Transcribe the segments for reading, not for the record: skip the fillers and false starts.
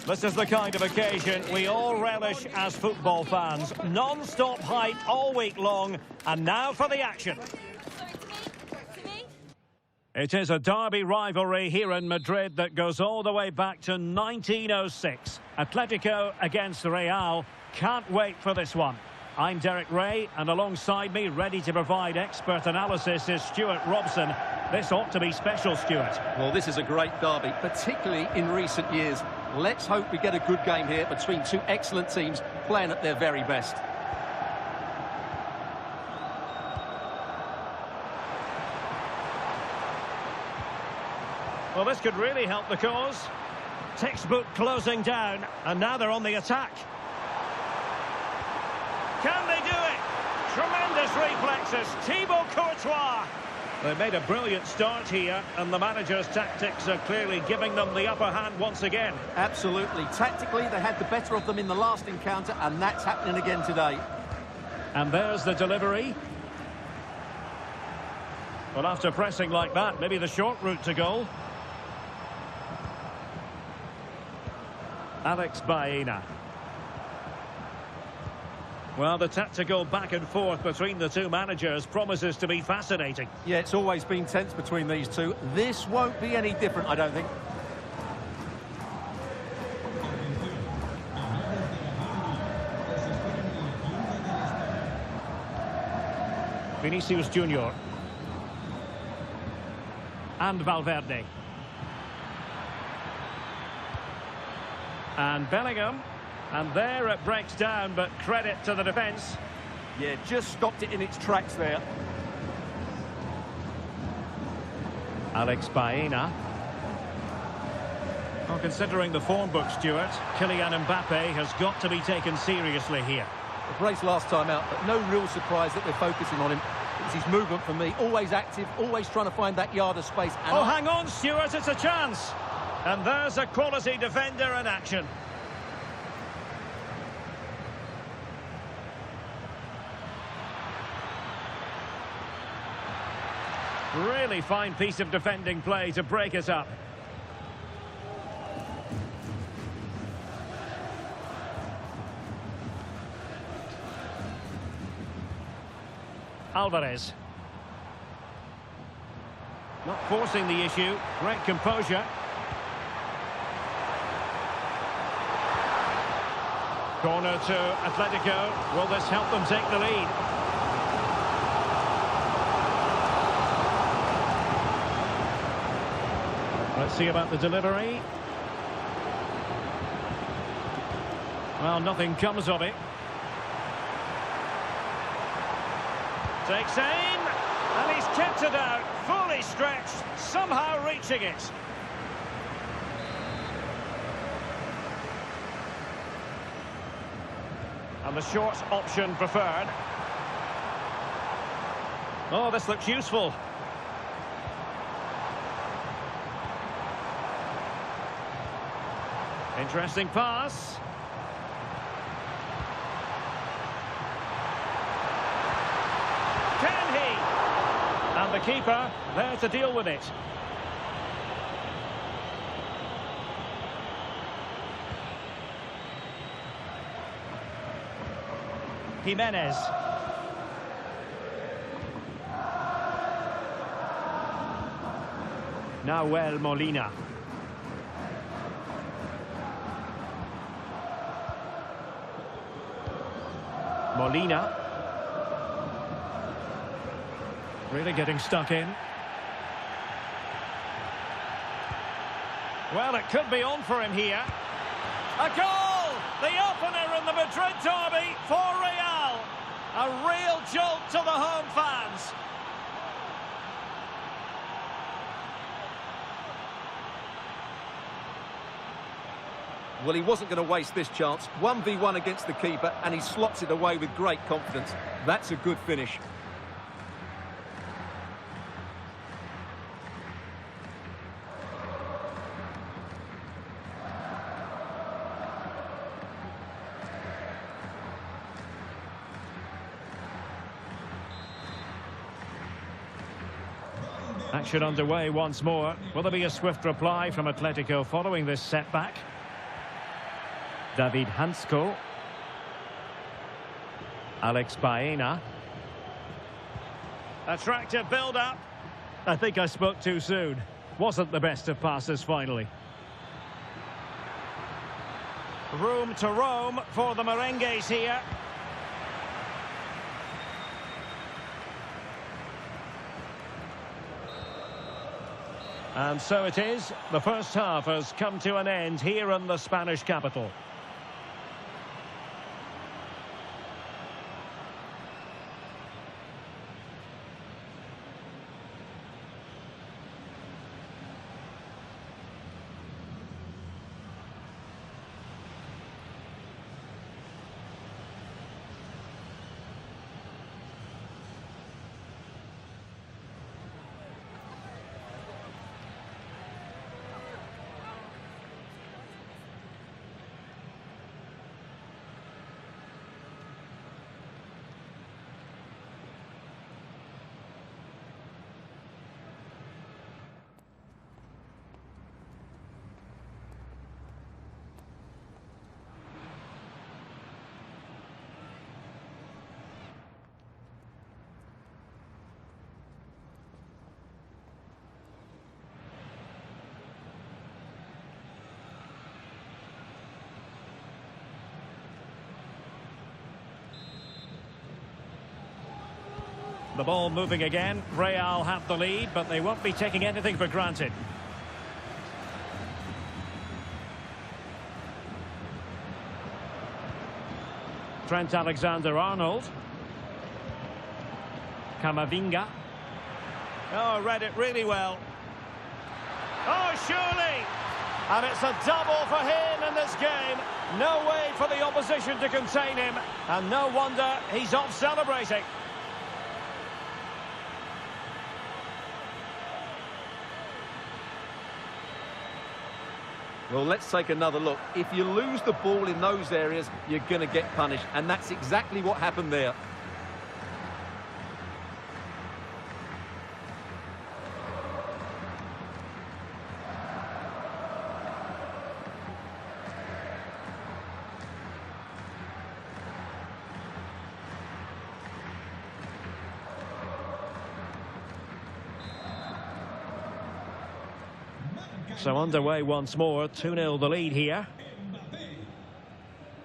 This is the kind of occasion we all relish as football fans. Non-stop hype all week long, and now for the action. It is a derby rivalry here in Madrid that goes all the way back to 1906. Atletico against Real. Can't wait for this one. I'm Derek Ray, and alongside me, ready to provide expert analysis, is Stuart Robson. This ought to be special, Stuart. Well, this is a great derby, particularly in recent years. Let's hope we get a good game here between two excellent teams playing at their very best. Well, this could really help the cause. Textbook closing down, and now they're on the attack. Can they do it? Tremendous reflexes. Thibaut Courtois. They made a brilliant start here, and the manager's tactics are clearly giving them the upper hand once again. Absolutely. Tactically, they had the better of them in the last encounter, and that's happening again today. And there's the delivery. Well, after pressing like that, maybe the short route to goal. Alex Baena. Well, the tactical back and forth between the two managers promises to be fascinating. Yeah, it's always been tense between these two. This won't be any different, I don't think. Vinicius Junior. And Valverde. And Bellingham. And there it breaks down, but credit to the defence. Yeah, just stopped it in its tracks there. Alex Baena. Well, considering the form book, Stuart, Kylian Mbappe has got to be taken seriously here. The brace last time out, but no real surprise that they're focusing on him. It's his movement for me. Always active, always trying to find that yard of space. And hang on, Stuart, it's a chance. And there's a quality defender in action. Really fine piece of defending play to break it up. Alvarez. Not forcing the issue. Great composure. Corner to Atletico. Will this help them take the lead? Let's see about the delivery. Well, nothing comes of it. Takes aim, and he's kept it out, fully stretched, somehow reaching it. And the short option preferred. Oh, this looks useful. Interesting pass. Can he? And the keeper there to deal with it. Jimenez. Nahuel Molina. Molina. Really getting stuck in. Well, it could be on for him here. A goal! The opener in the Madrid derby for Real. A real jolt to the home fans. Well, he wasn't going to waste this chance. 1v1 against the keeper, and he slots it away with great confidence. That's a good finish. Action underway once more. Will there be a swift reply from Atletico following this setback? David Hansko. Alex Baena. Attractive build-up. I think I spoke too soon. Wasn't the best of passes finally. Room to roam for the Merengues here. And so it is. The first half has come to an end here in the Spanish capital. The ball moving again. Real have the lead, but they won't be taking anything for granted. Trent Alexander-Arnold. Camavinga. Oh, read it really well. Oh, surely! And it's a double for him in this game. No way for the opposition to contain him. And no wonder he's off celebrating. Well, let's take another look. If you lose the ball in those areas, you're going to get punished. And that's exactly what happened there. So underway once more, 2-0 the lead here.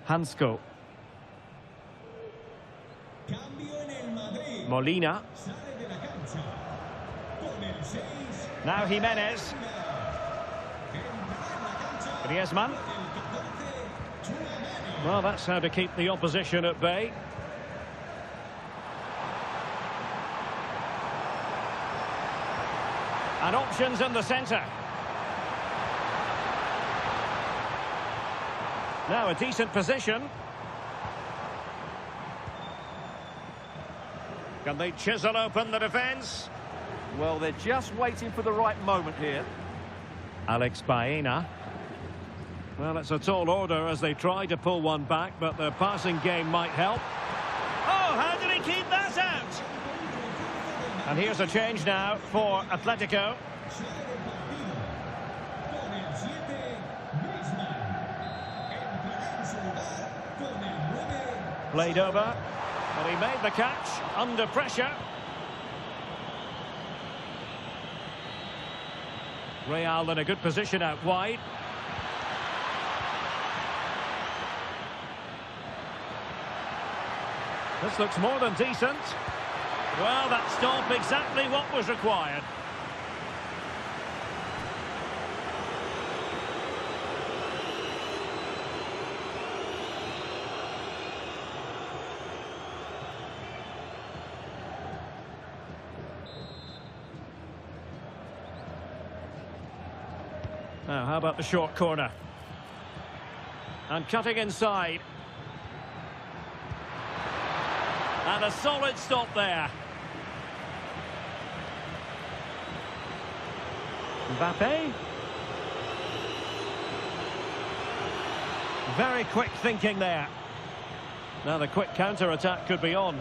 Hansko. Molina. Now Jimenez. Griezmann. Well, that's how to keep the opposition at bay. And options in the centre. Now a decent position. Can they chisel open the defence? Well, they're just waiting for the right moment here. Alex Baena. Well, it's a tall order as they try to pull one back, but the passing game might help. Oh, how did he keep that out? And here's a change now for Atletico. Played over, but he made the catch under pressure. Real in a good position out wide. This looks more than decent. Well, that stopped exactly what was required. Now, how about the short corner? And cutting inside. And a solid stop there. Mbappe. Very quick thinking there. Now the quick counter-attack could be on.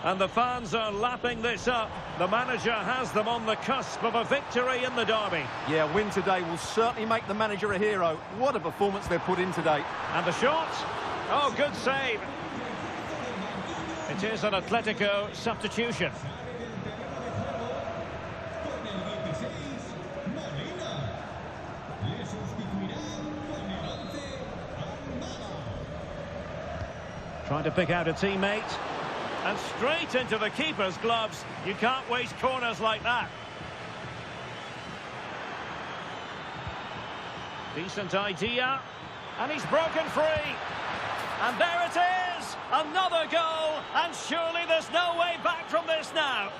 And the fans are lapping this up. The manager has them on the cusp of a victory in the derby. Yeah, win today will certainly make the manager a hero. What a performance they've put in today. And the shot. Oh, good save. It is an Atletico substitution. Trying to pick out a teammate. And straight into the keeper's gloves. You can't waste corners like that. Decent idea. And he's broken free. And there it is! Another goal! And surely there's no way back from this now.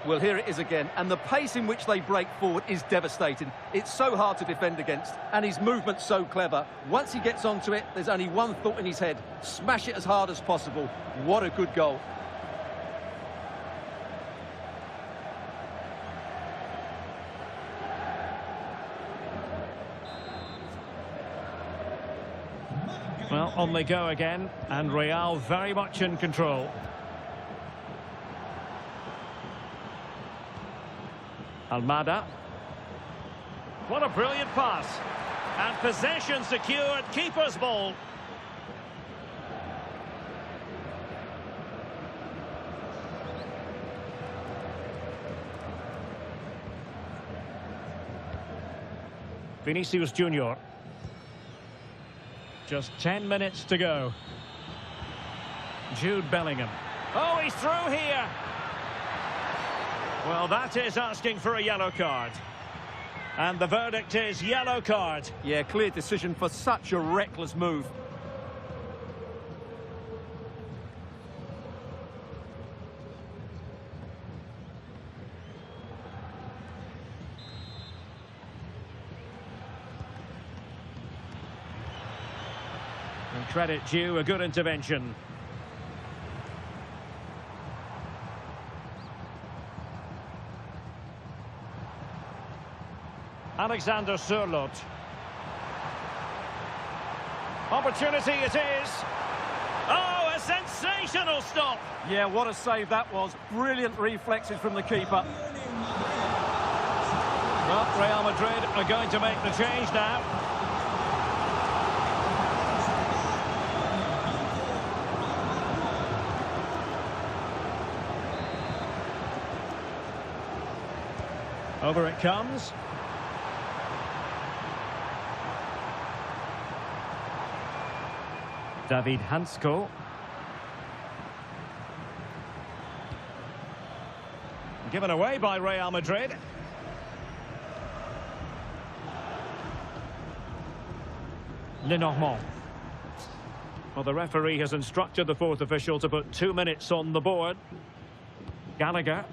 Well, here it is again, and the pace in which they break forward is devastating. It's so hard to defend against, and his movement's so clever. Once he gets onto it, there's only one thought in his head: smash it as hard as possible. What a good goal. Well, on they go again, and Real very much in control. Almada. What a brilliant pass. And possession secured, keeper's ball. Vinicius Junior. Just 10 minutes to go. Jude Bellingham. Oh, he's through here. Well, that is asking for a yellow card. And the verdict is yellow card. Yeah, clear decision for such a reckless move. And credit due, a good intervention. Alexander Sørloth. Opportunity it is. Oh, a sensational stop. Yeah, what a save that was. Brilliant reflexes from the keeper. Well, Real Madrid are going to make the change now. Over it comes. David Hansko. Given away by Real Madrid. Lenormand. Well, the referee has instructed the fourth official to put 2 minutes on the board. Gallagher.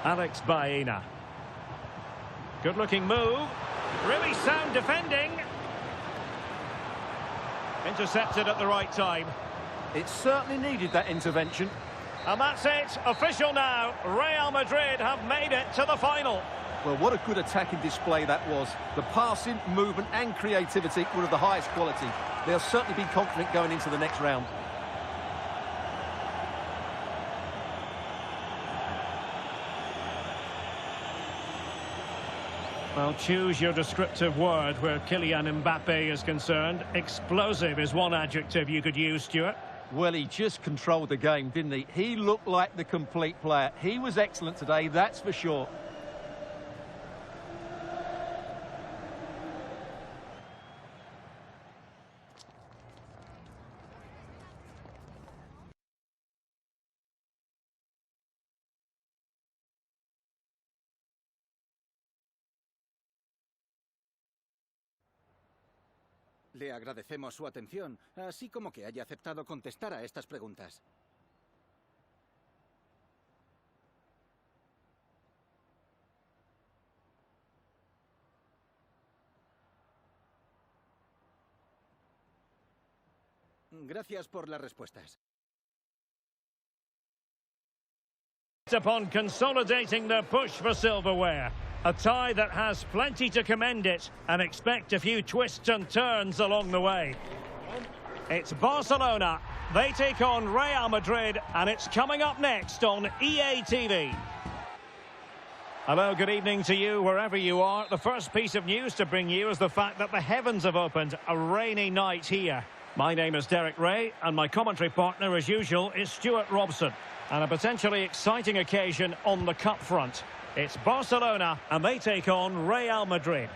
Alex Baena. Good-looking move. Really sound defending. Intercepted at the right time. It certainly needed that intervention. And that's it. Official now. Real Madrid have made it to the final. Well, what a good attacking display that was. The passing, movement and creativity were of the highest quality. They'll certainly be confident going into the next round. Well, choose your descriptive word where Kylian Mbappe is concerned. Explosive is one adjective you could use, Stuart. Well, he just controlled the game, didn't he? He looked like the complete player. He was excellent today, that's for sure. Le agradecemos su atención, así como que haya aceptado contestar a estas preguntas. Gracias por las respuestas. Upon consolidating their push for silverware. A tie that has plenty to commend it, and expect a few twists and turns along the way. It's Barcelona. They take on Real Madrid, and it's coming up next on EA TV. Hello, good evening to you wherever you are. The first piece of news to bring you is the fact that the heavens have opened. A rainy night here. My name is Derek Ray, and my commentary partner, as usual, is Stuart Robson. And a potentially exciting occasion on the cup front. It's Barcelona, and they take on Real Madrid.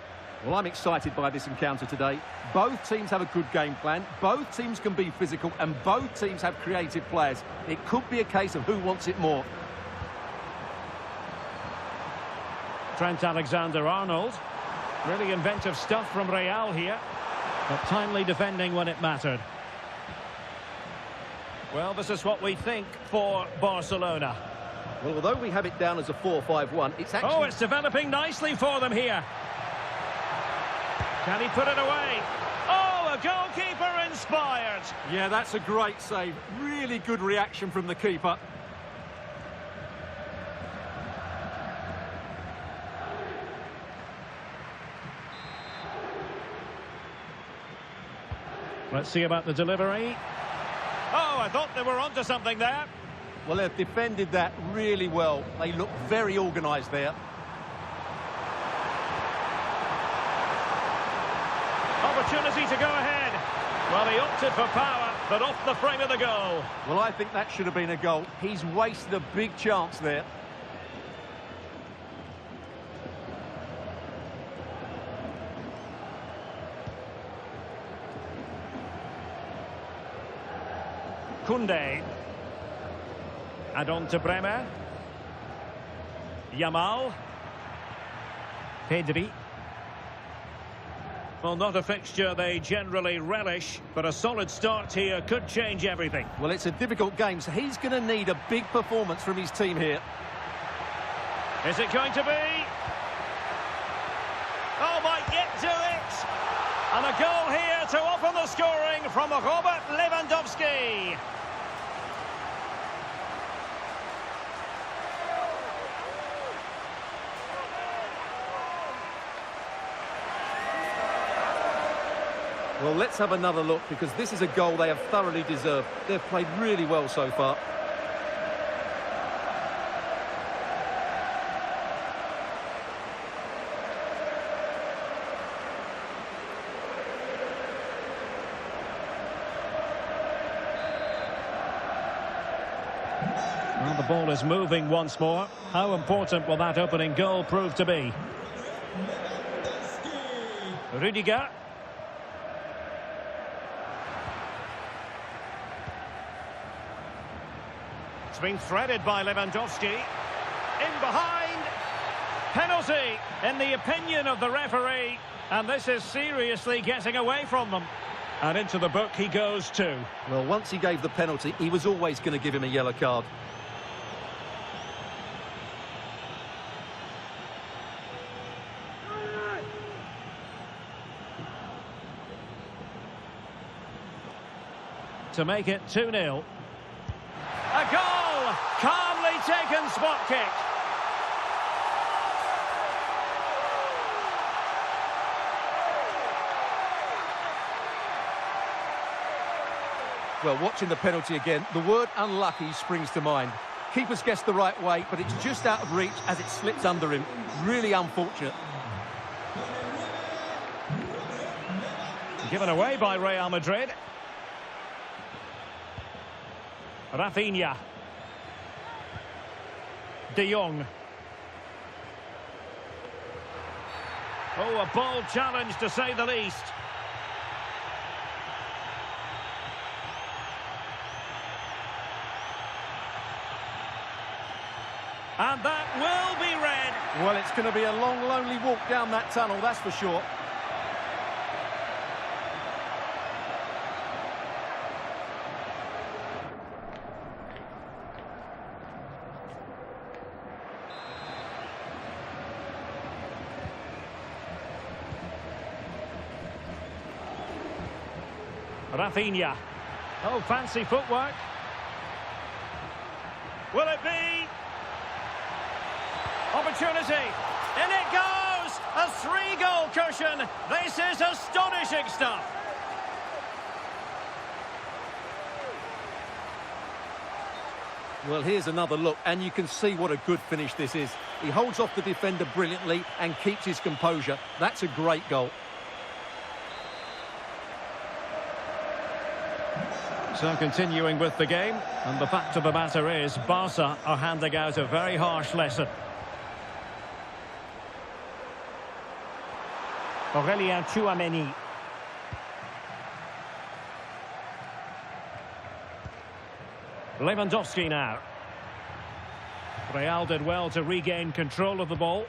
Well, I'm excited by this encounter today. Both teams have a good game plan. Both teams can be physical, and both teams have creative players. It could be a case of who wants it more. Trent Alexander-Arnold. Really inventive stuff from Real here. But timely defending when it mattered. Well, this is what we think for Barcelona. Well, although we have it down as a 4-5-1, it's actually... Oh, it's developing nicely for them here. Can he put it away? Oh, a goalkeeper inspired. Yeah, that's a great save. Really good reaction from the keeper. Let's see about the delivery. Oh, I thought they were onto something there. Well, they've defended that really well. They look very organised there. Opportunity to go ahead. Well, he opted for power, but off the frame of the goal. Well, I think that should have been a goal. He's wasted a big chance there. Koundé. And on to Bremer. Yamal. Pedri. Well, not a fixture they generally relish, but a solid start here could change everything. Well, it's a difficult game, so he's going to need a big performance from his team here. Is it going to be? Oh, might get to it. And a goal here to open the scoring from Robert Lewandowski. Well, let's have another look, because this is a goal they have thoroughly deserved. They've played really well so far. Well, the ball is moving once more. How important will that opening goal prove to be? Rudiger. It's been threaded by Lewandowski. In behind. Penalty, in the opinion of the referee. And this is seriously getting away from them. And into the book he goes too. Well, once he gave the penalty, he was always going to give him a yellow card. To make it 2-0. A goal! Calmly taken spot kick. Well, watching the penalty again, the word unlucky springs to mind. Keeper's guessed the right way, but it's just out of reach as it slips under him. Really unfortunate. Given away by Real Madrid. Rafinha. De Jong. Oh, a bold challenge to say the least. And that will be red. Well, it's going to be a long, lonely walk down that tunnel, that's for sure. Rafinha. Oh, fancy footwork. Will it be? Opportunity. In it goes! A 3-goal cushion. This is astonishing stuff. Well, here's another look, and you can see what a good finish this is. He holds off the defender brilliantly and keeps his composure. That's a great goal. So continuing with the game, and the fact of the matter is Barca are handing out a very harsh lesson. Aurelien Tchouameni. Lewandowski now. Real did well to regain control of the ball.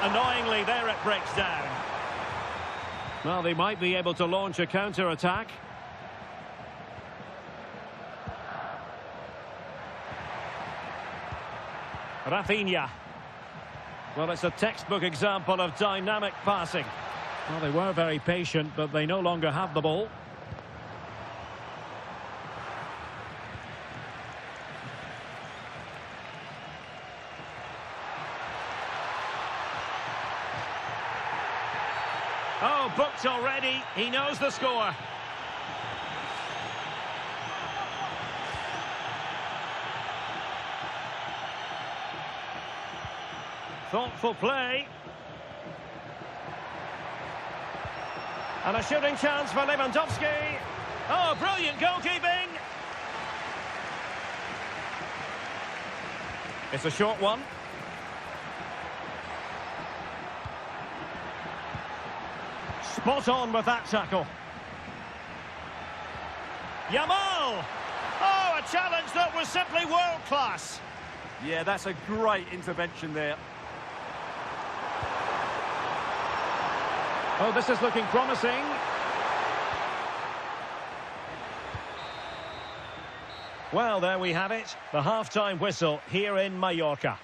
Annoyingly, there it breaks down. Well, they might be able to launch a counter-attack. Rafinha. Well, it's a textbook example of dynamic passing. Well, they were very patient, but they no longer have the ball. Oh, booked already. He knows the score. Thoughtful play. And a shooting chance for Lewandowski. Oh, brilliant goalkeeping. It's a short one. Spot on with that tackle. Yamal! Oh, a challenge that was simply world-class. Yeah, that's a great intervention there. Oh, this is looking promising. Well, there we have it. The half-time whistle here in Mallorca.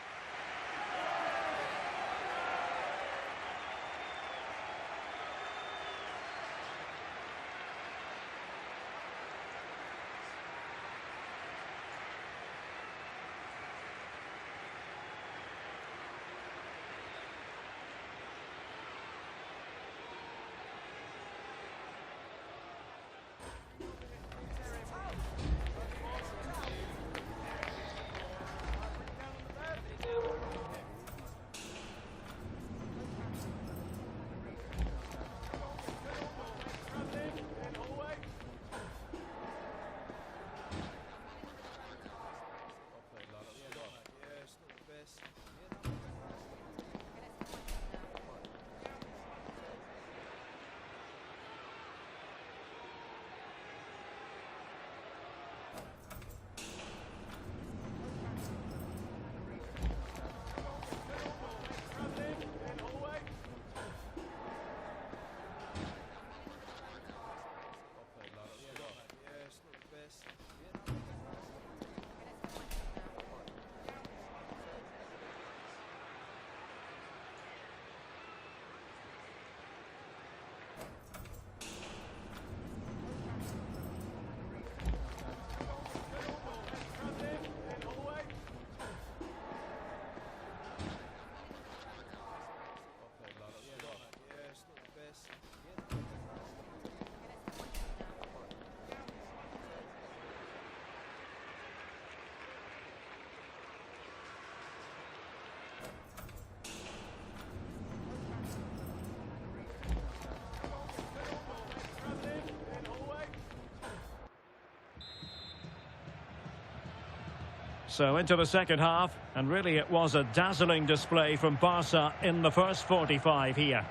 So into the second half, and really it was a dazzling display from Barca in the first 45 here.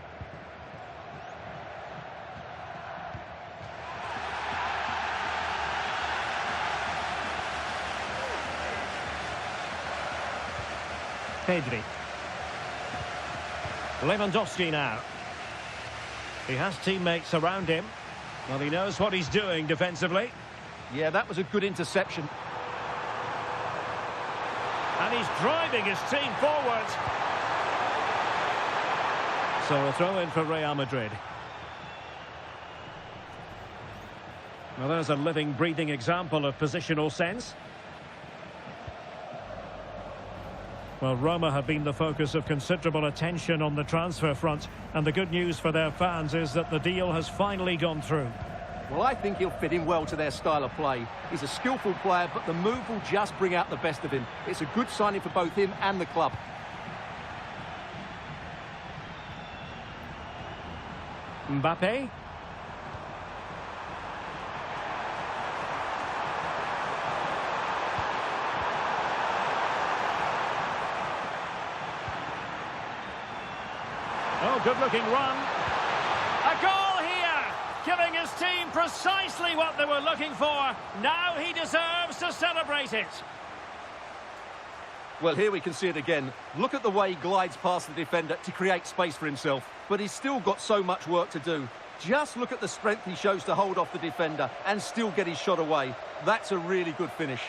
Pedri. Lewandowski now. He has teammates around him. Well, he knows what he's doing defensively. Yeah, that was a good interception. And he's driving his team forward. So a throw in for Real Madrid. Well, there's a living, breathing example of positional sense. Well, Roma have been the focus of considerable attention on the transfer front, and the good news for their fans is that the deal has finally gone through. Well, I think he'll fit in well to their style of play. He's a skillful player, but the move will just bring out the best of him. It's a good signing for both him and the club. Mbappe. Oh, good-looking run. A goal here, giving his team precisely what they were looking for. Now he deserves to celebrate it. Well, here we can see it again. Look at the way he glides past the defender to create space for himself. But he's still got so much work to do. Just look at the strength he shows to hold off the defender and still get his shot away. That's a really good finish.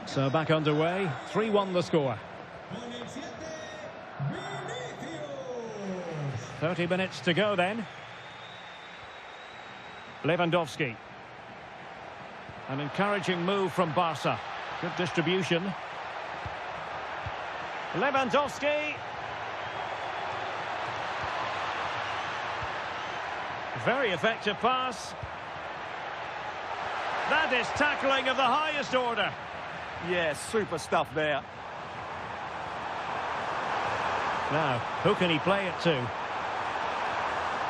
So back underway, 3-1 the score. 30 minutes to go then. Lewandowski. An encouraging move from Barca. Good distribution. Lewandowski. Very effective pass. That is tackling of the highest order. Yeah, super stuff there. Now, who can he play it to?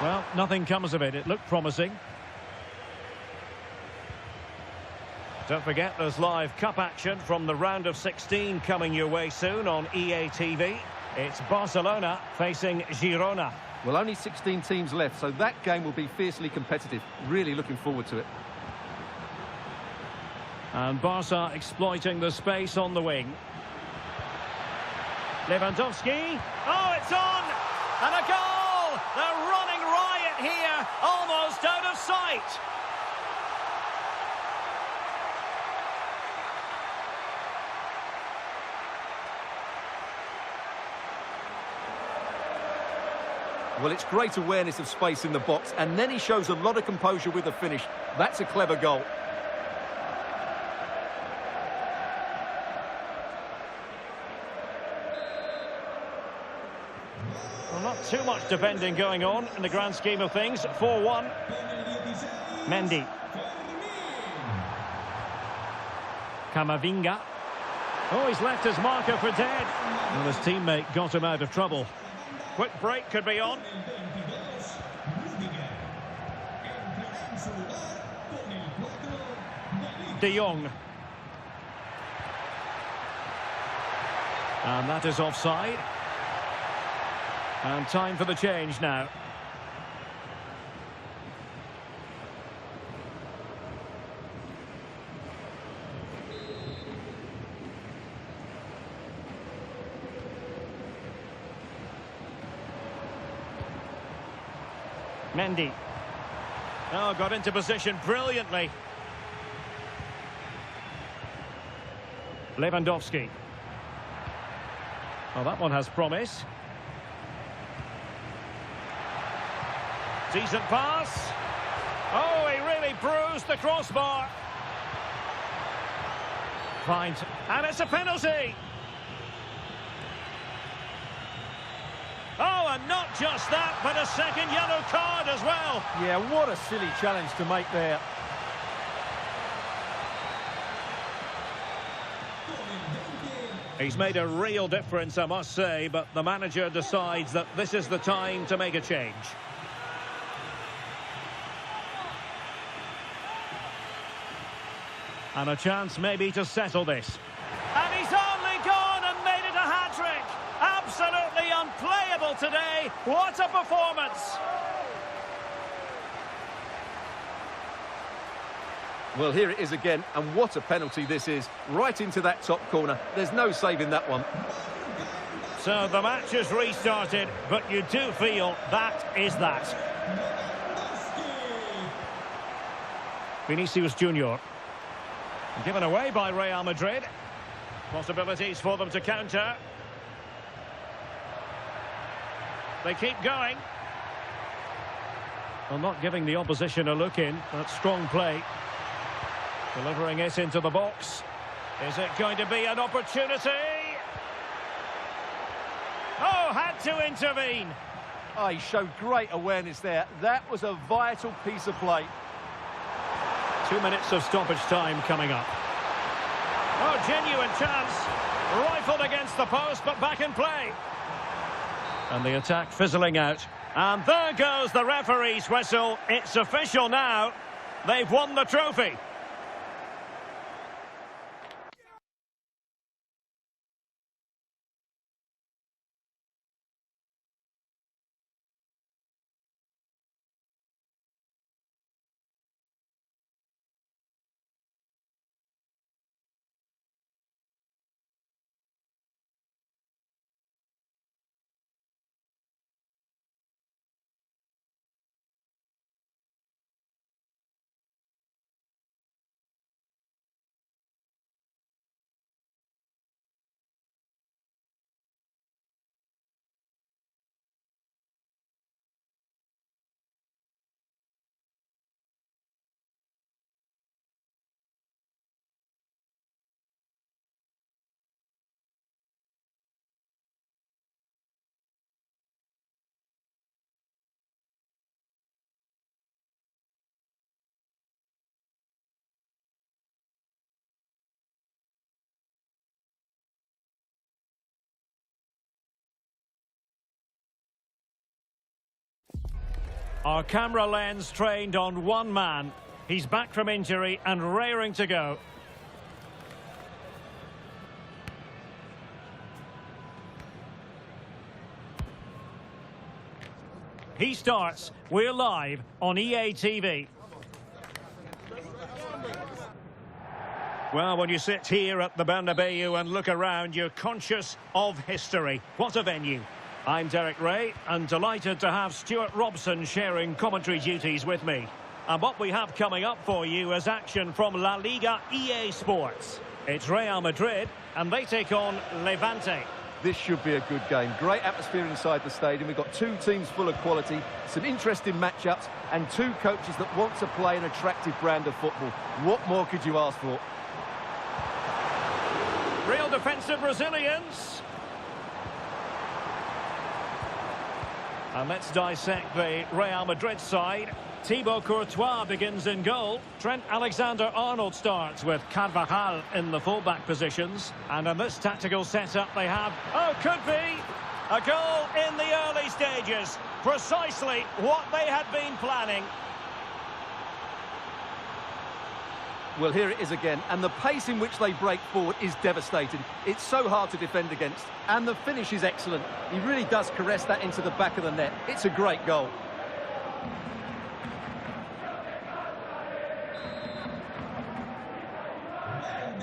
Well, nothing comes of it. It looked promising. Don't forget, there's live cup action from the round of 16 coming your way soon on EA TV. It's Barcelona facing Girona. Well, only 16 teams left, so that game will be fiercely competitive. Really looking forward to it. And Barca exploiting the space on the wing. Lewandowski. Oh, it's on! And a goal! They're running riot here, almost out of sight. Well, it's great awareness of space in the box, and then he shows a lot of composure with the finish. That's a clever goal. Well, not too much defending going on in the grand scheme of things. 4-1. Mendy. Camavinga. Oh, he's left his marker for dead. And his teammate got him out of trouble. Quick break could be on. De Jong. And that is offside. And time for the change now. Mendy. Oh, got into position brilliantly. Lewandowski. Oh, that one has promise. Decent pass. Oh, he really bruised the crossbar. Fine. And it's a penalty. Oh, and not just that, but a second yellow card as well. Yeah, what a silly challenge to make there. He's made a real difference, I must say, but the manager decides that this is the time to make a change. And a chance maybe to settle this. And he's only gone and made it a hat-trick. Absolutely unplayable today. What a performance. Well, here it is again, and what a penalty this is. Right into that top corner. There's no saving that one. So the match is restarted, but you do feel that is that. Vinicius Junior. Given away by Real Madrid. Possibilities for them to counter. They keep going. Well, not giving the opposition a look in. That's strong play. Delivering it into the box. Is it going to be an opportunity? Oh, had to intervene. Oh, he showed great awareness there. That was a vital piece of play. 2 minutes of stoppage time coming up. Oh, genuine chance. Rifled against the post, but back in play. And the attack fizzling out. And there goes the referee's whistle. It's official now. They've won the trophy. Our camera lens trained on one man. He's back from injury and raring to go. He starts. We're live on EA TV. Well, when you sit here at the Bernabeu and look around, you're conscious of history. What a venue. I'm Derek Ray, and delighted to have Stuart Robson sharing commentary duties with me. And what we have coming up for you is action from La Liga EA Sports. It's Real Madrid, and they take on Levante. This should be a good game. Great atmosphere inside the stadium. We've got two teams full of quality, some interesting matchups, and two coaches that want to play an attractive brand of football. What more could you ask for? Real defensive Brazilians. And let's dissect the Real Madrid side. Thibaut Courtois begins in goal. Trent Alexander-Arnold starts with Carvajal in the fullback positions. And in this tactical setup they have, oh, could be, a goal in the early stages. Precisely what they had been planning. Well, here it is again, and the pace in which they break forward is devastating. It's so hard to defend against, and the finish is excellent. He really does caress that into the back of the net. It's a great goal.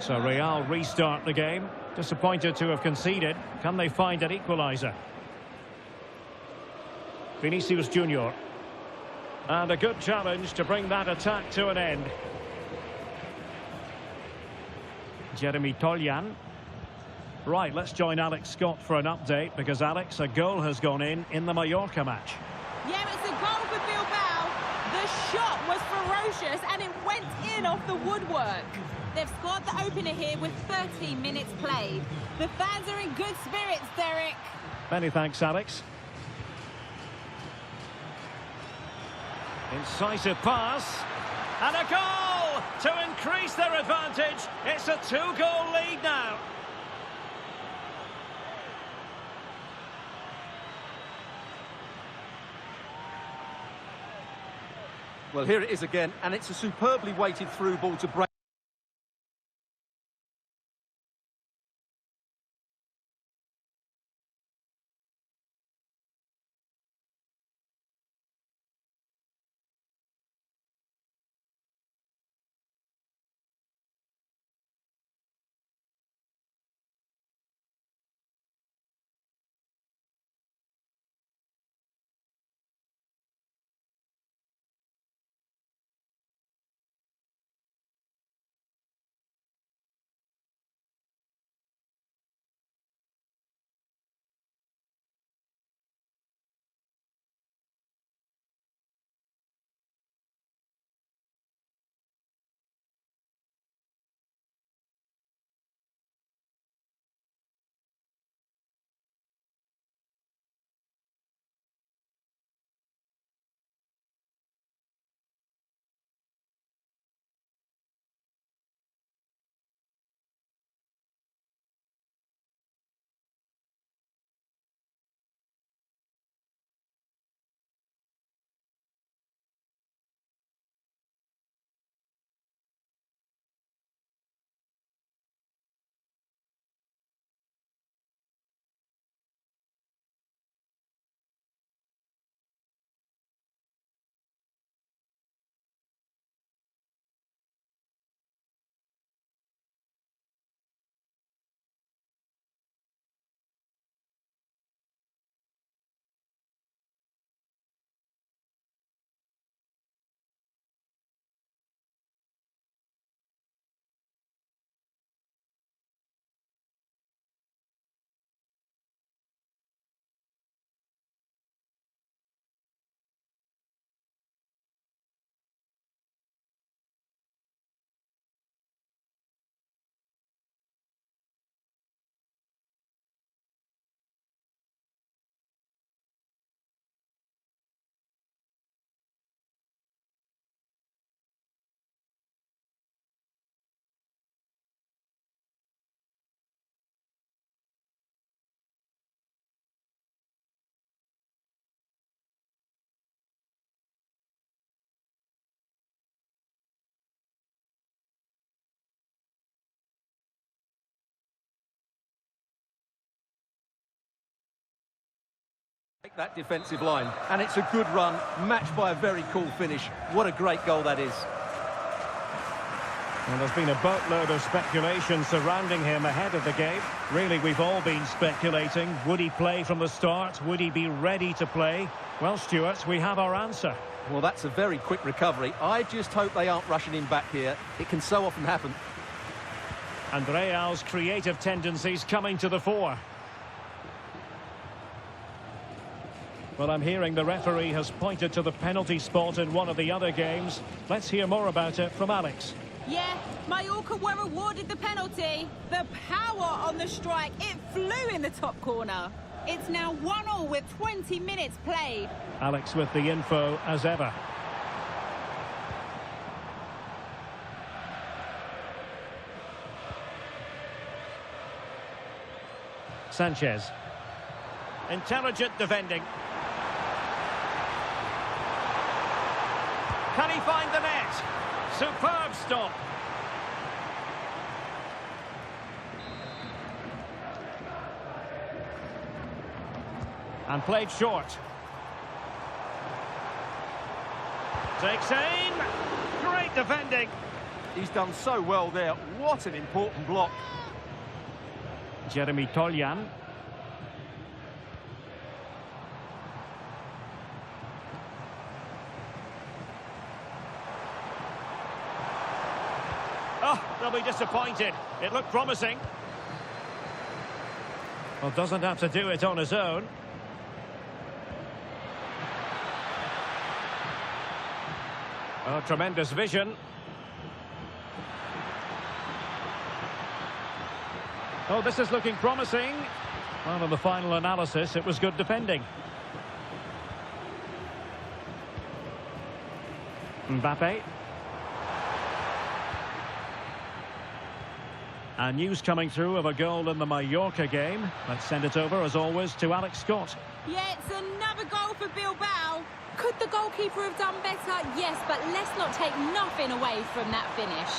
So Real restart the game. Disappointed to have conceded. Can they find an equaliser? Vinicius Junior. And a good challenge to bring that attack to an end. Jeremy Toljan. Right, let's join Alex Scott for an update, because Alex, a goal has gone in the Mallorca match. Yeah, it's a goal for Bilbao. The shot was ferocious and it went in off the woodwork. They've scored the opener here with 13 minutes played. The fans are in good spirits, Derek. Many thanks, Alex. Incisive pass. And a goal to increase their advantage. It's a 2-goal lead now. Well, here it is again, and it's a superbly weighted through ball to break. like that defensive line. And it's a good run, matched by a very cool finish. What a great goal that is. Well, there's been a boatload of speculation surrounding him ahead of the game. Really, we've all been speculating. Would he play from the start? Would he be ready to play? Well, Stuart, we have our answer. Well, that's a very quick recovery. I just hope they aren't rushing him back here. It can so often happen. And Real's creative tendencies coming to the fore. Well, I'm hearing the referee has pointed to the penalty spot in one of the other games. Let's hear more about it from Alex. Yeah, Mallorca were awarded the penalty. The power on the strike, it flew in the top corner. It's now 1-1 with 20 minutes played. Alex with the info as ever. Sanchez. Intelligent defending. Can he find the net? Superb stop. And played short. Takes aim. Great defending. He's done so well there. What an important block. Jeremy Toljan. Oh, they'll be disappointed. It looked promising. Well, doesn't have to do it on his own. Oh, tremendous vision. Oh, this is looking promising. Well, in the final analysis, it was good defending. Mbappe. And news coming through of a goal in the Mallorca game. Let's send it over, as always, to Alex Scott. Yeah, it's another goal for Bilbao. Could the goalkeeper have done better? Yes, but let's not take nothing away from that finish.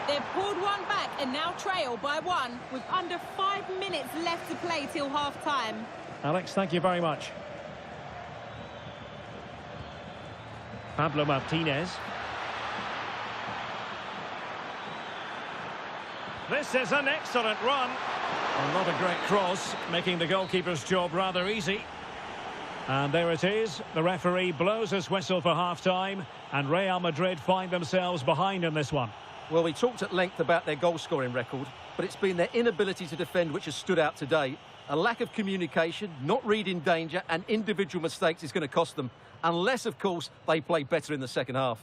They've pulled one back and now trail by 1 with under 5 minutes left to play till half-time. Alex, thank you very much. Pablo Martinez. This is an excellent run. Well, not a great cross, making the goalkeeper's job rather easy. And there it is. The referee blows his whistle for half-time, and Real Madrid find themselves behind in this one. Well, we talked at length about their goal-scoring record, but it's been their inability to defend which has stood out today. A lack of communication, not reading danger, and individual mistakes is going to cost them, unless, of course, they play better in the second half.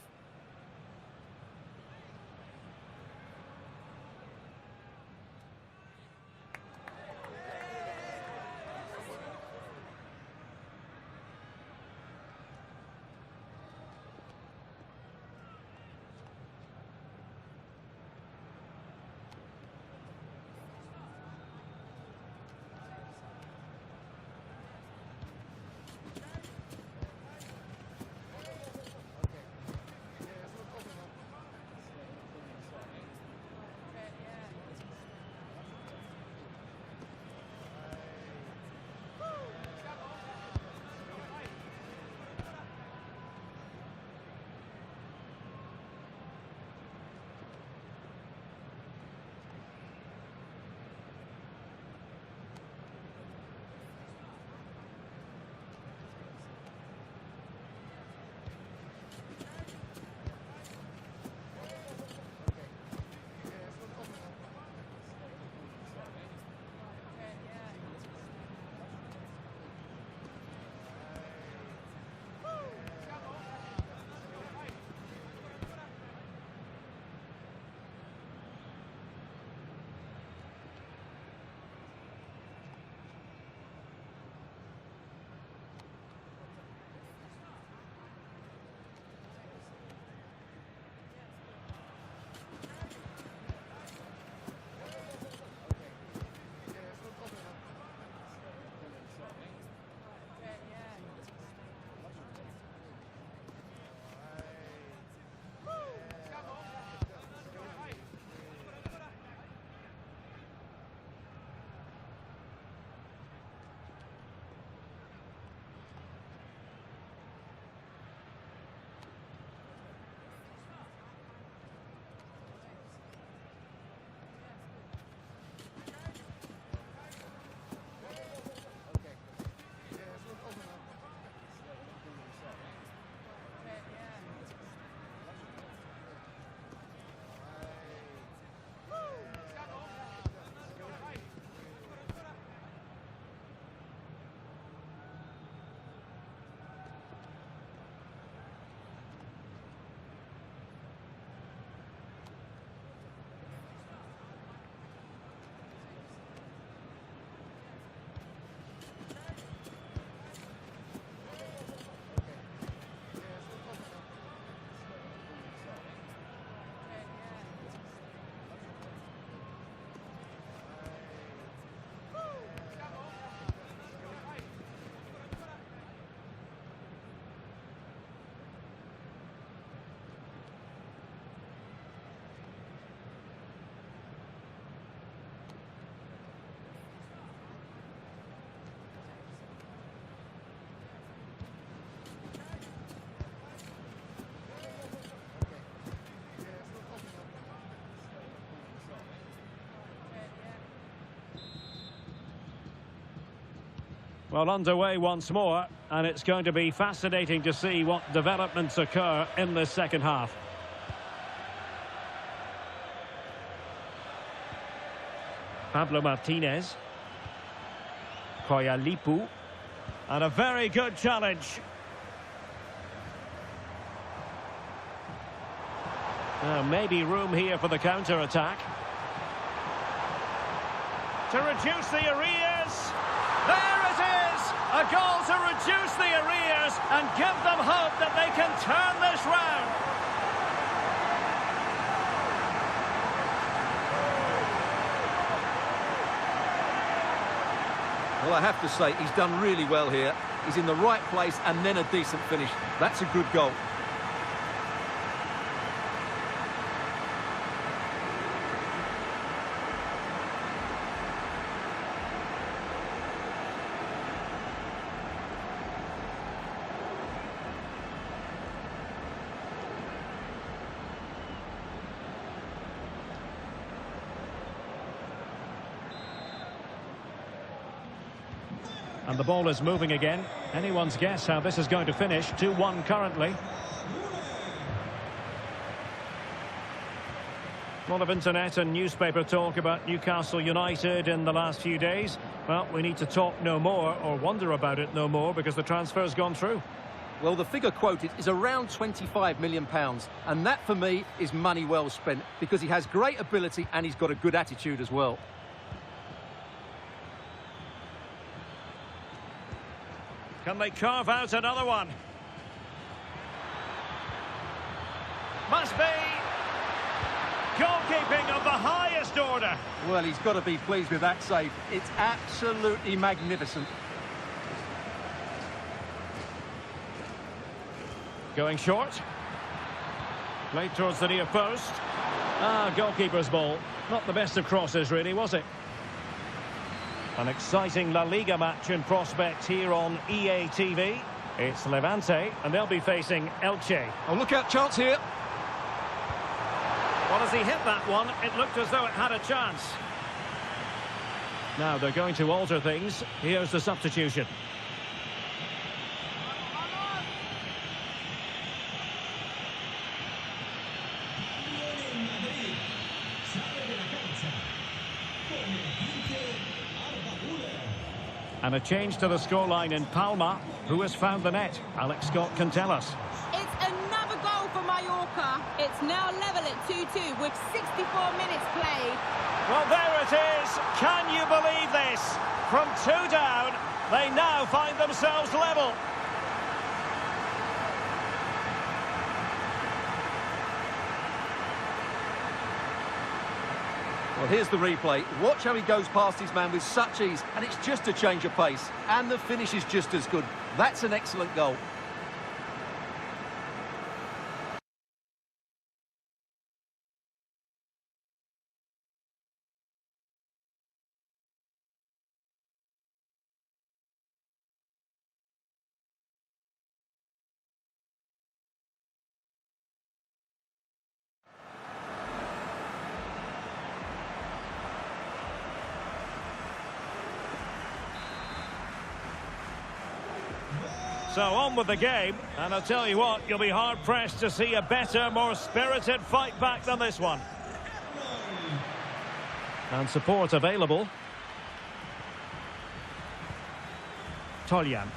Well, underway once more, and it's going to be fascinating to see what developments occur in this second half. Pablo Martinez. Koyalipu. And a very good challenge. Maybe room here for the counter-attack. To reduce the arrears. There it is! A goal to reduce the arrears and give them hope that they can turn this round. Well, I have to say, he's done really well here. He's in the right place and then a decent finish. That's a good goal. And the ball is moving again. Anyone's guess how this is going to finish. 2-1 currently. A lot of internet and newspaper talk about Newcastle United in the last few days. Well, we need to talk no more, or wonder about it no more, because the transfer's gone through. Well, the figure quoted is around £25 million, and that for me is money well spent, because he has great ability and he's got a good attitude as well. Can they carve out another one? Must be goalkeeping of the highest order. Well, he's got to be pleased with that save. It's absolutely magnificent. Going short. Played towards the near post. Goalkeeper's ball. Not the best of crosses, really, was it? An exciting La Liga match in prospect here on EA TV. It's Levante, and they'll be facing Elche. Oh, look out, chance here. Well, as he hit that one, it looked as though it had a chance. Now they're going to alter things. Here's the substitution. And a change to the scoreline in Palma. Who has found the net? Alex Scott can tell us. It's another goal for Mallorca. It's now level at 2-2 with 64 minutes played. Well, there it is. Can you believe this? From 2 down, they now find themselves level. Well, here's the replay. Watch how he goes past his man with such ease, and it's just a change of pace. And the finish is just as good. That's an excellent goal. So on with the game, and I'll tell you what, you'll be hard-pressed to see a better, more spirited fight back than this one. And support available. Toljan.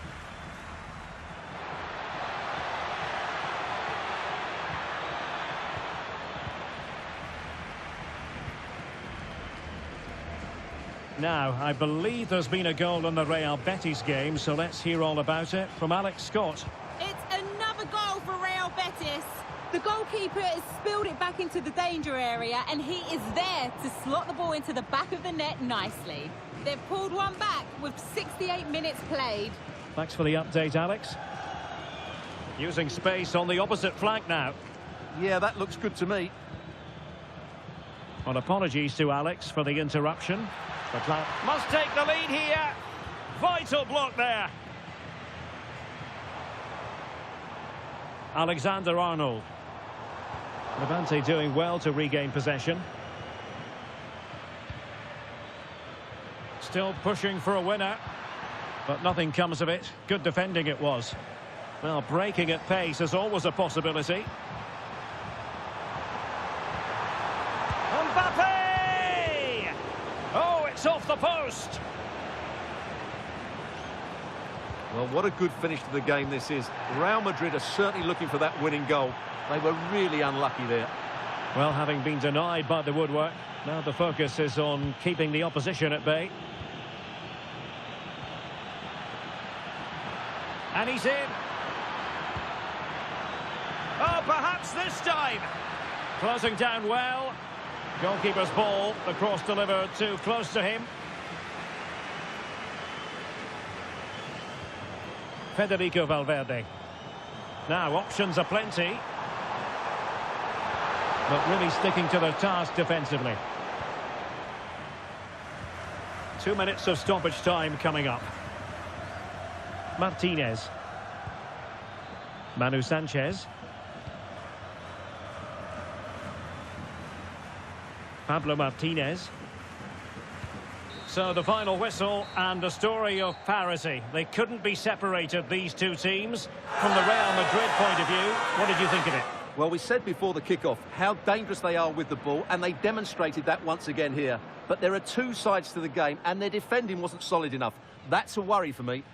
Now, I believe there's been a goal in the Real Betis game, so let's hear all about it from Alex Scott. It's another goal for Real Betis. The goalkeeper has spilled it back into the danger area, and he is there to slot the ball into the back of the net nicely. They've pulled one back with 68 minutes played. Thanks for the update, Alex. Using space on the opposite flank now. Yeah, that looks good to me. Well, apologies to Alex for the interruption. Must take the lead here. Vital block there. Alexander-Arnold. Levante doing well to regain possession. Still pushing for a winner. But nothing comes of it. Good defending it was. Well, breaking at pace is always a possibility. Mbappe! Oh, it's off the post. Well, what a good finish to the game this is. Real Madrid are certainly looking for that winning goal. They were really unlucky there. Well, having been denied by the woodwork, now the focus is on keeping the opposition at bay. And he's in. Oh, perhaps this time. Closing down well. Goalkeeper's ball. The cross delivered too close to him. Federico Valverde. Now, options are plenty. But really sticking to their task defensively. 2 minutes of stoppage time coming up. Martinez. Manu Sanchez. Pablo Martinez. So the final whistle and a story of parity. They couldn't be separated, these two teams. From the Real Madrid point of view, what did you think of it? Well, we said before the kickoff how dangerous they are with the ball, and they demonstrated that once again here. But there are two sides to the game, and their defending wasn't solid enough. That's a worry for me.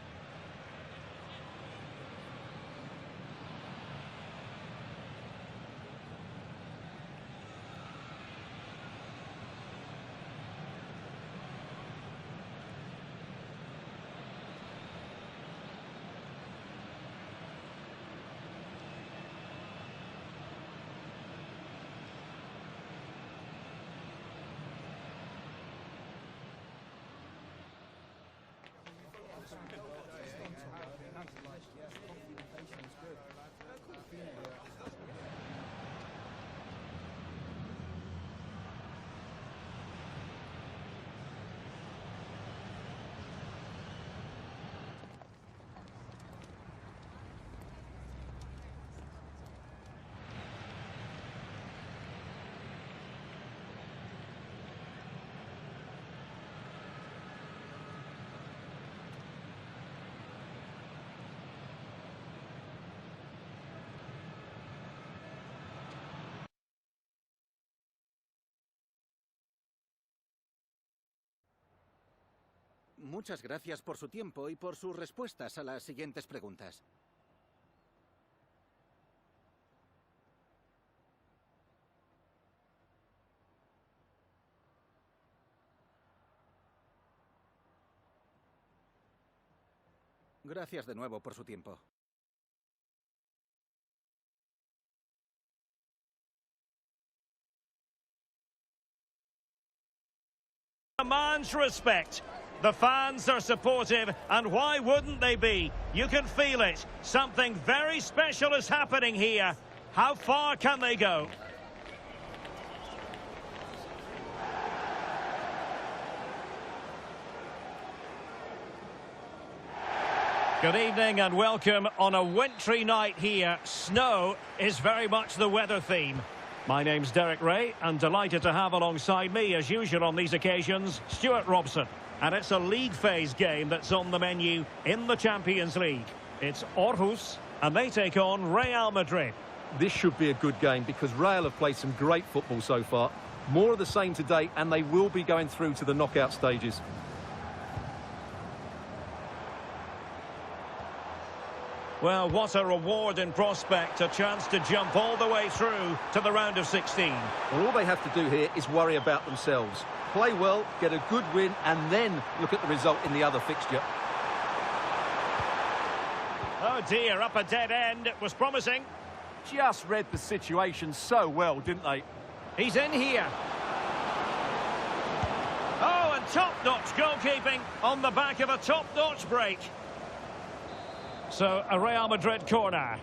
Muchas gracias por su tiempo y por sus respuestas a las siguientes preguntas. Gracias de nuevo por su tiempo. Commands respect. The fans are supportive, and why wouldn't they be? You can feel it. Something very special is happening here. How far can they go? Good evening and welcome on a wintry night here. Snow is very much the weather theme. My name's Derek Ray, and delighted to have alongside me, as usual on these occasions, Stuart Robson. And it's a league phase game that's on the menu in the Champions League. It's Aarhus, and they take on Real Madrid. This should be a good game because Real have played some great football so far. More of the same today, and they will be going through to the knockout stages. Well, what a reward in prospect, a chance to jump all the way through to the round of 16. Well, all they have to do here is worry about themselves. Play well, get a good win, and then look at the result in the other fixture. Oh dear, up a dead end. It was promising. Just read the situation so well, didn't they? He's in here. Oh, and top-notch goalkeeping on the back of a top-notch break. So, a Real Madrid corner.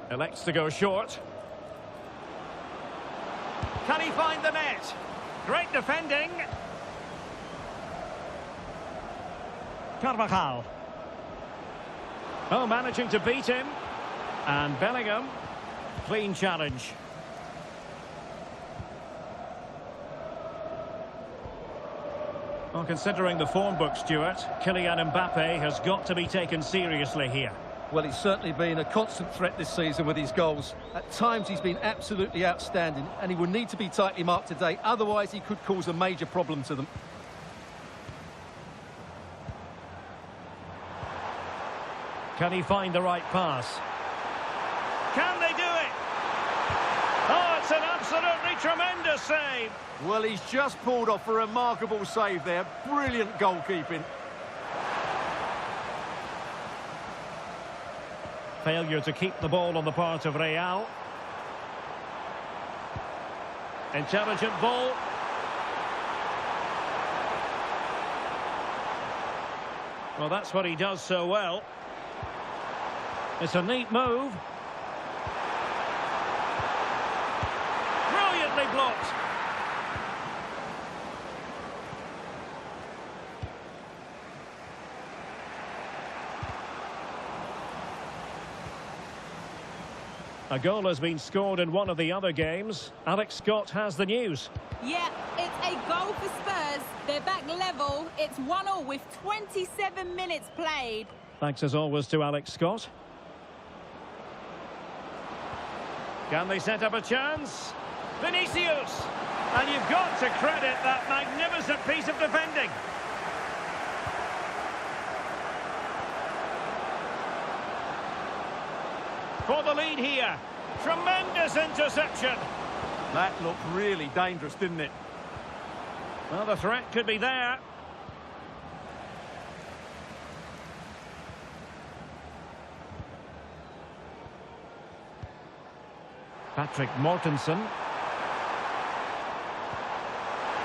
Elects to go short. Can he find the net? Great defending. Carvajal. Oh, managing to beat him. And Bellingham. Clean challenge. Well, considering the form book, Stuart, Kylian Mbappe has got to be taken seriously here. Well, he's certainly been a constant threat this season with his goals. At times he's been absolutely outstanding, and he will need to be tightly marked today, otherwise he could cause a major problem to them. Can he find the right pass? Can they do it? Oh, it's an absolutely tremendous save. Well, he's just pulled off a remarkable save there. Brilliant goalkeeping. Failure to keep the ball on the part of Real. Intelligent ball. Well, that's what he does so well. It's a neat move. Brilliantly blocked. A goal has been scored in one of the other games. Alex Scott has the news. Yeah, it's a goal for Spurs. They're back level. It's 1-1 with 27 minutes played. Thanks as always to Alex Scott. Can they set up a chance? Vinicius! And you've got to credit that magnificent piece of defending. For the lead here. Tremendous interception. That looked really dangerous, didn't it? Well, the threat could be there. Patrick Mortensen.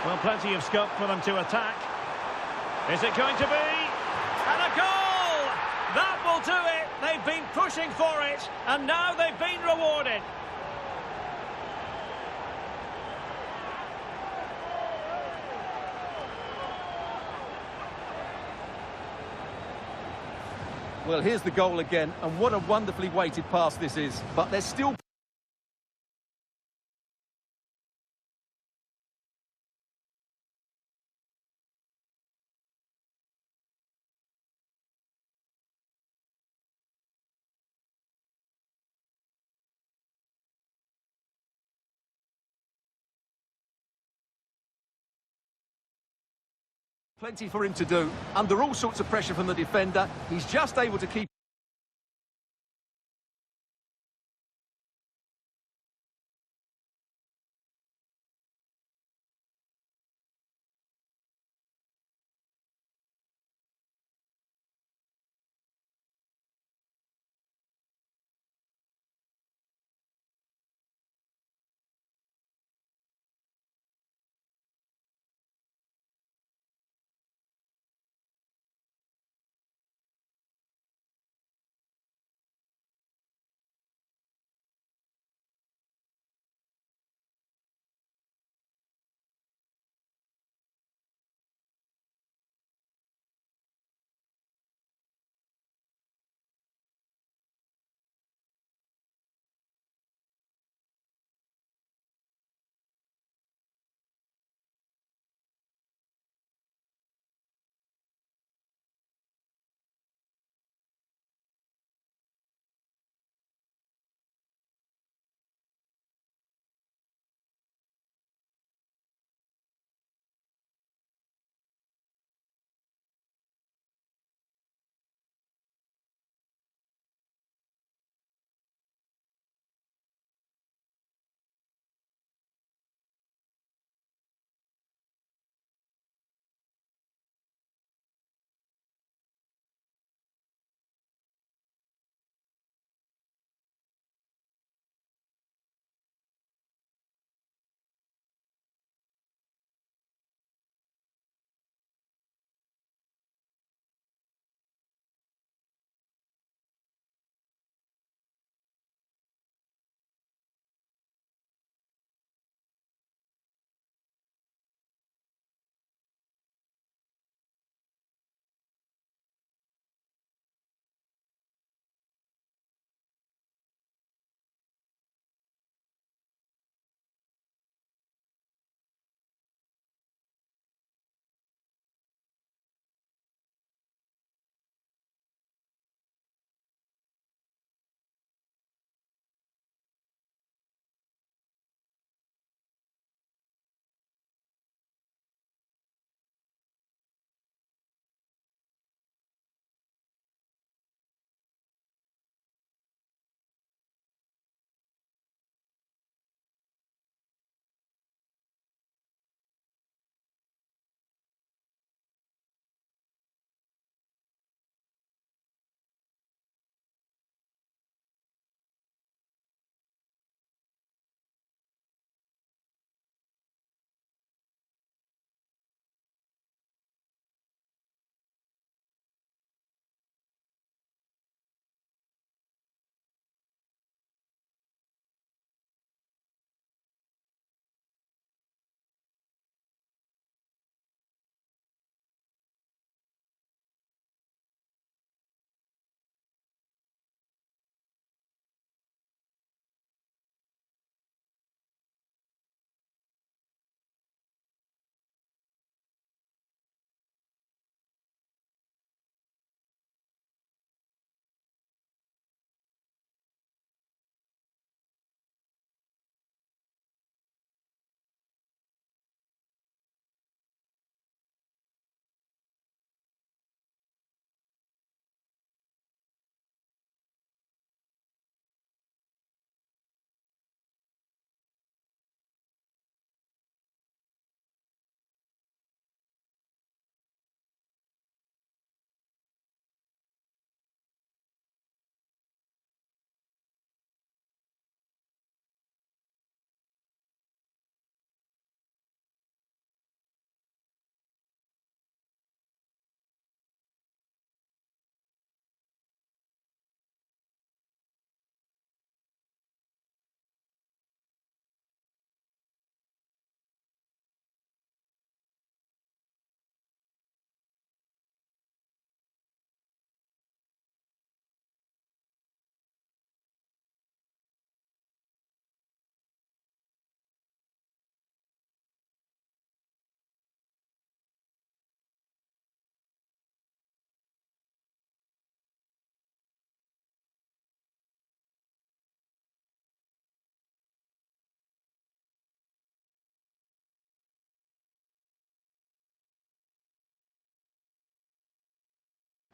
Well, plenty of scope for them to attack. Is it going to be? And a goal! That will do it. They've been pushing for it, and now they've been rewarded. Well, here's the goal again, and what a wonderfully weighted pass this is. But there's still plenty for him to do. Under all sorts of pressure from the defender, he's just able to keep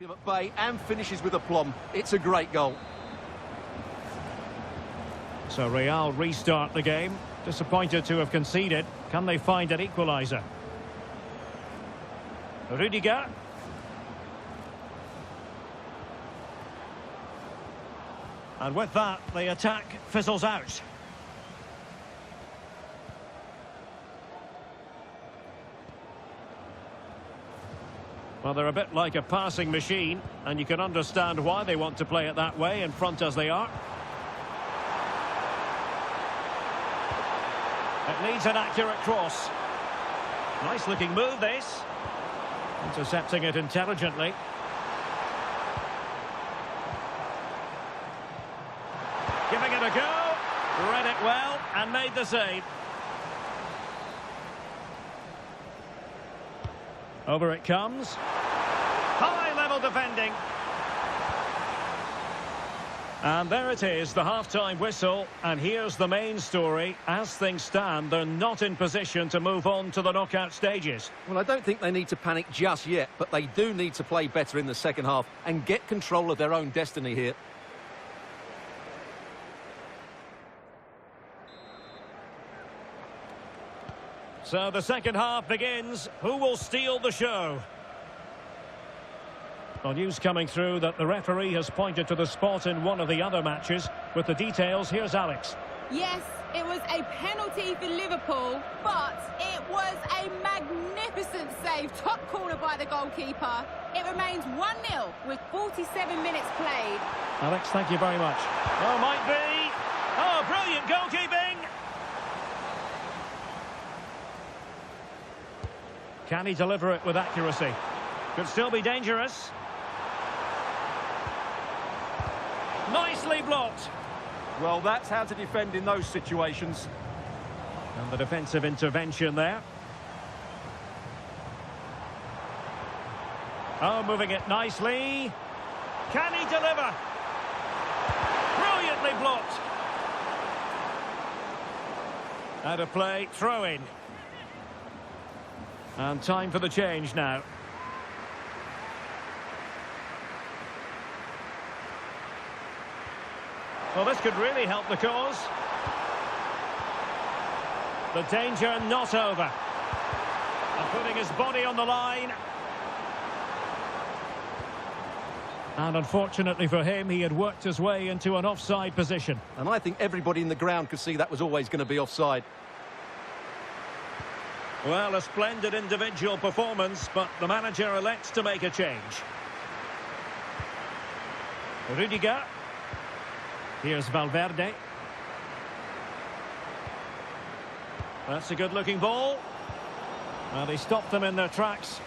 Him at bay and finishes with aplomb. It's a great goal. So Real restart the game. Disappointed to have conceded. Can they find an equaliser? Rudiger. And with that, the attack fizzles out. Well, they're a bit like a passing machine, and you can understand why they want to play it that way, in front as they are. It needs an accurate cross. Nice looking move, this. Intercepting it intelligently. Giving it a go. Read it well and made the save. Over it comes. High-level defending. And there it is, the half-time whistle. And here's the main story. As things stand, they're not in position to move on to the knockout stages. Well, I don't think they need to panic just yet, but they do need to play better in the second half and get control of their own destiny here. So the second half begins. Who will steal the show? Well, news coming through that the referee has pointed to the spot in one of the other matches. With the details, here's Alex. Yes, it was a penalty for Liverpool, but it was a magnificent save. Top corner by the goalkeeper. It remains 1-0 with 47 minutes played. Alex, thank you very much. Oh, might be. Oh, brilliant goalkeeping. Can he deliver it with accuracy? Could still be dangerous. Nicely blocked. Well, that's how to defend in those situations. And the defensive intervention there. Oh, moving it nicely. Can he deliver? Brilliantly blocked. Out of play, throw in. And time for the change now. Well, this could really help the cause. The danger not over. And putting his body on the line. And unfortunately for him, he had worked his way into an offside position. And I think everybody in the ground could see that was always going to be offside. Well, a splendid individual performance, but the manager elects to make a change. Rudiger. Here's Valverde. That's a good-looking ball. Well, they stopped them in their tracks.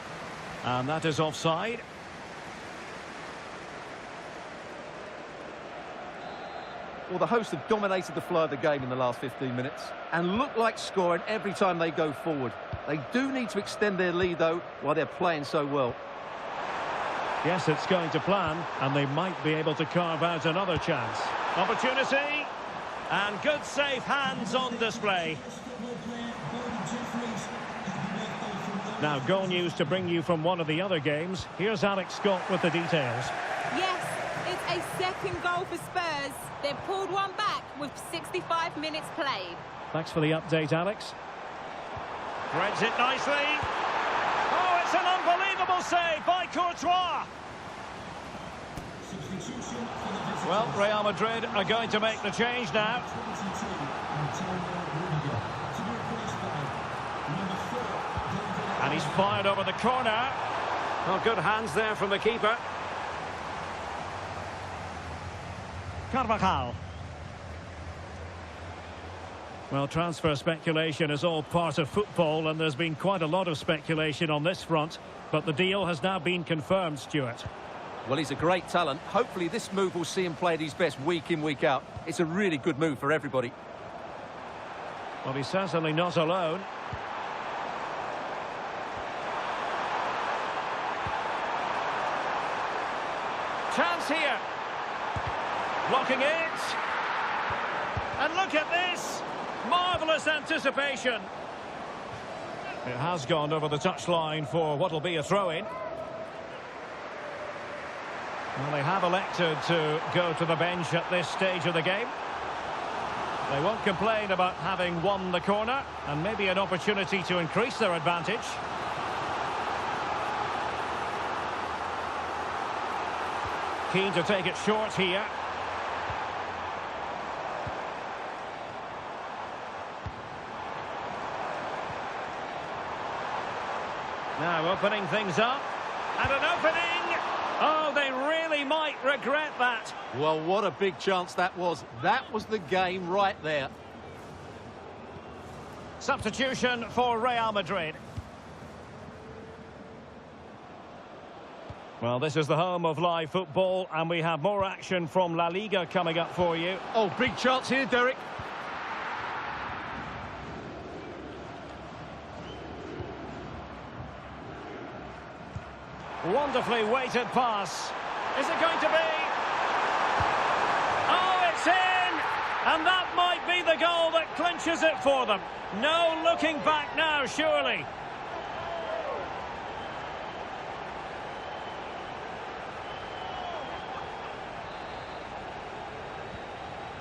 And that is offside. Well, the hosts have dominated the flow of the game in the last 15 minutes and look like scoring every time they go forward. They do need to extend their lead, though, while they're playing so well. Yes, it's going to plan, and they might be able to carve out another chance. Opportunity, and good safe hands on display. Now, goal news to bring you from one of the other games. Here's Alex Scott with the details. Yes, it's a second goal for Spurs. They've pulled one back with 65 minutes played. Thanks for the update, Alex. Threads it nicely. Oh, it's an unbelievable save by Courtois. Well, Real Madrid are going to make the change now. And he's fired over the corner. Well, good hands there from the keeper. Carvajal. Well, transfer speculation is all part of football, and there's been quite a lot of speculation on this front, but the deal has now been confirmed, Stuart. Well, he's a great talent. Hopefully this move will see him play at his best week in, week out. It's a really good move for everybody. Well, he's certainly not alone. Chance here. Blocking it. And look at this. Marvellous anticipation. It has gone over the touchline for what will be a throw-in. Well, they have elected to go to the bench at this stage of the game. They won't complain about having won the corner, and maybe an opportunity to increase their advantage. Keen to take it short here. Now opening things up. And an opening! Oh, they really might regret that. Well, what a big chance that was. That was the game right there. Substitution for Real Madrid. Well, this is the home of live football, and we have more action from La Liga coming up for you. Oh, big chance here, Derek. Wonderfully weighted pass. Is it going to be? Oh, it's in! And that might be the goal that clinches it for them. No looking back now, surely.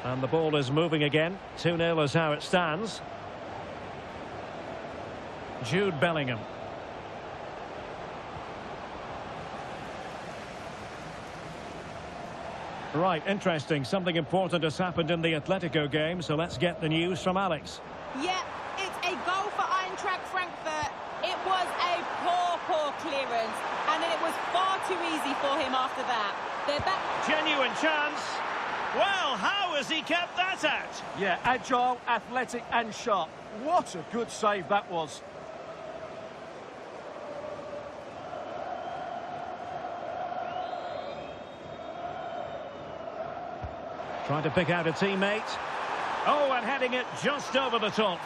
And the ball is moving again. 2-0 is how it stands. Jude Bellingham. Right, interesting. Something important has happened in the Atletico game, so let's get the news from Alex. Yeah, it's a goal for Eintracht Frankfurt. It was a poor clearance, and it was far too easy for him after that. They're back. Genuine chance. Well, how has he kept that out? Yeah, agile, athletic and sharp. What a good save that was. Trying to pick out a teammate. Oh, and heading it just over the top.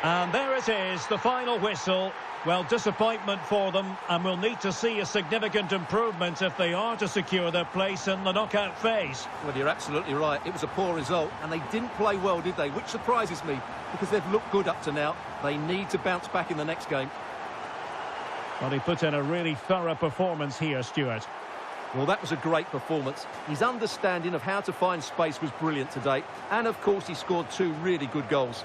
And there it is, the final whistle. Well, disappointment for them, and we'll need to see a significant improvement if they are to secure their place in the knockout phase. Well, you're absolutely right. It was a poor result, and they didn't play well, did they? Which surprises me, because they've looked good up to now. They need to bounce back in the next game. Well, he put in a really thorough performance here, Stuart. Well, that was a great performance. His understanding of how to find space was brilliant today, and of course he scored 2 really good goals.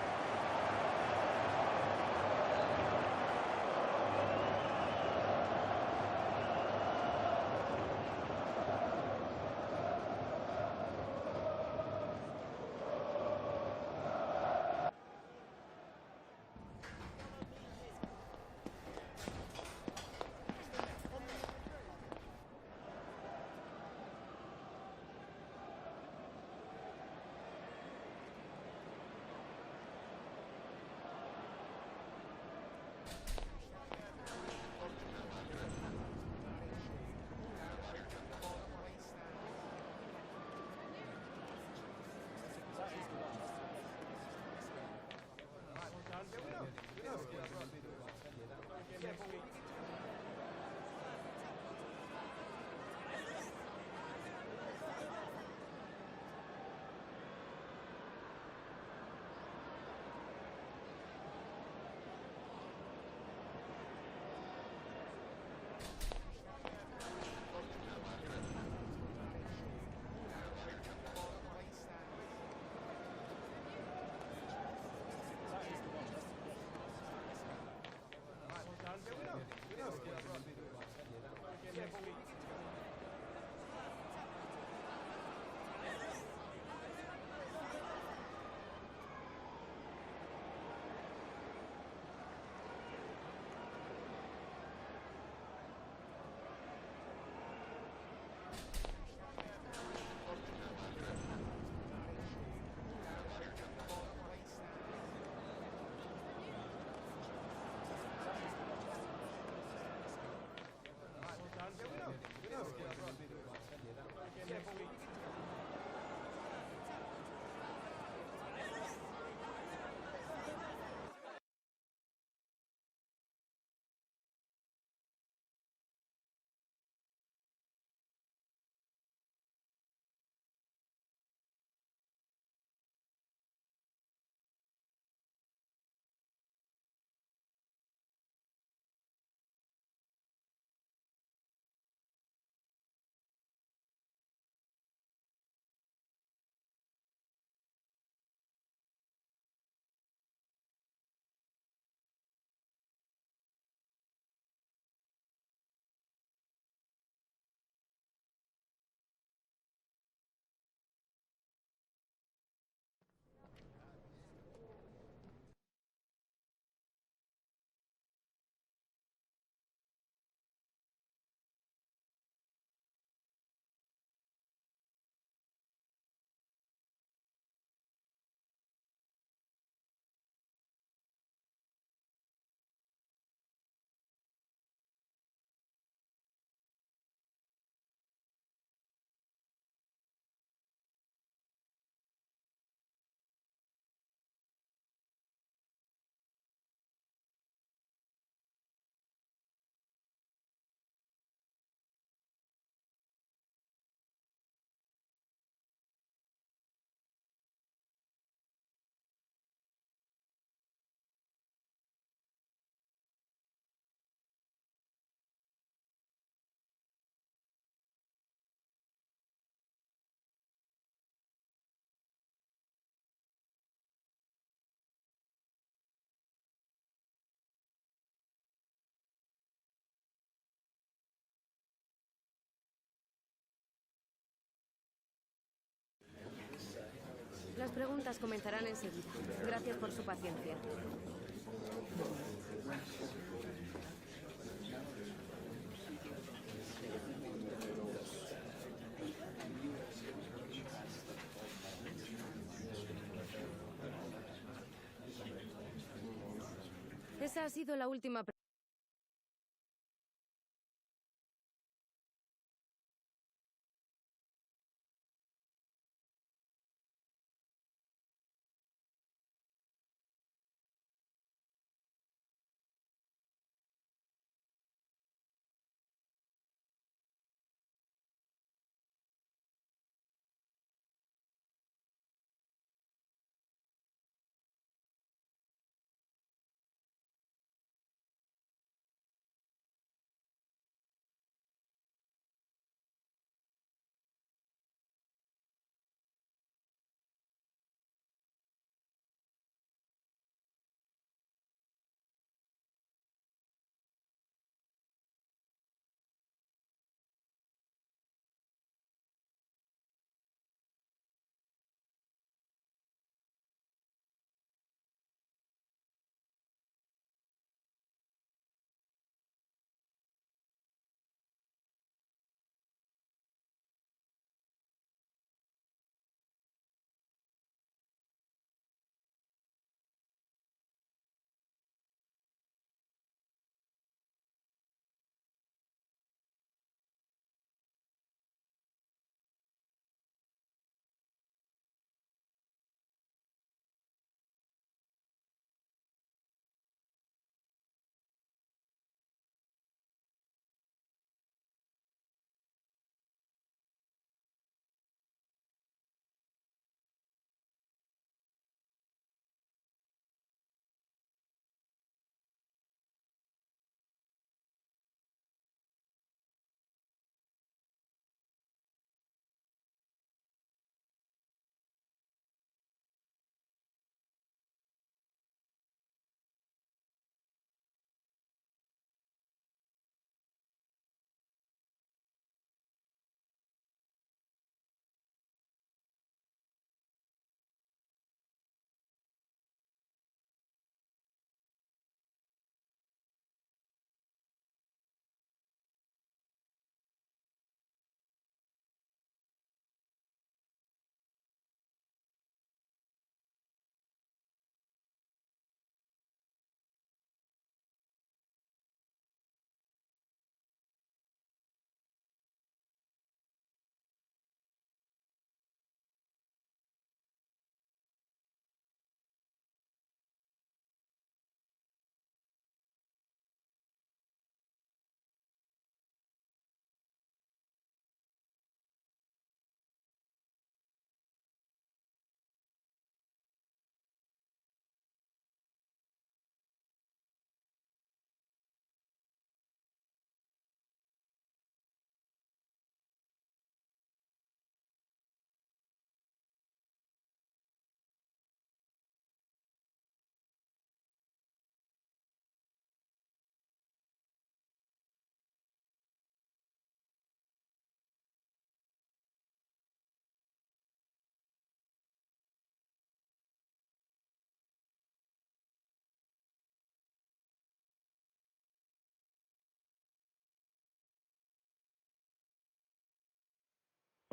preguntas comenzarán enseguida. Gracias por su paciencia. Esa ha sido la última pregunta.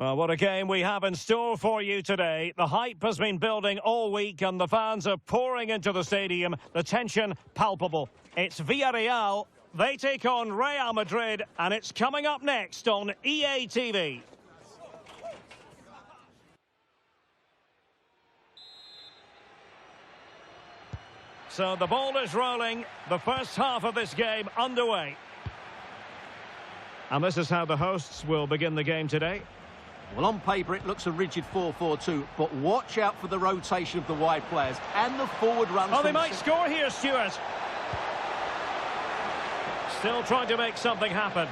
Well, what a game we have in store for you today. The hype has been building all week and the fans are pouring into the stadium. The tension palpable. It's Villarreal. They take on Real Madrid and it's coming up next on EA TV. So the ball is rolling. The first half of this game underway. And this is how the hosts will begin the game today. Well, on paper, it looks a rigid 4-4-2, but watch out for the rotation of the wide players and the forward runs. Oh, they might score here, Stuart. Still trying to make something happen.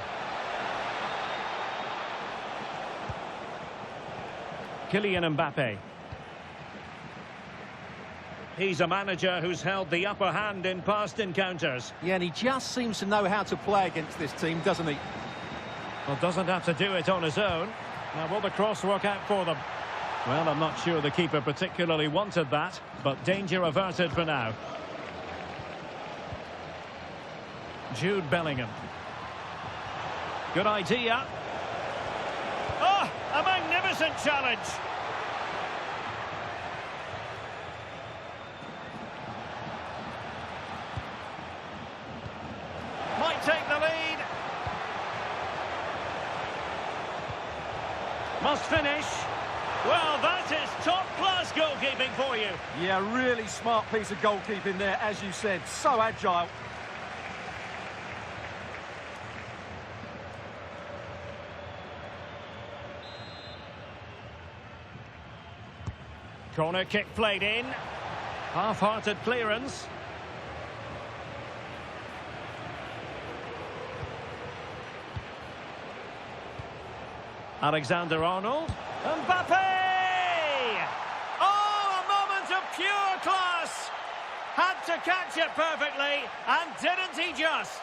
Kylian Mbappe. He's a manager who's held the upper hand in past encounters. Yeah, and he just seems to know how to play against this team, doesn't he? Well, doesn't have to do it on his own. Now, will the cross work out for them? Well, I'm not sure the keeper particularly wanted that, but danger averted for now. Jude Bellingham. Good idea. Oh, a magnificent challenge. Might take the lead. Must finish. Well, that is top-class goalkeeping for you. Yeah, really smart piece of goalkeeping there, as you said. So agile. Corner kick played in. Half-hearted clearance. Alexander-Arnold. Mbappe! Oh, a moment of pure class! Had to catch it perfectly, and didn't he just?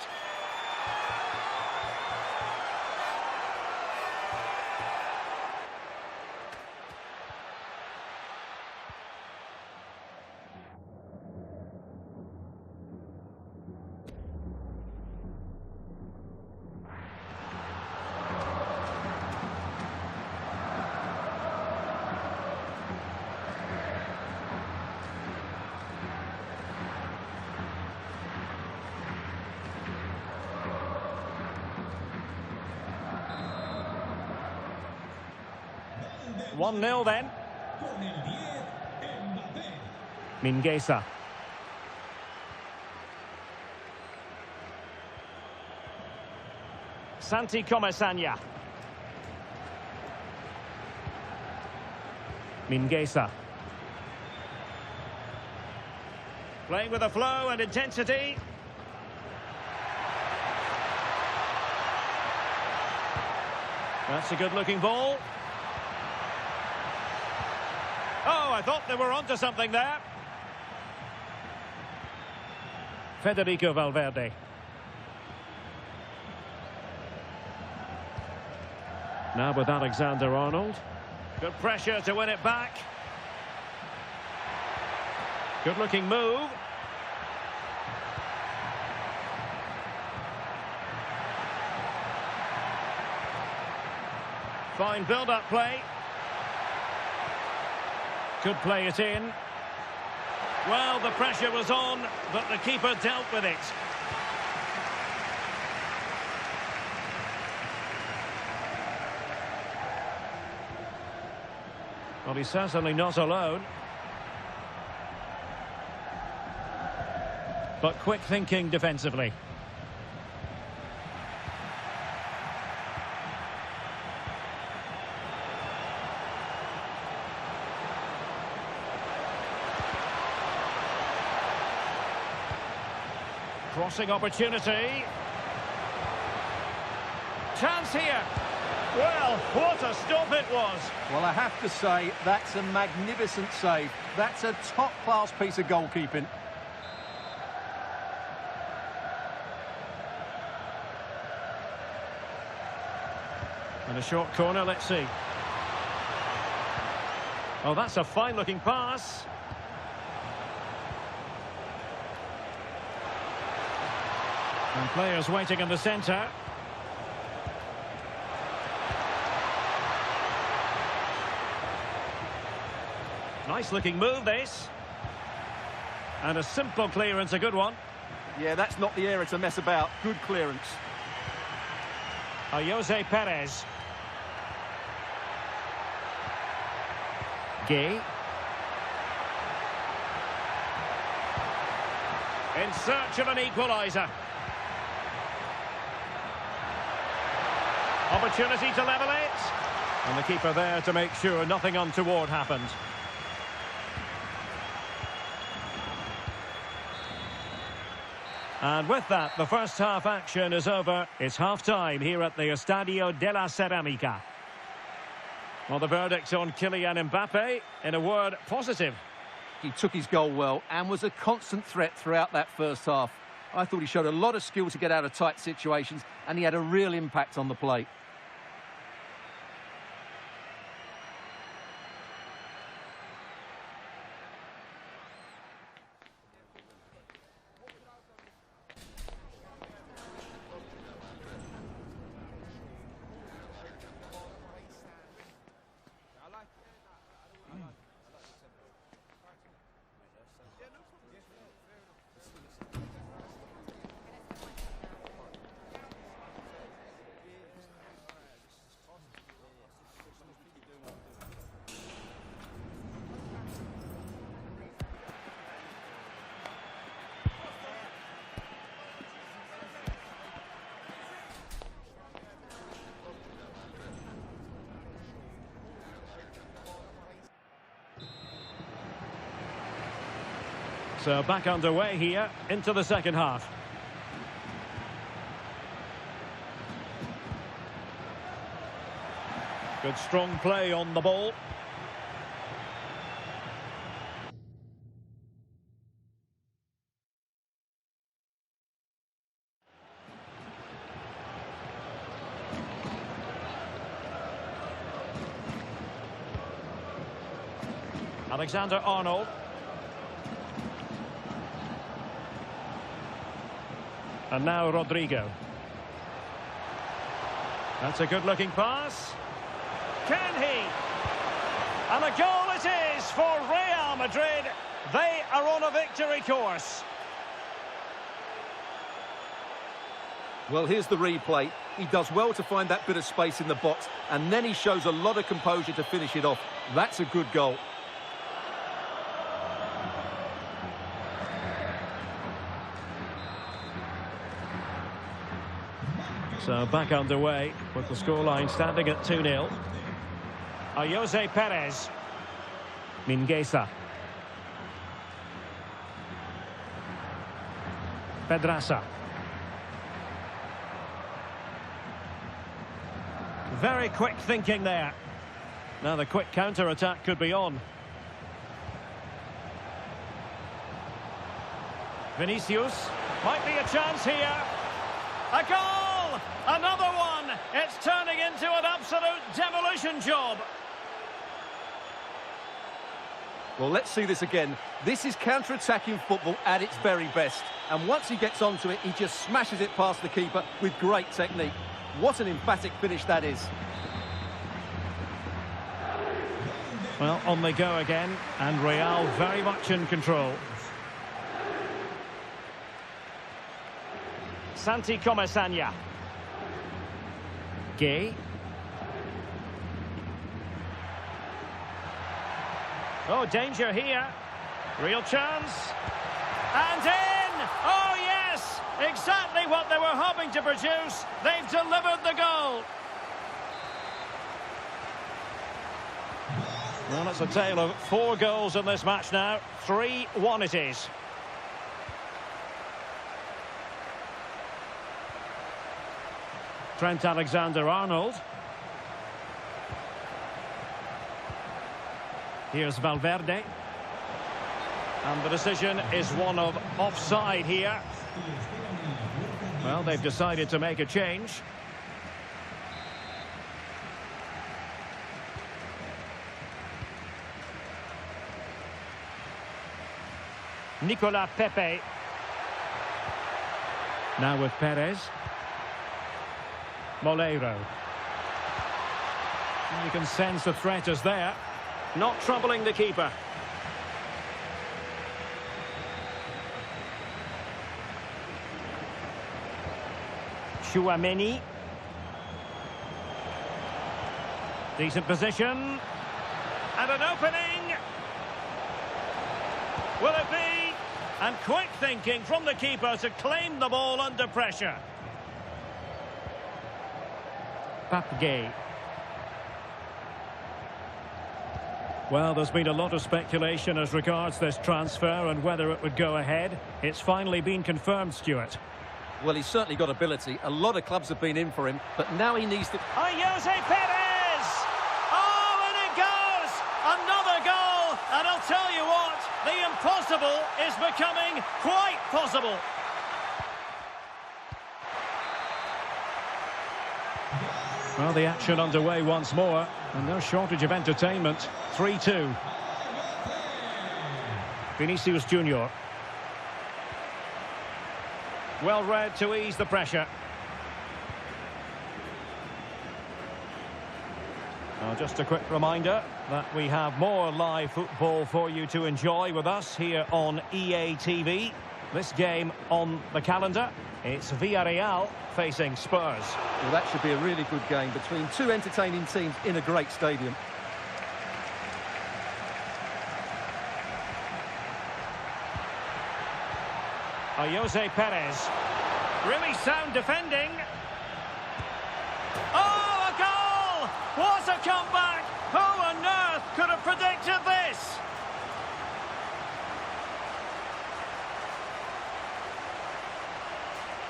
One 1-0 then. Mingueza. Santi Comesaña. Mingueza. Playing with a flow and intensity. That's a good-looking ball. Oh, I thought they were onto something there. Federico Valverde. Now with Alexander-Arnold. Good pressure to win it back. Good-looking move. Fine build-up play. Could play it in. Well, the pressure was on, but the keeper dealt with it. Well, he's certainly not alone. But quick thinking defensively. Crossing opportunity. Chance here. Well, what a stop it was. Well, I have to say, that's a magnificent save. That's a top-class piece of goalkeeping. And a short corner, let's see. Oh, that's a fine-looking pass. And players waiting in the centre. Nice-looking move, this. And a simple clearance, a good one. Yeah, that's not the area to mess about. Good clearance. Jose Perez. Gay. In search of an equaliser. Opportunity to level it. And the keeper there to make sure nothing untoward happened. And with that, the first half action is over. It's half-time here at the Estadio de la Ceramica. Well, the verdict on Kylian Mbappe, in a word, positive. He took his goal well and was a constant threat throughout that first half. I thought he showed a lot of skill to get out of tight situations, and he had a real impact on the play. So back underway here into the second half. Good strong play on the ball. Alexander-Arnold. And now Rodrigo. That's a good-looking pass. Can he? And a goal it is for Real Madrid. They are on a victory course. Well, here's the replay. He does well to find that bit of space in the box, and then he shows a lot of composure to finish it off. That's a good goal. So back underway with the scoreline standing at 2-0. Jose Perez. Mingueza. Pedraza. Very quick thinking there. Now the quick counter-attack could be on. Vinicius. Might be a chance here. A goal! Another one! It's turning into an absolute demolition job. Well, let's see this again. This is counter-attacking football at its very best. And once he gets onto it, he just smashes it past the keeper with great technique. What an emphatic finish that is. Well, on they go again, and Real very much in control. Santi Comesaña. Gay. Oh, danger here. Real chance. And in! Oh, yes! Exactly what they were hoping to produce. They've delivered the goal. Well, it's a tale of 4 goals in this match now. 3-1 it is. Trent Alexander-Arnold. Here's Valverde. And the decision is one of offside here. Well, they've decided to make a change. Nicolas Pepe. Now with Perez. Moleiro. You can sense the threat is there. Not troubling the keeper. Chouameni. Decent position. And an opening. Will it be? And quick thinking from the keeper to claim the ball under pressure. Pape. Well, there's been a lot of speculation as regards this transfer and whether it would go ahead. It's finally been confirmed, Stuart. Well, he's certainly got ability. A lot of clubs have been in for him, but now he needs to... Jose Perez! Oh, and it goes! Another goal! And I'll tell you what, the impossible is becoming quite possible. Well, the action underway once more, and no shortage of entertainment. 3-2. Vinicius Junior. Well read to ease the pressure. Well, just a quick reminder that we have more live football for you to enjoy with us here on EA TV. This game on the calendar, it's Villarreal facing Spurs. Well, that should be a really good game between two entertaining teams in a great stadium. Jose Perez. Really sound defending. Oh, a goal! What a comeback! Who on earth could have predicted this?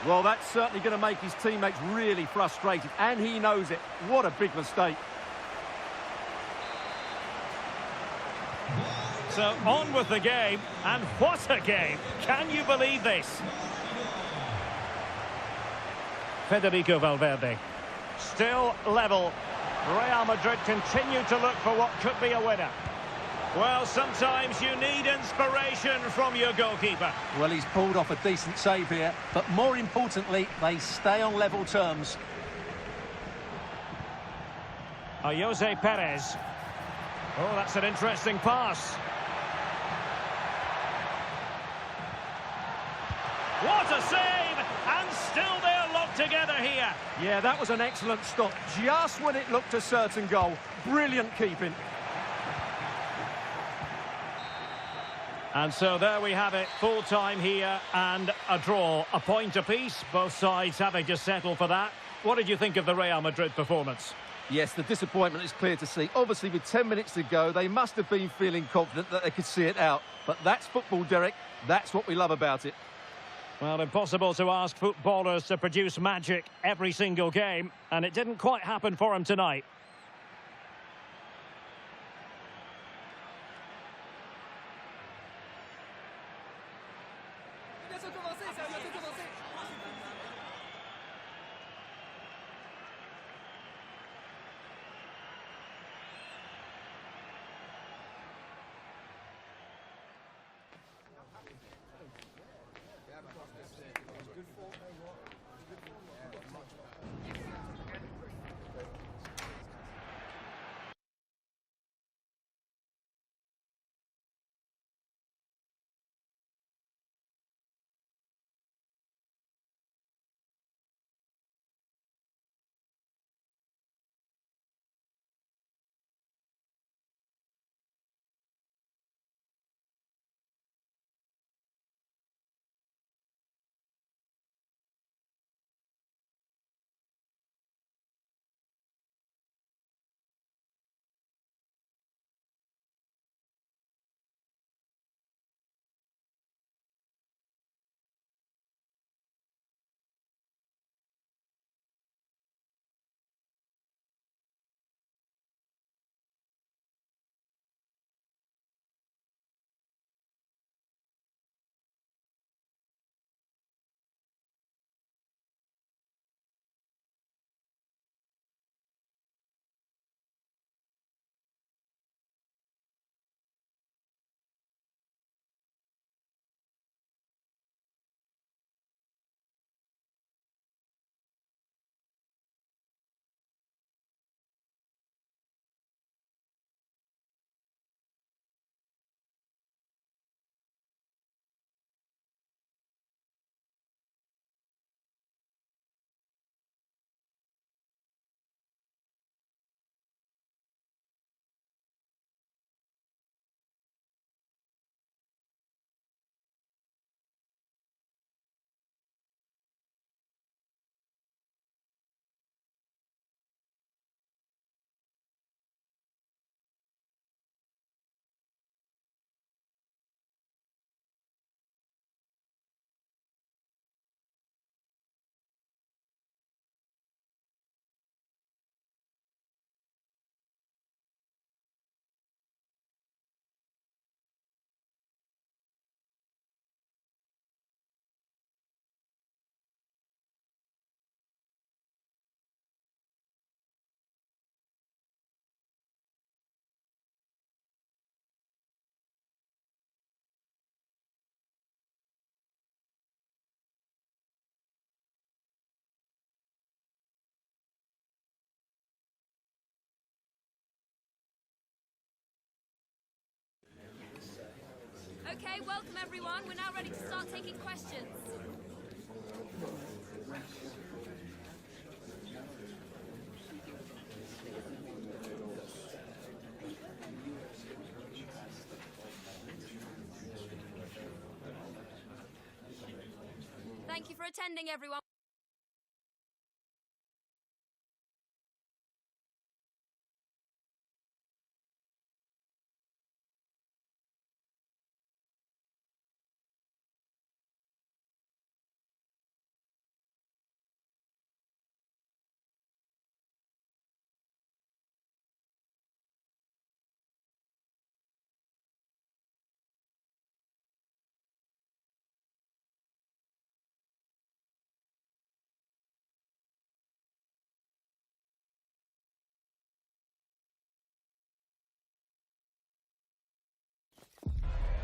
Well, that's certainly going to make his teammates really frustrated, and he knows it. What a big mistake. So on with the game, and what a game! Can you believe this? Federico Valverde. Still level. Real Madrid continue to look for what could be a winner. Well, sometimes you need inspiration from your goalkeeper. Well, he's pulled off a decent save here, but more importantly, they stay on level terms. Jose Perez. Oh, that's an interesting pass. What a save! And still they're locked together here. Yeah, that was an excellent stop, just when it looked a certain goal. Brilliant keeping. And so there we have it, full time here and a draw, a point apiece, both sides having to settle for that. What did you think of the Real Madrid performance? Yes, the disappointment is clear to see. Obviously, with 10 minutes to go, they must have been feeling confident that they could see it out. But that's football, Derek. That's what we love about it. Well, impossible to ask footballers to produce magic every single game, and it didn't quite happen for him tonight. Okay, welcome everyone. We're now ready to start taking questions. Thank you for attending, everyone.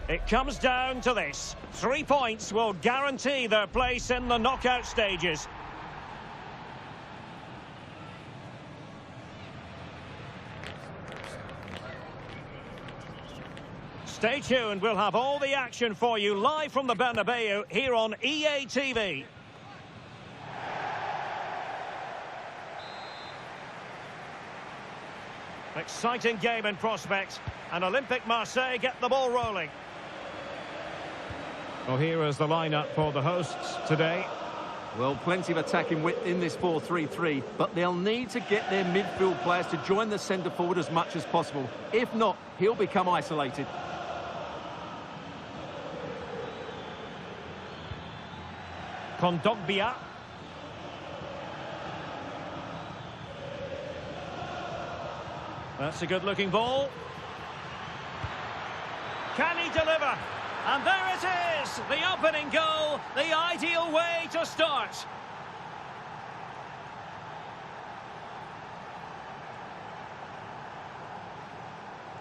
It comes down to this. 3 points will guarantee their place in the knockout stages. Stay tuned, we'll have all the action for you live from the Bernabeu here on EA TV. Exciting game in prospect, and Olympique Marseille get the ball rolling. Well, here is the lineup for the hosts today. Well, plenty of attacking width in this 4-3-3, but they'll need to get their midfield players to join the centre forward as much as possible. If not, he'll become isolated. Kondogbia. That's a good-looking ball. Can he deliver? And there it is! The opening goal, the ideal way to start.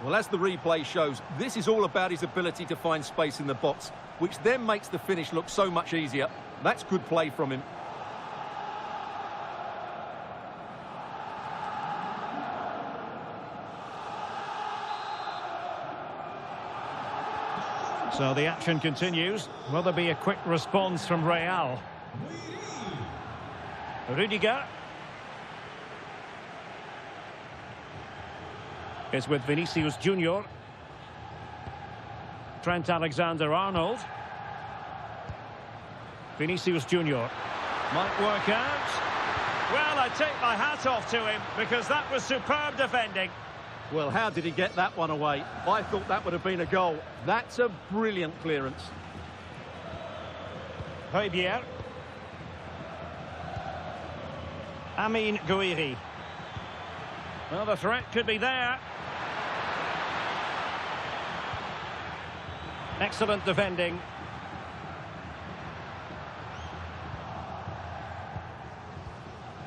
Well, as the replay shows, this is all about his ability to find space in the box, which then makes the finish look so much easier. That's good play from him. So the action continues. Will there be a quick response from Real? Rudiger is with Vinicius Junior. Trent Alexander-Arnold. Vinicius Junior. Might work out. Well, I take my hat off to him because that was superb defending. Well, how did he get that one away? I thought that would have been a goal. That's a brilliant clearance. Højbjerg. Amin Gouiri. Well, the threat could be there. Excellent defending.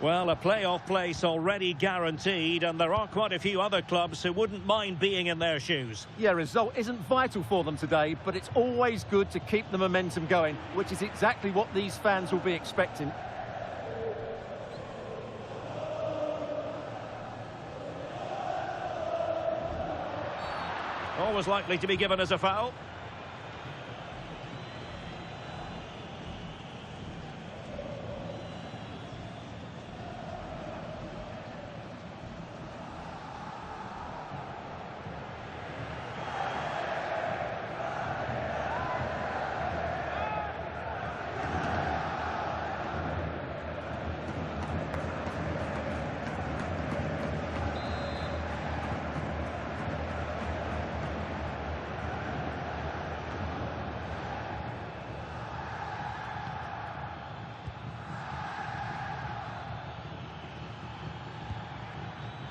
Well, a playoff place already guaranteed, and there are quite a few other clubs who wouldn't mind being in their shoes. Yeah, result isn't vital for them today, but it's always good to keep the momentum going, which is exactly what these fans will be expecting. Always likely to be given as a foul.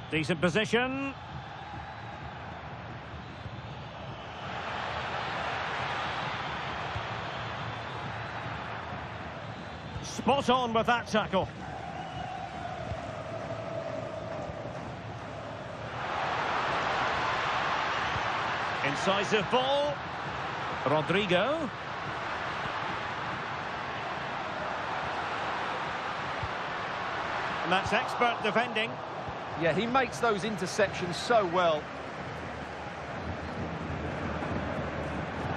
Decent position. Spot on with that tackle. Incisive ball. Rodrigo. And that's expert defending. Yeah, he makes those interceptions so well.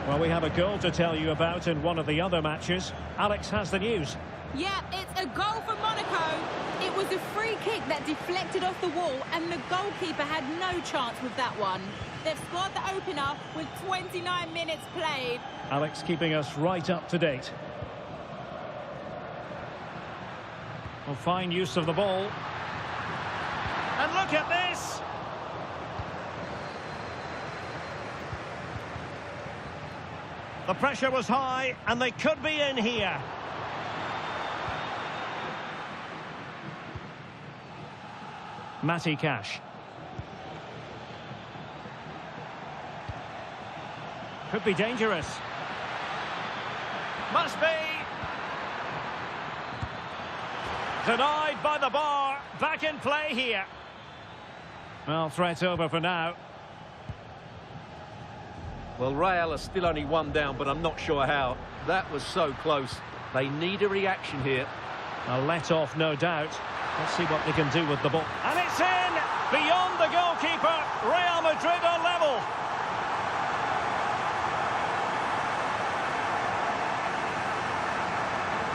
Well, we have a goal to tell you about in one of the other matches. Alex has the news. Yeah, it's a goal for Monaco. It was a free kick that deflected off the wall, and the goalkeeper had no chance with that one. They've scored the opener with 29 minutes played. Alex keeping us right up to date. Well, fine use of the ball. And look at this! The pressure was high, and they could be in here. Matty Cash. Could be dangerous. Must be. Denied by the bar. Back in play here. Well, threat over for now. Well, Real are still only one down, but I'm not sure how. That was so close. They need a reaction here. A let-off, no doubt. Let's see what they can do with the ball. And it's in! Beyond the goalkeeper. Real Madrid are level.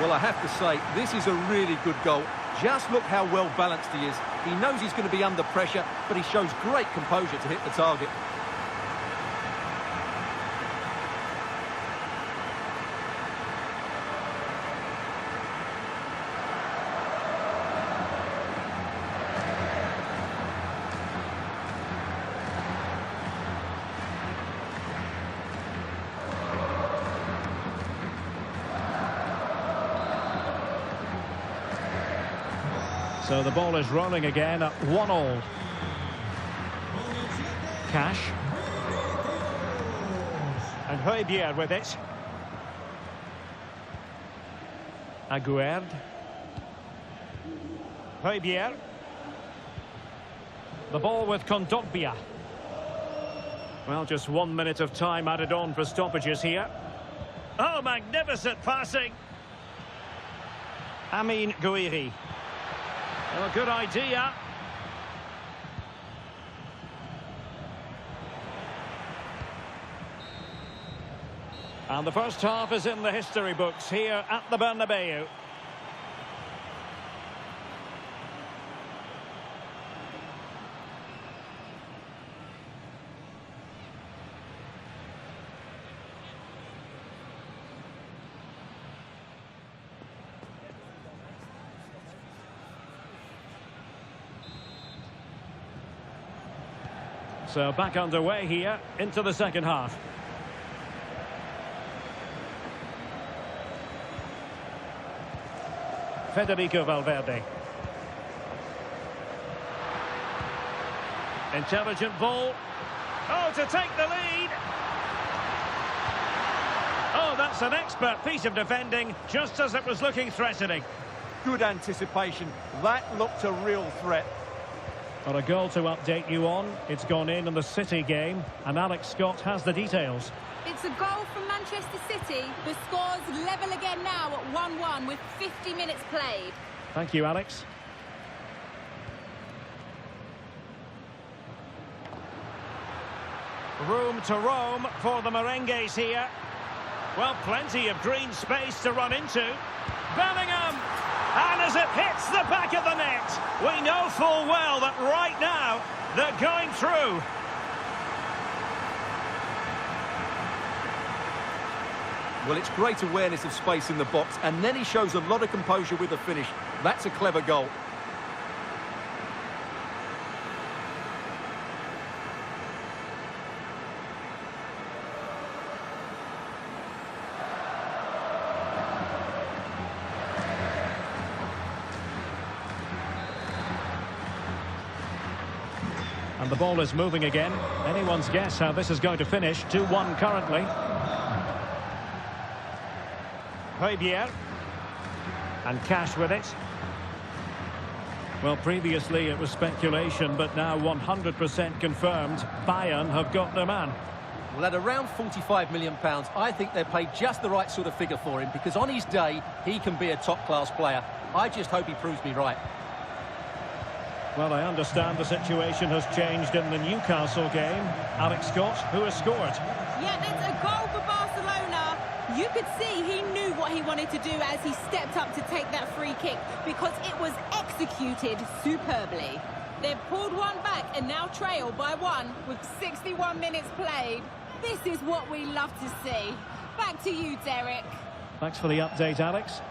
Well, I have to say, this is a really good goal. Just look how well balanced he is. He knows he's going to be under pressure, but he shows great composure to hit the target. So the ball is rolling again at 1-1. Cash. And Højbjerg with it. Aguerd. Højbjerg. The ball with Kondogbia. Well, just 1 minute of time added on for stoppages here. Oh, magnificent passing. Amin Gouiri. Well, good idea. And the first half is in the history books here at the Bernabeu. So back underway here into the second half. Federico Valverde. Intelligent ball. Oh, to take the lead. Oh, that's an expert piece of defending, just as it was looking threatening. Good anticipation. That looked a real threat. But a goal to update you on. It's gone in the City game, and Alex Scott has the details. It's a goal from Manchester City. The score's level again now at 1-1 with 50 minutes played. Thank you, Alex. Room to roam for the Merengues here. Well, plenty of green space to run into. Bellingham! And as it hits the back of the net, we know full well that right now they're going through. Well, it's great awareness of space in the box, and then he shows a lot of composure with the finish. That's a clever goal. And the ball is moving again. Anyone's guess how this is going to finish. 2-1 currently. Højbjerg. And Cash with it. Well, previously it was speculation, but now 100% confirmed. Bayern have got their man. Well, at around £45 million, I think they paid just the right sort of figure for him, because on his day, he can be a top-class player. I just hope he proves me right. Well, I understand the situation has changed in the Newcastle game. Alex Scott, who has scored? Yeah, it's a goal for Barcelona. You could see he knew what he wanted to do as he stepped up to take that free kick, because it was executed superbly. They've pulled one back and now trail by one with 61 minutes played. This is what we love to see. Back to you, Derek. Thanks for the update, Alex.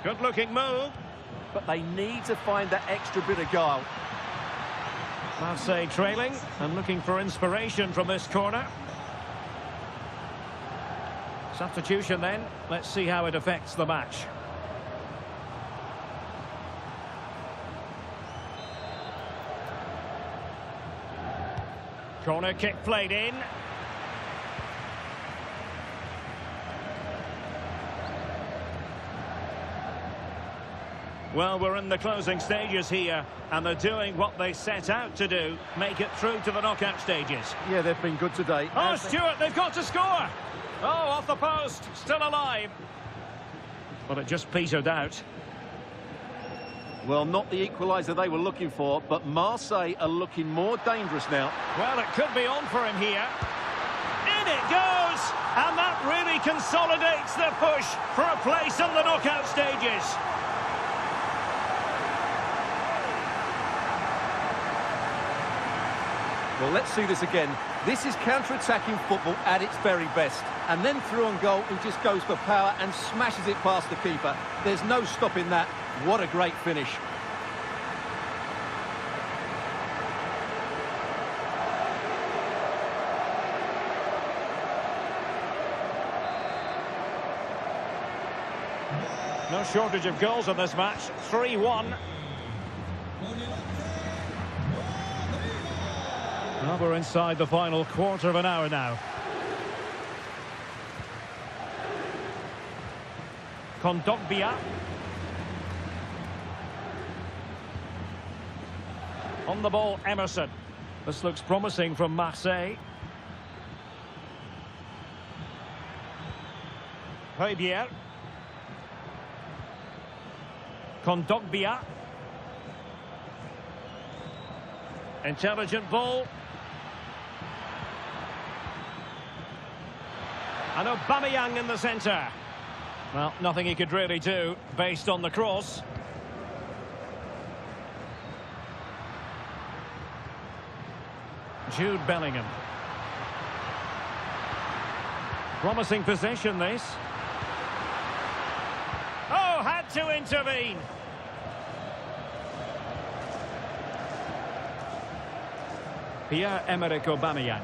Good-looking move. But they need to find that extra bit of guile. Marseille trailing and looking for inspiration from this corner. Substitution then. Let's see how it affects the match. Corner kick played in. Well, we're in the closing stages here, and they're doing what they set out to do, make it through to the knockout stages. Yeah, they've been good today. Oh, Stewart, they've got to score! Oh, off the post, still alive. But it just petered out. Well, not the equaliser they were looking for, but Marseille are looking more dangerous now. Well, it could be on for him here. In it goes! And that really consolidates the push for a place in the knockout stages. Well, let's see this again. This is counter-attacking football at its very best. And then through on goal, he just goes for power and smashes it past the keeper. There's no stopping that. What a great finish. No shortage of goals in this match. 3-1. Well, we're inside the final quarter of an hour now. Kondogbia. On the ball, Emerson. This looks promising from Marseille. Højbjerg. Kondogbia. Intelligent ball. And Aubameyang in the centre. Well, nothing he could really do based on the cross. Jude Bellingham. Promising possession, this. Oh, had to intervene. Pierre-Emerick Aubameyang.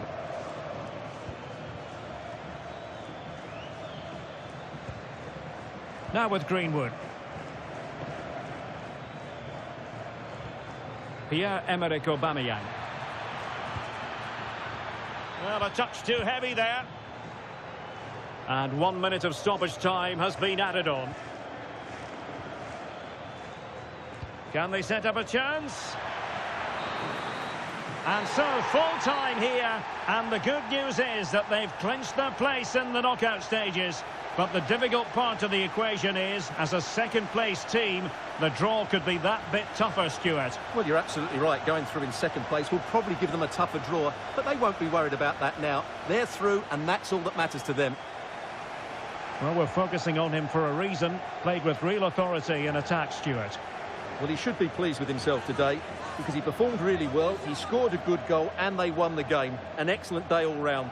Now with Greenwood. Pierre-Emerick Aubameyang. Well, a touch too heavy there. And 1 minute of stoppage time has been added on. Can they set up a chance? And so, full time here. And the good news is that they've clinched their place in the knockout stages. But the difficult part of the equation is, as a second-place team, the draw could be that bit tougher, Stuart. Well, you're absolutely right. Going through in second place will probably give them a tougher draw, but they won't be worried about that now. They're through, and that's all that matters to them. Well, we're focusing on him for a reason. Played with real authority in attack, Stuart. Well, he should be pleased with himself today, because he performed really well, he scored a good goal, and they won the game. An excellent day all round.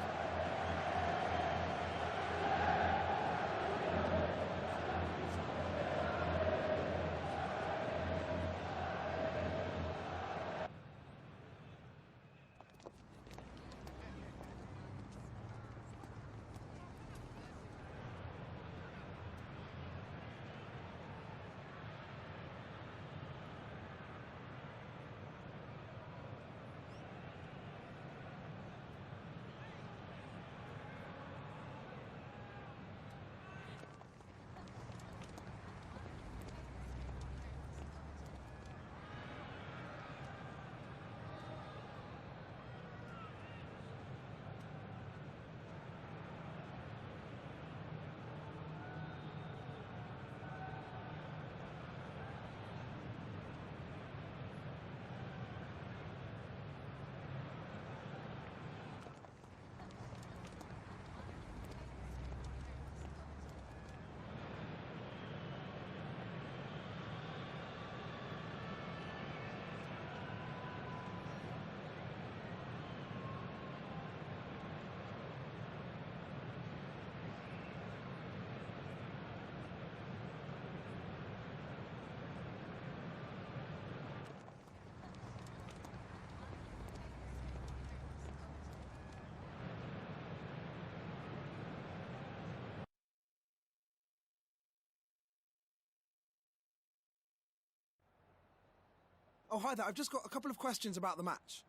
Oh, hi there. I've just got a couple of questions about the match.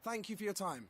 Thank you for your time.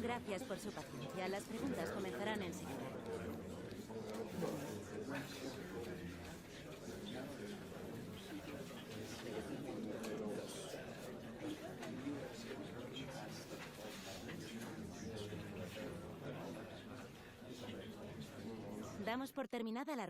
Gracias por su paciencia. Las preguntas comenzarán enseguida. Damos por terminada la...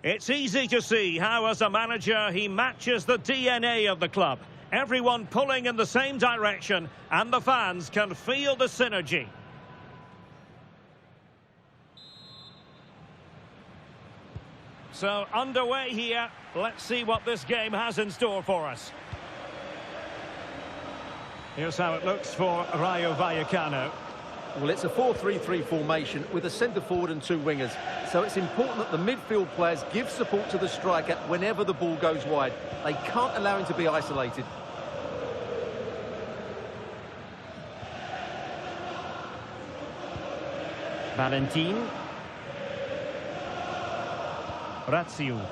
It's easy to see how, as a manager, he matches the DNA of the club. Everyone pulling in the same direction, and the fans can feel the synergy. So, underway here. Let's see what this game has in store for us. Here's how it looks for Rayo Vallecano. Well, it's a 4-3-3 formation with a centre-forward and two wingers. So it's important that the midfield players give support to the striker whenever the ball goes wide. They can't allow him to be isolated. Valentin. Razziu.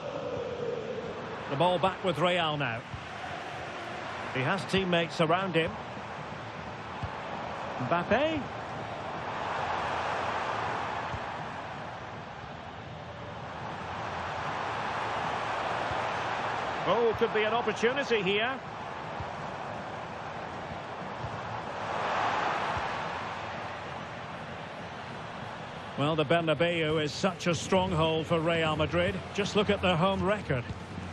The ball back with Real now. He has teammates around him. Mbappe. Oh, could be an opportunity here. Well, the Bernabeu is such a stronghold for Real Madrid. Just look at their home record.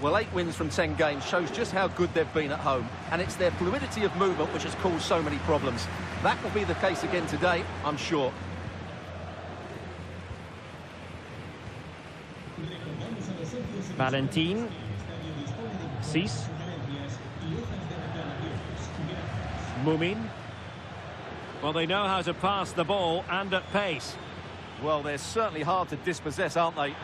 Well, 8 wins from 10 games shows just how good they've been at home. And it's their fluidity of movement which has caused so many problems. That will be the case again today, I'm sure. Valentin. 6. Mumin. Well, they know how to pass the ball and at pace. Well, they're certainly hard to dispossess, aren't they?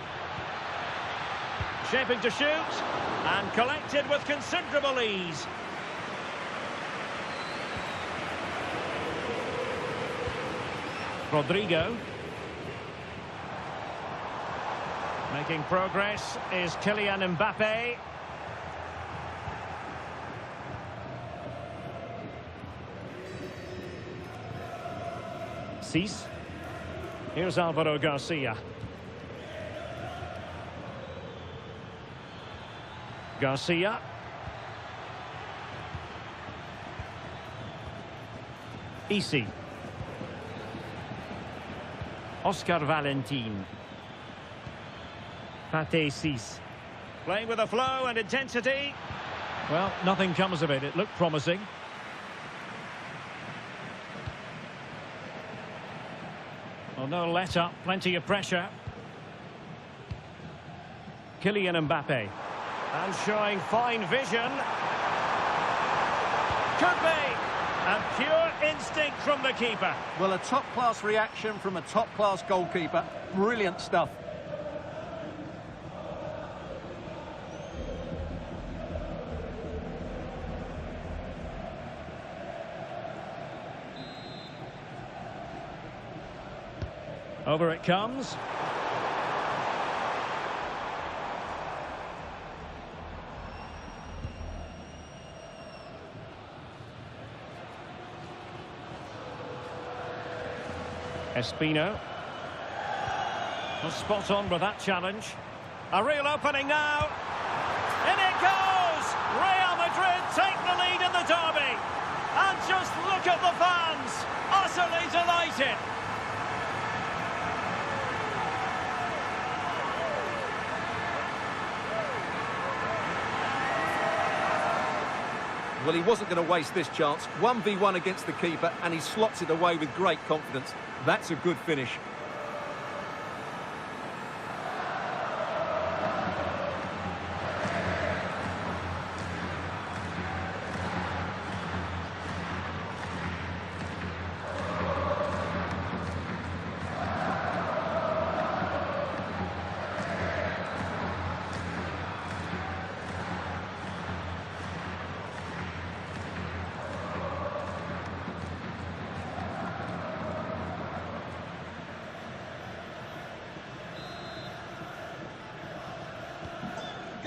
Shaping to shoot. And collected with considerable ease. Rodrigo. Making progress is Kylian Mbappe. Cease. Here's Alvaro Garcia. Garcia. Easy. Oscar Valentin. Pate 6. Playing with a flow and intensity. Well, nothing comes of it. It looked promising. Well, no let up. Plenty of pressure. Kylian Mbappe. And showing fine vision. Could be. And pure instinct from the keeper. Well, a top-class reaction from a top-class goalkeeper. Brilliant stuff. Over it comes. Espino. Well, spot on with that challenge. A real opening now. In it goes! Real Madrid take the lead in the derby. And just look at the fans. Utterly delighted. Well, he wasn't going to waste this chance. 1v1 against the keeper, and he slots it away with great confidence. That's a good finish.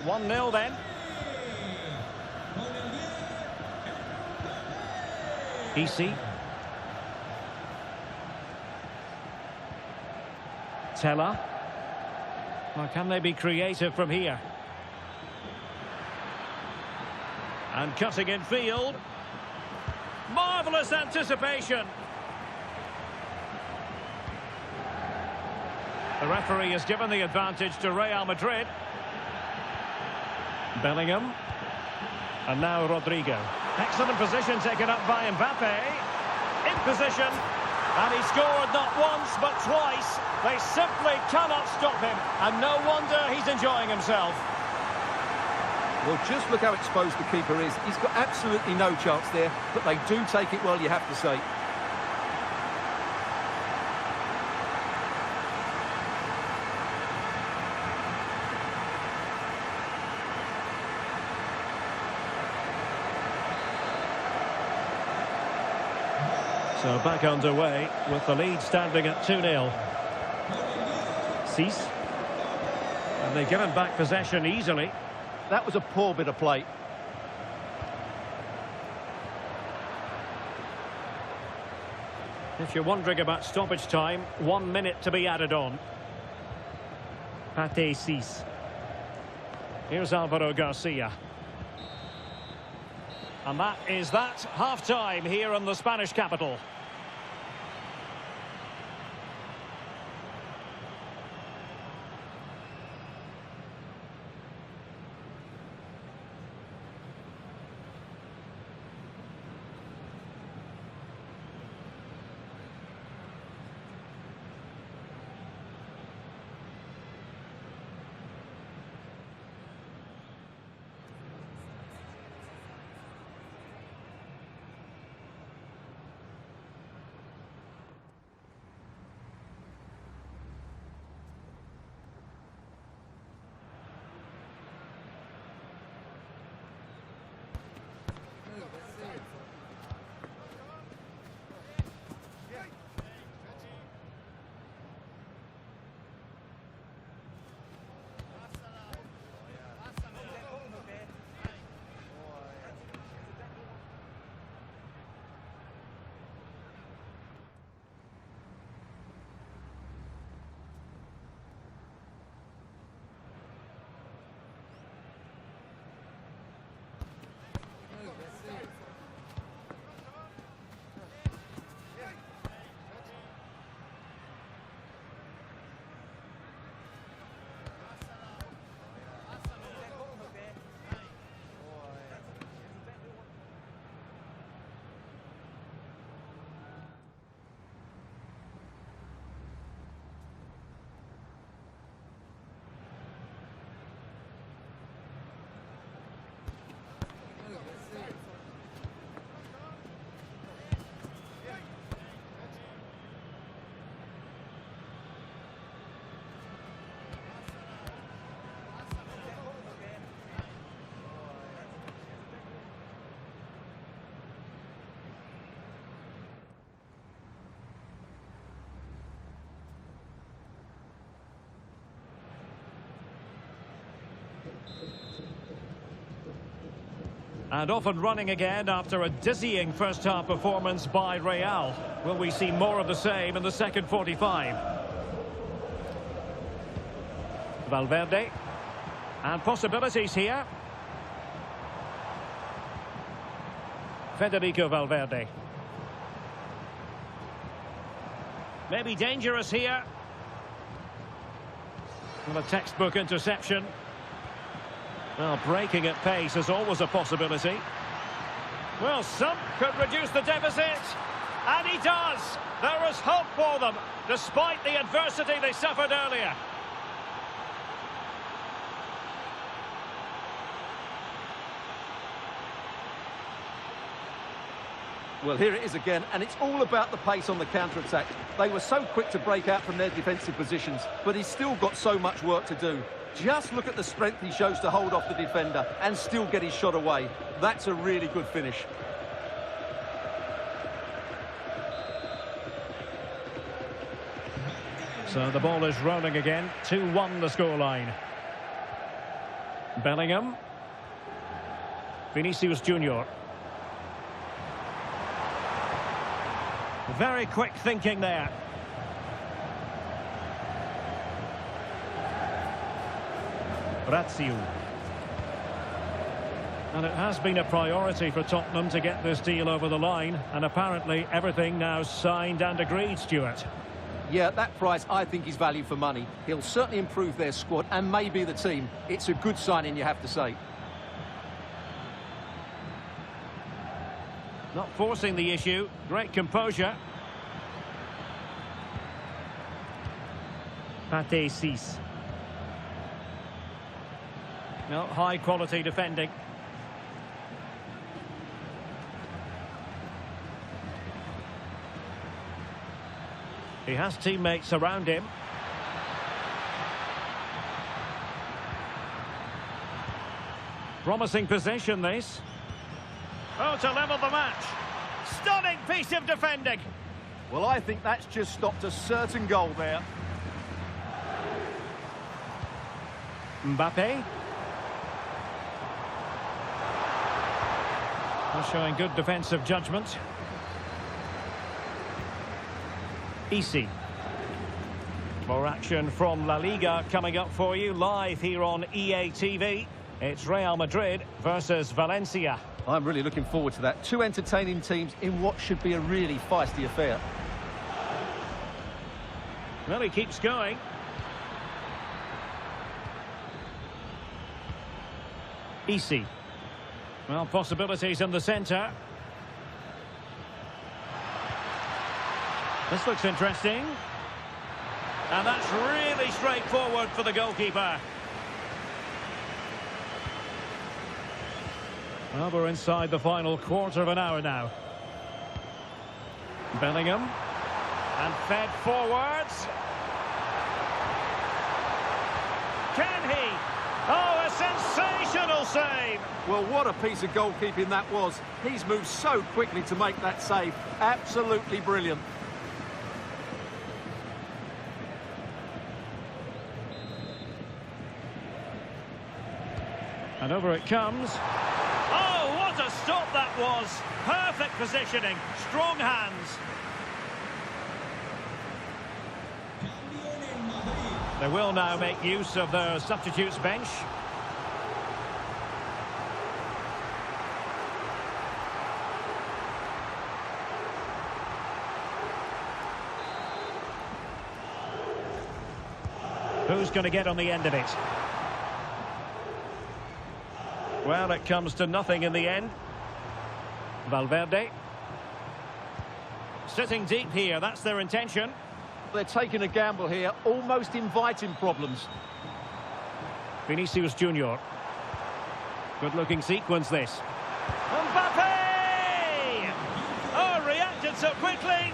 One 1-0 then. Easy. Teller. Well, can they be creative from here? And cutting in field. Marvellous anticipation. The referee has given the advantage to Real Madrid. Bellingham. And now Rodrigo. Excellent position taken up by Mbappe. In position. And he scored not once but twice. They simply cannot stop him. And no wonder he's enjoying himself. Well, just look how exposed the keeper is. He's got absolutely no chance there, but they do take it well, you have to say. So back underway with the lead standing at 2-0. Cease. And they've given back possession easily. That was a poor bit of play. If you're wondering about stoppage time, 1 minute to be added on. Pate 6. Here's Alvaro Garcia. And that is that. Half-time here in the Spanish capital. And off and running again after a dizzying first-half performance by Real. Will we see more of the same in the second 45? Valverde. And possibilities here. Federico Valverde. Maybe dangerous here. Well, a textbook interception. Well, breaking at pace is always a possibility. Well, some could reduce the deficit. And he does. There is hope for them, despite the adversity they suffered earlier. Well, here it is again, and it's all about the pace on the counter-attack. They were so quick to break out from their defensive positions, but he's still got so much work to do. Just look at the strength he shows to hold off the defender and still get his shot away. That's a really good finish. So the ball is rolling again. 2-1 the scoreline. Bellingham. Vinicius Junior. Very quick thinking there. Razziu. And it has been a priority for Tottenham to get this deal over the line, and apparently everything now signed and agreed, Stuart. Yeah, that price I think is value for money. He'll certainly improve their squad and maybe the team. It's a good signing, you have to say. Not forcing the issue. Great composure. Pate 6. No, high quality defending. He has teammates around him. Promising position, this. Oh, to level the match. Stunning piece of defending. Well, I think that's just stopped a certain goal there. Mbappe. Showing good defensive judgment. Easy. More action from La Liga coming up for you live here on EA TV. It's Real Madrid versus Valencia. I'm really looking forward to that. Two entertaining teams in what should be a really feisty affair. Well, he keeps going. Easy. Well, possibilities in the centre. This looks interesting. And that's really straightforward for the goalkeeper. Well, we're inside the final quarter of an hour now. Bellingham. And fed forwards. Can he? Oh, a sensational save! Well, what a piece of goalkeeping that was. He's moved so quickly to make that save. Absolutely brilliant. And over it comes. Oh, what a stop that was! Perfect positioning, strong hands. They will now make use of their substitutes bench. Who's going to get on the end of it? Well, it comes to nothing in the end. Valverde. Sitting deep here, that's their intention. They're taking a gamble here, almost inviting problems. Vinicius Junior. Good-looking sequence, this. Mbappe! Oh, reacted so quickly.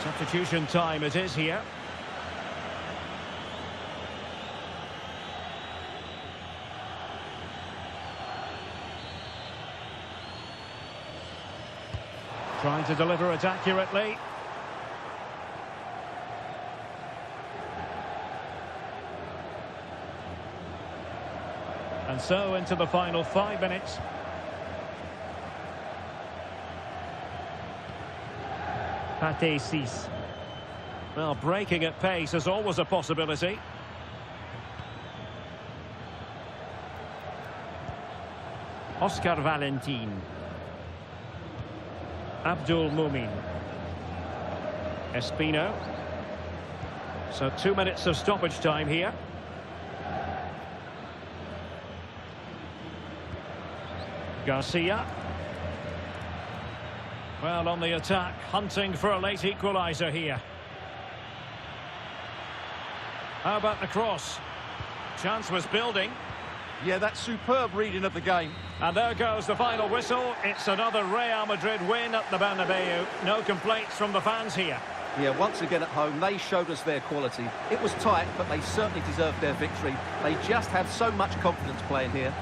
Substitution time it is here. Trying to deliver it accurately. And so into the final 5 minutes. Pate 6. Well, breaking at pace is always a possibility. Oscar Valentin. Abdul Mumin. Espino. So 2 minutes of stoppage time here. Garcia. Well, on the attack, hunting for a late equaliser here. How about the cross? Chance was building. Yeah, that's superb reading of the game. And there goes the final whistle. It's another Real Madrid win at the Bernabeu. No complaints from the fans here. Yeah, once again at home, they showed us their quality. It was tight, but they certainly deserved their victory. They just have so much confidence playing here.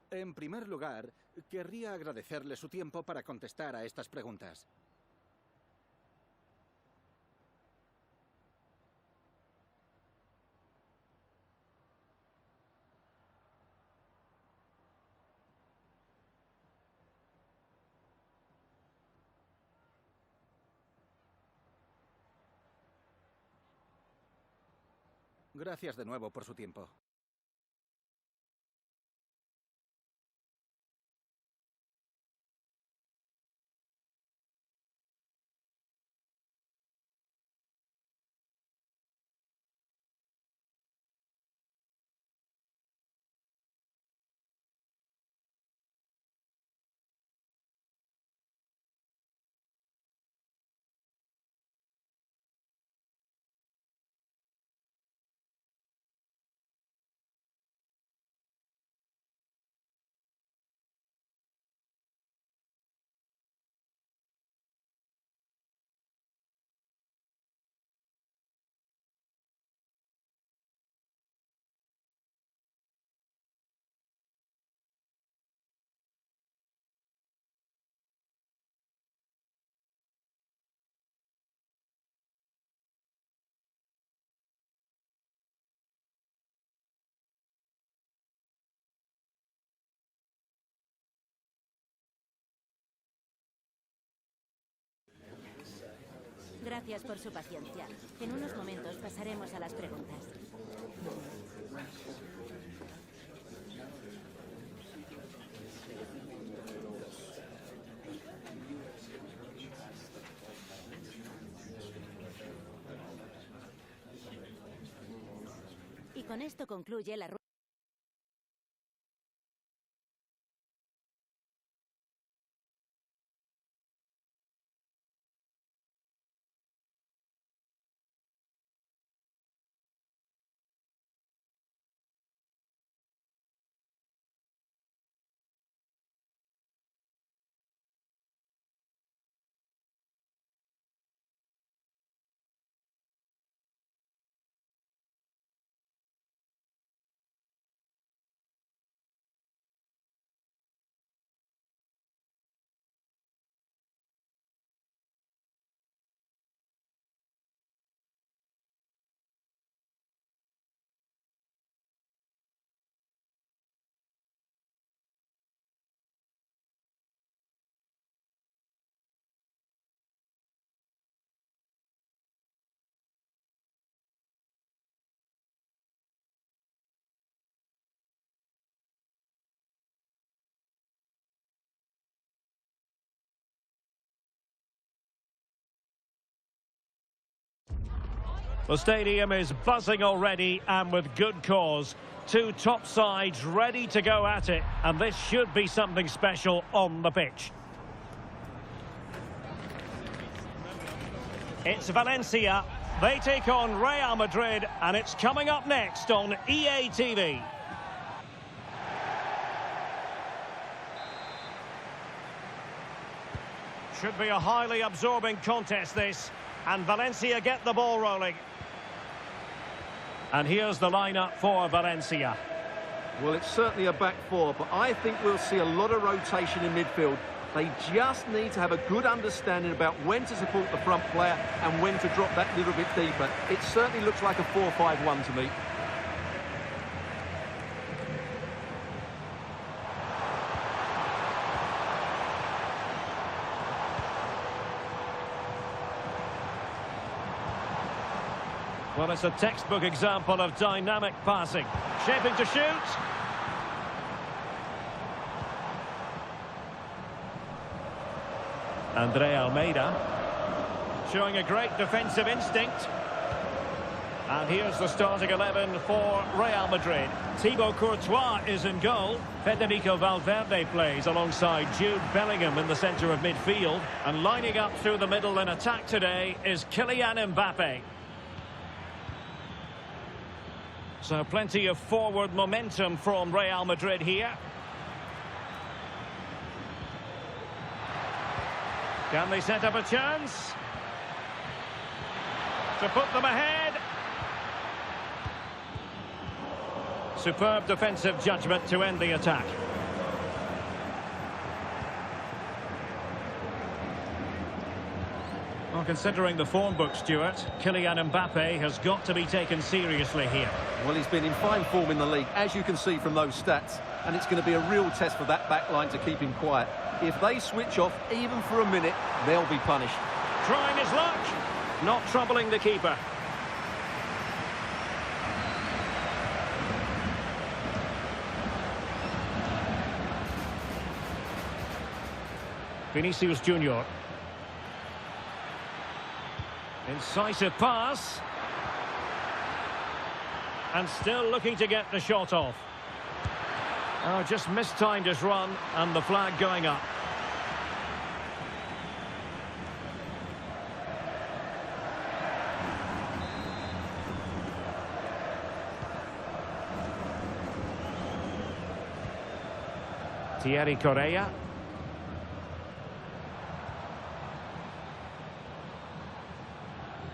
En primer lugar, querría agradecerle su tiempo para contestar a estas preguntas. Gracias de nuevo por su tiempo. Gracias por su paciencia. En unos momentos pasaremos a las preguntas. Y con esto concluye la rueda. The stadium is buzzing already, and with good cause. Two top sides ready to go at it, and this should be something special on the pitch. It's Valencia. They take on Real Madrid, and it's coming up next on EA TV. Should be a highly absorbing contest, this. And Valencia get the ball rolling. And here's the lineup for Valencia. Well, it's certainly a back four, but I think we'll see a lot of rotation in midfield. They just need to have a good understanding about when to support the front player and when to drop that little bit deeper. It certainly looks like a 4-5-1 to me. Well, it's a textbook example of dynamic passing. Shaping to shoot. Andre Almeida. Showing a great defensive instinct. And here's the starting 11 for Real Madrid. Thibaut Courtois is in goal. Federico Valverde plays alongside Jude Bellingham in the centre of midfield. And lining up through the middle in attack today is Kylian Mbappe. So plenty of forward momentum from Real Madrid here. Can they set up a chance? To put them ahead. Superb defensive judgment to end the attack. Well, considering the form book, Stuart, Kylian Mbappe has got to be taken seriously here. Well, he's been in fine form in the league, as you can see from those stats. And it's going to be a real test for that back line to keep him quiet. If they switch off, even for a minute, they'll be punished. Trying his luck. Not troubling the keeper. Vinicius Junior. Incisive pass. And still looking to get the shot off. Oh, just mistimed his run, and the flag going up. Thierry Correa.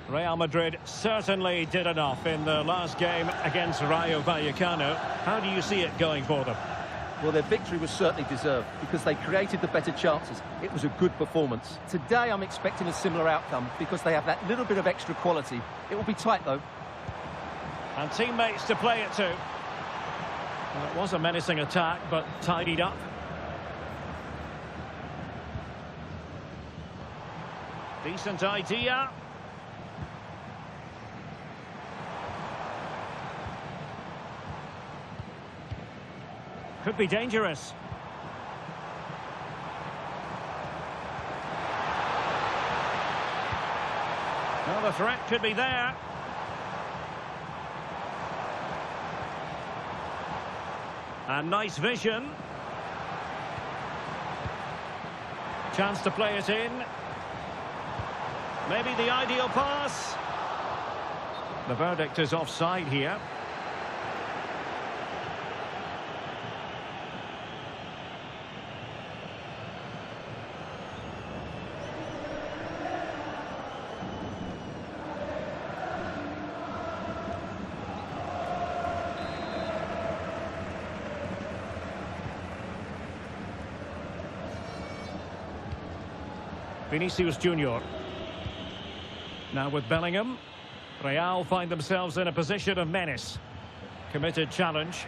Real Madrid certainly did enough in the last game against Rayo Vallecano. How do you see it going for them? Well, their victory was certainly deserved because they created the better chances. It was a good performance. Today, I'm expecting a similar outcome because they have that little bit of extra quality. It will be tight, though. And teammates to play it to. Well, it was a menacing attack, but tidied up. Decent idea. Could be dangerous. Well, the threat could be there. And nice vision. Chance to play it in. Maybe the ideal pass. The verdict is offside here. Vinicius Junior. Now with Bellingham, Real find themselves in a position of menace. Committed challenge.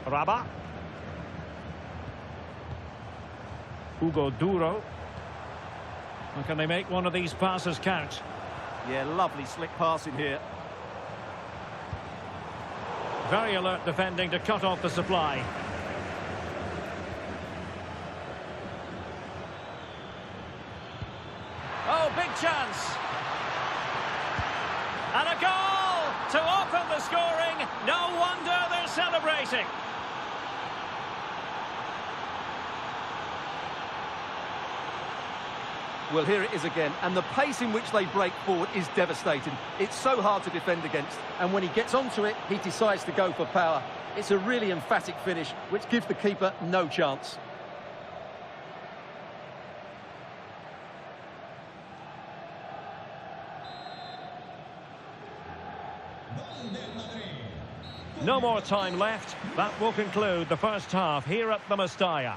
Rabat. Hugo Duro. And can they make one of these passes count? Yeah, lovely slick passing here. Very alert defending to cut off the supply. to open the scoring. No wonder they're celebrating. Well, here it is again, and the pace in which they break forward is devastating. It's so hard to defend against, and when he gets onto it, he decides to go for power. It's a really emphatic finish, which gives the keeper no chance. No more time left. That will conclude the first half here at the Mestalla.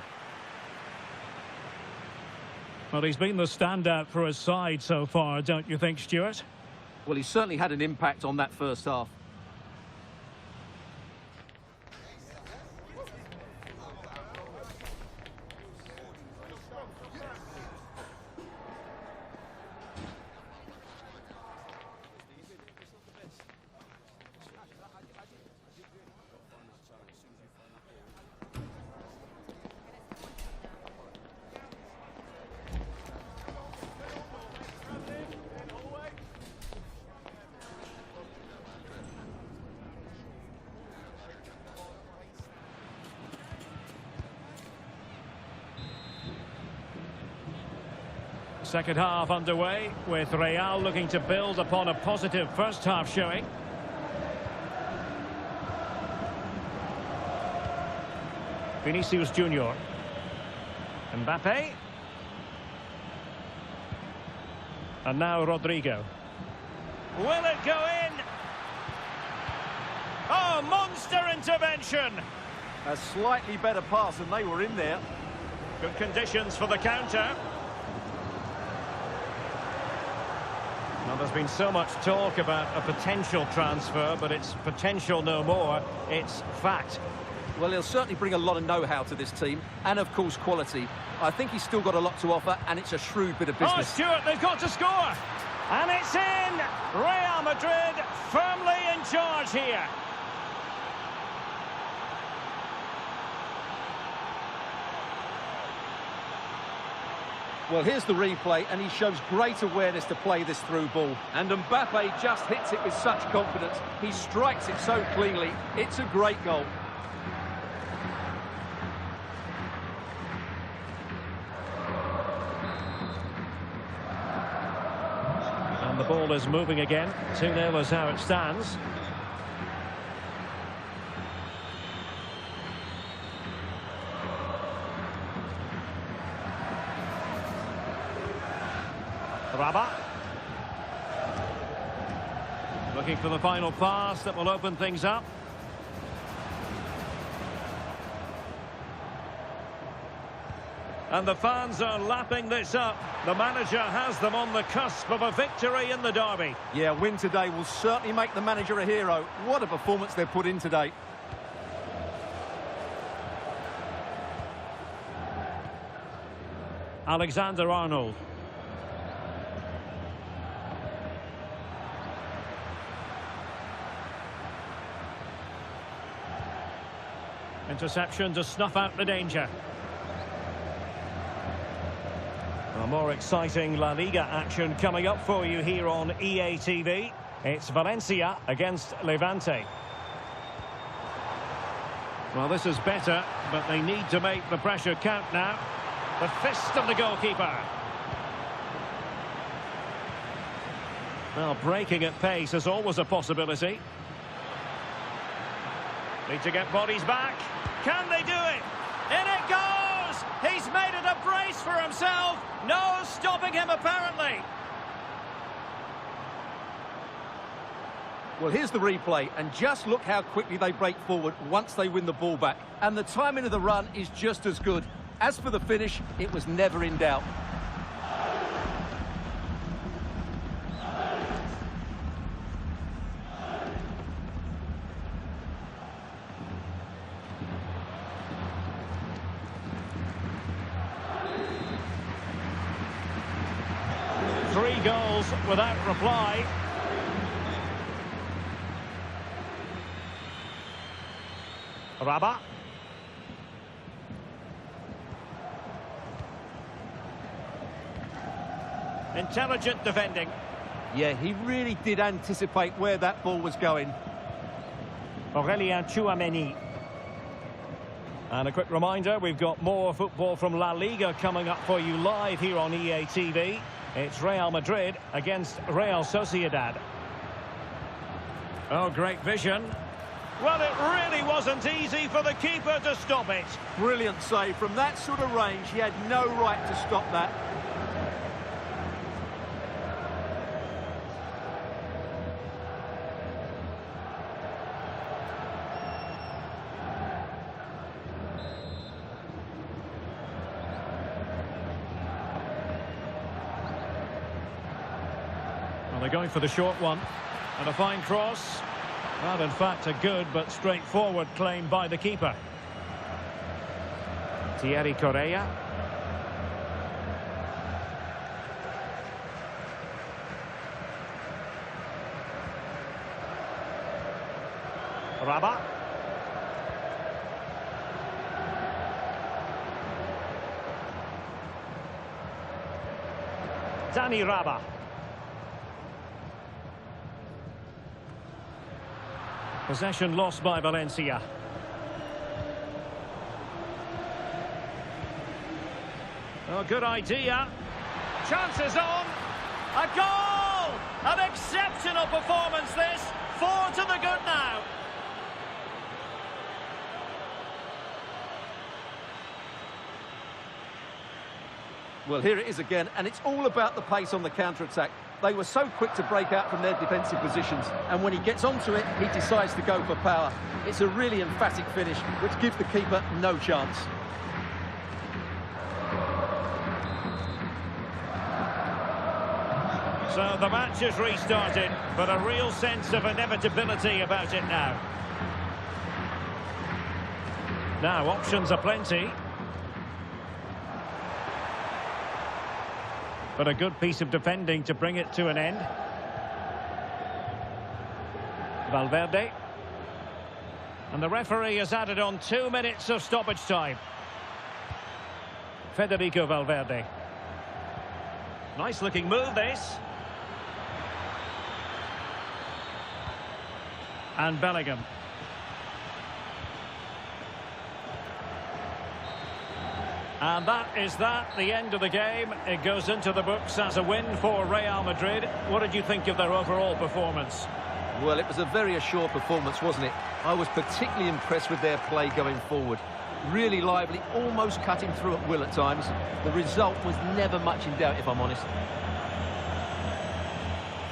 Well, he's been the standout for his side so far, don't you think, Stuart? Well, he certainly had an impact on that first half. Second half underway, with Real looking to build upon a positive first half showing. Vinicius Junior. Mbappe. And now Rodrigo. Will it go in? Oh, monster intervention! A slightly better pass, and they were in there. Good conditions for the counter. Well, there's been so much talk about a potential transfer, but it's potential no more. It's fact. Well, he'll certainly bring a lot of know-how to this team, and of course quality. I think he's still got a lot to offer, and it's a shrewd bit of business. Oh, Stuart, they've got to score! And it's in! Real Madrid firmly in charge here. Well, here's the replay, and he shows great awareness to play this through ball. And Mbappe just hits it with such confidence. He strikes it so cleanly. It's a great goal. And the ball is moving again. 2-0 is how it stands. Rabat. Looking for the final pass that will open things up. And the fans are lapping this up. The manager has them on the cusp of a victory in the derby. Yeah, win today will certainly make the manager a hero. What a performance they've put in today. Alexander-Arnold. Interception to snuff out the danger. A more exciting La Liga action coming up for you here on EA TV. It's Valencia against Levante. Well, this is better, but they need to make the pressure count now. The fist of the goalkeeper. Well, breaking at pace is always a possibility. Need to get bodies back. Can they do it? In it goes! He's made it a brace for himself. No stopping him, apparently. Well, here's the replay, and just look how quickly they break forward once they win the ball back. And the timing of the run is just as good. As for the finish, it was never in doubt. Three goals without reply. Rabat. Intelligent defending. Yeah, he really did anticipate where that ball was going. Aurelien Tchouameni. And a quick reminder, we've got more football from La Liga coming up for you live here on EA TV. It's Real Madrid against Real Sociedad. Oh, great vision. Well, it really wasn't easy for the keeper to stop it. Brilliant save. From that sort of range, he had no right to stop that. Well, they're going for the short one. And a fine cross. Well, in fact, a good but straightforward claim by the keeper. Thierry Correa. Rabat. Dani Rabat. Possession lost by Valencia. Oh, good idea. Chances on. A goal! An exceptional performance this. 4 to the good now. Well, here it is again, and it's all about the pace on the counter-attack. They were so quick to break out from their defensive positions, and when he gets onto it, he decides to go for power. It's a really emphatic finish, which gives the keeper no chance. So the match has restarted, but a real sense of inevitability about it now. Now, options are plenty. But a good piece of defending to bring it to an end. Valverde. And the referee has added on 2 minutes of stoppage time. Federico Valverde. Nice looking move, this. And Bellingham. And that is the end of the game. It goes into the books as a win for Real Madrid. What did you think of their overall performance? Well, it was a very assured performance, wasn't it? I was particularly impressed with their play going forward. Really lively, almost cutting through at will at times. The result was never much in doubt, if I'm honest.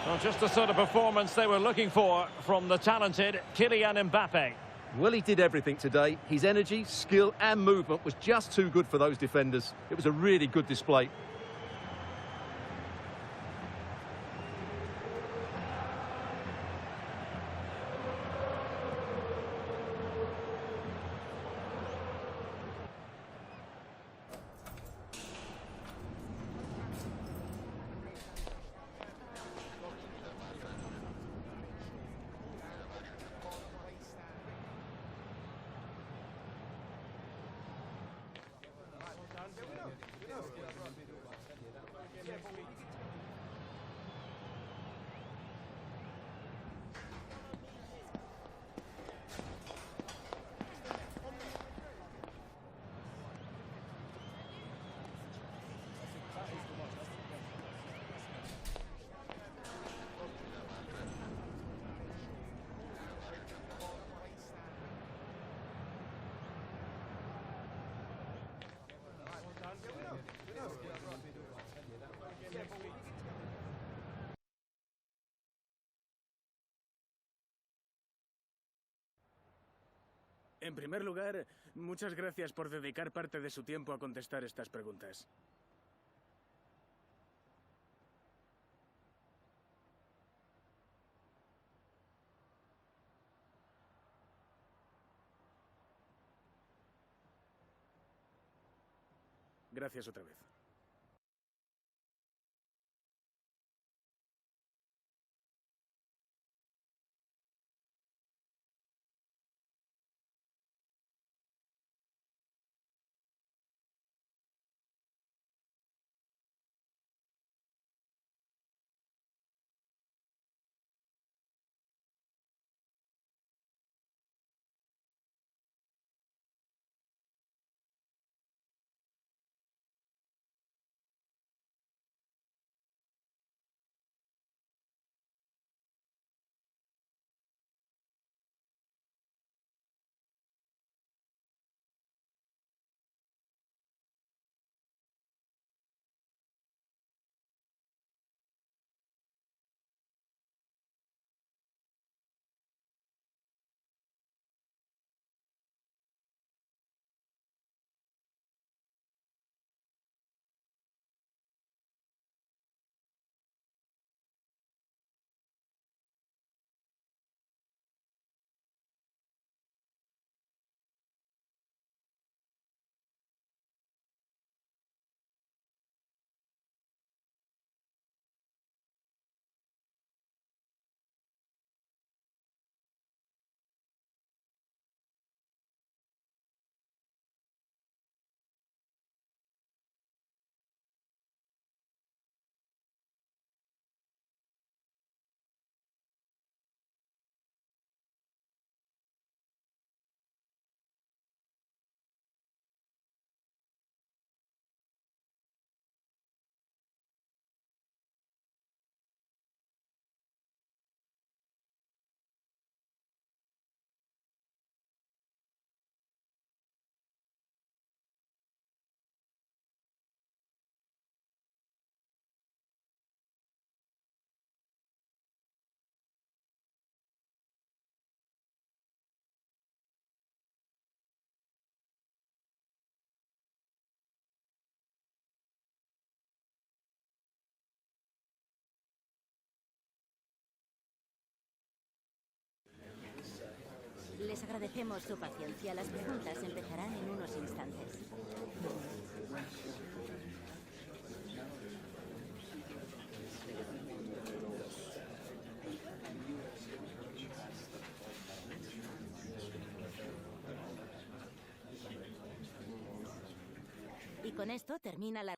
Well, just the sort of performance they were looking for from the talented Kylian Mbappe. Well, he did everything today. His energy, skill and movement was just too good for those defenders. It was a really good display. En primer lugar, muchas gracias por dedicar parte de su tiempo a contestar estas preguntas. Gracias otra vez. Les agradecemos su paciencia. Las preguntas empezarán en unos instantes. Y con esto termina la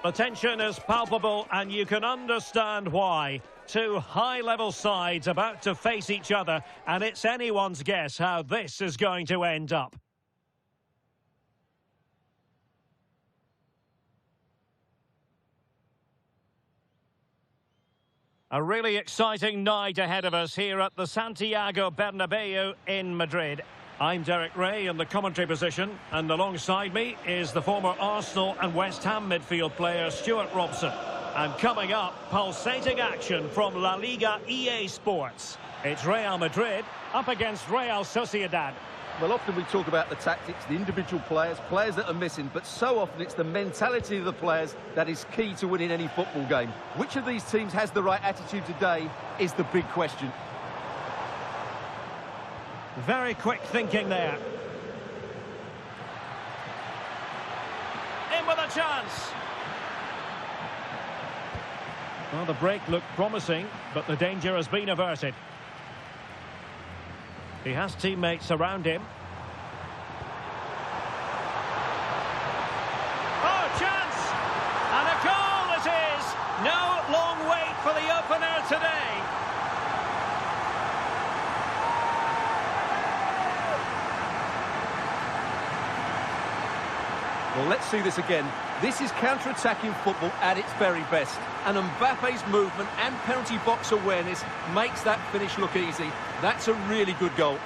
The tension is palpable and you can understand why. Two high-level sides about to face each other, and it's anyone's guess how this is going to end up. A really exciting night ahead of us here at the Santiago Bernabeu in Madrid. I'm Derek Ray in the commentary position, and alongside me is the former Arsenal and West Ham midfield player Stuart Robson. And coming up, pulsating action from La-Liga easports. It's Real Madrid up against Real Sociedad. Well, often we talk about the tactics, the individual players that are missing, but so often it's the mentality of the players that is key to winning any football game. Which of these teams has the right attitude today is the big question. Very quick thinking there. In with a chance. Well, the break looked promising, but the danger has been averted. He has teammates around him. Oh, chance! And a goal it is! No long wait for the opener today. Well, let's see this again. This is counter-attacking football at its very best. And Mbappe's movement and penalty box awareness makes that finish look easy. That's a really good goal.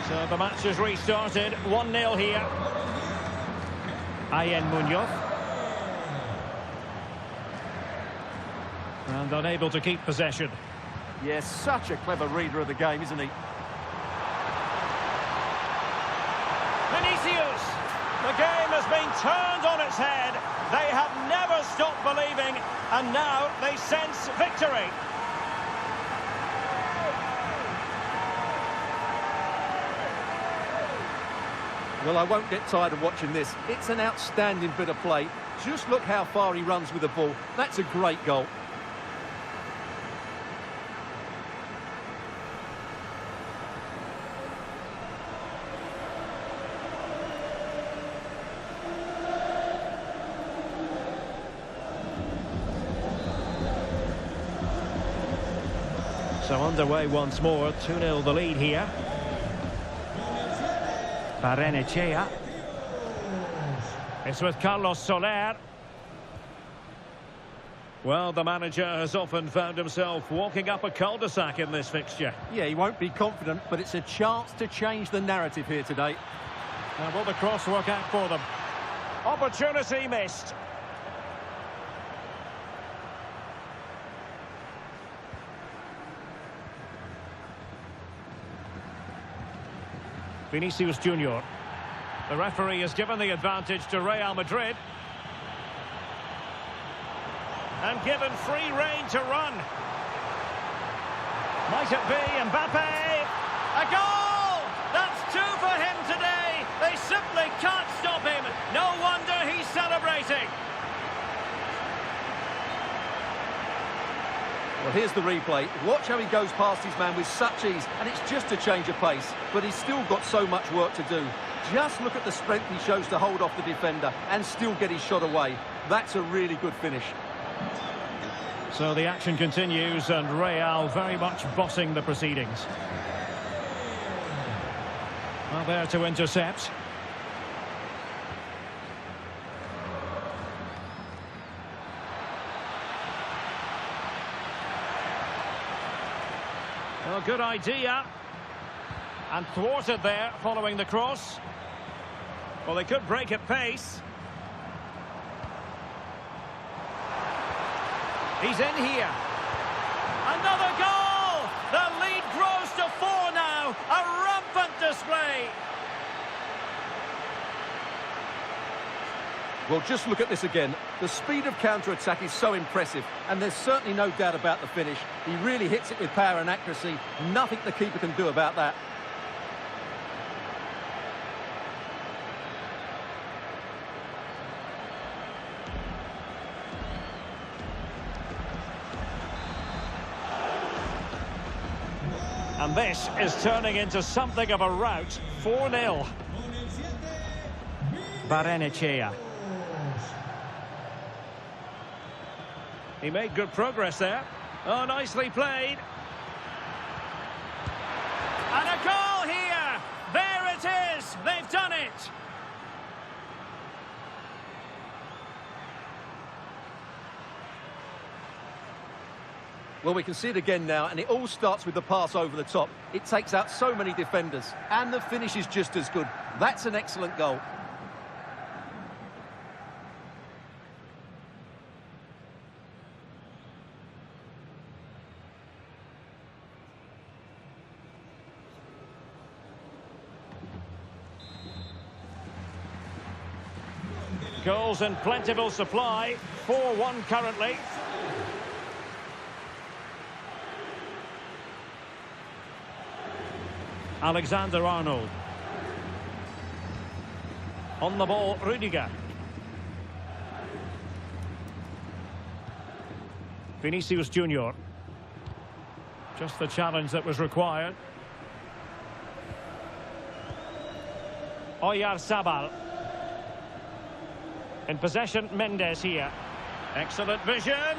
So the match has restarted. 1-0 here. Ayen Munoz. And unable to keep possession. Yes, such a clever reader of the game, isn't he? Vinicius! The game has been turned on its head. They have never stopped believing, and now they sense victory. Well, I won't get tired of watching this. It's an outstanding bit of play. Just look how far he runs with the ball. That's a great goal. So underway once more, 2-0 the lead here. Barrenechea. It's with Carlos Soler. Well, the manager has often found himself walking up a cul-de-sac in this fixture. Yeah, he won't be confident, but it's a chance to change the narrative here today. And will the cross work out for them? Opportunity missed. Vinicius Junior. The referee has given the advantage to Real Madrid. And given free rein to run. Might it be Mbappe? A goal! That's two for him today. They simply can't stop him. No wonder he's celebrating. Well, here's the replay. Watch how he goes past his man with such ease, and it's just a change of pace. But he's still got so much work to do. Just look at the strength he shows to hold off the defender and still get his shot away. That's a really good finish. So the action continues, and Real very much bossing the proceedings. Well, there to intercept. Well, good idea. And thwarted there following the cross. Well, they could break at pace. He's in here. Another goal! The lead grows to 4 now. A rampant display. Well, just look at this again. The speed of counter-attack is so impressive, and there's certainly no doubt about the finish. He really hits it with power and accuracy. Nothing the keeper can do about that. And this is turning into something of a rout. 4-0. Barrenechea. He made good progress there. Oh, nicely played. And a goal here! There it is! They've done it! Well, we can see it again now, and it all starts with the pass over the top. It takes out so many defenders, and the finish is just as good. That's an excellent goal. Goals in plentiful supply. 4-1 currently. Alexander-Arnold. On the ball, Rudiger. Vinicius Junior. Just the challenge that was required. Oyarzabal. In possession, Mendes here. Excellent vision.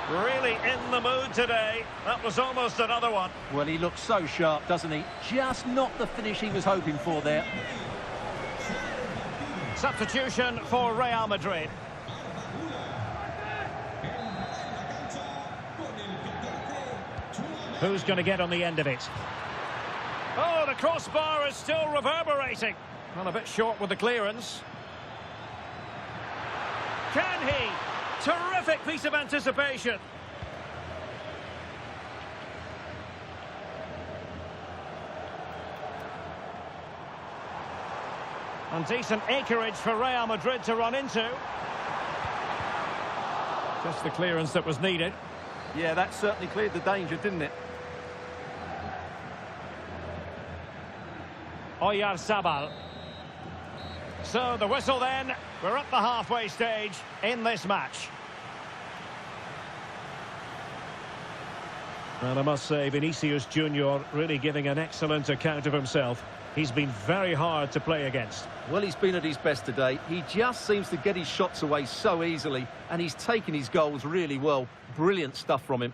Really in the mood today. That was almost another one. Well, he looks so sharp, doesn't he? Just not the finish he was hoping for there. Substitution for Real Madrid. Who's going to get on the end of it? Oh, the crossbar is still reverberating. Well, a bit short with the clearance. Can he? Terrific piece of anticipation. And decent acreage for Real Madrid to run into. Just the clearance that was needed. Yeah, that certainly cleared the danger, didn't it? Oyarzabal. So the whistle then. We're at the halfway stage in this match. And I must say, Vinicius Junior really giving an excellent account of himself. He's been very hard to play against. Well, he's been at his best today. He just seems to get his shots away so easily, and he's taken his goals really well. Brilliant stuff from him.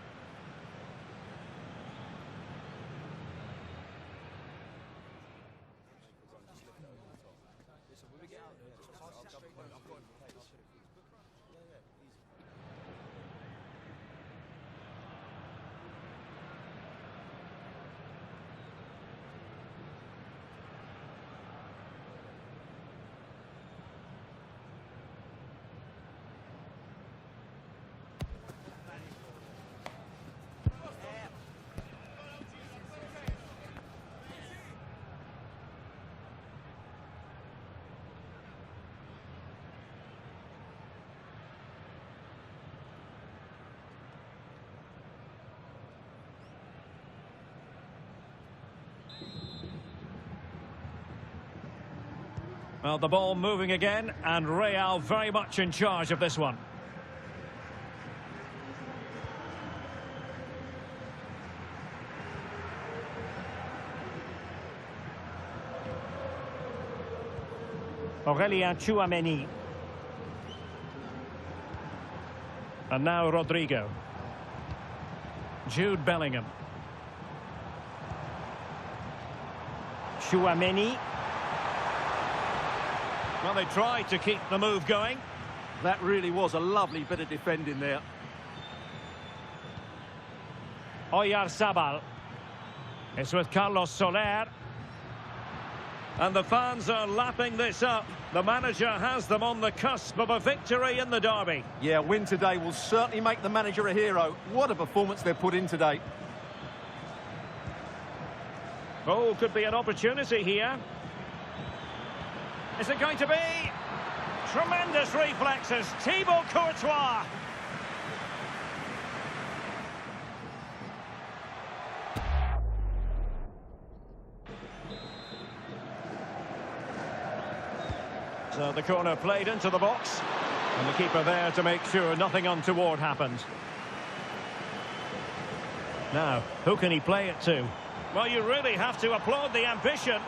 Well, the ball moving again, and Real very much in charge of this one. Aurelien Tchouameni. And now Rodrigo. Jude Bellingham. Tchouameni. Well, they tried to keep the move going. That really was a lovely bit of defending there. Oyarzabal. It's with Carlos Soler. And the fans are lapping this up. The manager has them on the cusp of a victory in the derby. Yeah, win today will certainly make the manager a hero. What a performance they've put in today. Oh, could be an opportunity here. Is it going to be? Tremendous reflexes. Thibaut Courtois. So the corner played into the box. And the keeper there to make sure nothing untoward happened. Now, who can he play it to? Well, you really have to applaud the ambition.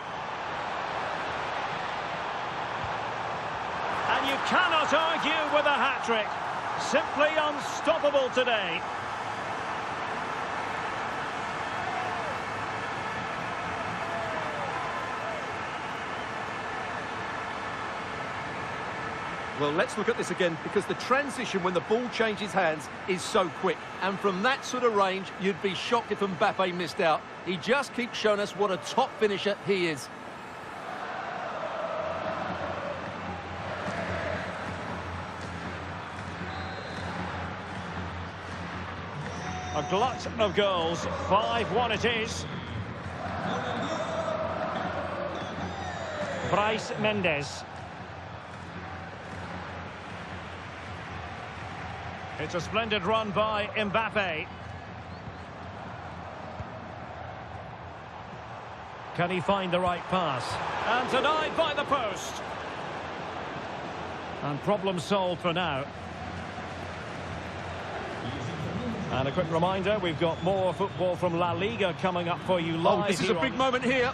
And you cannot argue with a hat-trick. Simply unstoppable today. Well, let's look at this again, because the transition when the ball changes hands is so quick. And from that sort of range, you'd be shocked if Mbappe missed out. He just keeps showing us what a top finisher he is. A glut of goals, 5-1 it is. Bryce Mendes. It's a splendid run by Mbappe. Can he find the right pass? And denied by the post. And problem solved for now. And a quick reminder, we've got more football from La Liga coming up for you live. Oh, this is a big moment here.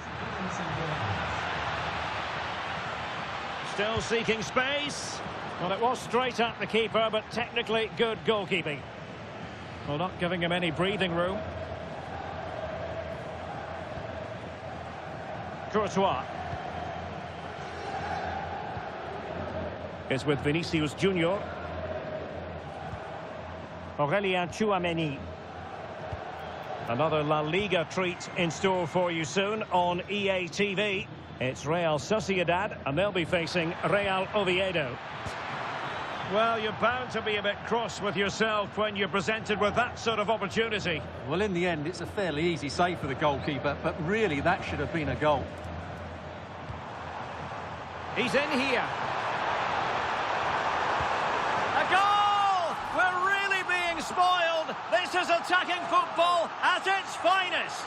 Still seeking space. Well, it was straight at the keeper, but technically good goalkeeping. Well, not giving him any breathing room. Courtois. It's with Vinicius Junior. Aurélien Tchouameni. Another La Liga treat in store for you soon on EA TV. It's Real Sociedad, and they'll be facing Real Oviedo. Well, you're bound to be a bit cross with yourself when you're presented with that sort of opportunity. Well, in the end, it's a fairly easy save for the goalkeeper, but really that should have been a goal. He's in here. A goal! We're really being spoiled. This is attacking football at its finest.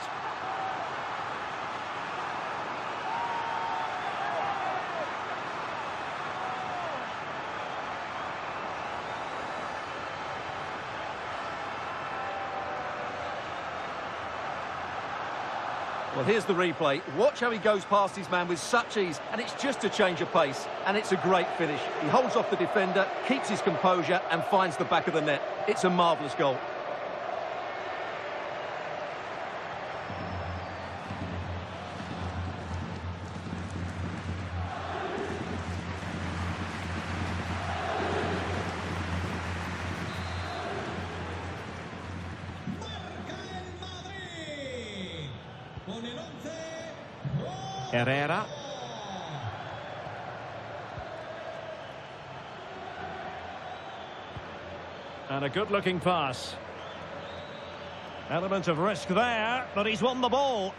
Well, here's the replay. Watch how he goes past his man with such ease, and it's just a change of pace, and it's a great finish. He holds off the defender, keeps his composure, and finds the back of the net. It's a marvellous goal. Herrera. And a good-looking pass. Element of risk there, but he's won the ball.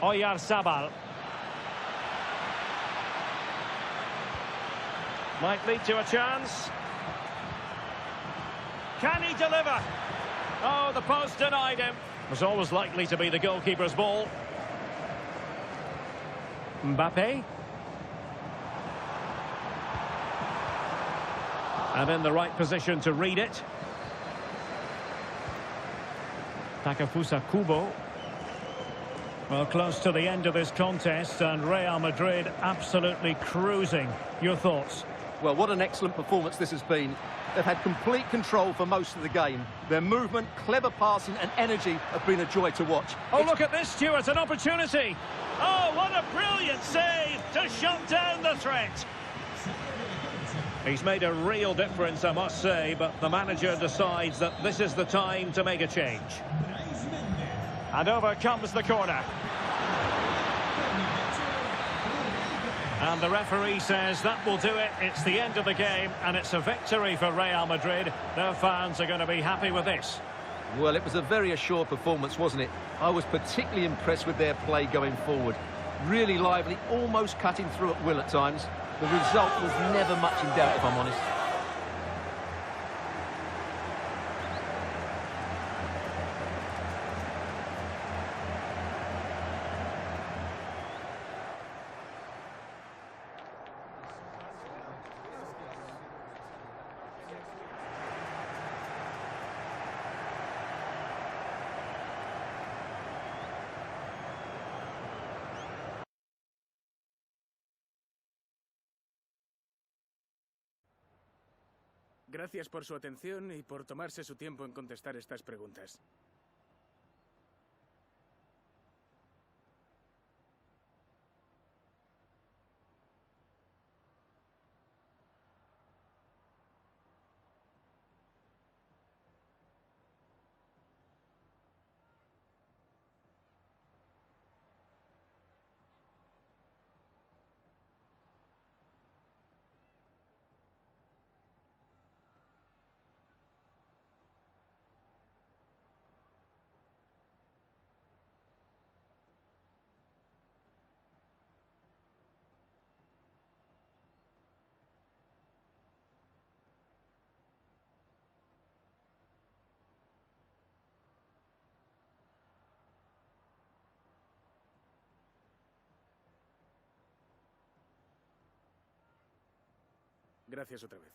Oyarzabal. Might lead to a chance. Can he deliver? Oh, the post denied him. Was always likely to be the goalkeeper's ball. Mbappe. And in the right position to read it. Takefusa Kubo. Well, close to the end of this contest, and Real Madrid absolutely cruising. Your thoughts? Well, what an excellent performance this has been. They've had complete control for most of the game. Their movement, clever passing and energy have been a joy to watch. Oh, look at this, Stuart, an opportunity. Oh, what a brilliant save to shut down the threat. He's made a real difference, I must say, but the manager decides that this is the time to make a change. And over comes the corner. And the referee says that will do it. It's the end of the game, and it's a victory for Real Madrid. Their fans are going to be happy with this. Well, it was a very assured performance, wasn't it? I was particularly impressed with their play going forward. Really lively, almost cutting through at will at times. The result was never much in doubt, if I'm honest. Gracias por su atención y por tomarse su tiempo en contestar estas preguntas. Gracias otra vez.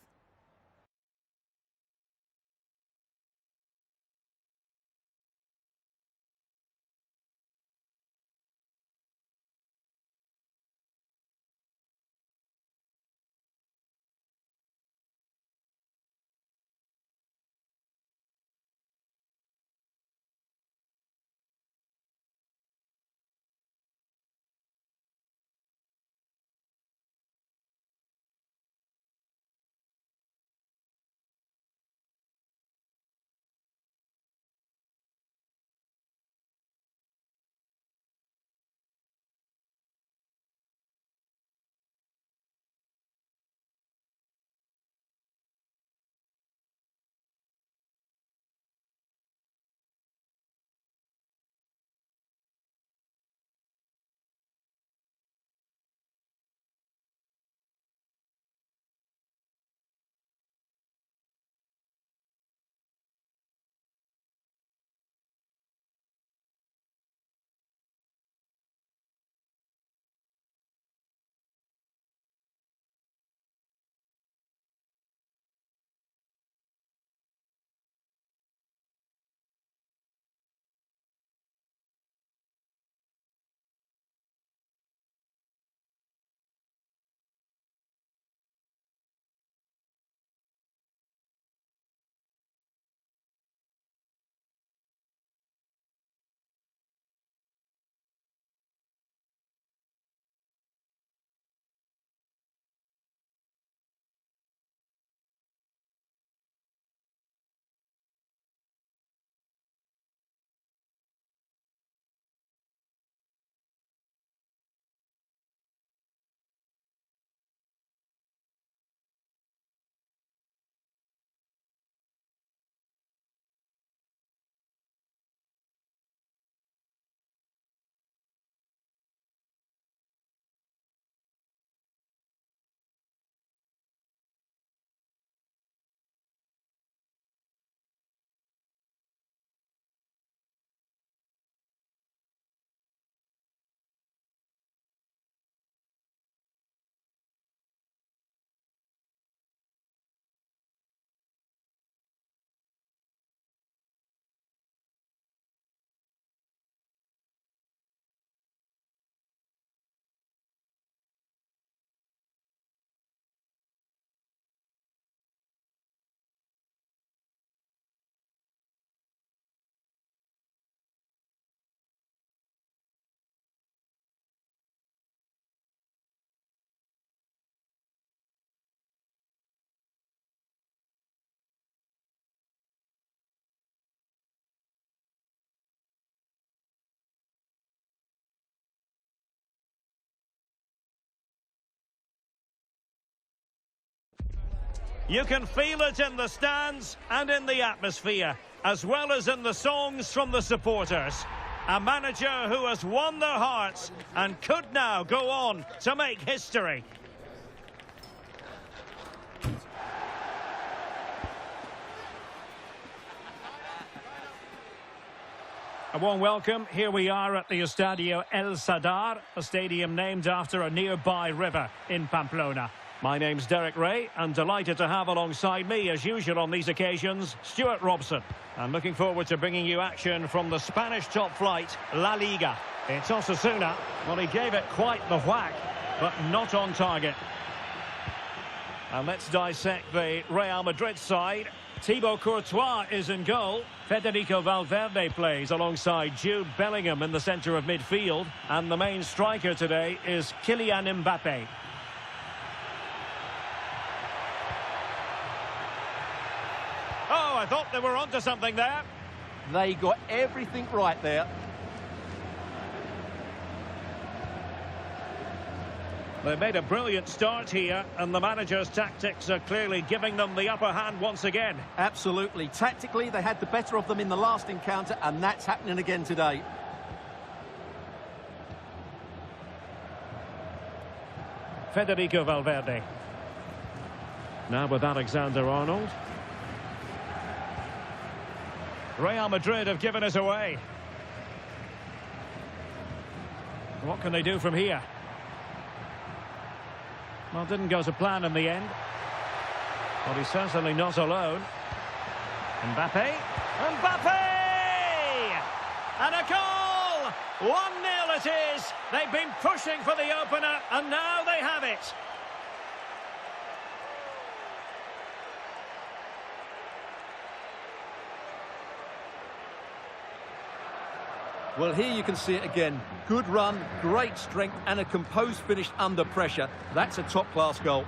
You can feel it in the stands and in the atmosphere, as well as in the songs from the supporters. A manager who has won their hearts and could now go on to make history. A warm welcome. Here we are at the Estadio El Sadar, a stadium named after a nearby river in Pamplona. My name's Derek Ray, and delighted to have alongside me, as usual on these occasions, Stuart Robson. And looking forward to bringing you action from the Spanish top flight, La Liga. It's Osasuna. Well, he gave it quite the whack, but not on target. And let's dissect the Real Madrid side. Thibaut Courtois is in goal. Federico Valverde plays alongside Jude Bellingham in the centre of midfield. And the main striker today is Kylian Mbappe. Oh, I thought they were onto something there. They got everything right there. They made a brilliant start here, and the manager's tactics are clearly giving them the upper hand once again. Absolutely. Tactically, they had the better of them in the last encounter, and that's happening again today. Federico Valverde. Now with Alexander-Arnold. Real Madrid have given us away. What can they do from here? Well, didn't go to plan in the end. But he's certainly not alone. Mbappe. Mbappe! And a goal! 1-0 it is. They've been pushing for the opener, and now they have it. Well, here you can see it again. Good run, great strength, and a composed finish under pressure. That's a top-class goal.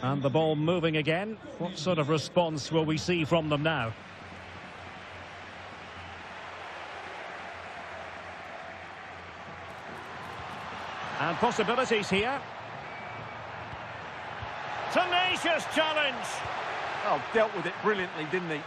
And the ball moving again. What sort of response will we see from them now? And possibilities here. Tenacious challenge. Oh, dealt with it brilliantly, didn't he?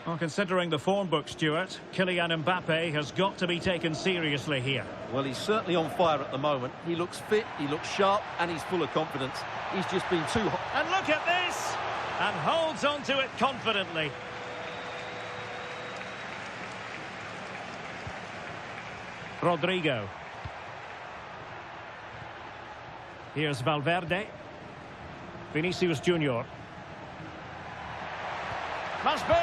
Well, considering the form book, Stuart, Kylian Mbappe has got to be taken seriously here. Well, he's certainly on fire at the moment. He looks fit, he looks sharp, and he's full of confidence. He's just been too hot. And look at this! And holds on to it confidently. Rodrigo. Here's Valverde. Vinicius Junior. Must be!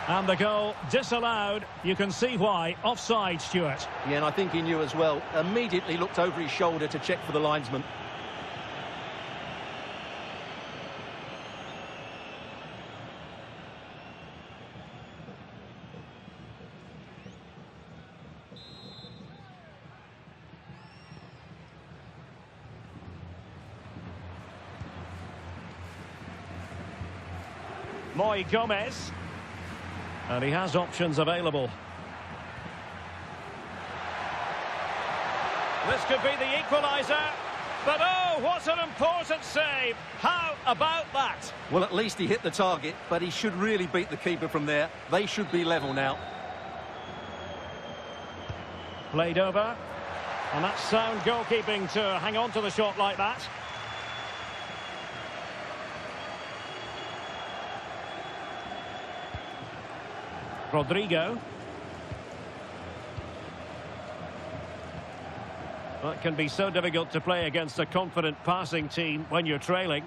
And the goal disallowed. You can see why. Offside, Stuart. Yeah, and I think he knew as well. Immediately looked over his shoulder to check for the linesman. Moy Gomez. And he has options available. This could be the equaliser. But oh, what an important save. How about that? Well, at least he hit the target, but he should really beat the keeper from there. They should be level now. Played over. And that's sound goalkeeping to hang on to the shot like that. Rodrigo. Well, it can be so difficult to play against a confident passing team when you're trailing.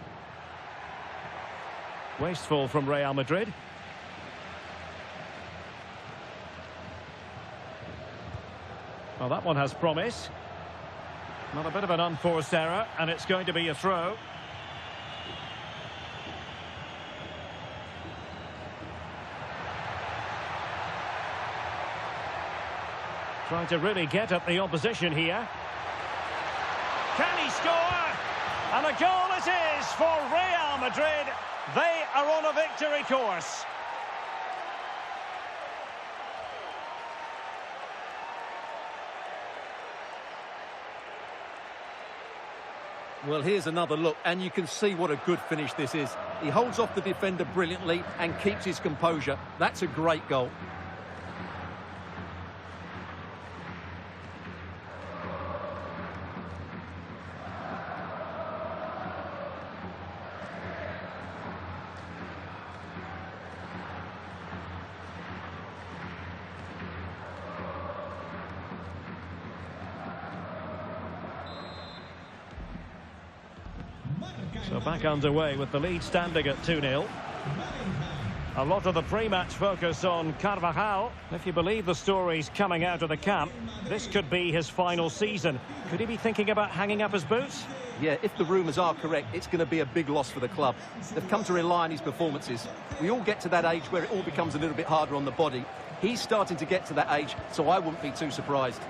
Wasteful from Real Madrid. Well, that one has promise. Not a bit of an unforced error, and it's going to be a throw. Trying to really get at the opposition here. Can he score? And a goal it is for Real Madrid. They are on a victory course. Well, here's another look, and you can see what a good finish this is. He holds off the defender brilliantly and keeps his composure. That's a great goal. So back underway with the lead standing at 2-0. A lot of the pre-match focus on Carvajal. If you believe the stories coming out of the camp, this could be his final season. Could he be thinking about hanging up his boots? Yeah, if the rumours are correct, it's going to be a big loss for the club. They've come to rely on his performances. We all get to that age where it all becomes a little bit harder on the body. He's starting to get to that age, so I wouldn't be too surprised.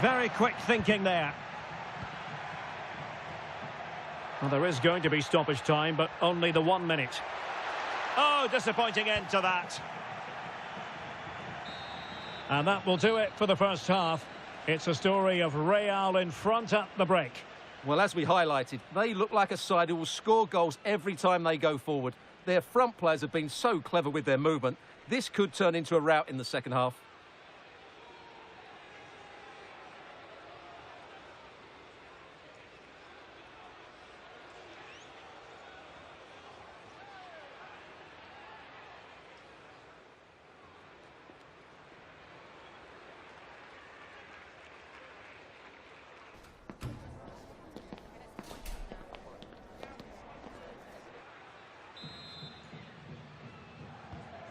Very quick thinking there. Well, there is going to be stoppage time, but only the 1 minute. Oh, disappointing end to that. And that will do it for the first half. It's a story of Real in front at the break. Well, as we highlighted, they look like a side who will score goals every time they go forward. Their front players have been so clever with their movement. This could turn into a rout in the second half.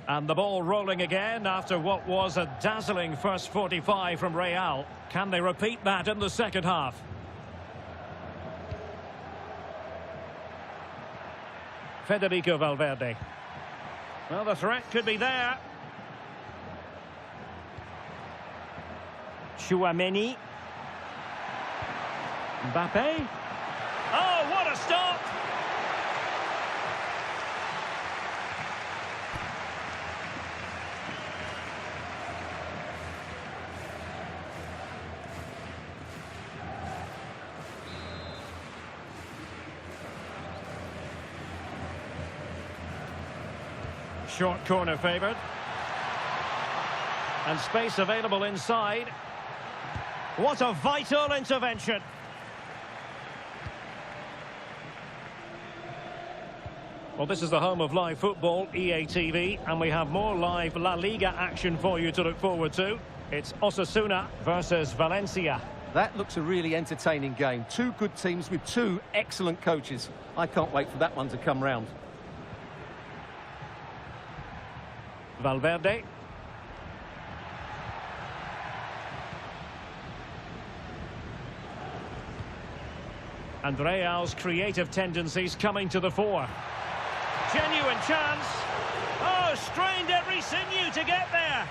And the ball rolling again after what was a dazzling first 45 from Real. Can they repeat that in the second half? Federico Valverde. Well, the threat could be there. Chouameni. Mbappe. Oh, what a stop! Short corner favoured. And space available inside. What a vital intervention. Well, this is the home of live football, EA TV, and we have more live La Liga action for you to look forward to. It's Osasuna versus Valencia. That looks a really entertaining game. Two good teams with two excellent coaches. I can't wait for that one to come round. Valverde. And Real's creative tendencies coming to the fore. Genuine chance. Oh, strained every sinew to get there.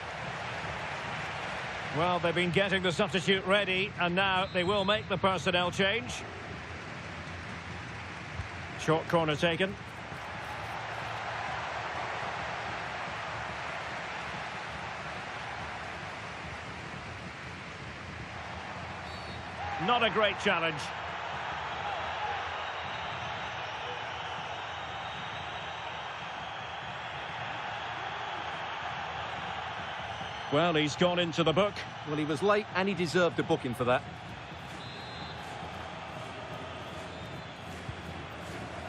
Well, they've been getting the substitute ready, and now they will make the personnel change. Short corner taken. Not a great challenge. Well, he's gone into the book. Well, he was late and he deserved a booking for that.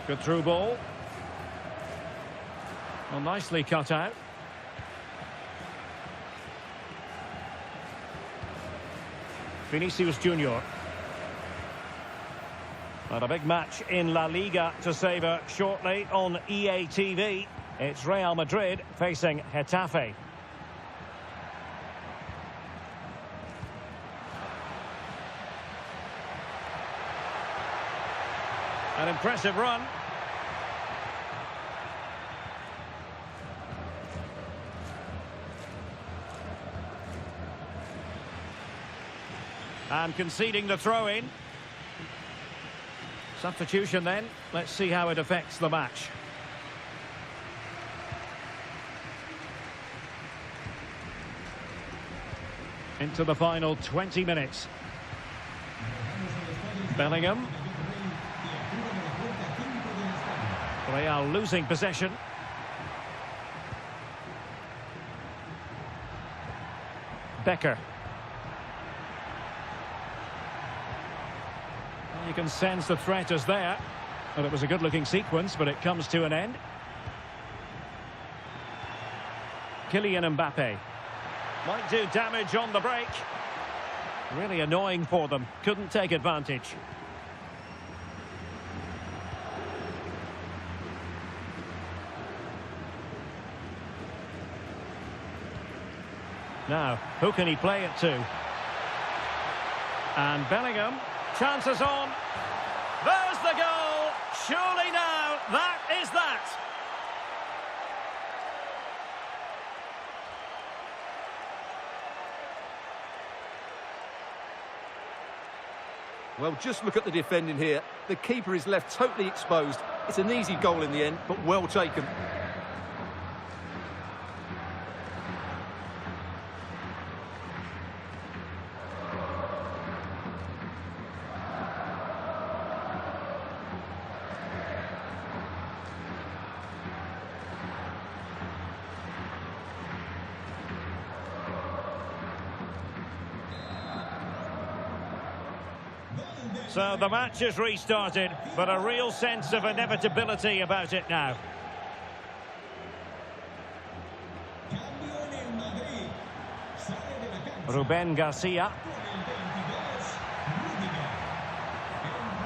Good through ball. Well, nicely cut out. Vinicius Junior. But a big match in La Liga to savour shortly on EA TV. It's Real Madrid facing Getafe. An impressive run. And conceding the throw-in. Substitution then. Let's see how it affects the match. Into the final 20 minutes. Bellingham. Real losing possession. Becker. You can sense the threat is there. Well, it was a good-looking sequence, but it comes to an end. Kylian Mbappe. Might do damage on the break. Really annoying for them. Couldn't take advantage. Now, who can he play it to? And Bellingham. Chances on. There's the goal. Surely now, that is that. Well, just look at the defending here. The keeper is left totally exposed. It's an easy goal in the end, but well taken. So the match is restarted, but a real sense of inevitability about it now. Ruben Garcia.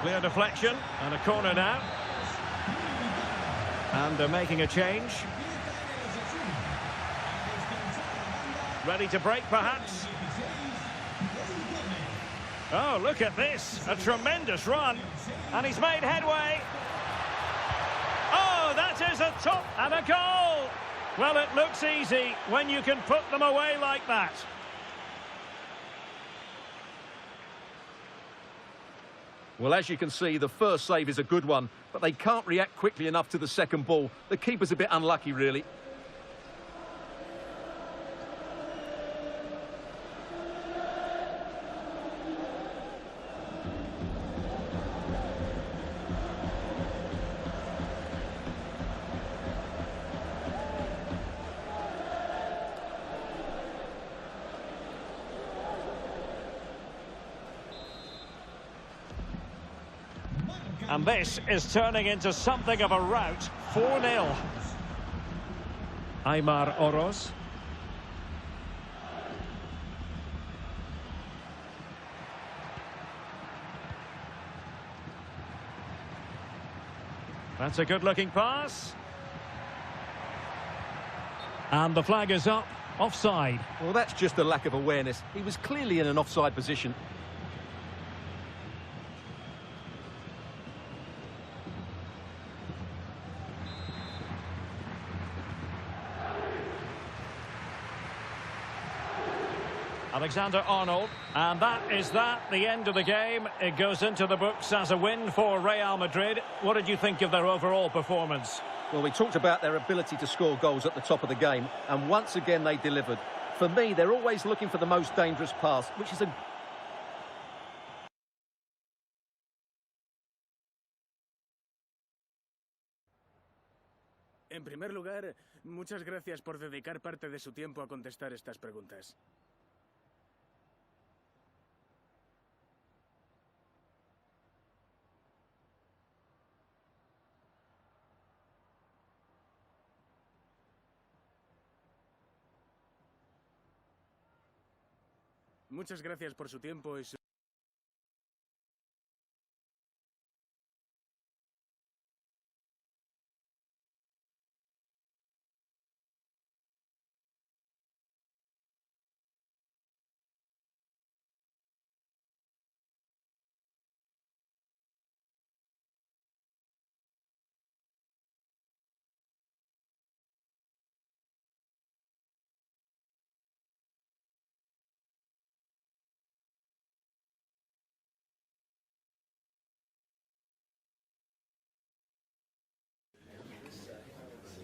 Clear deflection and a corner now. And they're making a change. Ready to break, perhaps? Oh, look at this. A tremendous run. And he's made headway. Oh, that is a top and a goal. Well, it looks easy when you can put them away like that. Well, as you can see, the first save is a good one, but they can't react quickly enough to the second ball. The keeper's a bit unlucky, really. And this is turning into something of a rout. 4-0. Aymar Oroz. That's a good-looking pass. And the flag is up. Offside. Well, that's just a lack of awareness. He was clearly in an offside position. Alexander-Arnold, and that is the end of the game. It goes into the books as a win for Real Madrid. What did you think of their overall performance? Well, we talked about their ability to score goals at the top of the game, and once again they delivered. For me, they're always looking for the most dangerous pass, which is a... En primer lugar, muchas gracias por dedicar parte de su tiempo a contestar estas preguntas. Muchas gracias por su tiempo y su...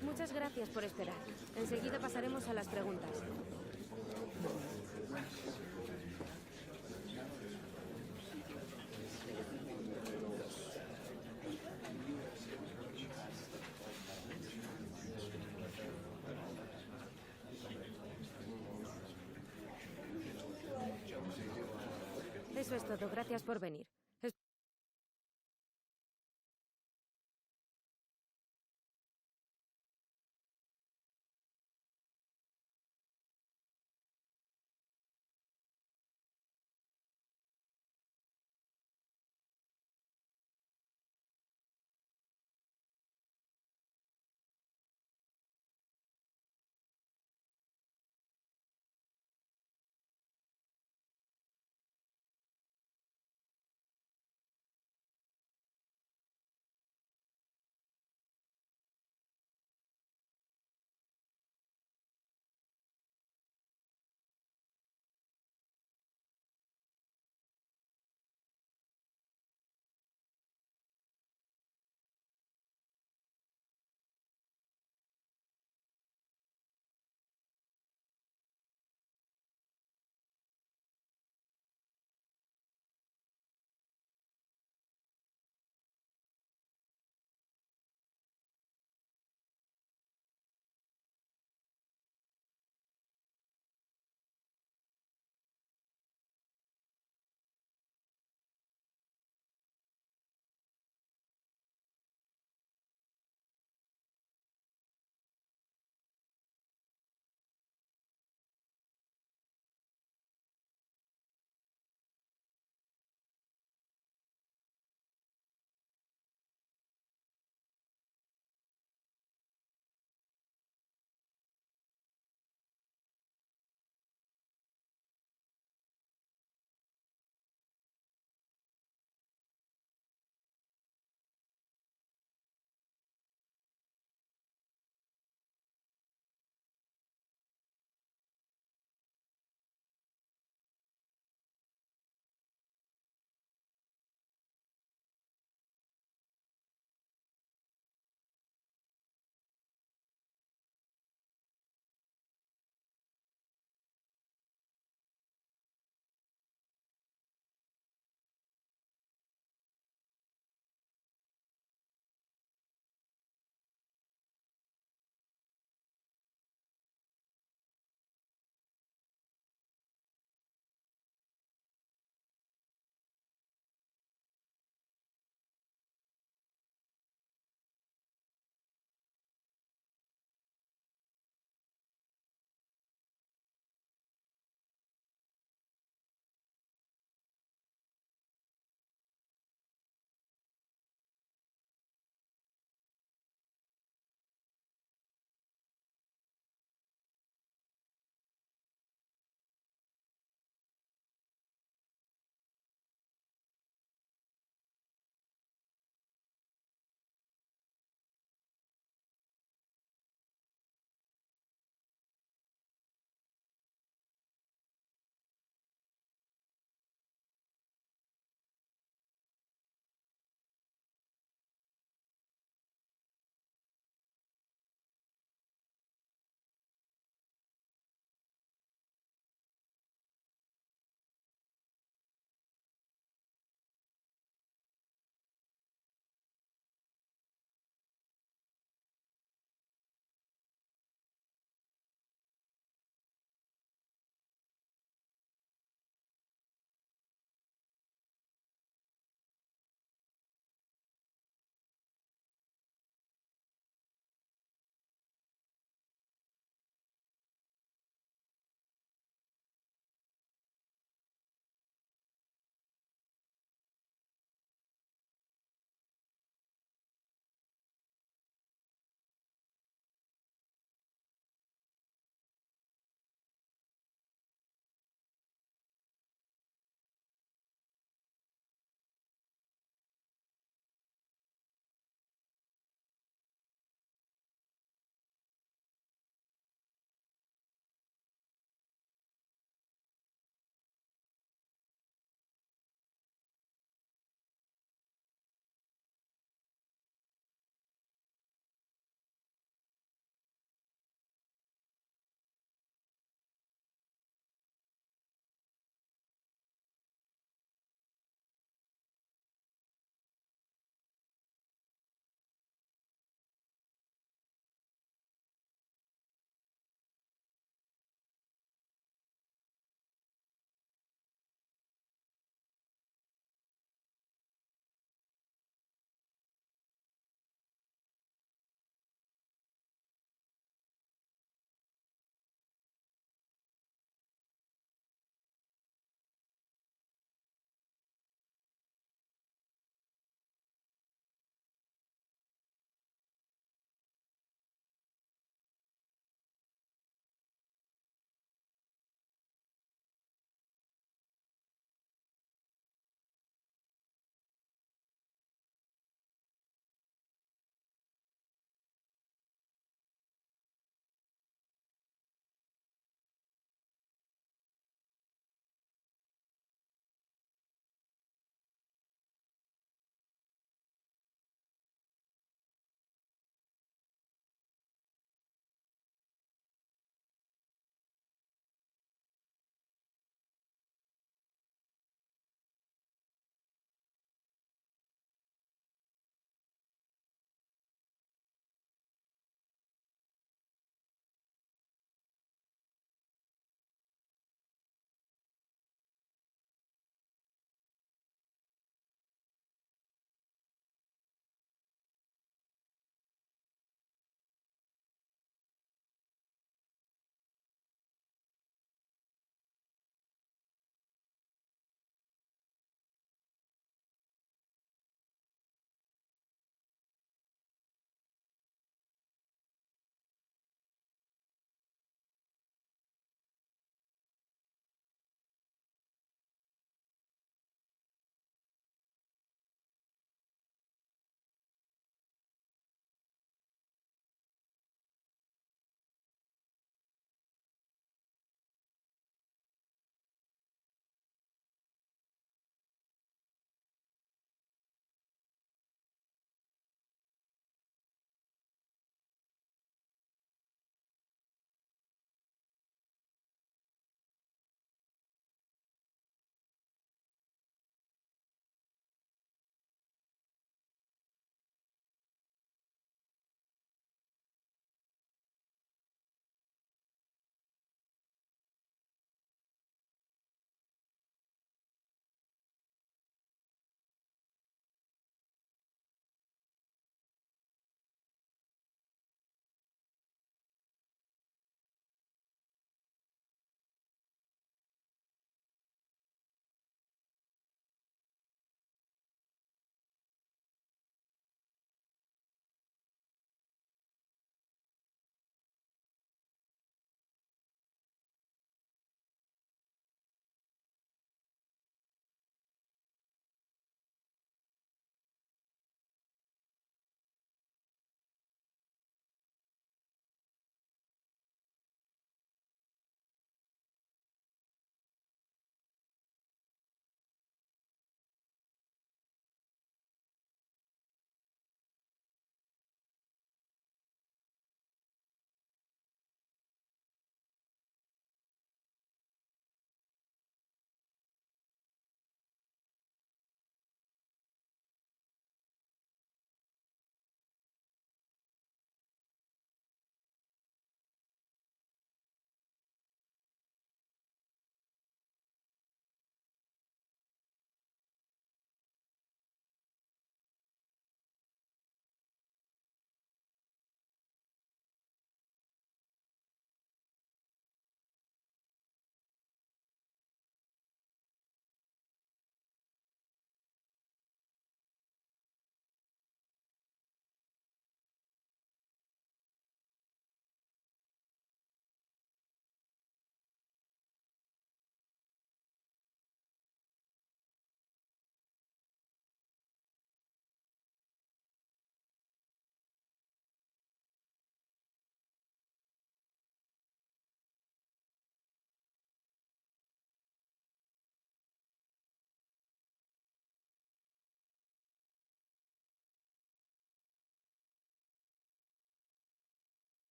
Muchas gracias por esperar. Enseguida pasaremos a las preguntas. Eso es todo. Gracias por venir.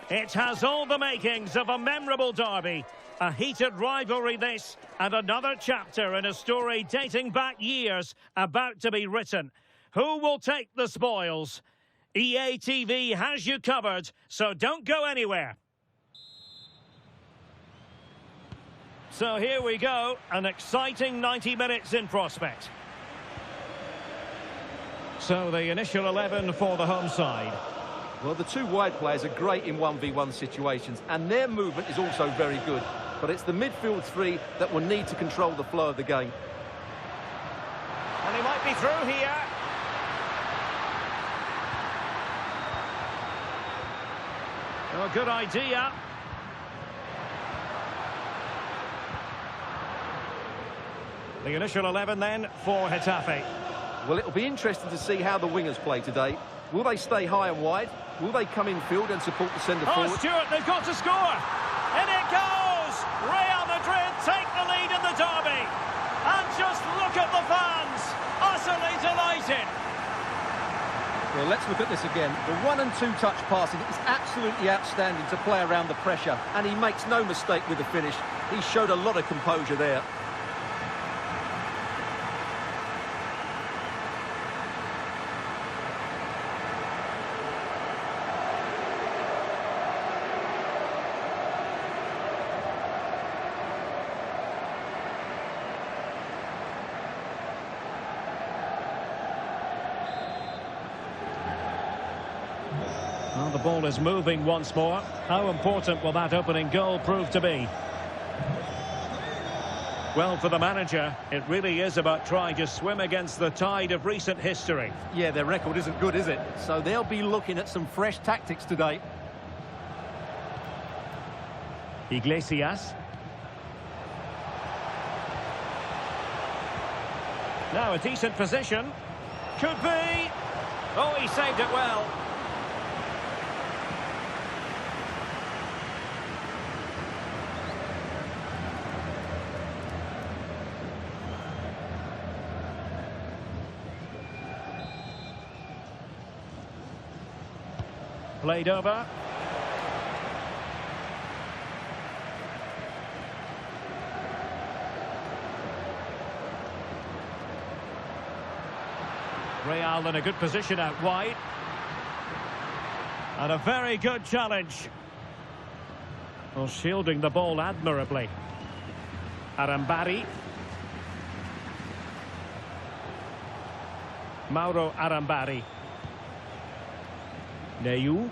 It has all the makings of a memorable derby. A heated rivalry this, and another chapter in a story dating back years about to be written. Who will take the spoils? EA TV has you covered, so don't go anywhere. So here we go, an exciting 90 minutes in prospect. So the initial 11 for the home side. Well, the two wide players are great in 1v1 situations, and their movement is also very good. But it's the midfield three that will need to control the flow of the game. And he might be through here. Oh, good idea. The initial 11 then for Getafe. Well, it'll be interesting to see how the wingers play today. Will they stay high and wide? Will they come in field and support the centre forward? Oh, Stuart, they've got to score! In it goes! Real Madrid take the lead in the derby. And just look at the fans, utterly delighted. Well, let's look at this again. The 1- and 2-touch passing is absolutely outstanding to play around the pressure, and he makes no mistake with the finish. He showed a lot of composure there. Well, the ball is moving once more. How important will that opening goal prove to be? Well, for the manager, it really is about trying to swim against the tide of recent history. Yeah, their record isn't good, is it? So they'll be looking at some fresh tactics today. Iglesias. Now a decent position. Could be. Oh, he saved it well. Played over. Real in a good position out wide. And a very good challenge. Well, shielding the ball admirably. Arambari. Mauro Arambari. Neyu.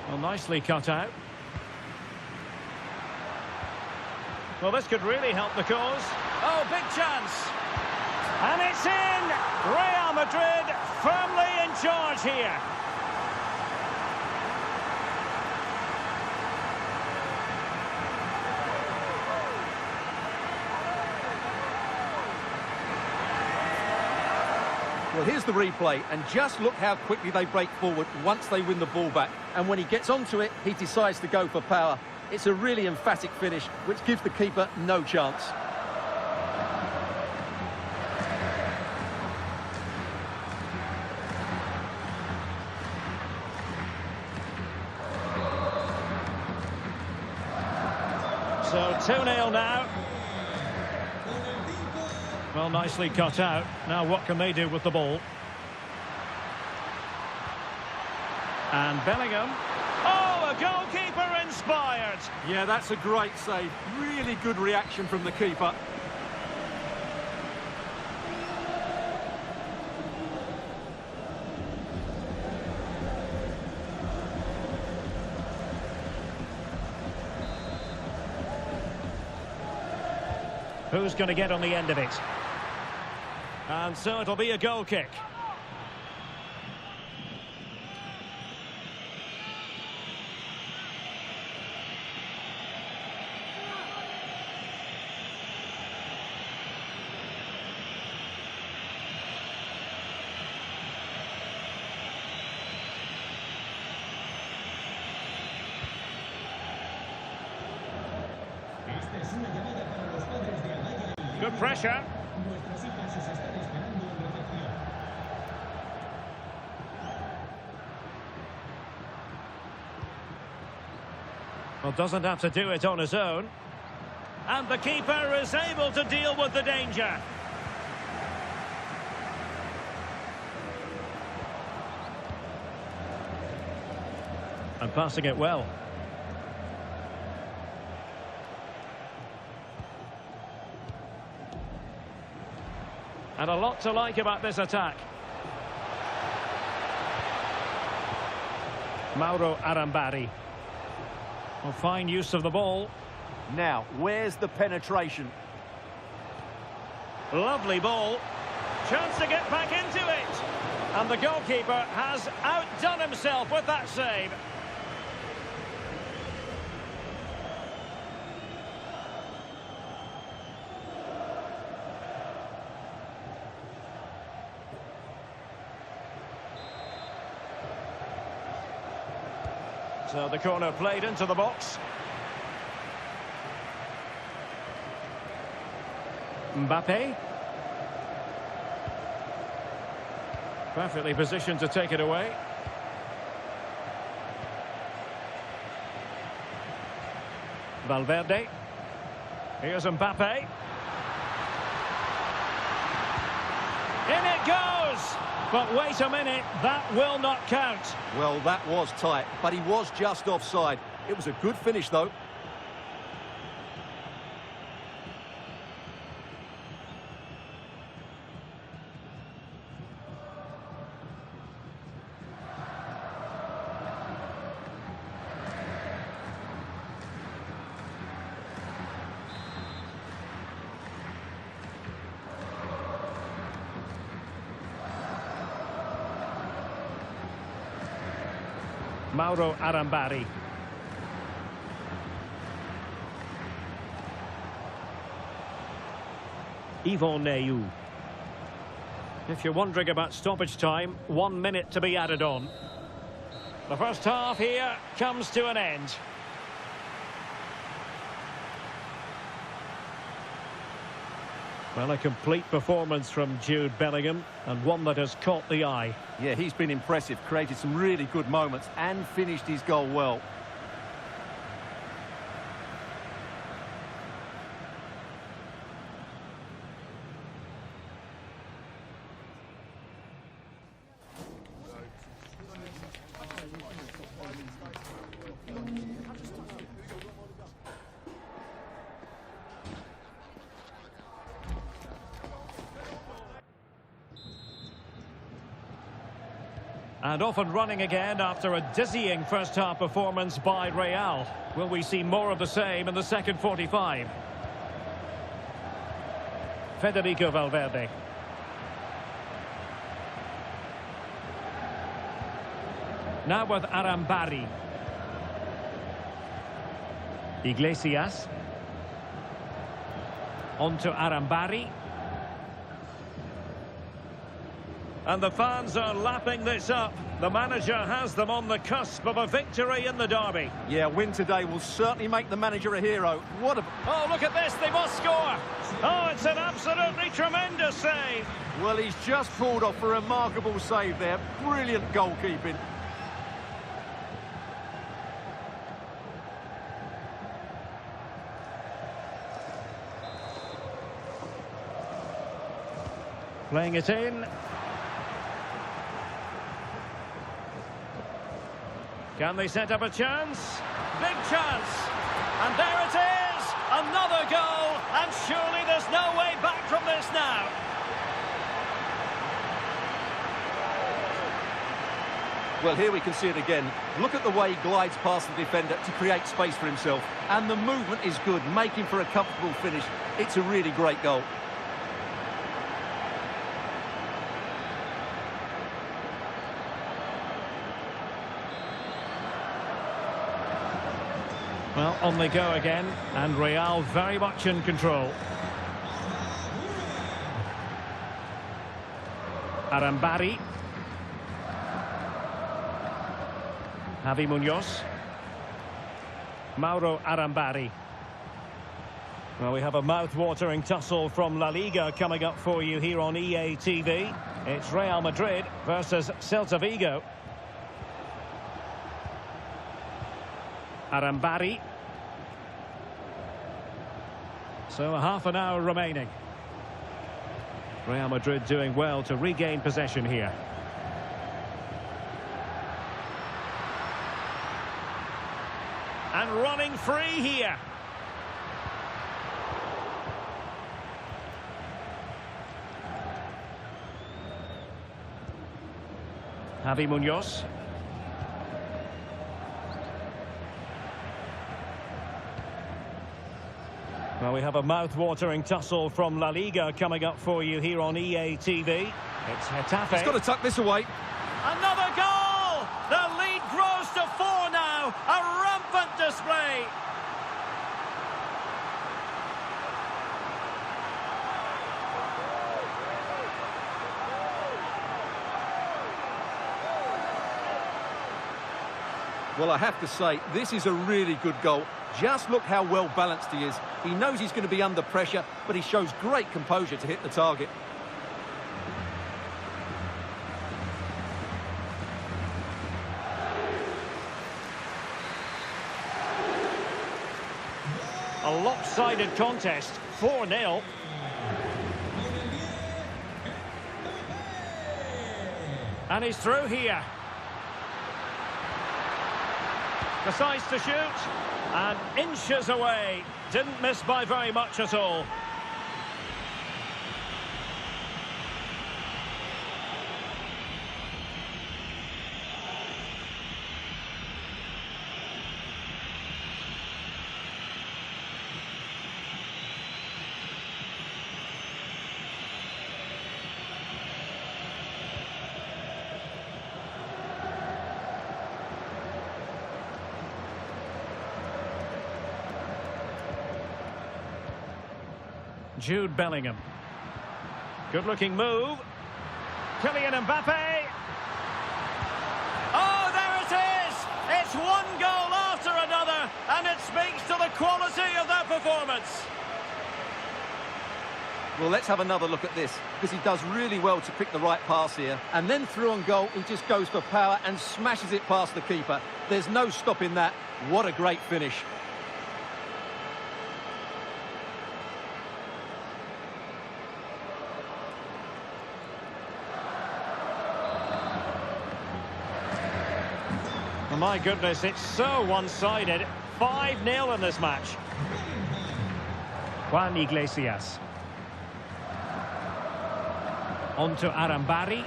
Well, nicely cut out. Well, this could really help the cause. Oh, big chance. And it's in! Real Madrid firmly in charge here. Well, here's the replay, and just look how quickly they break forward once they win the ball back. And when he gets onto it, he decides to go for power. It's a really emphatic finish, which gives the keeper no chance. So 2-0 now. Well, nicely cut out. Now what can they do with the ball? And Bellingham. Oh, a goalkeeper inspired. Yeah, that's a great save. Really good reaction from the keeper. Who's going to get on the end of it? And so it'll be a goal kick. Good pressure. Well, doesn't have to do it on his own. And the keeper is able to deal with the danger. And passing it well. And a lot to like about this attack. Mauro Arambari. Well, fine use of the ball. Now, where's the penetration? Lovely ball. Chance to get back into it. And the goalkeeper has outdone himself with that save. So the corner played into the box. Mbappe. Perfectly positioned to take it away. Valverde. Here's Mbappe. In it goes! But wait a minute, that will not count. Well, that was tight, but he was just offside. It was a good finish, though. Mauro Arambari. Yvon Neyou. If you're wondering about stoppage time, 1 minute to be added on. The first half here comes to an end. Well, a complete performance from Jude Bellingham, and one that has caught the eye. Yeah, he's been impressive, created some really good moments and finished his goal well. And off and running again after a dizzying first-half performance by Real. Will we see more of the same in the second 45? Federico Valverde. Now with Arambari. Iglesias. On to Arambari. And the fans are lapping this up. The manager has them on the cusp of a victory in the derby. Yeah, win today will certainly make the manager a hero. What a... Oh, look at this, they must score. Oh, it's an absolutely tremendous save. Well, he's just pulled off a remarkable save there. Brilliant goalkeeping. Playing it in. Can they set up a chance? Big chance! And there it is! Another goal! And surely there's no way back from this now! Well, here we can see it again. Look at the way he glides past the defender to create space for himself. And the movement is good, making for a comfortable finish. It's a really great goal. Well, on they go again, and Real very much in control. Arambari. Javi Munoz. Mauro Arambari. Well, we have a mouth-watering tussle from La Liga coming up for you here on EA TV. It's Real Madrid versus Celta Vigo. Arambari. So a half an hour remaining. Real Madrid doing well to regain possession here. And running free here. Javi Munoz. Well, we have a mouth-watering tussle from La Liga coming up for you here on EA TV. It's Getafe. He's got to tuck this away. Another goal! The lead grows to 4 now. A rampant display. Well, I have to say, this is a really good goal. Just look how well balanced he is. He knows he's going to be under pressure, but he shows great composure to hit the target. A lopsided contest, 4-0. And he's through here. Decides to shoot, and inches away. Didn't miss by very much at all. Jude Bellingham. Good-looking move. Kylian Mbappe. Oh, there it is! It's one goal after another, and it speaks to the quality of that performance. Well, let's have another look at this, because he does really well to pick the right pass here. And then through on goal, he just goes for power and smashes it past the keeper. There's no stopping that. What a great finish. My goodness, it's so one-sided. 5-0 in this match. Juan Iglesias. On to Arambari.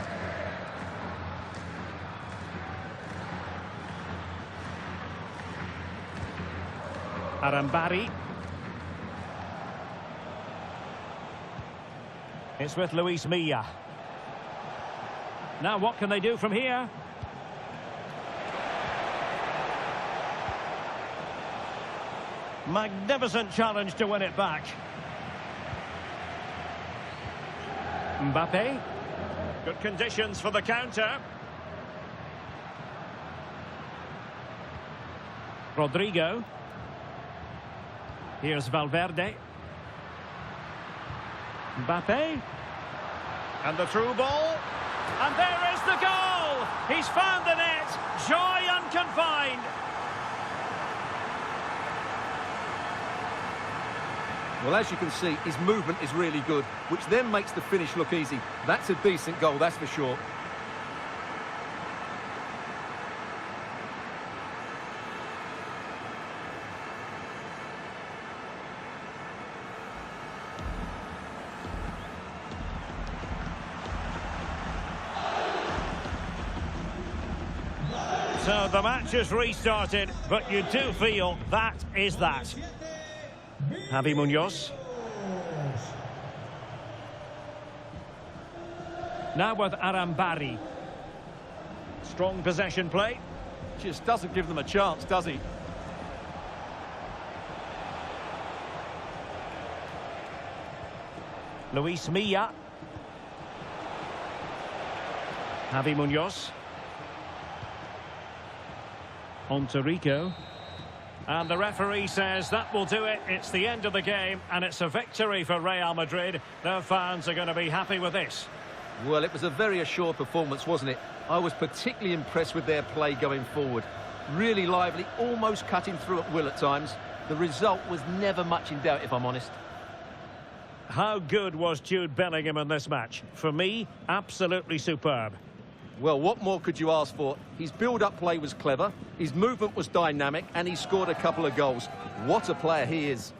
Arambari. It's with Luis Milla. Now what can they do from here? Magnificent challenge to win it back. Mbappe. Good conditions for the counter. Rodrigo. Here's Valverde. Mbappe. And the through ball. And there is the goal! He's found the net. Joy unconfined. Well, as you can see, his movement is really good, which then makes the finish look easy. That's a decent goal, that's for sure. So the match is restarted, but you do feel that is that. Javi Munoz. Now with Arambari. Strong possession play. Just doesn't give them a chance, does he? Luis Milla. Javi Munoz. On to Rico. And the referee says that will do it. It's the end of the game, and it's a victory for Real Madrid. Their fans are going to be happy with this. Well, it was a very assured performance, wasn't it? I was particularly impressed with their play going forward. Really lively, almost cutting through at will at times. The result was never much in doubt, if I'm honest. how good was Jude Bellingham in this match? For me, absolutely superb. Well, what more could you ask for? His build-up play was clever, his movement was dynamic, and he scored a couple of goals. What a player he is.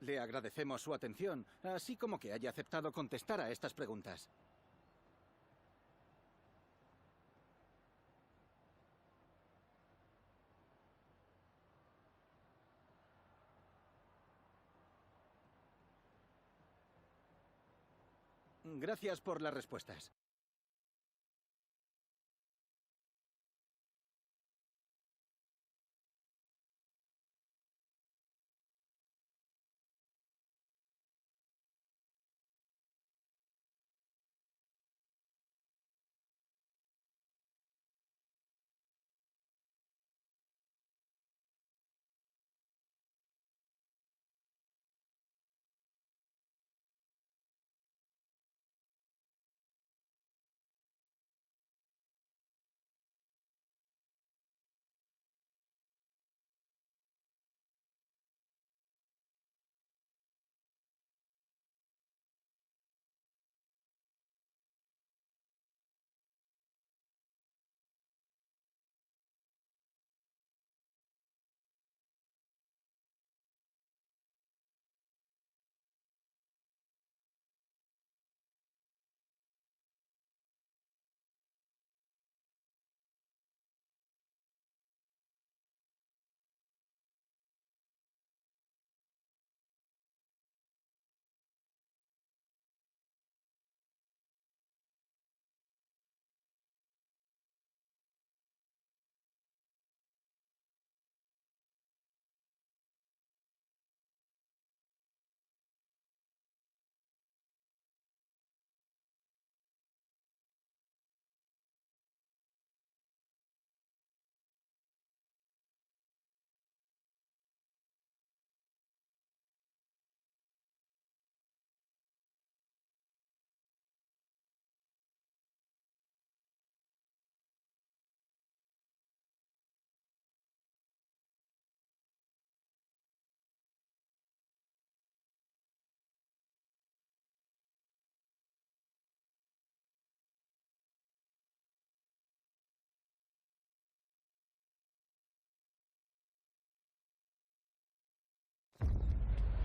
Le agradecemos su atención, así como que haya aceptado contestar a estas preguntas. Gracias por las respuestas.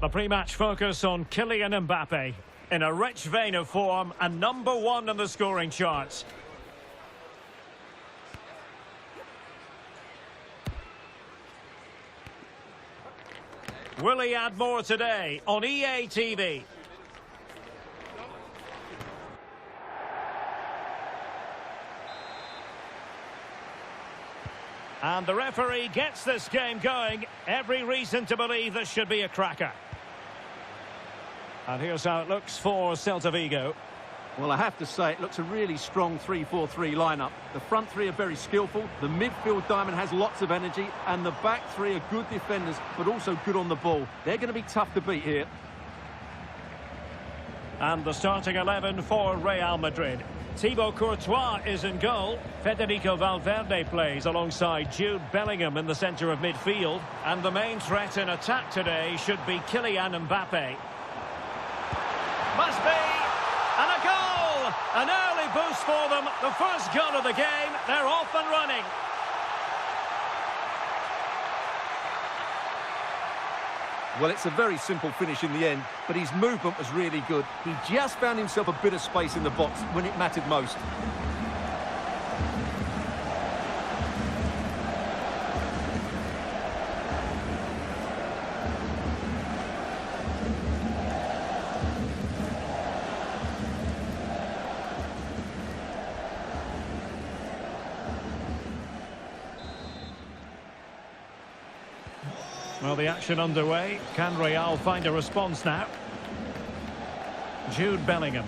The pre-match focus on Kylian Mbappe. In a rich vein of form and #1 on the scoring charts. Will he add more today on EA TV? And the referee gets this game going. Every reason to believe this should be a cracker. And here's how it looks for Celta Vigo. Well, I have to say, it looks a really strong 3-4-3 lineup. The front three are very skillful, the midfield diamond has lots of energy, and the back three are good defenders, but also good on the ball. They're going to be tough to beat here. And the starting 11 for Real Madrid. Thibaut Courtois is in goal. Federico Valverde plays alongside Jude Bellingham in the centre of midfield. And the main threat in attack today should be Kylian Mbappe. Must be! And a goal! An early boost for them. The first goal of the game. They're off and running. Well, it's a very simple finish in the end, but his movement was really good. He just found himself a bit of space in the box when it mattered most. Well, the action underway. Can Real find a response now? Jude Bellingham.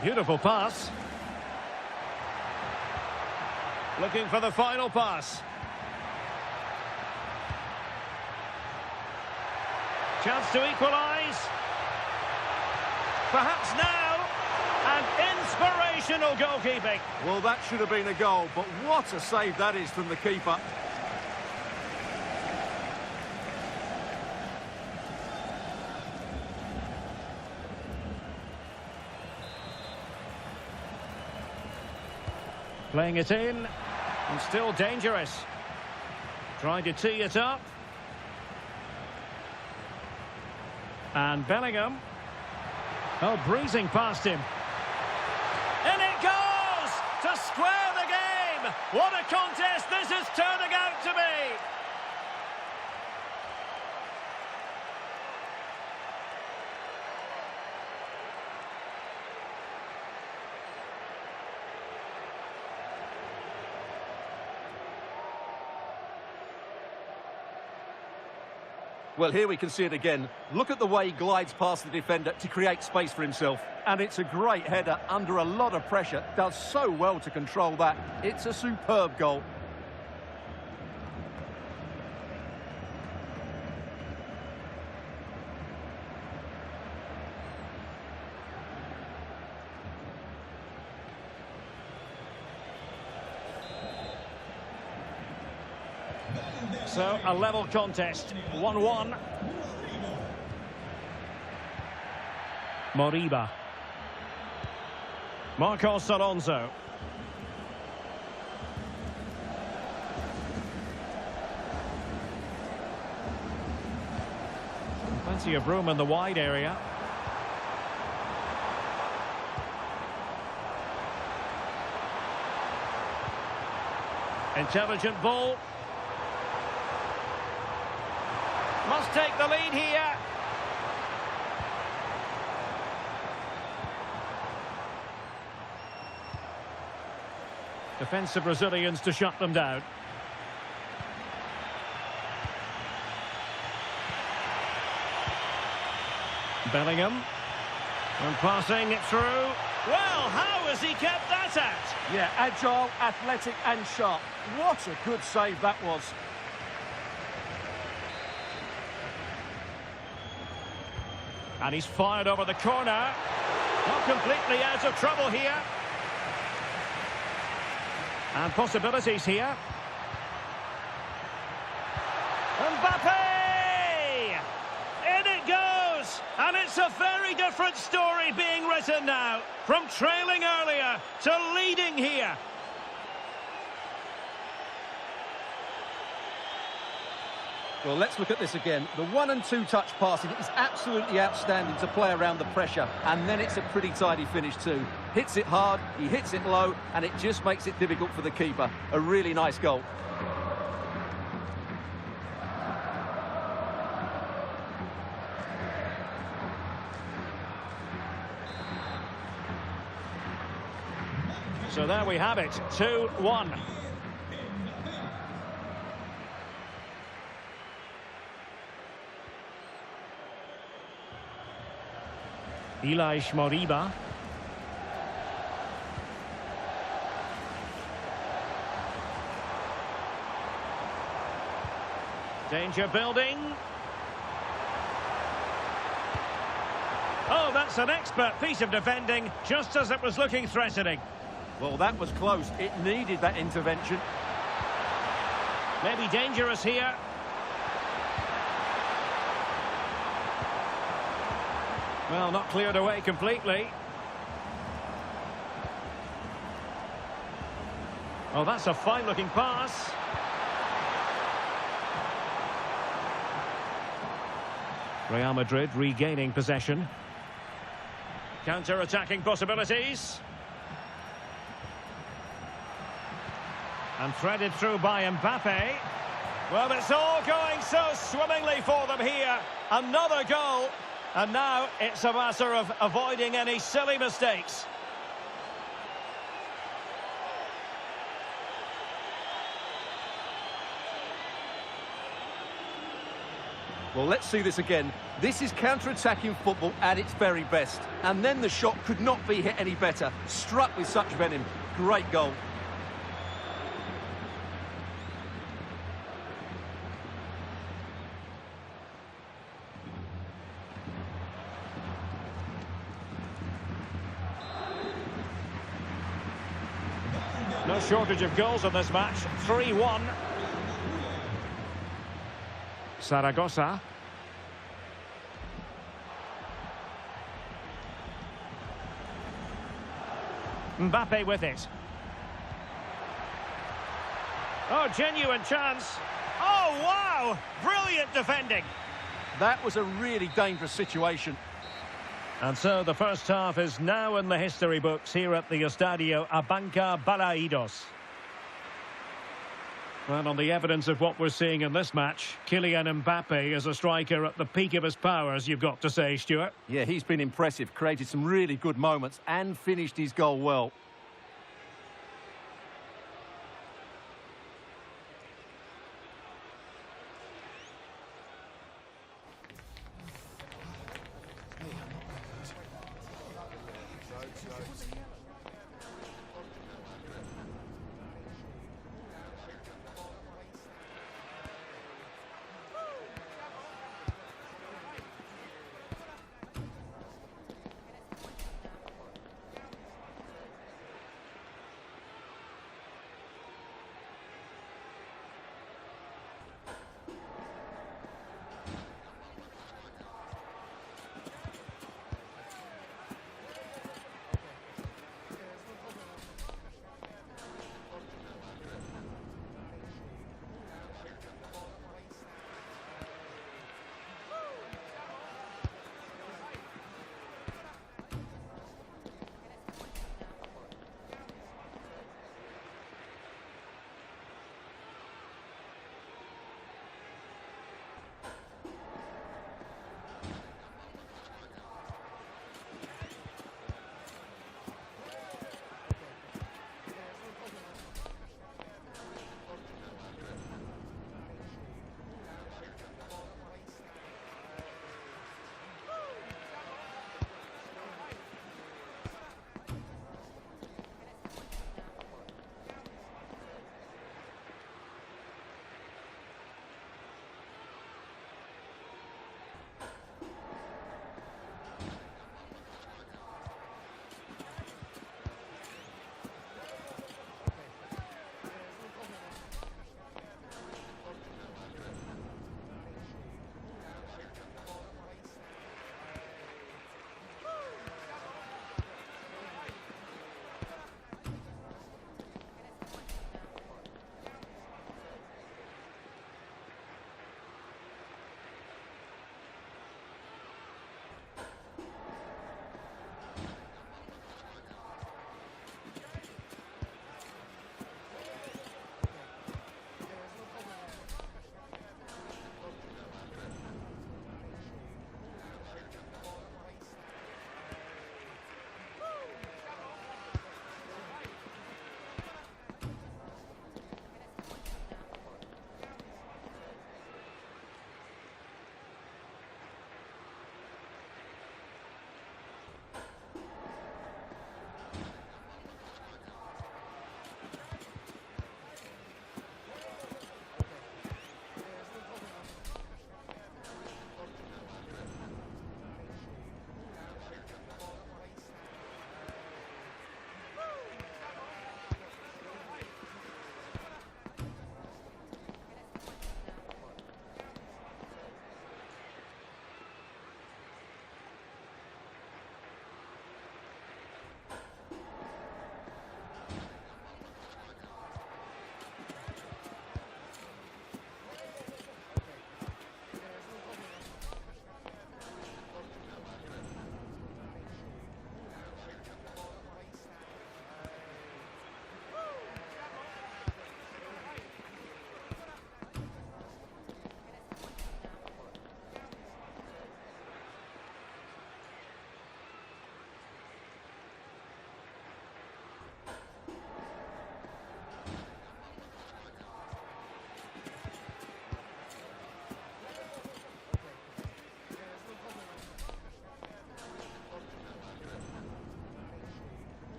Beautiful pass. Looking for the final pass. Chance to equalise. Perhaps now. And inspirational goalkeeping. Well, that should have been a goal, but what a save that is from the keeper. Playing it in, and still dangerous. Trying to tee it up. And Bellingham. Oh, breezing past him. In it goes! To square the game! What a contest this is turning out to be! Well, here we can see it again. Look at the way he glides past the defender to create space for himself. And it's a great header under a lot of pressure. Does so well to control that. It's a superb goal. So, a level contest, 1-1. Moriba. Marcos Alonso. Plenty of room in the wide area. Intelligent ball. Must take the lead here. Defensive Brazilians to shut them down. Bellingham. And passing it through. Well, how has he kept that out? Yeah, agile, athletic and sharp. What a good save that was. And he's fired over the corner. Not completely out of trouble here. And possibilities here. Mbappe! In it goes! And it's a very different story being written now. From trailing earlier to leading here. Well, let's look at this again. The 1 and 2 touch passing is absolutely outstanding to play around the pressure. And then it's a pretty tidy finish too. Hits it hard, he hits it low, and it just makes it difficult for the keeper. A really nice goal. So there we have it, 2-1. Ilaix Moriba. Danger building. Oh, that's an expert piece of defending, just as it was looking threatening. Well, that was close. It needed that intervention. Maybe dangerous here. Well, not cleared away completely. Oh, that's a fine-looking pass. Real Madrid regaining possession. Counter-attacking possibilities. And threaded through by Mbappe. Well, it's all going so swimmingly for them here. Another goal. And now it's a matter of avoiding any silly mistakes. Well, let's see this again. This is counter-attacking football at its very best. And then the shot could not be hit any better. Struck with such venom. Great goal. No shortage of goals in this match. 3-1. Zaragoza. Mbappe with it. Oh, genuine chance. Oh, wow! Brilliant defending. That was a really dangerous situation. And so the first half is now in the history books here at the Estadio Abanca Balaidos. Well, on the evidence of what we're seeing in this match, Kylian Mbappe is a striker at the peak of his powers, you've got to say, Stuart. Yeah, he's been impressive, created some really good moments and finished his goal well.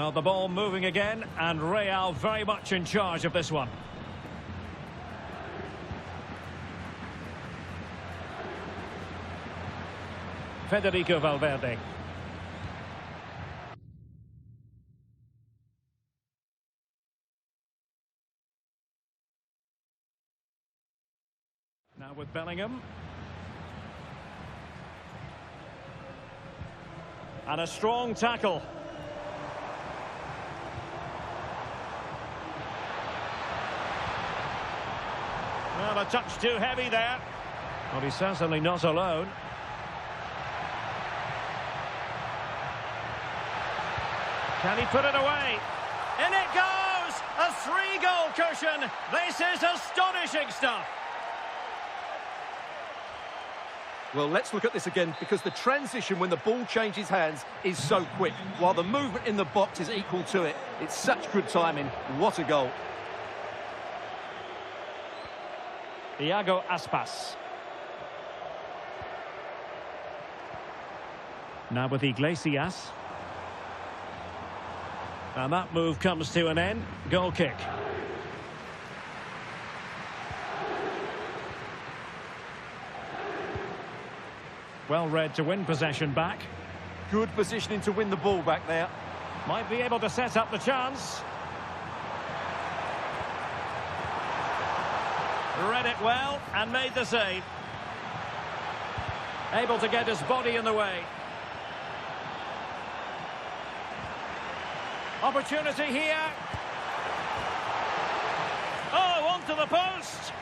Well, the ball moving again, and Real very much in charge of this one. Federico Valverde. Now with Bellingham. And a strong tackle. Well, a touch too heavy there. Well, he's certainly not alone. Can he put it away? In it goes! A 3-goal cushion! This is astonishing stuff! Well, let's look at this again, because the transition when the ball changes hands is so quick, while the movement in the box is equal to it. It's such good timing. What a goal. Iago Aspas. Now with Iglesias. And that move comes to an end. Goal kick. Well read to win possession back. Good positioning to win the ball back there. Might be able to set up the chance. Read it well and made the save. Able to get his body in the way. Opportunity here. Oh, onto the post.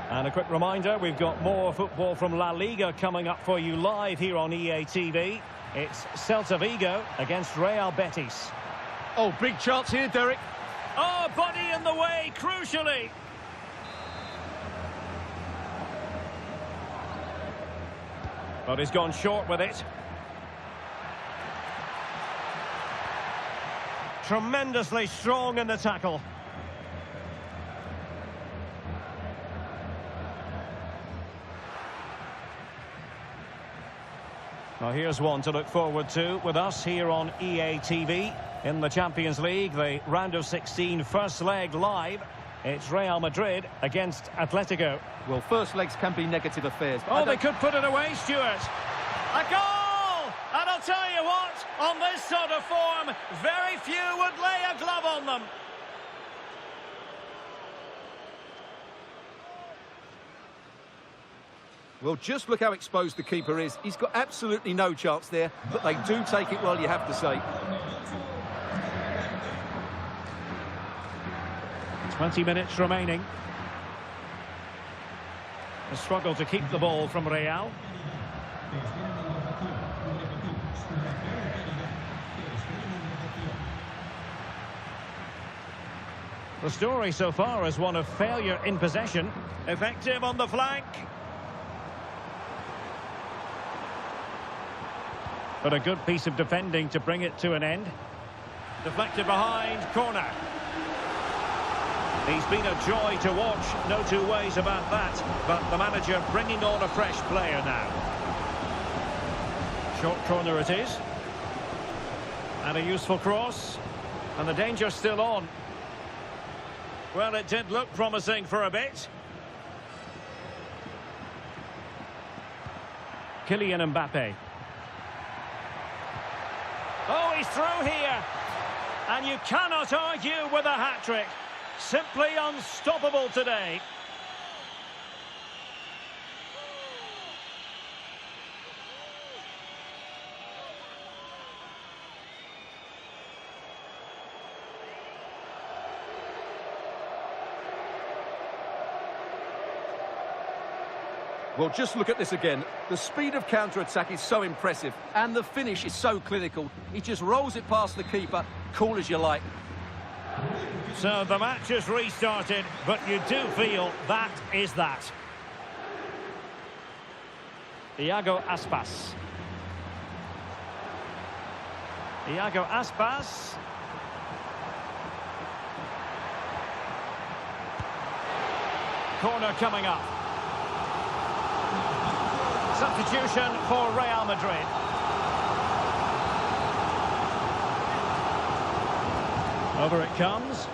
And a quick reminder, we've got more football from La Liga coming up for you live here on EA TV. It's Celta Vigo against Real Betis. Oh, big chance here, Derek. Oh, body in the way, crucially. But he's gone short with it. Tremendously strong in the tackle. Now here's one to look forward to with us here on EA TV. In the Champions League, the round of 16 first leg live. It's Real Madrid against Atletico. Well, first legs can be negative affairs. Oh, they could put it away, Stuart. A goal! And I'll tell you what, on this sort of form, very few would lay a glove on them. Well, just look how exposed the keeper is. He's got absolutely no chance there, but they do take it well, you have to say. 20 minutes remaining. A struggle to keep the ball from Real. The story so far is one of failure in possession. Effective on the flank. But a good piece of defending to bring it to an end. Deflected behind, corner. He's been a joy to watch, no two ways about that. But the manager bringing on a fresh player now. Short corner it is. And a useful cross. And the danger's still on. Well, it did look promising for a bit. Kylian Mbappe. Oh, he's through here. And you cannot argue with a hat-trick. Simply unstoppable today. Well, just look at this again. The speed of counter-attack is so impressive, and the finish is so clinical. He just rolls it past the keeper, cool as you like. So the match has restarted, but you do feel that is that. Iago Aspas. Iago Aspas. Corner coming up. substitution for Real Madrid. Over it comes.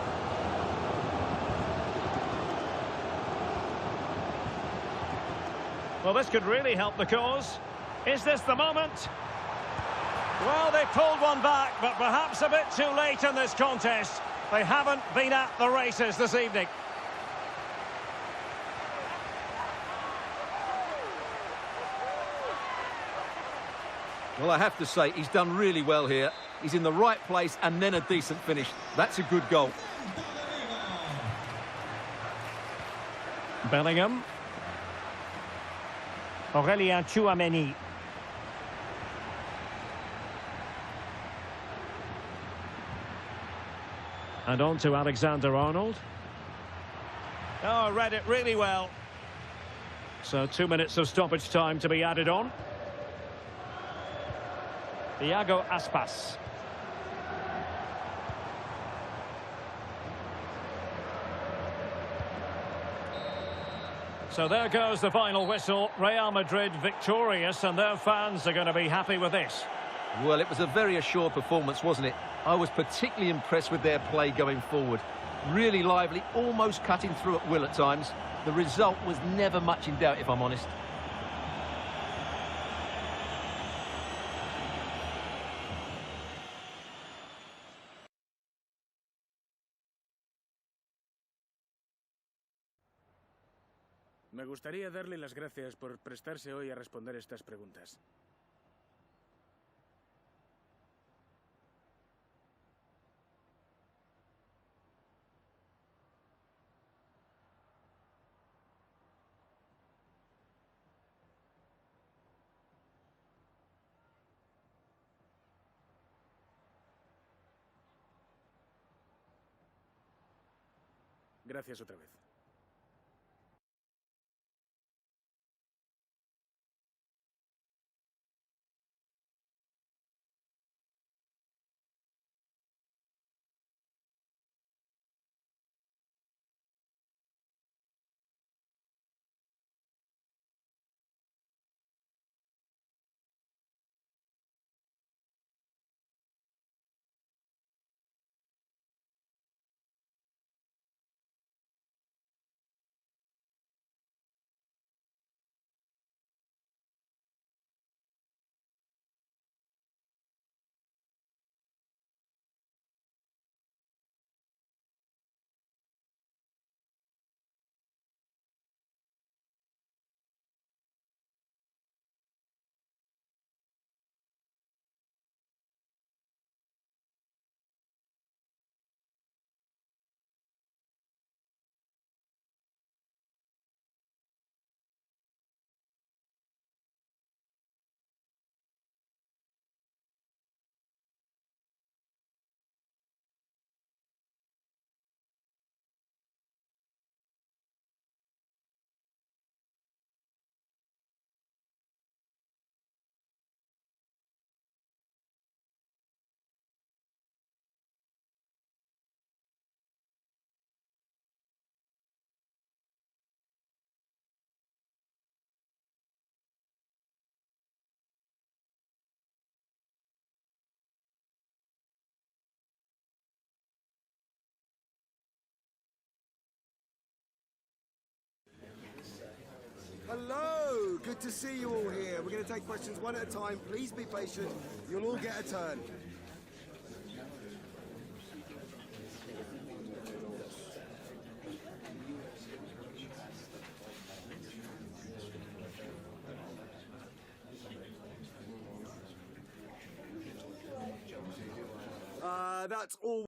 Well, this could really help the cause. Is this the moment? Well, they pulled one back, but perhaps a bit too late in this contest. They haven't been at the races this evening. Well, I have to say, he's done really well here. He's in the right place and then a decent finish. That's a good goal. Bellingham. Aurélien Tchouaméni. And on to Alexander-Arnold. Oh, read it really well. So 2 minutes of stoppage time to be added on. Iago Aspas. So there goes the final whistle. Real Madrid victorious, and their fans are going to be happy with this. Well, it was a very assured performance, wasn't it? I was particularly impressed with their play going forward. Really lively, almost cutting through at will at times. The result was never much in doubt, if I'm honest. Me gustaría darle las gracias por prestarse hoy a responder estas preguntas. Gracias otra vez. Hello, good to see you all here. We're going to take questions one at a time. Please be patient. You'll all get a turn. That's all.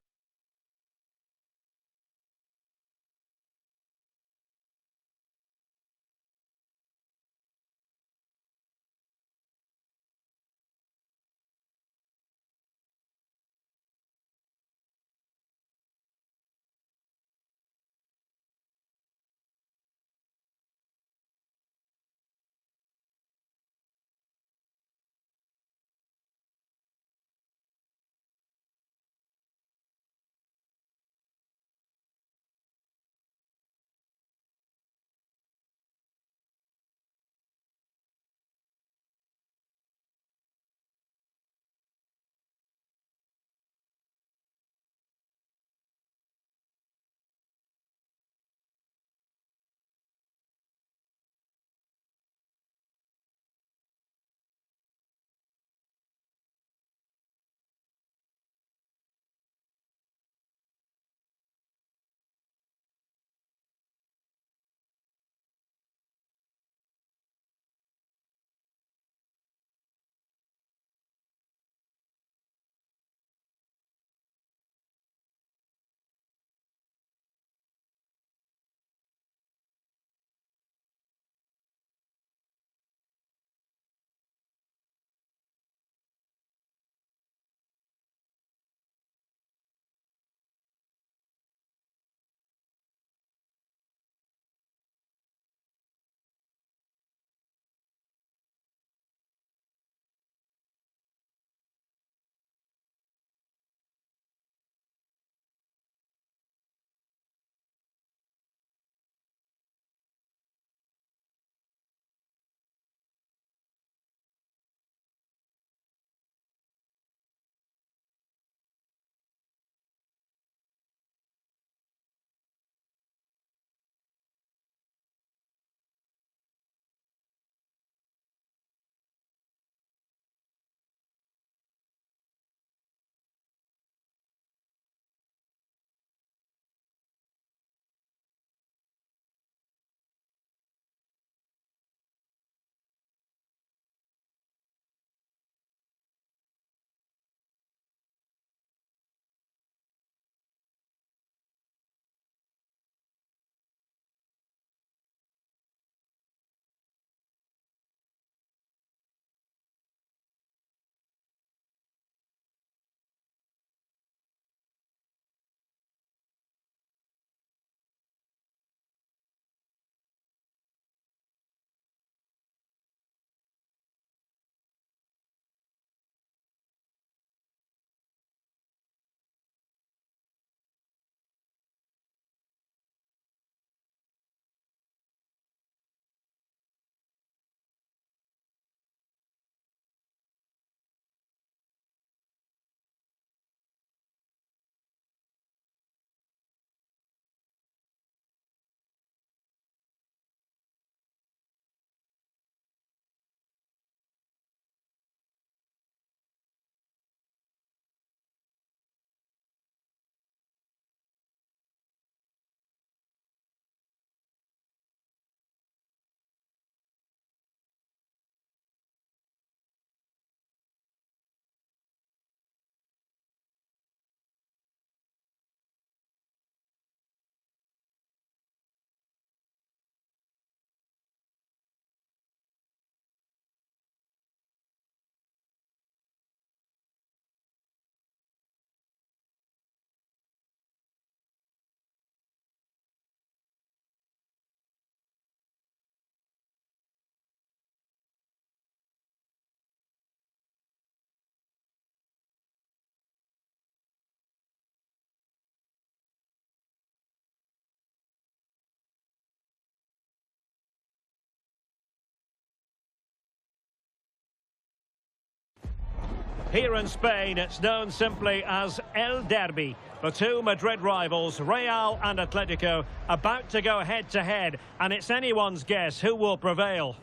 Here in Spain, it's known simply as El Derby. The two Madrid rivals, Real and Atletico, about to go head-to-head, and it's anyone's guess who will prevail.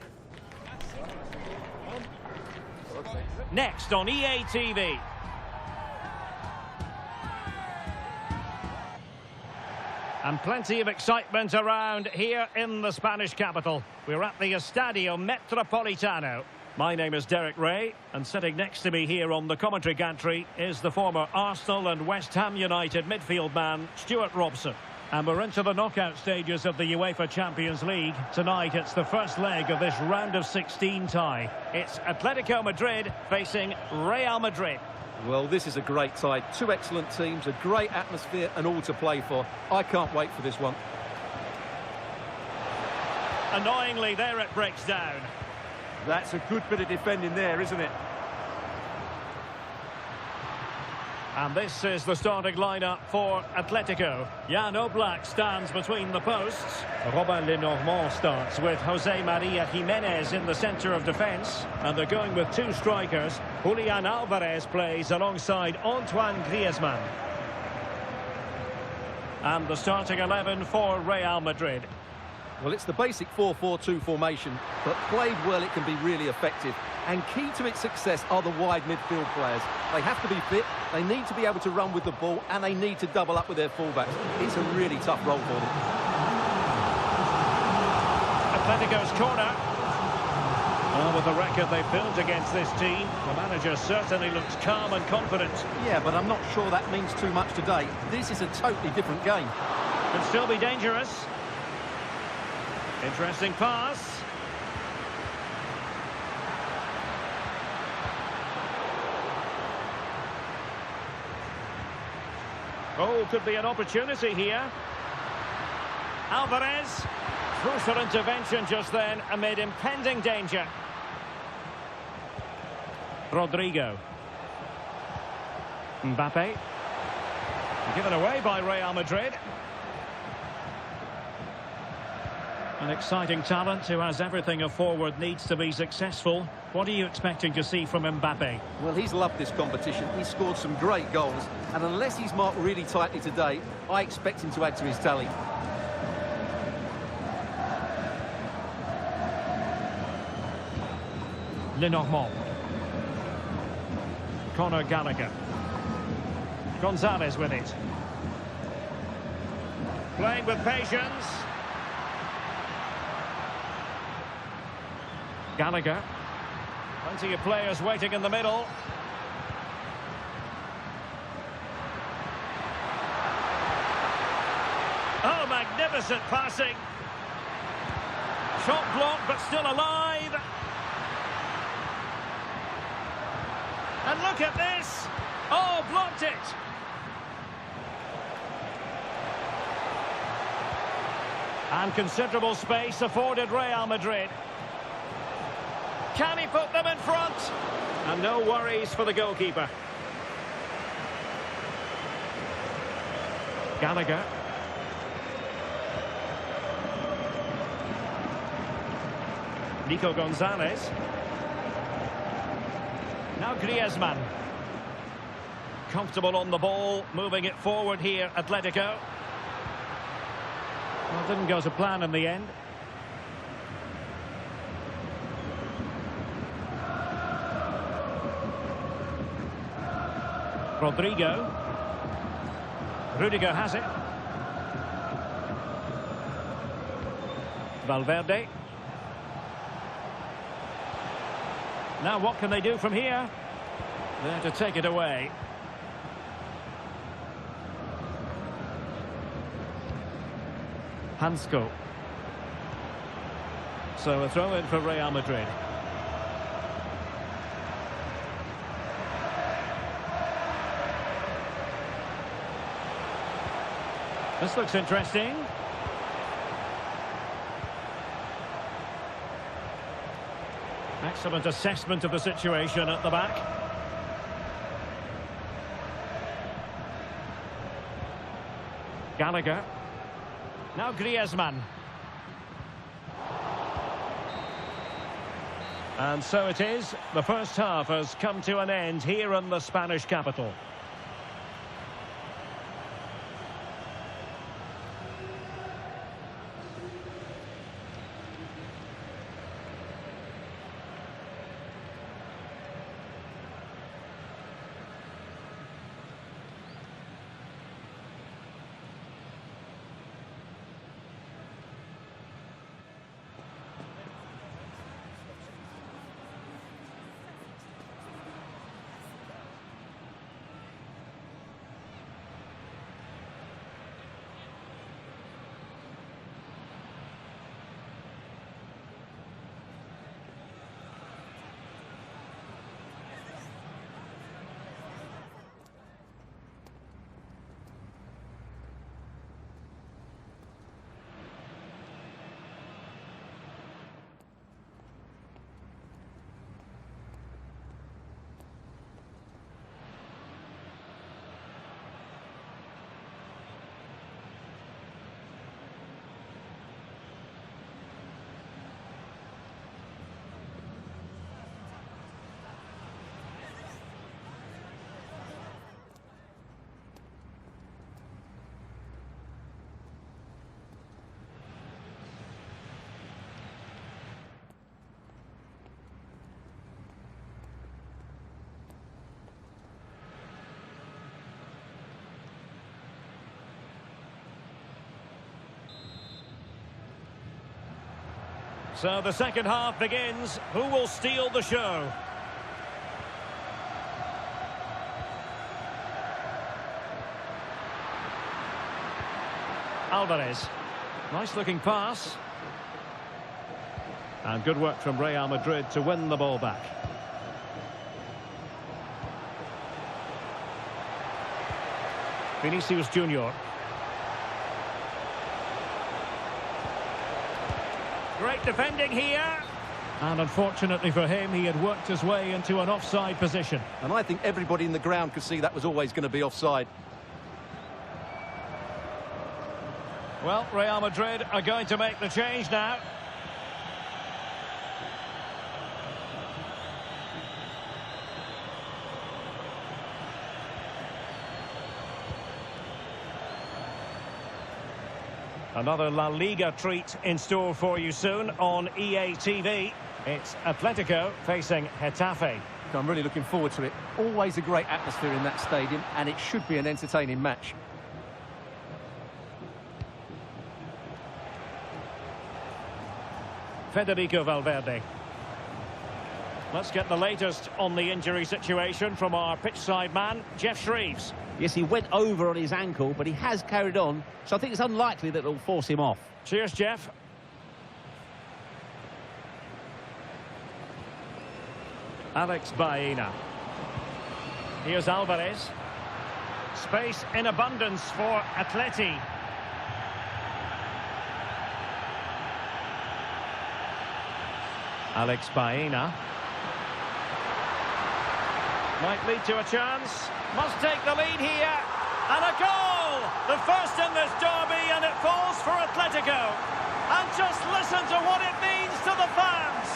Next on EA TV. And plenty of excitement around here in the Spanish capital. We're at the Estadio Metropolitano. My name is Derek Ray, and sitting next to me here on the commentary gantry is the former Arsenal and West Ham United midfield man, Stuart Robson. And we're into the knockout stages of the UEFA Champions League. Tonight it's the first leg of this round of 16 tie. It's Atletico Madrid facing Real Madrid. Well, this is a great tie. Two excellent teams, a great atmosphere and all to play for. I can't wait for this one. Annoyingly, there it breaks down. That's a good bit of defending there, isn't it? And this is the starting lineup for Atletico. Jan Oblak stands between the posts. Robin Lenormand starts with Jose Maria Jimenez in the centre of defence. And they're going with two strikers. Julian Alvarez plays alongside Antoine Griezmann. And the starting 11 for Real Madrid. Well, it's the basic 4-4-2 formation, but played well it can be really effective. And key to its success are the wide midfield players. They have to be fit, they need to be able to run with the ball, and they need to double up with their fullbacks. It's a really tough role for them. Atletico's corner. Well, with the record they've built against this team, the manager certainly looks calm and confident. Yeah, but I'm not sure that means too much today. This is a totally different game. Could still be dangerous. Interesting pass. Oh, could be an opportunity here. Alvarez. Crucial intervention just then amid impending danger. Rodrigo. Mbappe. Given away by Real Madrid. An exciting talent who has everything a forward needs to be successful. What are you expecting to see from Mbappe? Well, he's loved this competition. He's scored some great goals. And unless he's marked really tightly today, I expect him to add to his tally. Lenormand. Conor Gallagher. Gonzalez with it. Playing with patience. Gallagher. Plenty of players waiting in the middle. Oh, magnificent passing. Shot blocked, but still alive. And look at this. Oh, blocked it. And considerable space afforded Real Madrid. Can he put them in front? And no worries for the goalkeeper. Gallagher. Nico Gonzalez. Now Griezmann. Comfortable on the ball, moving it forward here, Atletico. Well, didn't go to plan in the end. Rodrigo. Rudiger has it. Valverde. Now what can they do from here? There to take it away. Hansko. So a throw in for Real Madrid. This looks interesting. Excellent assessment of the situation at the back. Gallagher. Now Griezmann. And so it is. The first half has come to an end here in the Spanish capital. So the second half begins. Who will steal the show? Alvarez. Nice looking pass. And good work from Real Madrid to win the ball back. Vinicius Junior. Great defending here. And unfortunately for him, he had worked his way into an offside position. And I think everybody in the ground could see that was always going to be offside. Well, Real Madrid are going to make the change now. Another La Liga treat in store for you soon on EA TV. It's Atletico facing Getafe. I'm really looking forward to it. Always a great atmosphere in that stadium, and it should be an entertaining match. Federico Valverde. Let's get the latest on the injury situation from our pitchside man, Jeff Shreves. Yes, he went over on his ankle, but he has carried on, so I think it's unlikely that it'll force him off. Cheers, Jeff. Alex Baena. Here's Alvarez. Space in abundance for Atleti. Alex Baena. Might lead to a chance. Must take the lead here. And a goal! The first in this derby, and it falls for Atletico. And just listen to what it means to the fans.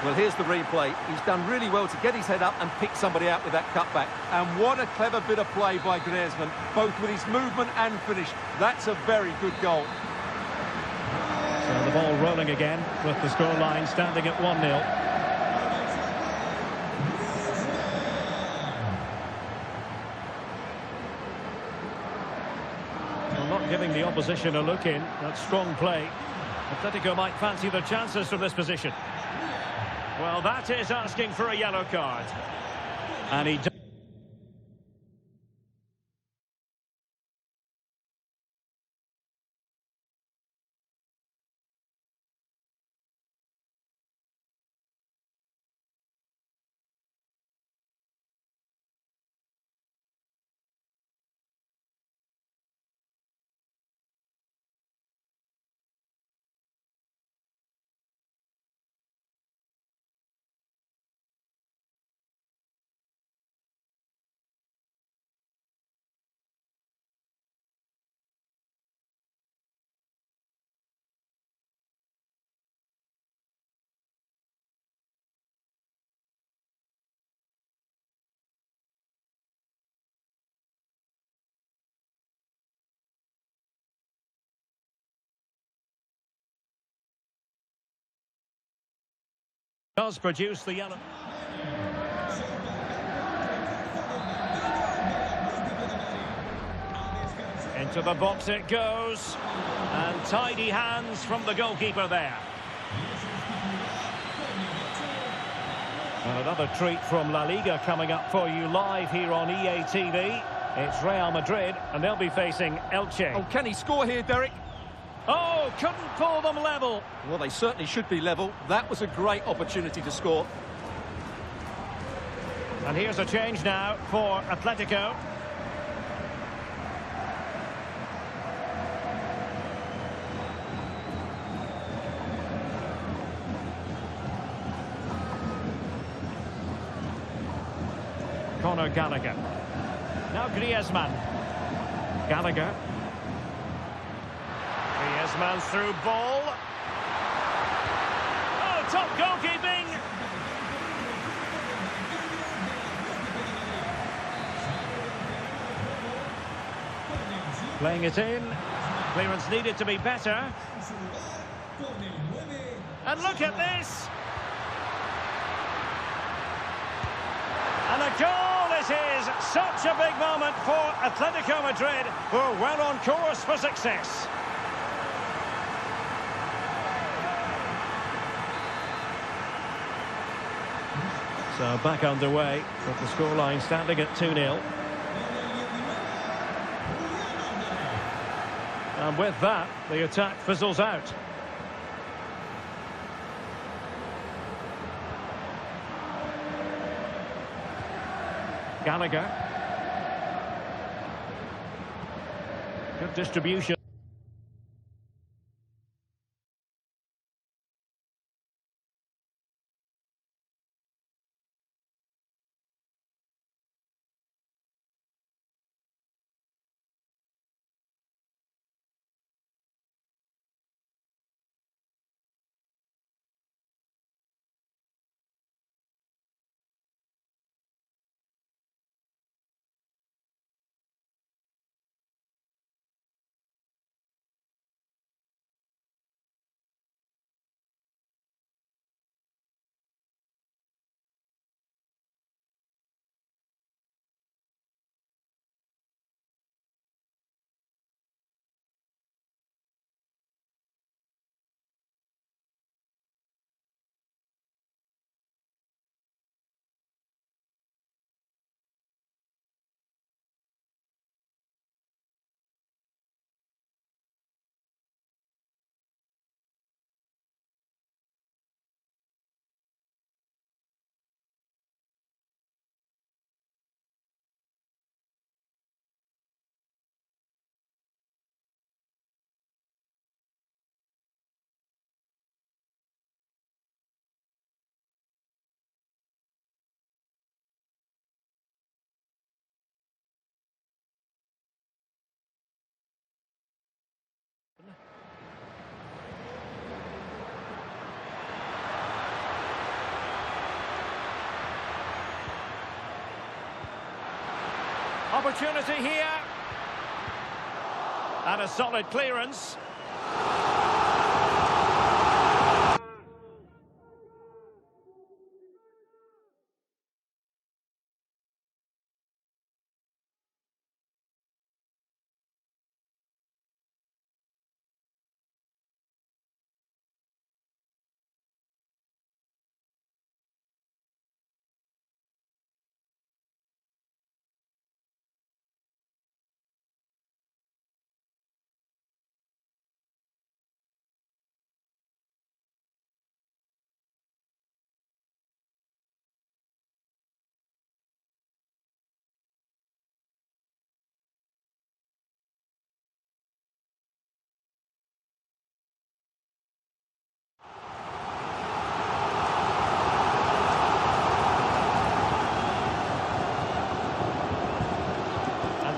Well, here's the replay. He's done really well to get his head up and pick somebody out with that cutback. And what a clever bit of play by Griezmann, both with his movement and finish. That's a very good goal. So the ball rolling again with the scoreline standing at 1-0. Not giving the opposition a look in. That's strong play. Atletico might fancy their chances from this position. Well, that is asking for a yellow card. And he Does produce the yellow. Into the box it goes. And tidy hands from the goalkeeper there. And another treat from La Liga coming up for you live here on EA TV. It's Real Madrid, and they'll be facing Elche. Oh, can he score here, Derek? Oh, couldn't pull them level. Well, they certainly should be level. That was a great opportunity to score. And here's a change now for Atletico. Conor Gallagher. Now Griezmann. Gallagher. Griezmann's through ball. Oh, top goalkeeping. Playing it in. Clearance needed to be better. And look at this. And a goal it is. Such a big moment for Atletico Madrid, who are well on course for success. So back underway, with the scoreline standing at 2-0. And with that, the attack fizzles out. Gallagher. Good distribution. Opportunity here. And a solid clearance.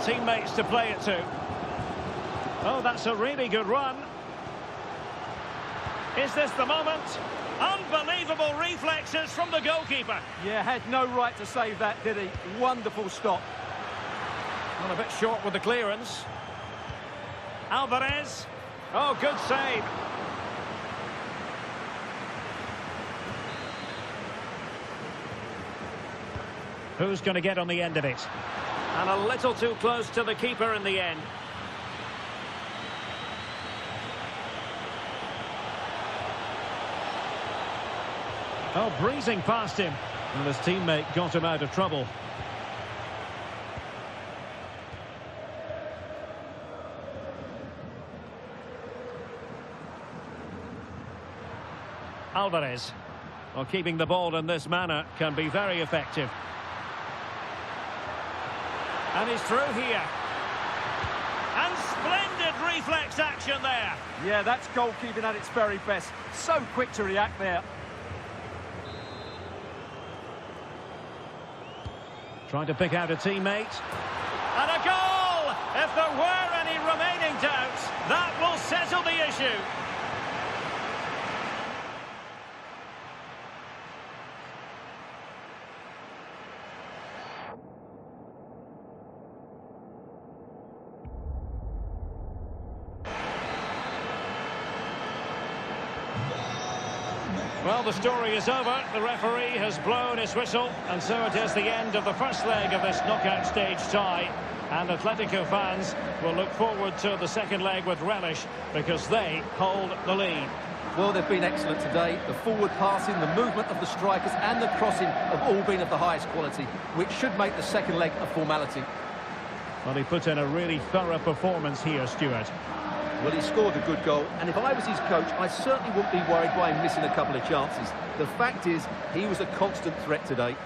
Teammates to play it to. Oh, that's a really good run. Is this the moment? Unbelievable reflexes from the goalkeeper. Yeah, had no right to save that, did he? Wonderful stop. Well, a bit short with the clearance. Alvarez. Oh, good save. Who's going to get on the end of it? And a little too close to the keeper in the end. Oh, breezing past him. And his teammate got him out of trouble. Alvarez. Well, keeping the ball in this manner can be very effective. And he's through here. And splendid reflex action there. Yeah, that's goalkeeping at its very best. So quick to react there. Trying to pick out a teammate. And a goal! If there were any remaining doubts, that will settle the issue. Well, the story is over. The referee has blown his whistle, and so it is the end of the first leg of this knockout stage tie. And Atletico fans will look forward to the second leg with relish, because they hold the lead. Well, they've been excellent today. The forward passing, the movement of the strikers and the crossing have all been of the highest quality, which should make the second leg a formality. Well, he put in a really thorough performance here, Stuart. Well, he scored a good goal, and if I was his coach, I certainly wouldn't be worried by him missing a couple of chances. The fact is, he was a constant threat today.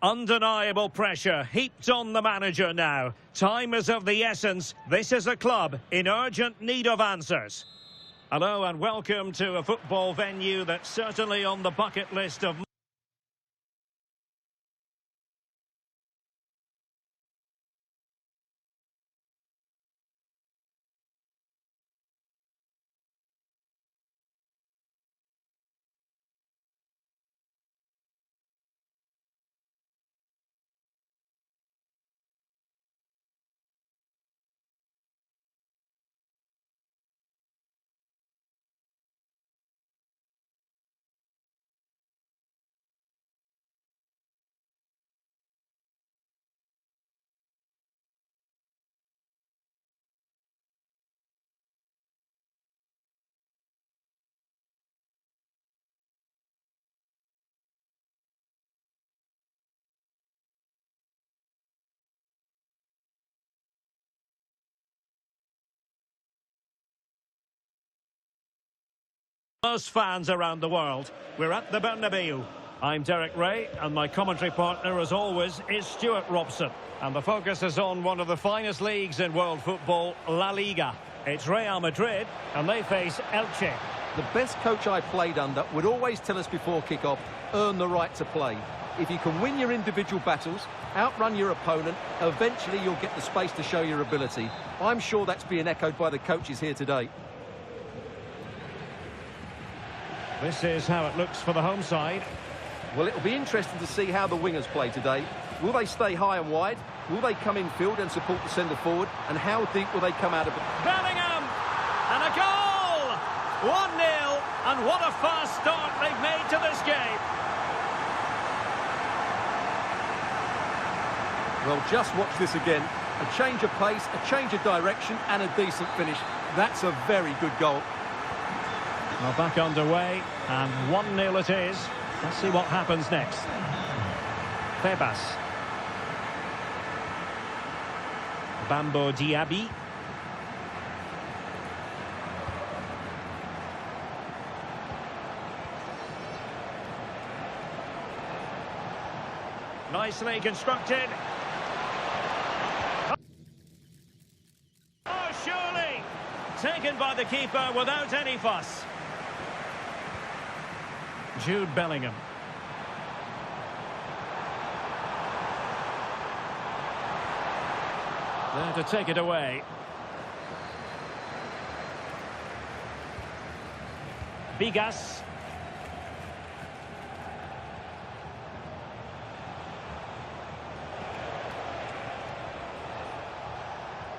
Undeniable pressure heaped on the manager now. Time is of the essence. This is a club in urgent need of answers. Hello and welcome to a football venue that's certainly on the bucket list of most fans around the world. We're at the Bernabeu. I'm Derek Ray, and my commentary partner, as always, is Stuart Robson. And the focus is on one of the finest leagues in world football, La Liga. It's Real Madrid, and they face Elche. The best coach I played under would always tell us before kick-off, earn the right to play. If you can win your individual battles, outrun your opponent, eventually you'll get the space to show your ability. I'm sure that's being echoed by the coaches here today. This is how it looks for the home side. Well, it'll be interesting to see how the wingers play today. Will they stay high and wide? Will they come in field and support the centre forward? And how deep will they come out of it? Bellingham! And a goal! 1-0, and what a fast start they've made to this game. Well, just watch this again. A change of pace, a change of direction, and a decent finish. That's a very good goal. Well, back underway, and 1-0 it is. Let's see what happens next. Febas. Bambo Diaby. Nicely constructed. Oh, surely! Taken by the keeper without any fuss. Jude Bellingham. There to take it away. Bigas.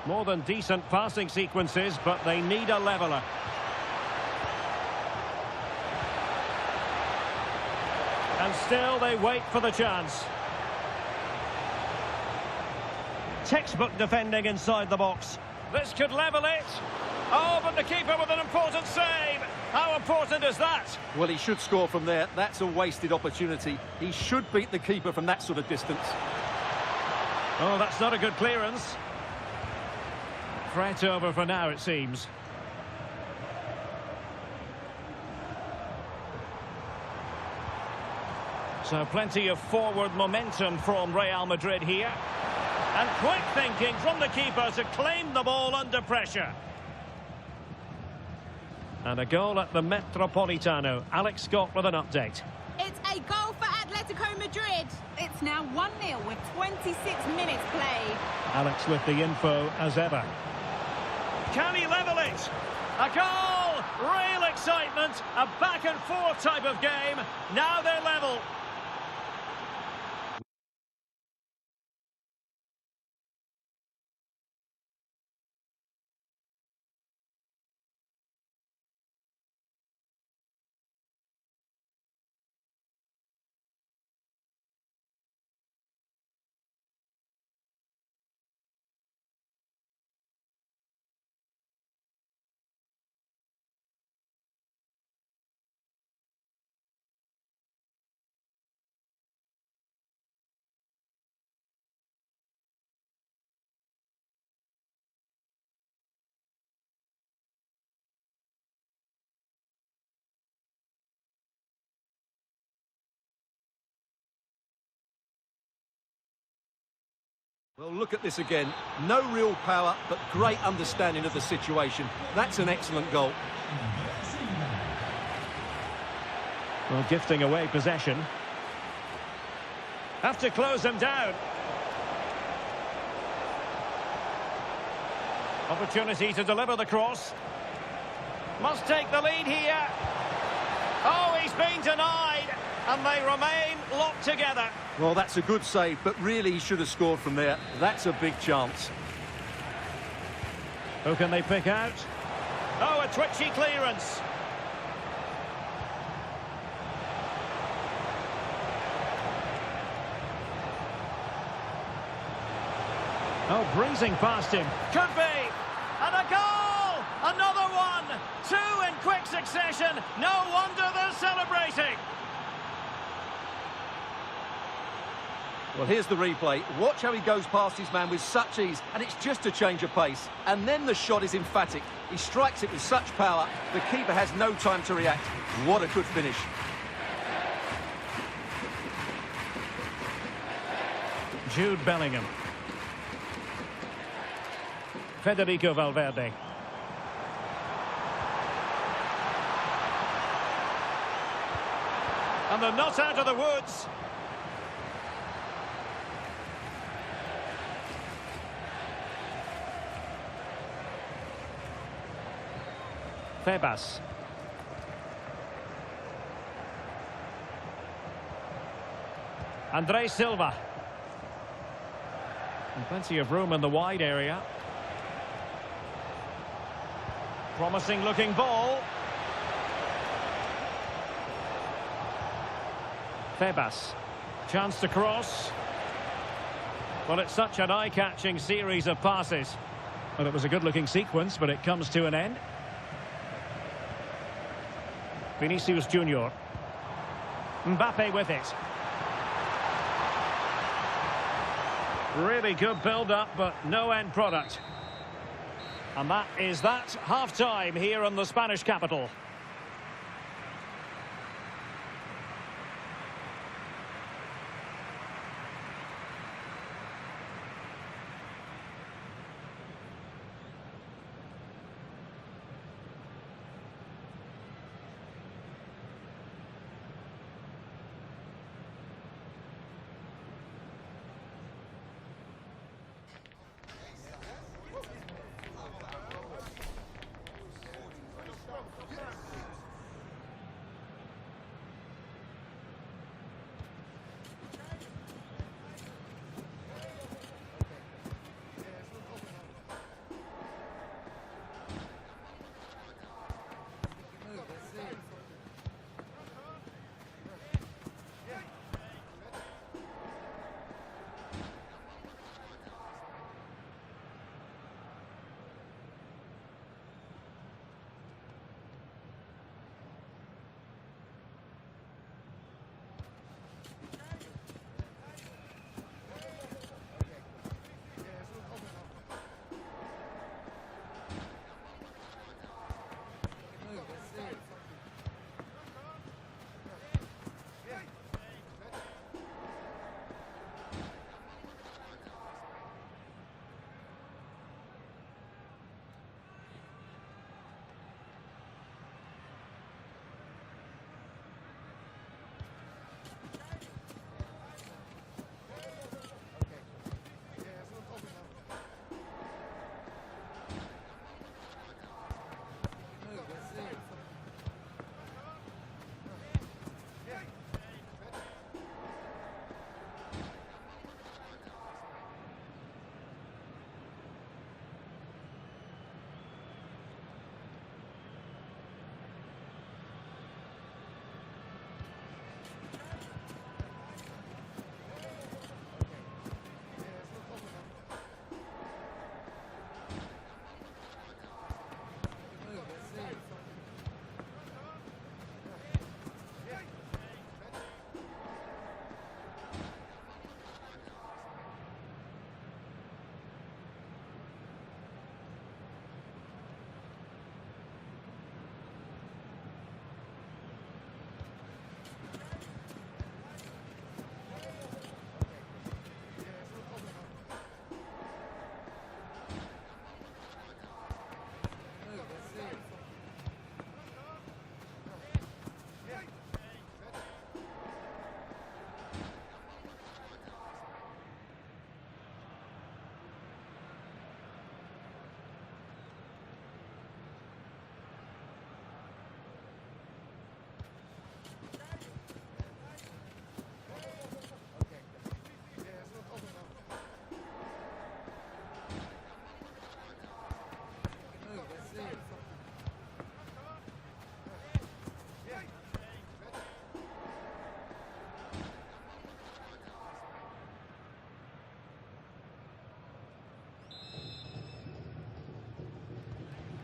More than decent passing sequences, but they need a leveller. And still they wait for the chance. Textbook defending inside the box. This could level it. Oh, but the keeper with an important save. How important is that? Well, he should score from there. That's a wasted opportunity. He should beat the keeper from that sort of distance. Oh, that's not a good clearance. Threat over for now, it seems. So plenty of forward momentum from Real Madrid here. And quick thinking from the keeper to claim the ball under pressure. And a goal at the Metropolitano. Alex Scott with an update. It's a goal for Atletico Madrid. It's now 1-0 with 26 minutes played. Alex with the info as ever. Can he level it? A goal! Real excitement. A back and forth type of game. Now they're level. Well, look at this again. No real power, but great understanding of the situation. That's an excellent goal. Well, gifting away possession. Have to close them down. Opportunity to deliver the cross. Must take the lead here. Oh, he's been denied, and they remain locked together. Well, that's a good save, but really he should have scored from there. That's a big chance. Who can they pick out? Oh, a twitchy clearance. Oh, breezing past him. Could be. And a goal! Another one! Two in quick succession. No wonder they're celebrating. Well, here's the replay. Watch how he goes past his man with such ease, and it's just a change of pace. And then the shot is emphatic. He strikes it with such power, the keeper has no time to react. What a good finish. Jude Bellingham. Federico Valverde. And they're not out of the woods. Febas. Andre Silva. And plenty of room in the wide area. Promising looking ball. Febas. Chance to cross. Well, it's such an eye-catching series of passes. Well, it was a good-looking sequence, but it comes to an end. Vinicius Junior. Mbappe with it. Really good build-up, but no end product. And that is that. Half-time here in the Spanish capital.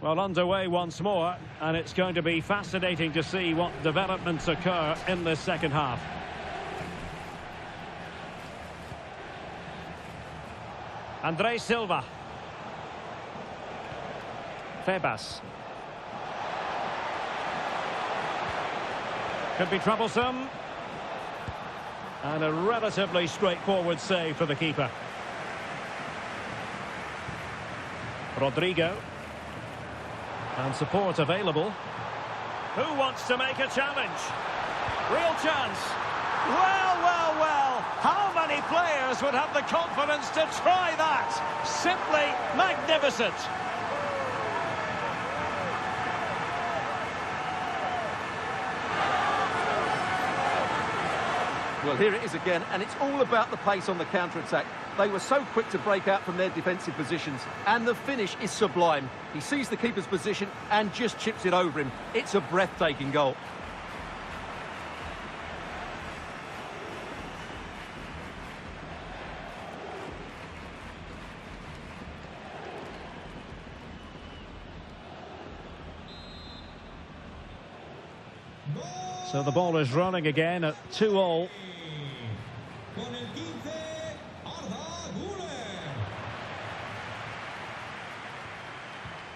Well, underway once more, and it's going to be fascinating to see what developments occur in this second half. André Silva. Febas. Could be troublesome. And a relatively straightforward save for the keeper. Rodrigo. And support available. Who wants to make a challenge? Real chance. Well, well, well. How many players would have the confidence to try that? Simply magnificent. Well, here it is again, and it's all about the pace on the counter-attack. They were so quick to break out from their defensive positions, and the finish is sublime. He sees the keeper's position and just chips it over him. It's a breathtaking goal. So the ball is running again at 2-2.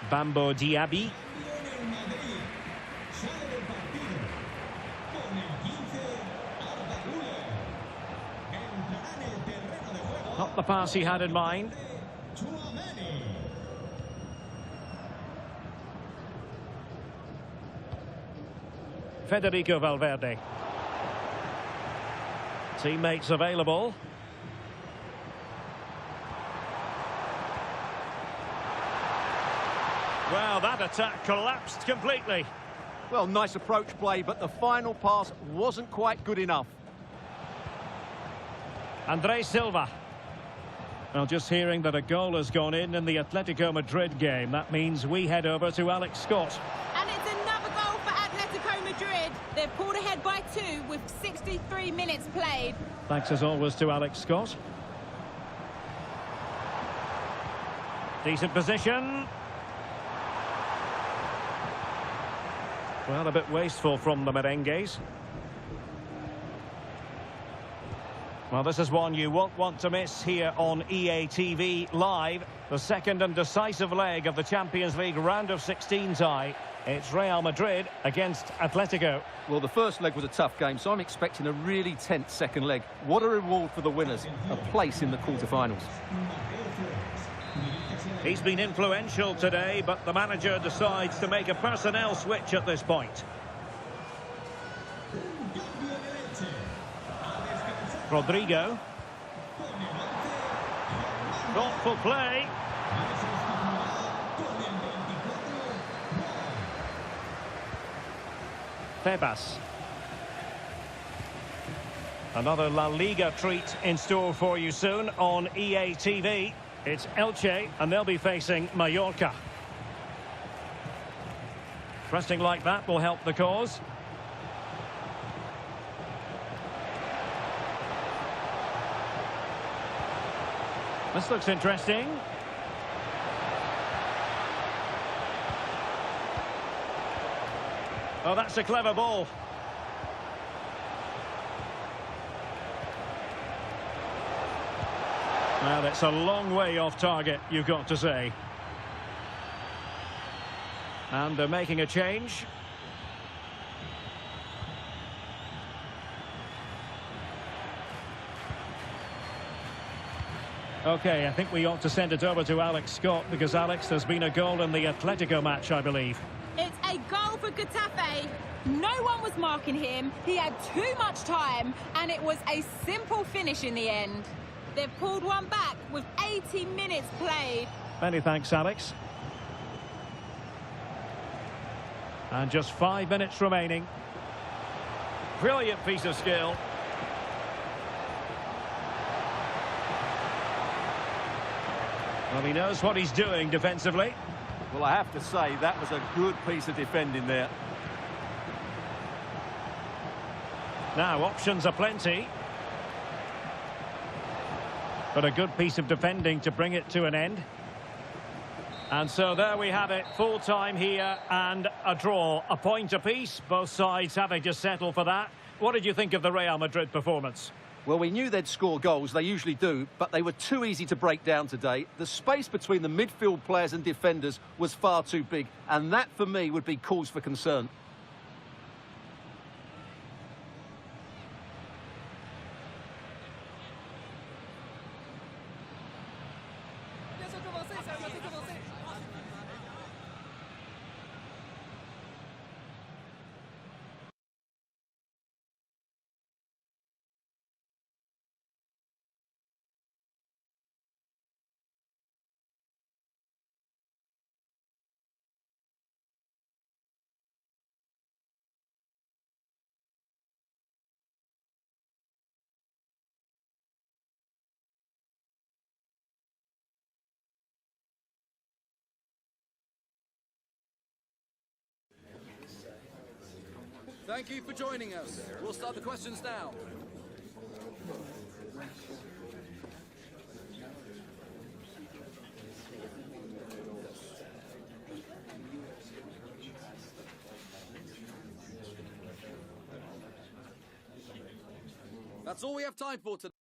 Bambo Diaby. Not the pass he had in mind. Federico Valverde. Teammates available. Well, that attack collapsed completely. Well, nice approach play, but the final pass wasn't quite good enough. André Silva. Well, just hearing that a goal has gone in the Atletico Madrid game, that means we head over to Alex Scott. And it's another goal for Atletico Madrid. They've pulled ahead by 2 with 63 minutes played. Thanks as always to Alex Scott. Decent position. Well, a bit wasteful from the merengues. Well, this is one you won't want to miss here on EA TV Live. The second and decisive leg of the Champions League round of 16 tie. It's Real Madrid against Atletico. Well, the first leg was a tough game, so I'm expecting a really tense second leg. What a reward for the winners, a place in the quarterfinals. He's been influential today, but the manager decides to make a personnel switch at this point. Rodrigo. Thoughtful play. Febas. Another La Liga treat in store for you soon on EA TV. It's Elche, and they'll be facing Mallorca. Pressing like that will help the cause. This looks interesting. Oh, that's a clever ball. Well, that's a long way off target, you've got to say. And they're making a change. Okay, I think we ought to send it over to Alex Scott, because, Alex, there's been a goal in the Atletico match, I believe. It's a goal for Getafe. No one was marking him. He had too much time, and it was a simple finish in the end. They've pulled one back with 80 minutes played. Many thanks, Alex. And just 5 minutes remaining. Brilliant piece of skill. Well, he knows what he's doing defensively. Well, I have to say, that was a good piece of defending there. Now, options are plenty. But a good piece of defending to bring it to an end. And so there we have it, full time here and a draw. A point apiece, both sides having to settle for that. What did you think of the Real Madrid performance? Well, we knew they'd score goals, they usually do, but they were too easy to break down today. The space between the midfield players and defenders was far too big, and that, for me, would be cause for concern. Thank you for joining us. We'll start the questions now. That's all we have time for today.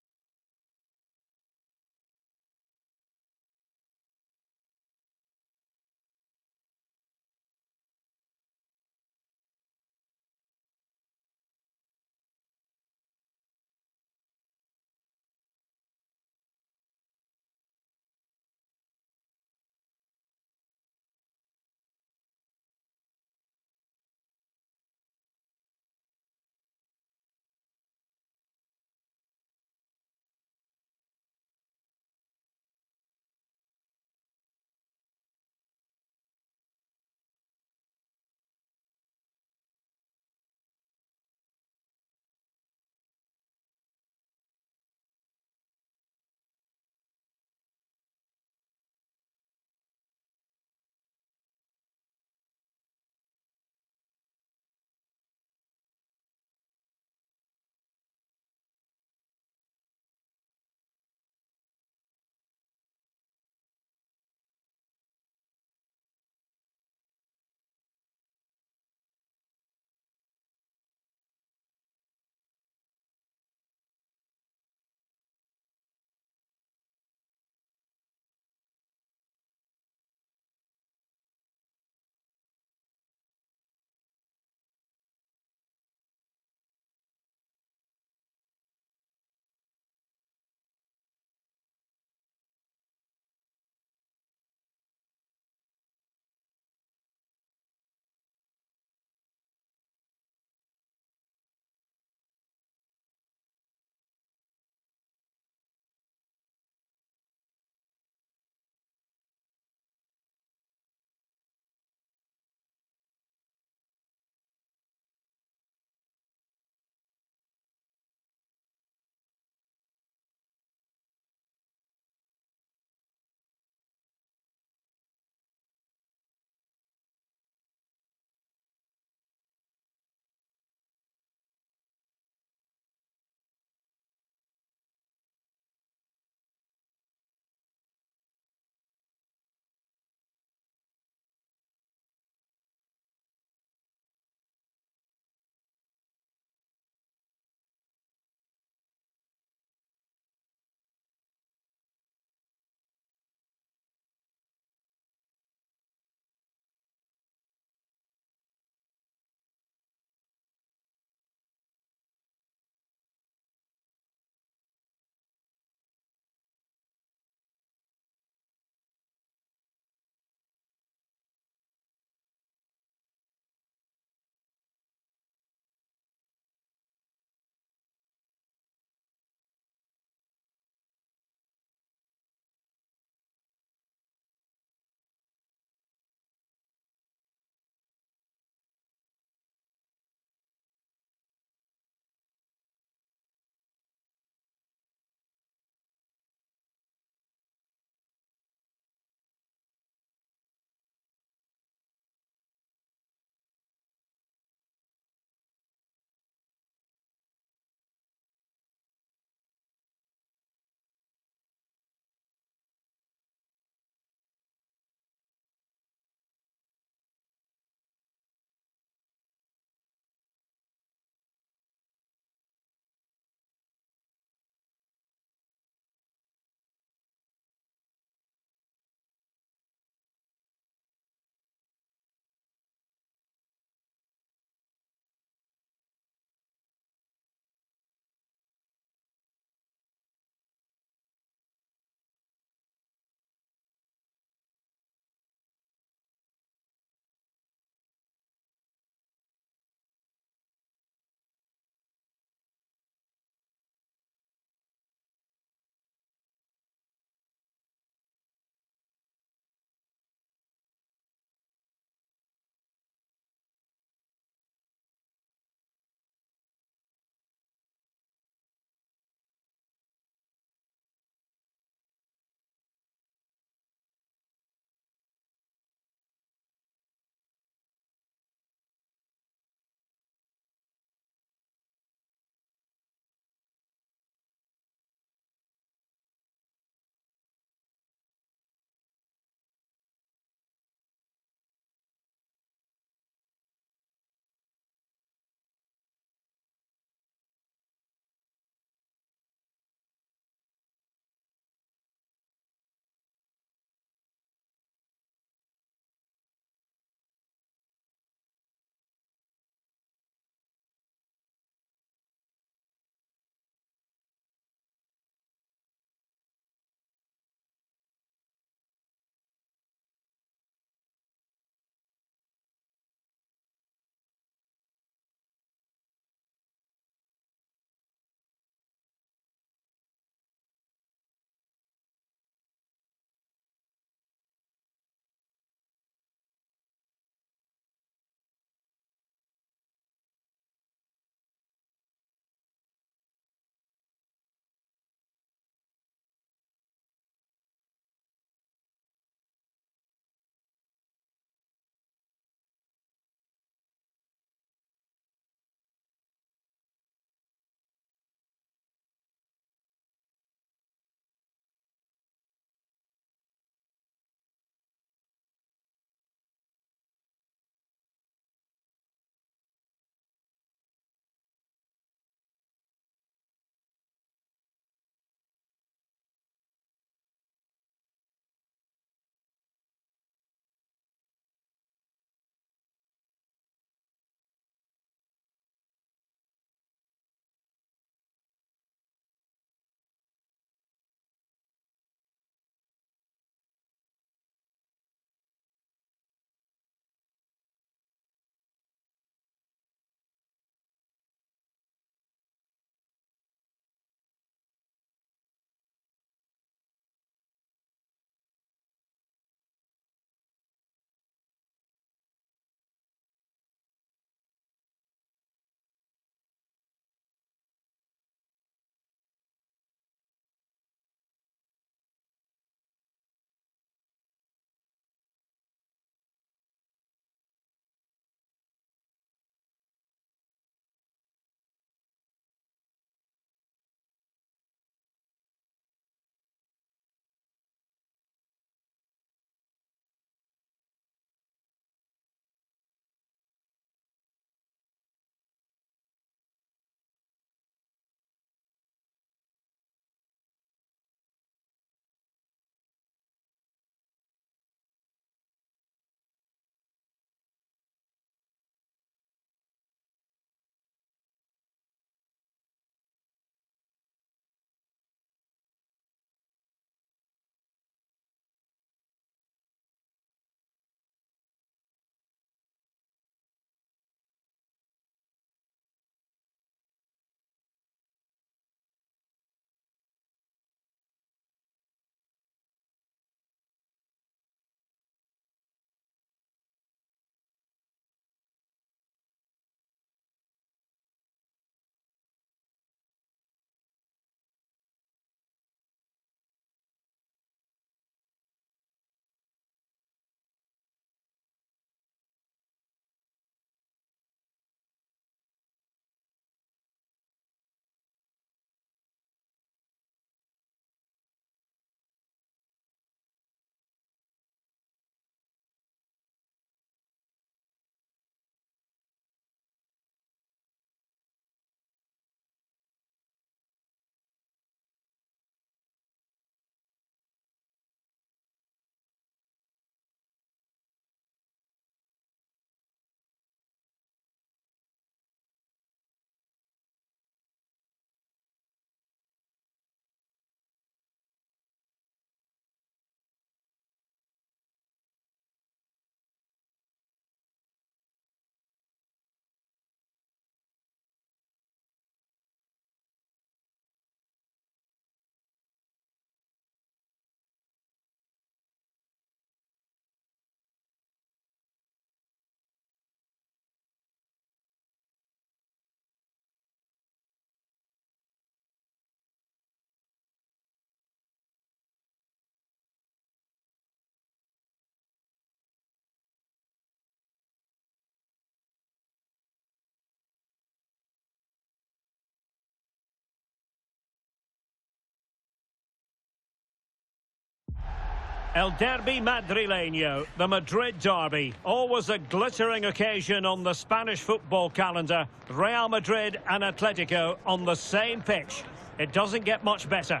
El Derbi Madrileño, the Madrid derby. Always a glittering occasion on the Spanish football calendar. Real Madrid and Atletico on the same pitch. It doesn't get much better.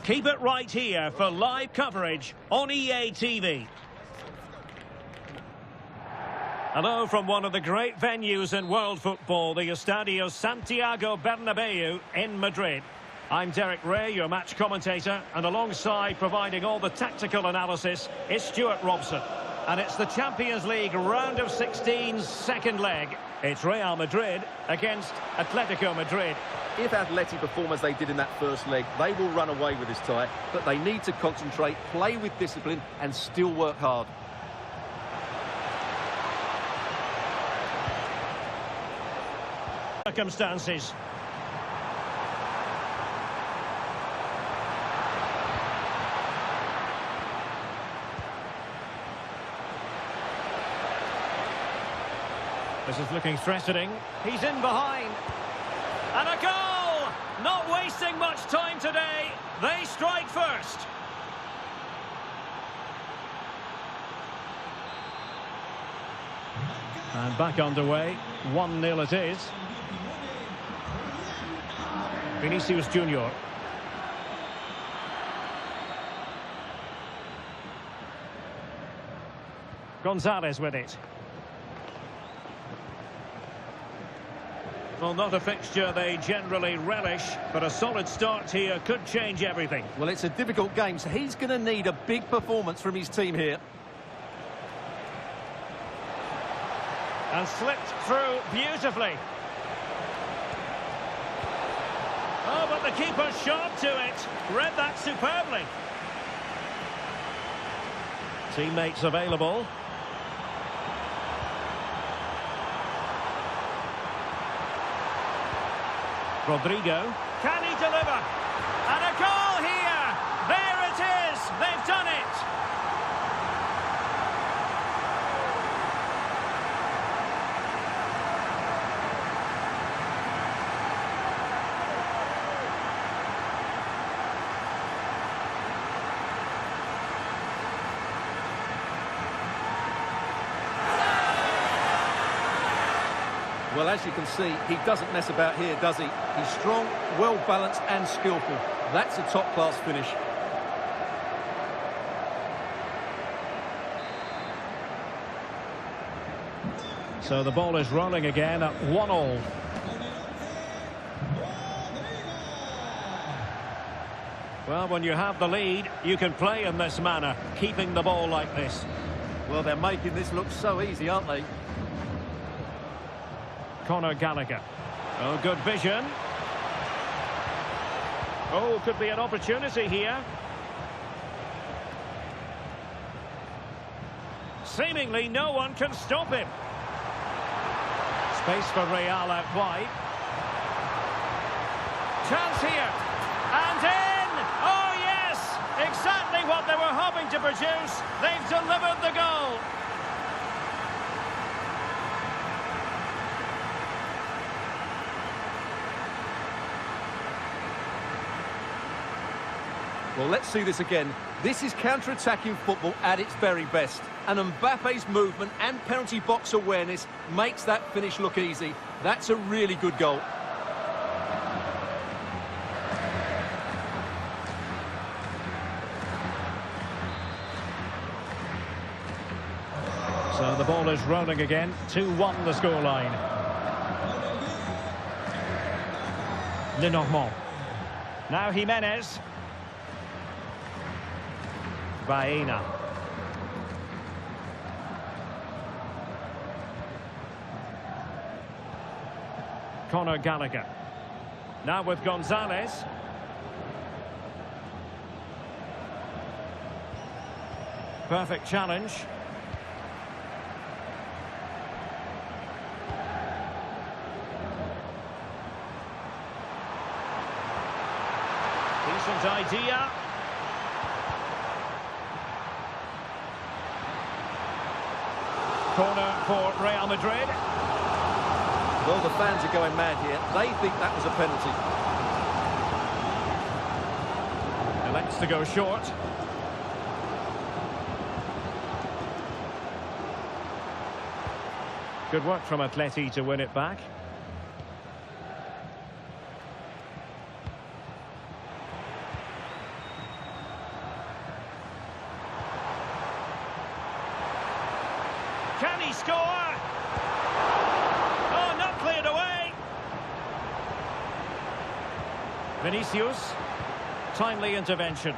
Keep it right here for live coverage on EA TV. Hello from one of the great venues in world football, the Estadio Santiago Bernabeu in Madrid. I'm Derek Ray, your match commentator, and alongside providing all the tactical analysis is Stuart Robson. And it's the Champions League round of 16's second leg. It's Real Madrid against Atletico Madrid. If Atleti perform as they did in that first leg, they will run away with this tie, but they need to concentrate, play with discipline and still work hard. Circumstances. This is looking threatening. He's in behind. And a goal! Not wasting much time today. They strike first. And back underway. 1-0 it is. Vinicius Junior. Gonzalez with it. Well, not a fixture they generally relish, but a solid start here could change everything. Well, it's a difficult game, so he's going to need a big performance from his team here. And slipped through beautifully. Oh, but the keeper shot to it. Read that superbly. Teammates available. Rodrigo. Can he deliver? And a goal here! There it is! They've done it! Well, as you can see, he doesn't mess about here, does he? He's strong, well-balanced and skillful. That's a top-class finish. So the ball is rolling again at 1-1. Well, when you have the lead, you can play in this manner, keeping the ball like this. Well, they're making this look so easy, aren't they? Conor Gallagher. Oh, good vision. Oh, could be an opportunity here. Seemingly no one can stop him. Space for Real out wide. Chance here. And in! Oh, yes! Exactly what they were hoping to produce. They've delivered the goal. Well, let's see this again. This is counter-attacking football at its very best. And Mbappe's movement and penalty box awareness makes that finish look easy. That's a really good goal. So the ball is rolling again. 2-1 the scoreline. Lenormand. Now Jimenez. Baena. Conor Gallagher. Now with Gonzalez. Perfect challenge. Decent idea. Corner for Real Madrid. Well, the fans are going mad here. They think that was a penalty. Gets to go short. Good work from Atleti to win it back. Can he score? Oh, not cleared away. Vinicius. Timely intervention.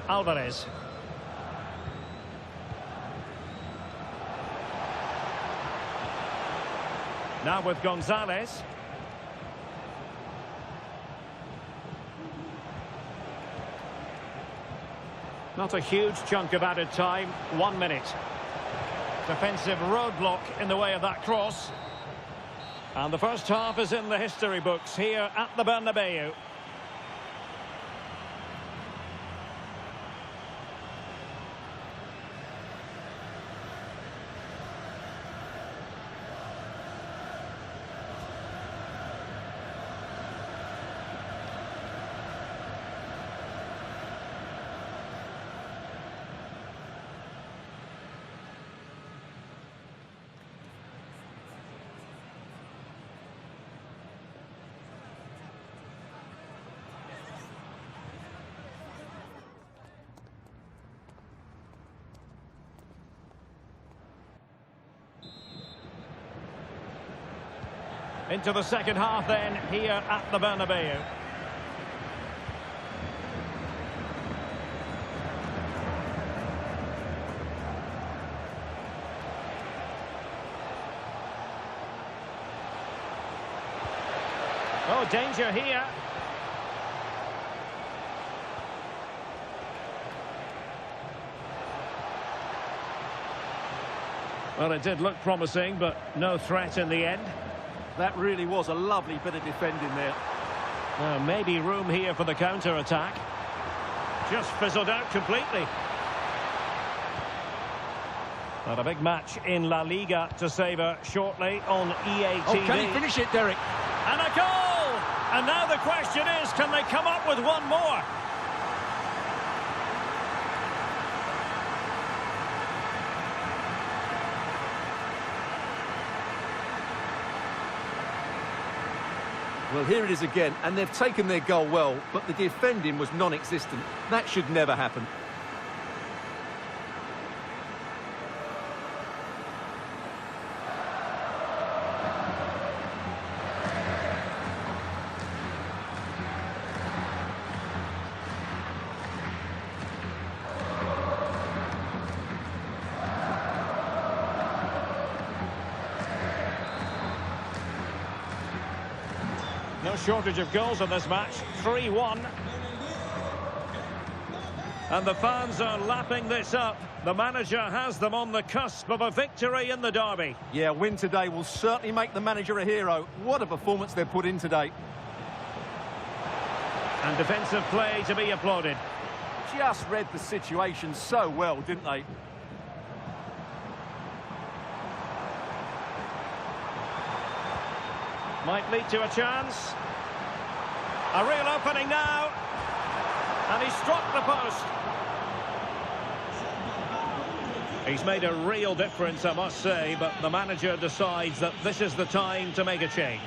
Alvarez. Now with Gonzalez. Not a huge chunk of added time, 1 minute. Defensive roadblock in the way of that cross. And the first half is in the history books here at the Bernabeu. Into the second half then, here at the Bernabeu. Oh, danger here. Well, it did look promising, but no threat in the end. That really was a lovely bit of defending there. Maybe room here for the counter-attack. Just fizzled out completely. But a big match in La Liga to savour shortly on EA TV. Oh, can he finish it, Derek? And a goal! And now the question is, can they come up with one more? Well, here it is again, and they've taken their goal well, but the defending was non-existent. That should never happen. No shortage of goals in this match. 3-1. And the fans are lapping this up. The manager has them on the cusp of a victory in the derby. Yeah, a win today will certainly make the manager a hero. What a performance they've put in today. And defensive play to be applauded. Just read the situation so well, didn't they? Might lead to a chance. A real opening now. And he struck the post. He's made a real difference, I must say, but the manager decides that this is the time to make a change.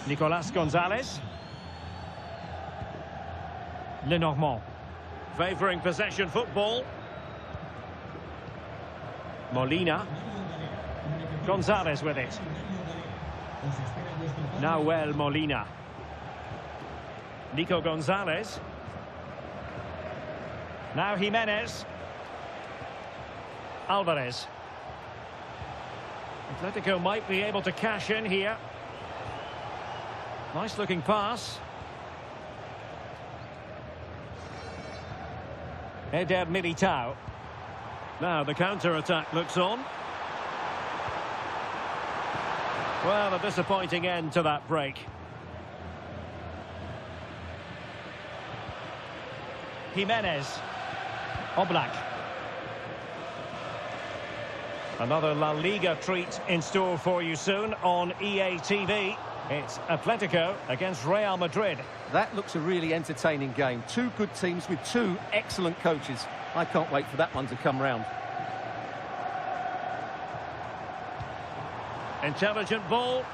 Nicolas Gonzalez. Lenormand. Favouring possession football. Molina. Gonzalez with it. Nahuel Molina. Nico Gonzalez. Now Jimenez. Alvarez. Atletico might be able to cash in here. Nice looking pass. Eder Militao. Now the counter-attack looks on. Well, a disappointing end to that break. Jimenez. Oblak. Another La Liga treat in store for you soon on EA TV. It's Atletico against Real Madrid. That looks a really entertaining game. Two good teams with two excellent coaches. I can't wait for that one to come round. Intelligent ball.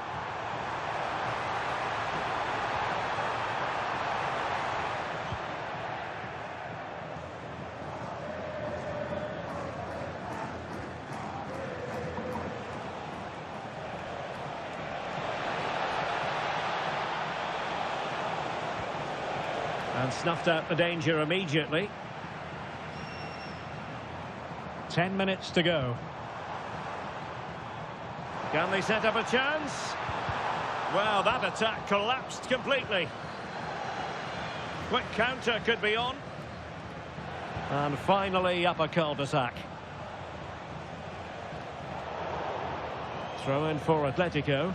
And snuffed out the danger immediately. 10 minutes to go. Can they set up a chance? Well, that attack collapsed completely. Quick counter could be on. And finally up a cul-de-sac. Throw in for Atletico.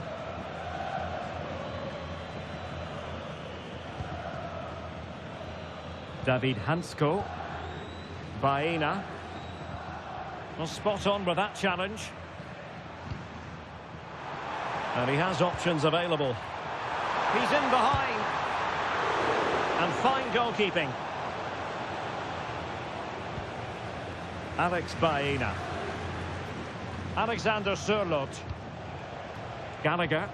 David Hansko. Baena. Well, spot on with that challenge. And he has options available. He's in behind. And fine goalkeeping. Alex Baena. Alexander Sørloth. Gallagher.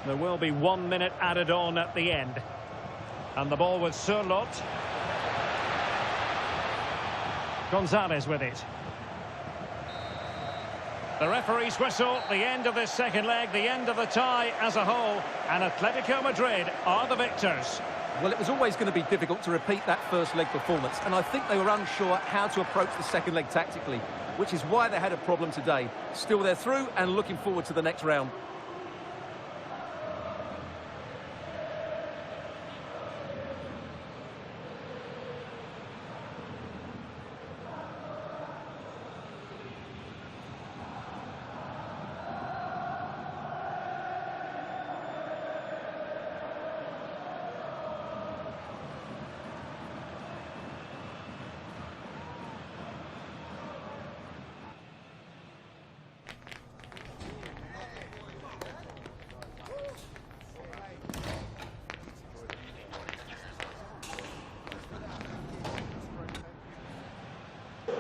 There will be 1 minute added on at the end. And the ball with Sørloth. Gonzalez with it. The referee's whistle, the end of this second leg, the end of the tie as a whole, and Atletico Madrid are the victors. Well, it was always going to be difficult to repeat that first leg performance, and I think they were unsure how to approach the second leg tactically, which is why they had a problem today. Still, they're through and looking forward to the next round.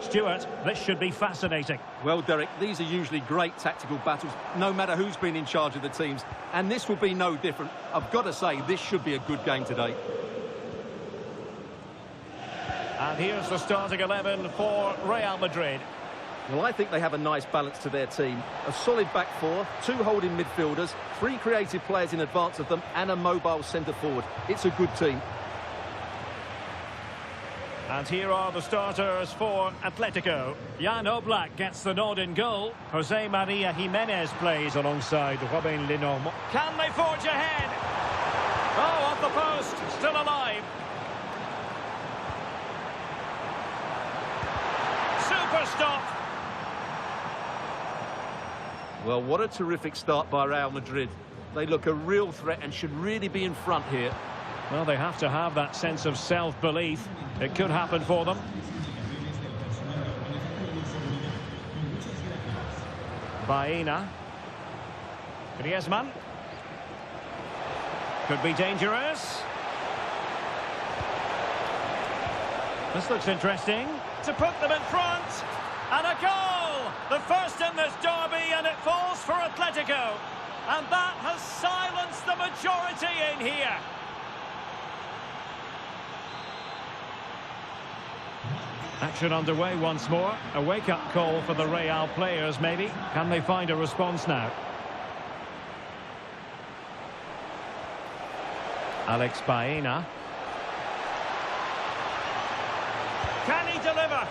Stuart, this should be fascinating. Well, Derek, these are usually great tactical battles, no matter who's been in charge of the teams. And this will be no different. I've got to say, this should be a good game today. And here's the starting 11 for Real Madrid. Well, I think they have a nice balance to their team. A solid back four, two holding midfielders, three creative players in advance of them, and a mobile centre-forward. It's a good team. And here are the starters for Atletico. Jan Oblak gets the nod in goal. Jose Maria Jimenez plays alongside Robin Lenormand. Can they forge ahead? Oh, off the post, still alive. Super stop. Well, what a terrific start by Real Madrid. They look a real threat and should really be in front here. Well, they have to have that sense of self-belief. It could happen for them. Baena. Griezmann. Could be dangerous. This looks interesting. To put them in front. And a goal! The first in this derby, and it falls for Atletico. And that has silenced the majority in here. Action underway once more. A wake-up call for the Real players, maybe. Can they find a response now? Alex Baena. Can he deliver?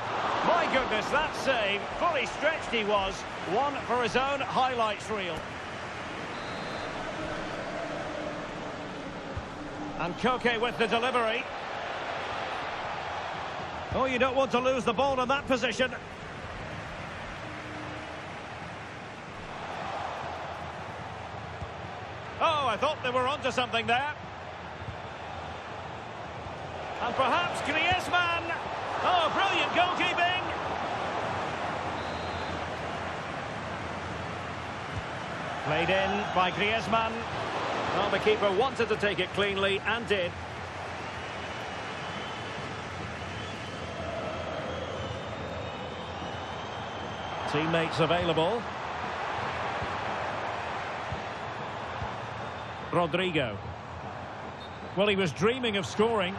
My goodness, that save. Fully stretched he was. One for his own highlights reel. And Koke with the delivery. Oh, you don't want to lose the ball in that position. Oh, I thought they were onto something there. And perhaps Griezmann. Oh, brilliant. Played in by Griezmann. Well, the keeper wanted to take it cleanly and did. Teammates available. Rodrigo. Well, he was dreaming of scoring.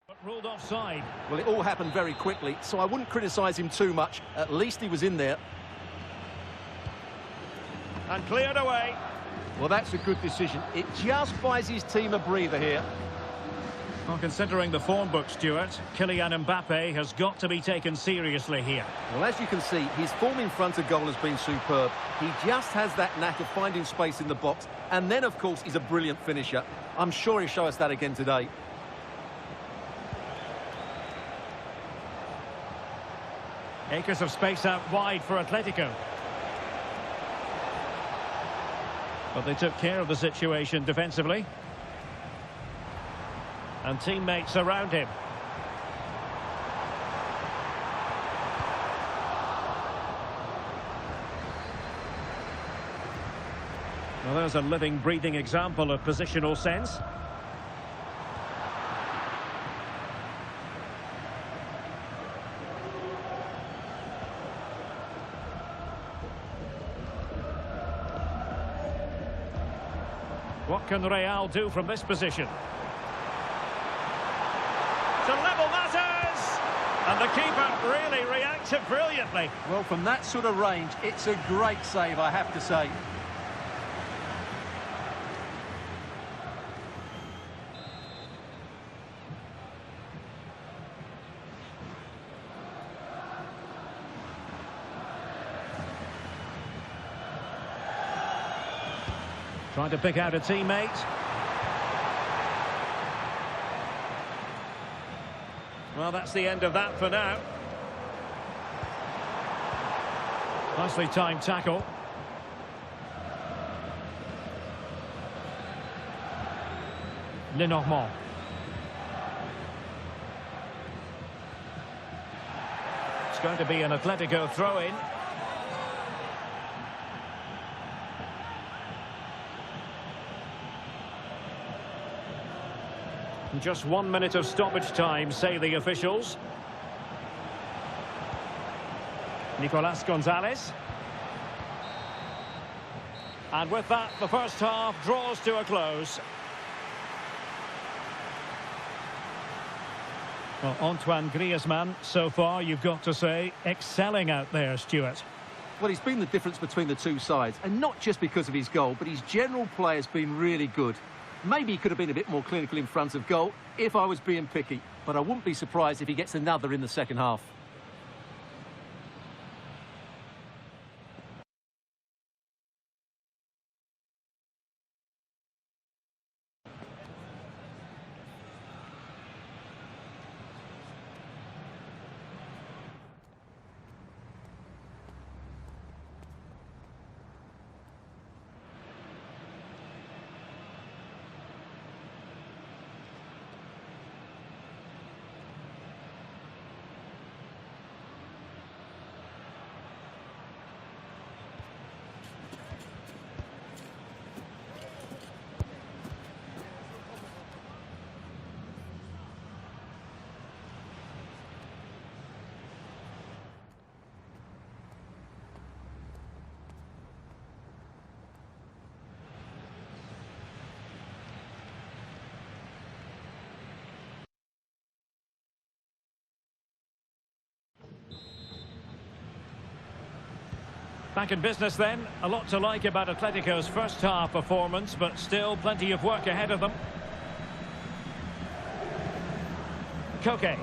But ruled offside. Well, it all happened very quickly, so I wouldn't criticise him too much. At least he was in there. And cleared away. Well, that's a good decision. It just buys his team a breather here. Well, considering the form book, Stuart, Kylian Mbappe has got to be taken seriously here. Well, as you can see, his form in front of goal has been superb. He just has that knack of finding space in the box. And then, of course, he's a brilliant finisher. I'm sure he'll show us that again today. Acres of space out wide for Atletico. But they took care of the situation defensively. And teammates around him. Well, there's a living, breathing example of positional sense. What can Real do from this position? To level matters! And the keeper really reacted brilliantly. Well, from that sort of range, it's a great save, I have to say. Trying to pick out a teammate. Well, that's the end of that for now. Nicely timed tackle. Lenormand. It's going to be an Atletico throw-in. Just 1 minute of stoppage time, say the officials. Nicolas Gonzalez. And with that, the first half draws to a close. Well, Antoine Griezmann, so far, you've got to say, excelling out there, Stuart. Well, he's been the difference between the two sides, and not just because of his goal, but his general play has been really good. Maybe he could have been a bit more clinical in front of goal if I was being picky, but I wouldn't be surprised if he gets another in the second half. Back in business then. A lot to like about Atletico's first half performance, but still plenty of work ahead of them. Koke.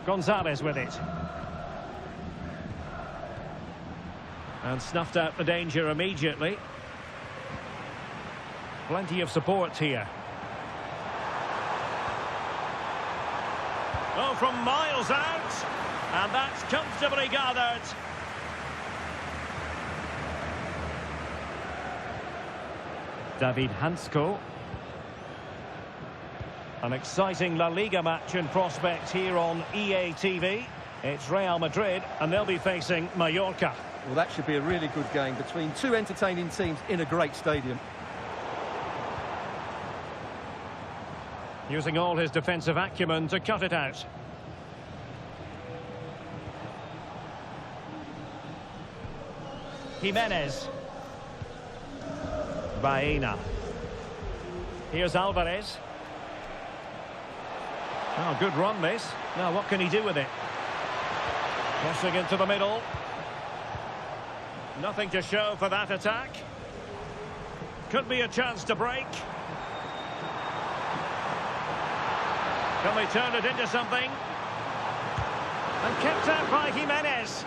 Gonzalez with it. And snuffed out the danger immediately. Plenty of support here. Oh, from miles out. And that's comfortably gathered. David Hansko. An exciting La Liga match in prospect here on EA TV. It's Real Madrid, and they'll be facing Mallorca. Well, that should be a really good game between two entertaining teams in a great stadium. Using all his defensive acumen to cut it out. Jimenez. Baena. Here's Alvarez. Oh, good run this. Now what can he do with it? Crossing into the middle. Nothing to show for that attack. Could be a chance to break. Can they turn it into something? And kept out by Jimenez.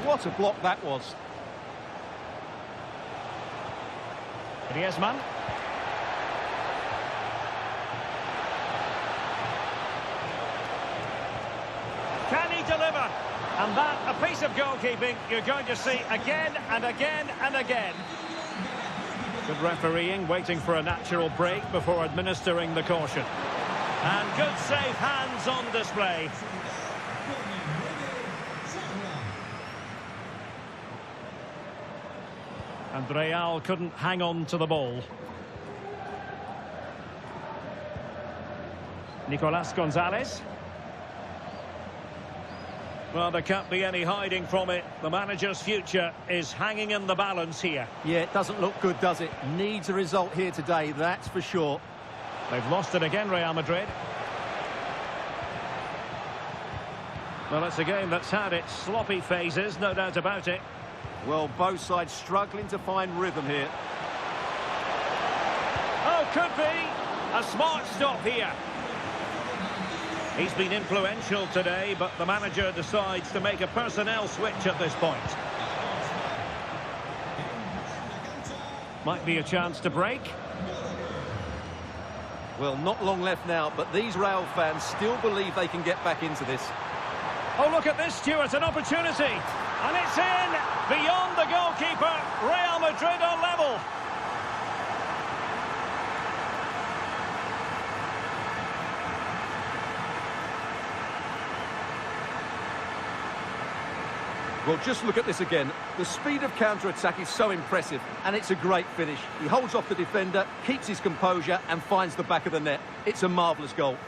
What a block that was. Griezmann. Can he deliver? And that, a piece of goalkeeping you're going to see again and again and again. Good refereeing, waiting for a natural break before administering the caution. And good safe hands on display. And Real couldn't hang on to the ball. Nicolas Gonzalez. Well, there can't be any hiding from it. The manager's future is hanging in the balance here. Yeah, it doesn't look good, does it? Needs a result here today, that's for sure. They've lost it again, Real Madrid. Well, it's a game that's had its sloppy phases, no doubt about it. Well, both sides struggling to find rhythm here. Oh, could be. A smart stop here. He's been influential today, but the manager decides to make a personnel switch at this point. Might be a chance to break. Well, not long left now, but these Real fans still believe they can get back into this. Oh, look at this, Stuart, an opportunity. And it's in, beyond the goalkeeper. Real Madrid are level. Well, just look at this again. The speed of counter-attack is so impressive, and it's a great finish. He holds off the defender, keeps his composure, and finds the back of the net. It's a marvellous goal.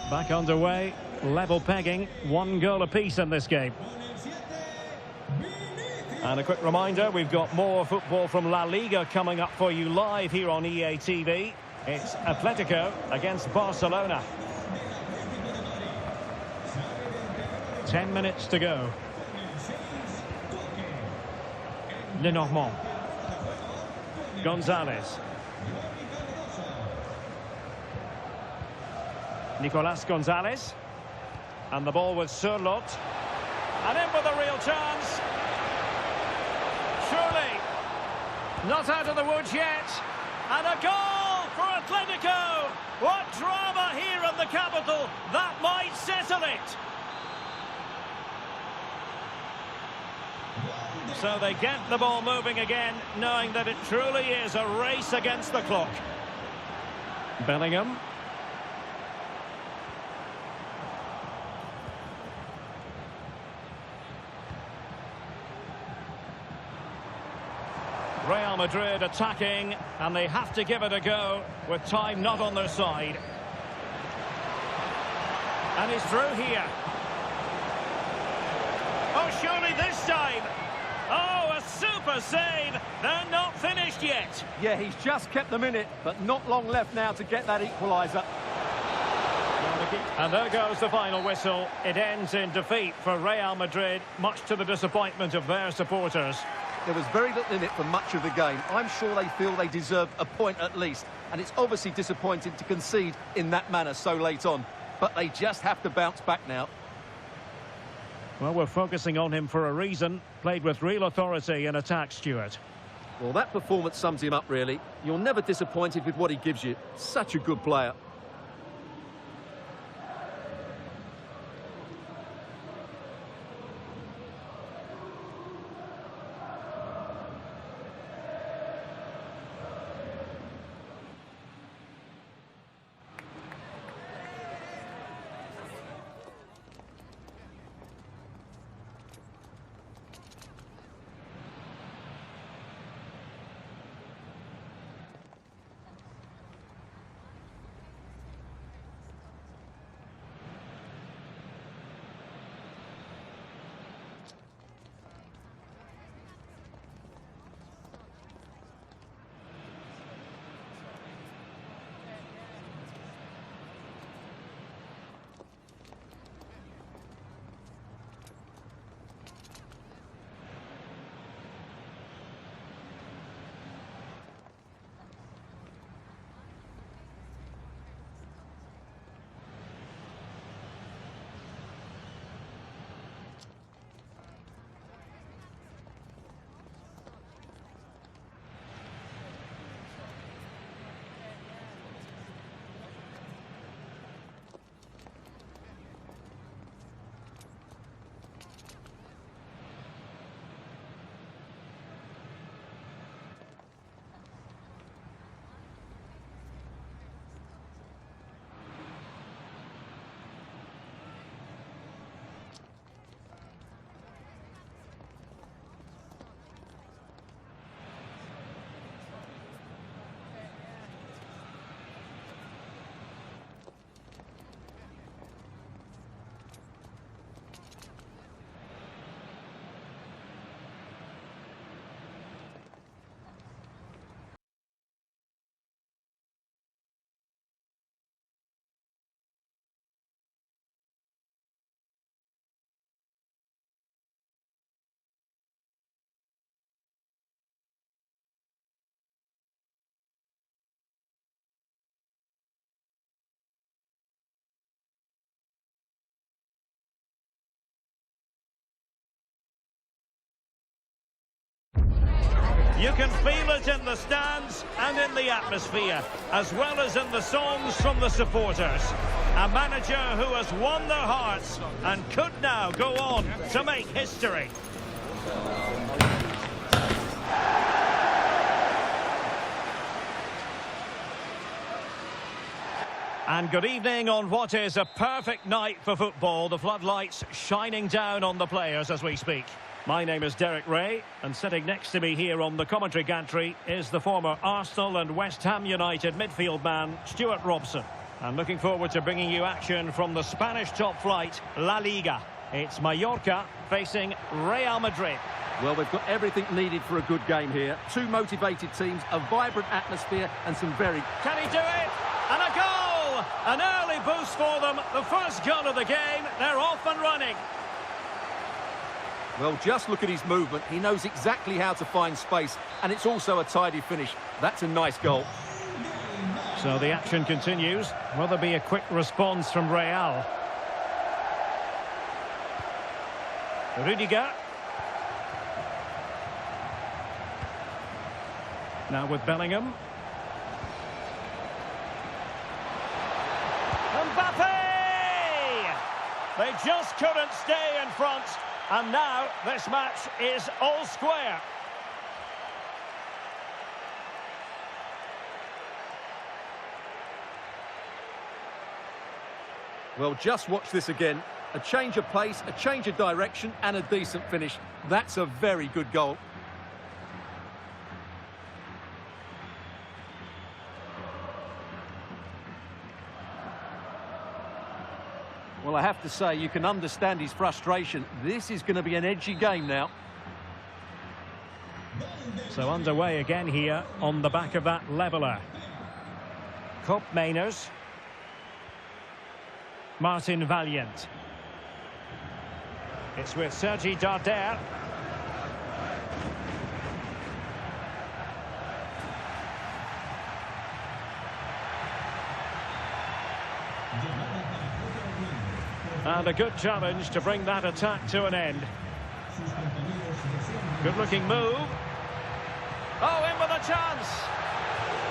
Back underway, level pegging, 1 goal apiece in this game. And a quick reminder, we've got more football from La Liga coming up for you live here on EA TV. It's Atletico against Barcelona. 10 minutes to go. Lenormand. Gonzalez. Nicolas Gonzalez. And the ball with Surlot. And in with a real chance. Surely. Not out of the woods yet. And a goal for Atletico. What drama here in the capital. That might settle it. So they get the ball moving again, knowing that it truly is a race against the clock. Bellingham. Real Madrid attacking, and they have to give it a go with time not on their side. And he's through here. Oh, surely this time. Oh, a super save. They're not finished yet. Yeah, he's just kept them in it, but not long left now to get that equaliser. And there goes the final whistle. It ends in defeat for Real Madrid, much to the disappointment of their supporters. There was very little in it for much of the game. I'm sure they feel they deserved a point at least, and it's obviously disappointing to concede in that manner so late on. But they just have to bounce back now. Well, we're focusing on him for a reason. Played with real authority in attack, Stuart. Well, that performance sums him up, really. You're never disappointed with what he gives you. Such a good player. You can feel it in the stands and in the atmosphere, as well as in the songs from the supporters. A manager who has won their hearts and could now go on to make history. And good evening on what is a perfect night for football. The floodlights shining down on the players as we speak. My name is Derek Ray, and sitting next to me here on the commentary gantry is the former Arsenal and West Ham United midfield man, Stuart Robson. I'm looking forward to bringing you action from the Spanish top flight, La Liga. It's Mallorca facing Real Madrid. Well, they've got everything needed for a good game here. Two motivated teams, a vibrant atmosphere and some very... Can he do it? And a goal! An early boost for them. The first goal of the game. They're off and running. Well, just look at his movement. He knows exactly how to find space, and it's also a tidy finish. That's a nice goal. So the action continues. Will there be a quick response from Real? Rudiger. Now with Bellingham. Mbappe! They just couldn't stay in front. And now this match is all square. Well, just watch this again. A change of pace, a change of direction, and a decent finish. That's a very good goal. Well, I have to say, you can understand his frustration. This is going to be an edgy game now. So underway again here on the back of that leveller. Cop Mainers. Martin Valiant. It's with Sergi Darder. And a good challenge to bring that attack to an end. Good-looking move. Oh, in with a chance.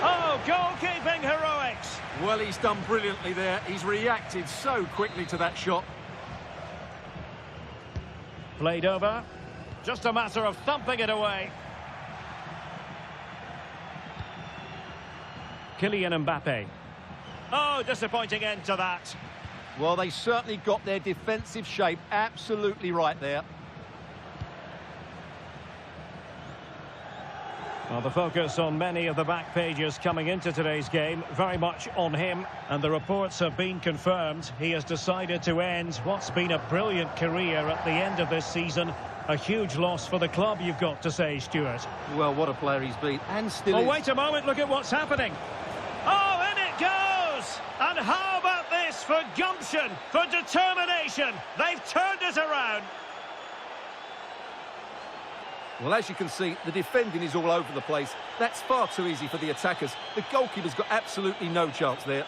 Oh, goalkeeping heroics. Well, he's done brilliantly there. He's reacted so quickly to that shot. Played over. Just a matter of thumping it away. Kylian Mbappe. Oh, disappointing end to that. Well, they certainly got their defensive shape absolutely right there. Well, the focus on many of the back pages coming into today's game, very much on him, and the reports have been confirmed. He has decided to end what's been a brilliant career at the end of this season. A huge loss for the club, you've got to say, Stuart. Well, what a player he's been, and still is. Oh, wait a moment, look at what's happening. Oh, in it goes! And how about this for gumption, for determination? They've turned it around. Well, as you can see, the defending is all over the place. That's far too easy for the attackers. The goalkeeper's got absolutely no chance there.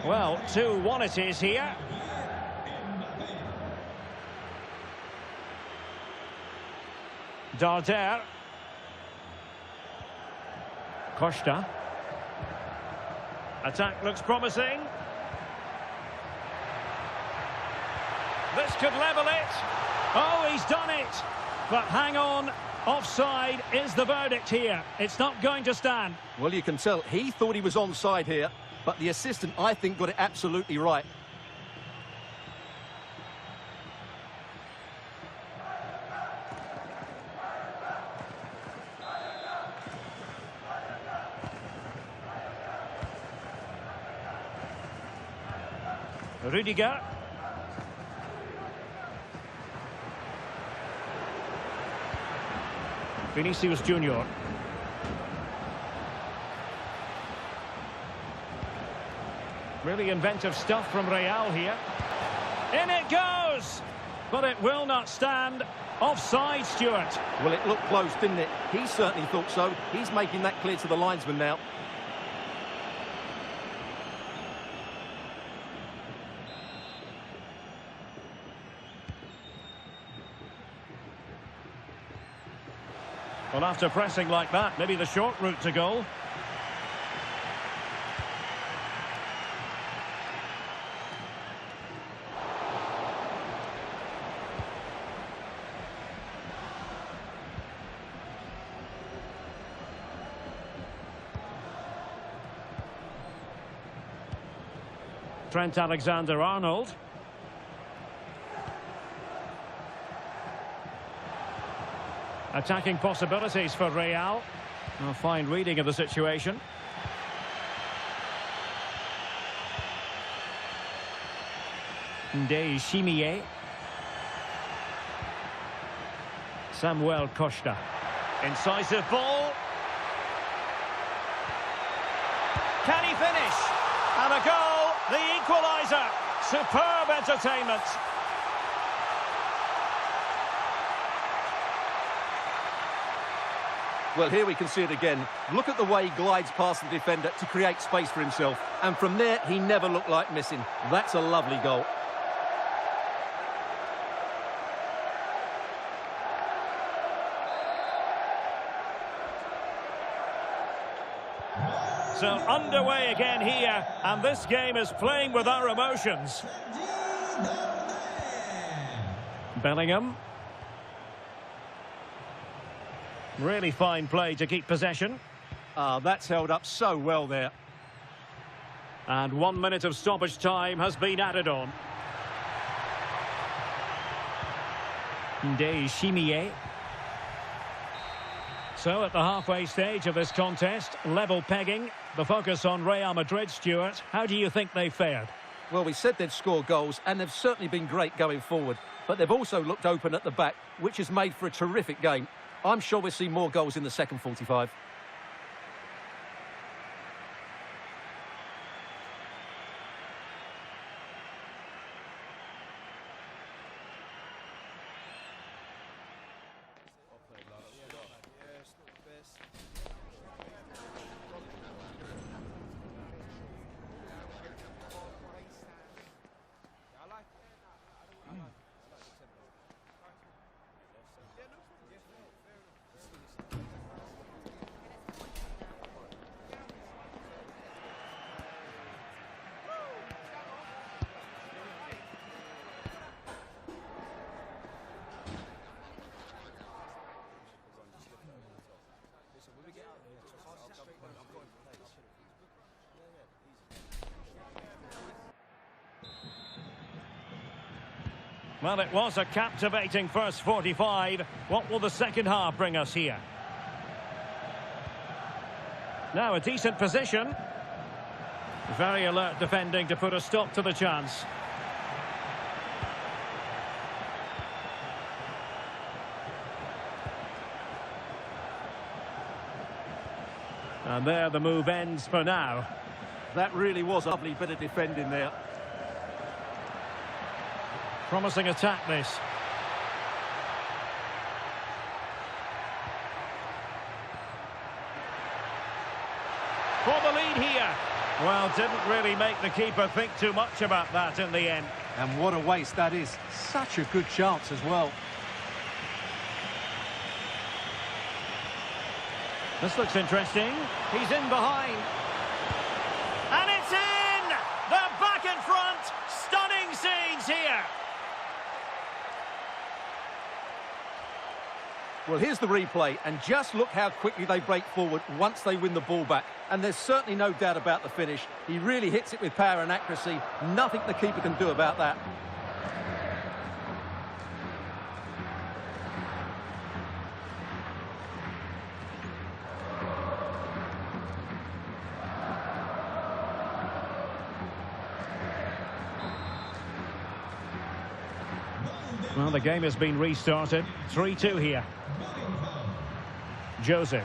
Well, 2-1 it is here. Darder. Costa. Attack looks promising. This could level it. Oh, he's done it. But hang on. Offside is the verdict here. It's not going to stand. Well, you can tell he thought he was onside here, but the assistant, I think, got it absolutely right. Rudiger. Vinicius Junior. Really inventive stuff from Real here. In it goes! But it will not stand. Offside, Stuart. Well, it looked close, didn't it? He certainly thought so. He's making that clear to the linesman now. Well, after pressing like that, maybe the short route to goal. Trent Alexander-Arnold. Attacking possibilities for Real. A fine reading of the situation. Ndeye. Samuel Costa. Incisive ball. Can he finish? And a goal, the equaliser. Superb entertainment. Well, here we can see it again. Look at the way he glides past the defender to create space for himself. And from there, he never looked like missing. That's a lovely goal. So underway again here, and this game is playing with our emotions. Bellingham. Really fine play to keep possession. That's held up so well there. And 1 minute of stoppage time has been added on. Ndeye. So at the halfway stage of this contest, level pegging, the focus on Real Madrid, Stuart. How do you think they fared? Well, we said they'd score goals, and they've certainly been great going forward. But they've also looked open at the back, which has made for a terrific game. I'm sure we'll see more goals in the second 45. Well, it was a captivating first 45. What will the second half bring us here? Now a decent position. Very alert defending to put a stop to the chance. And there the move ends for now. That really was a lovely bit of defending there. Promising attack, this. For the lead here. Well, didn't really make the keeper think too much about that in the end. And what a waste that is. Such a good chance as well. This looks interesting. He's in behind. And it's in! They're back in front. Stunning scenes here. Well, here's the replay, and just look how quickly they break forward once they win the ball back. And there's certainly no doubt about the finish. He really hits it with power and accuracy. Nothing the keeper can do about that. Well, the game has been restarted. 3-2 here. Jose.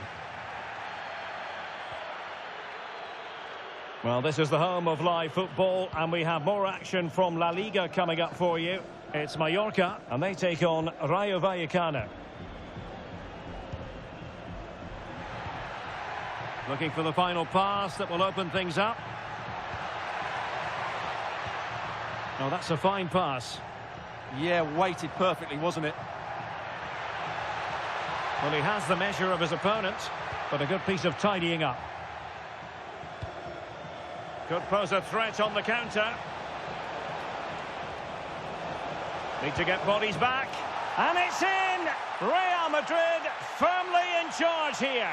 Well, this is the home of live football, and we have more action from La Liga coming up for you. It's Mallorca, and they take on Rayo Vallecano. Looking for the final pass that will open things up. Oh, that's a fine pass. Yeah, weighted perfectly, wasn't it? Well, he has the measure of his opponent, but a good piece of tidying up. Could pose a threat on the counter. Need to get bodies back. And it's in! Real Madrid firmly in charge here.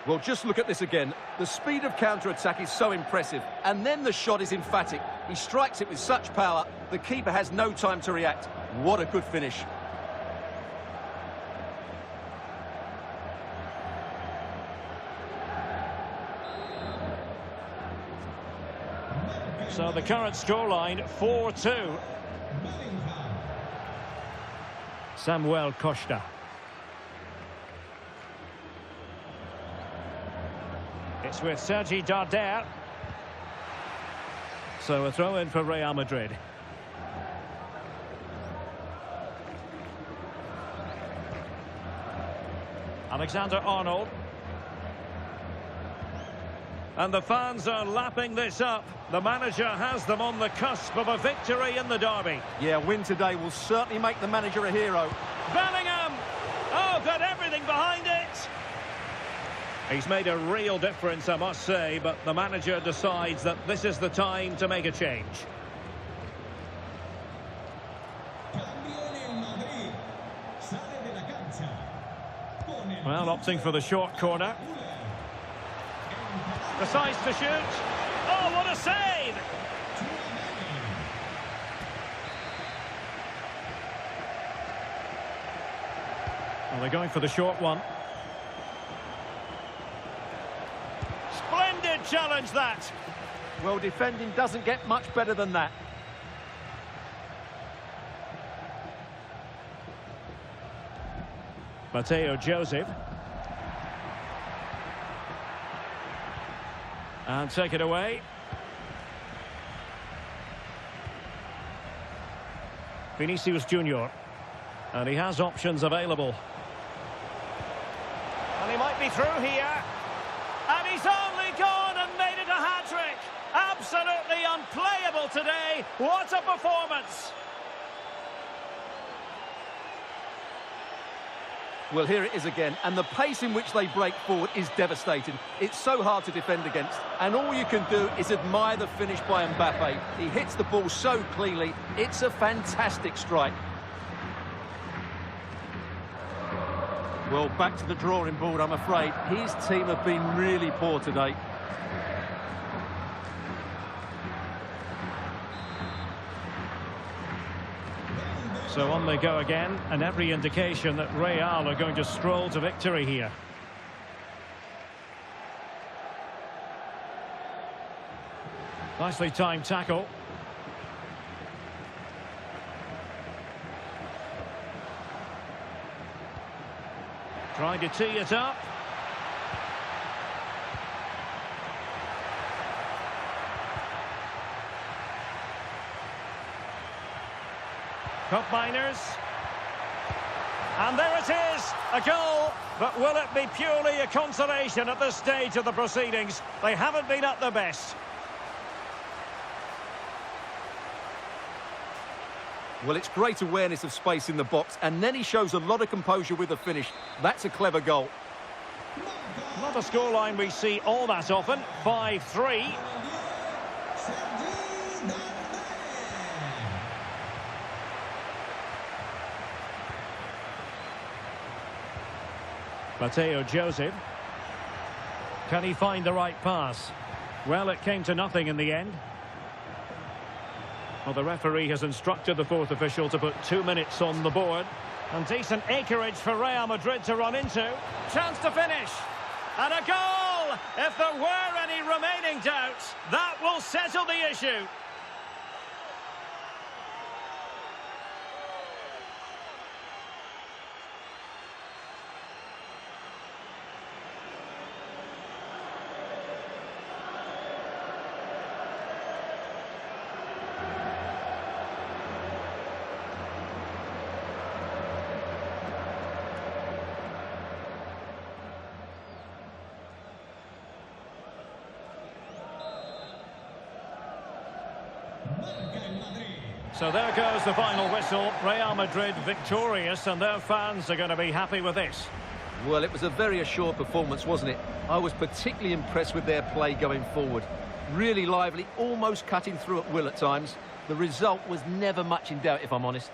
Well, just look at this again. The speed of counter-attack is so impressive, and then the shot is emphatic. He strikes it with such power, the keeper has no time to react. What a good finish. So the current scoreline, 4-2. Samuel Costa. It's with Sergi Darder. So a throw in for Real Madrid. Alexander-Arnold. And the fans are lapping this up. The manager has them on the cusp of a victory in the derby. Yeah, a win today will certainly make the manager a hero. Bellingham! Oh, got everything behind it! He's made a real difference, I must say, but the manager decides that this is the time to make a change. Well, opting for the short corner. Decides to shoot. Oh, what a save! Well, they're going for the short one. Splendid challenge, that. Well, defending doesn't get much better than that. Mateo Joseph. And take it away. Vinicius Junior. And he has options available. And he might be through here. And he's only gone and made it a hat-trick. Absolutely unplayable today. What a performance. Well, here it is again, and the pace in which they break forward is devastating. It's so hard to defend against, and all you can do is admire the finish by Mbappe. He hits the ball so cleanly, it's a fantastic strike. Well, back to the drawing board, I'm afraid. His team have been really poor today. So on they go again, and every indication that Real are going to stroll to victory here. Nicely timed tackle. Trying to tee it up. Cup miners. And there it is, a goal. But will it be purely a consolation at this stage of the proceedings? They haven't been at their best. Well, it's great awareness of space in the box, and then he shows a lot of composure with the finish. That's a clever goal. Not a scoreline we see all that often. 5-3. Mateo Joseph. Can he find the right pass? Well, it came to nothing in the end. Well, the referee has instructed the fourth official to put 2 minutes on the board. And decent acreage for Real Madrid to run into. Chance to finish. And a goal! If there were any remaining doubts, that will settle the issue. So there goes the final whistle. Real Madrid victorious, and their fans are going to be happy with this. Well, it was a very assured performance, wasn't it? I was particularly impressed with their play going forward. Really lively, almost cutting through at will at times. The result was never much in doubt, if I'm honest.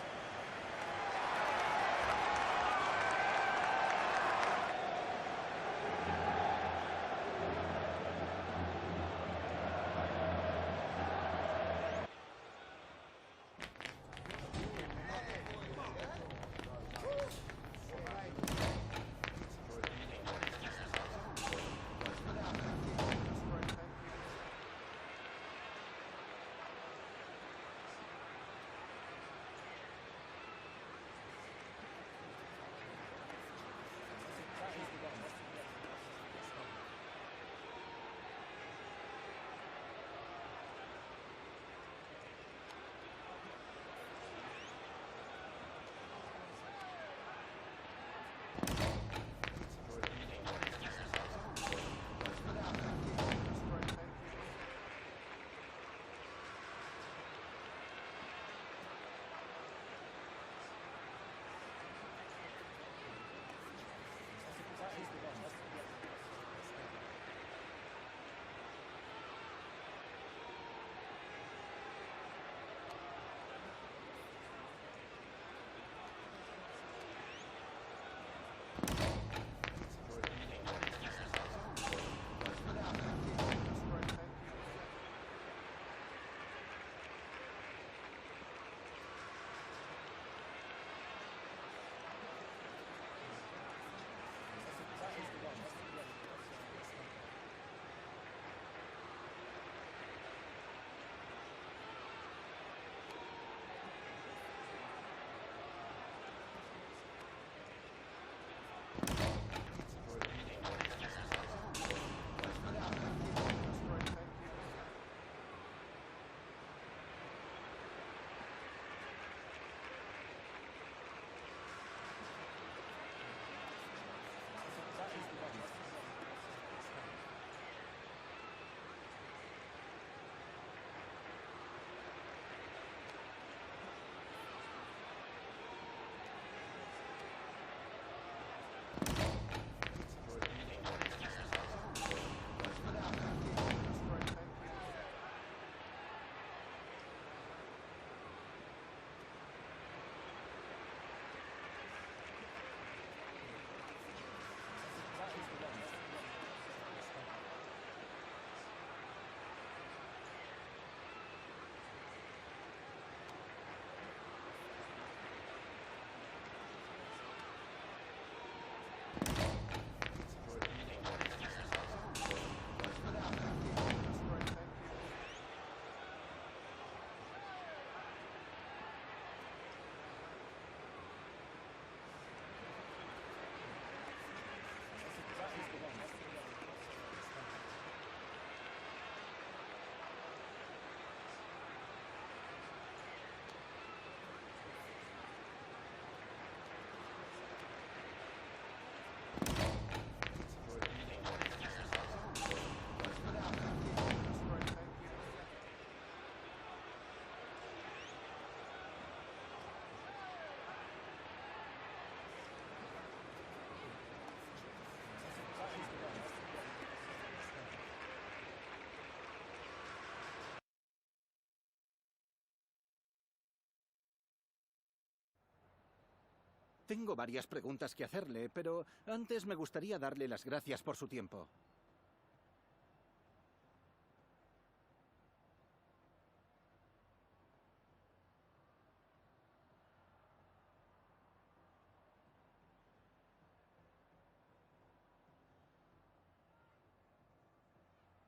Tengo varias preguntas que hacerle, pero antes me gustaría darle las gracias por su tiempo.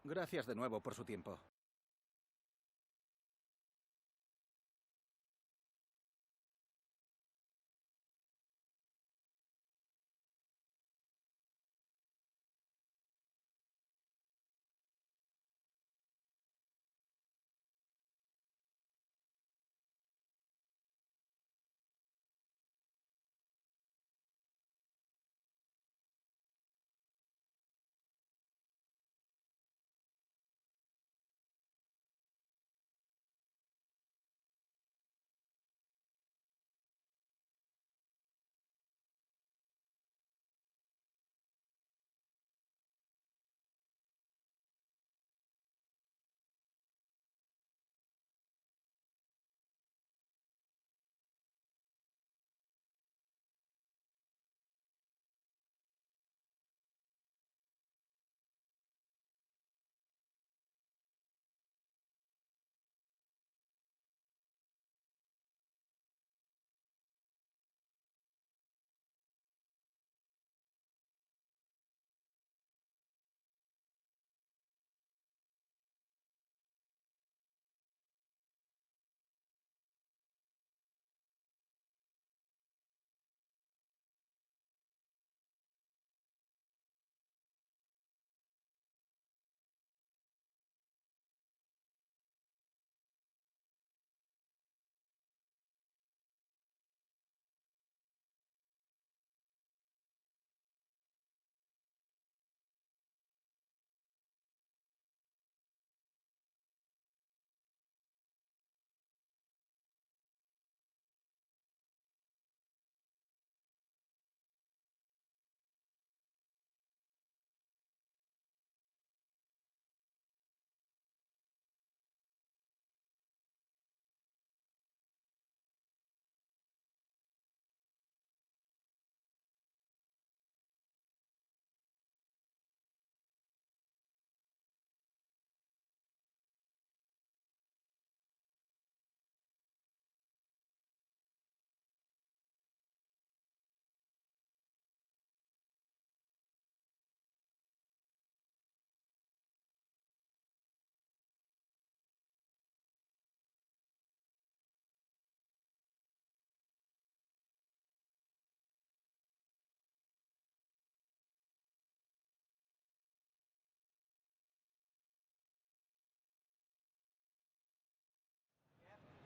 Gracias de nuevo por su tiempo.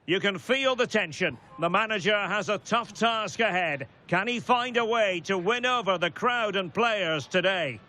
You can feel the tension. The manager has a tough task ahead. Can he find a way to win over the crowd and players today?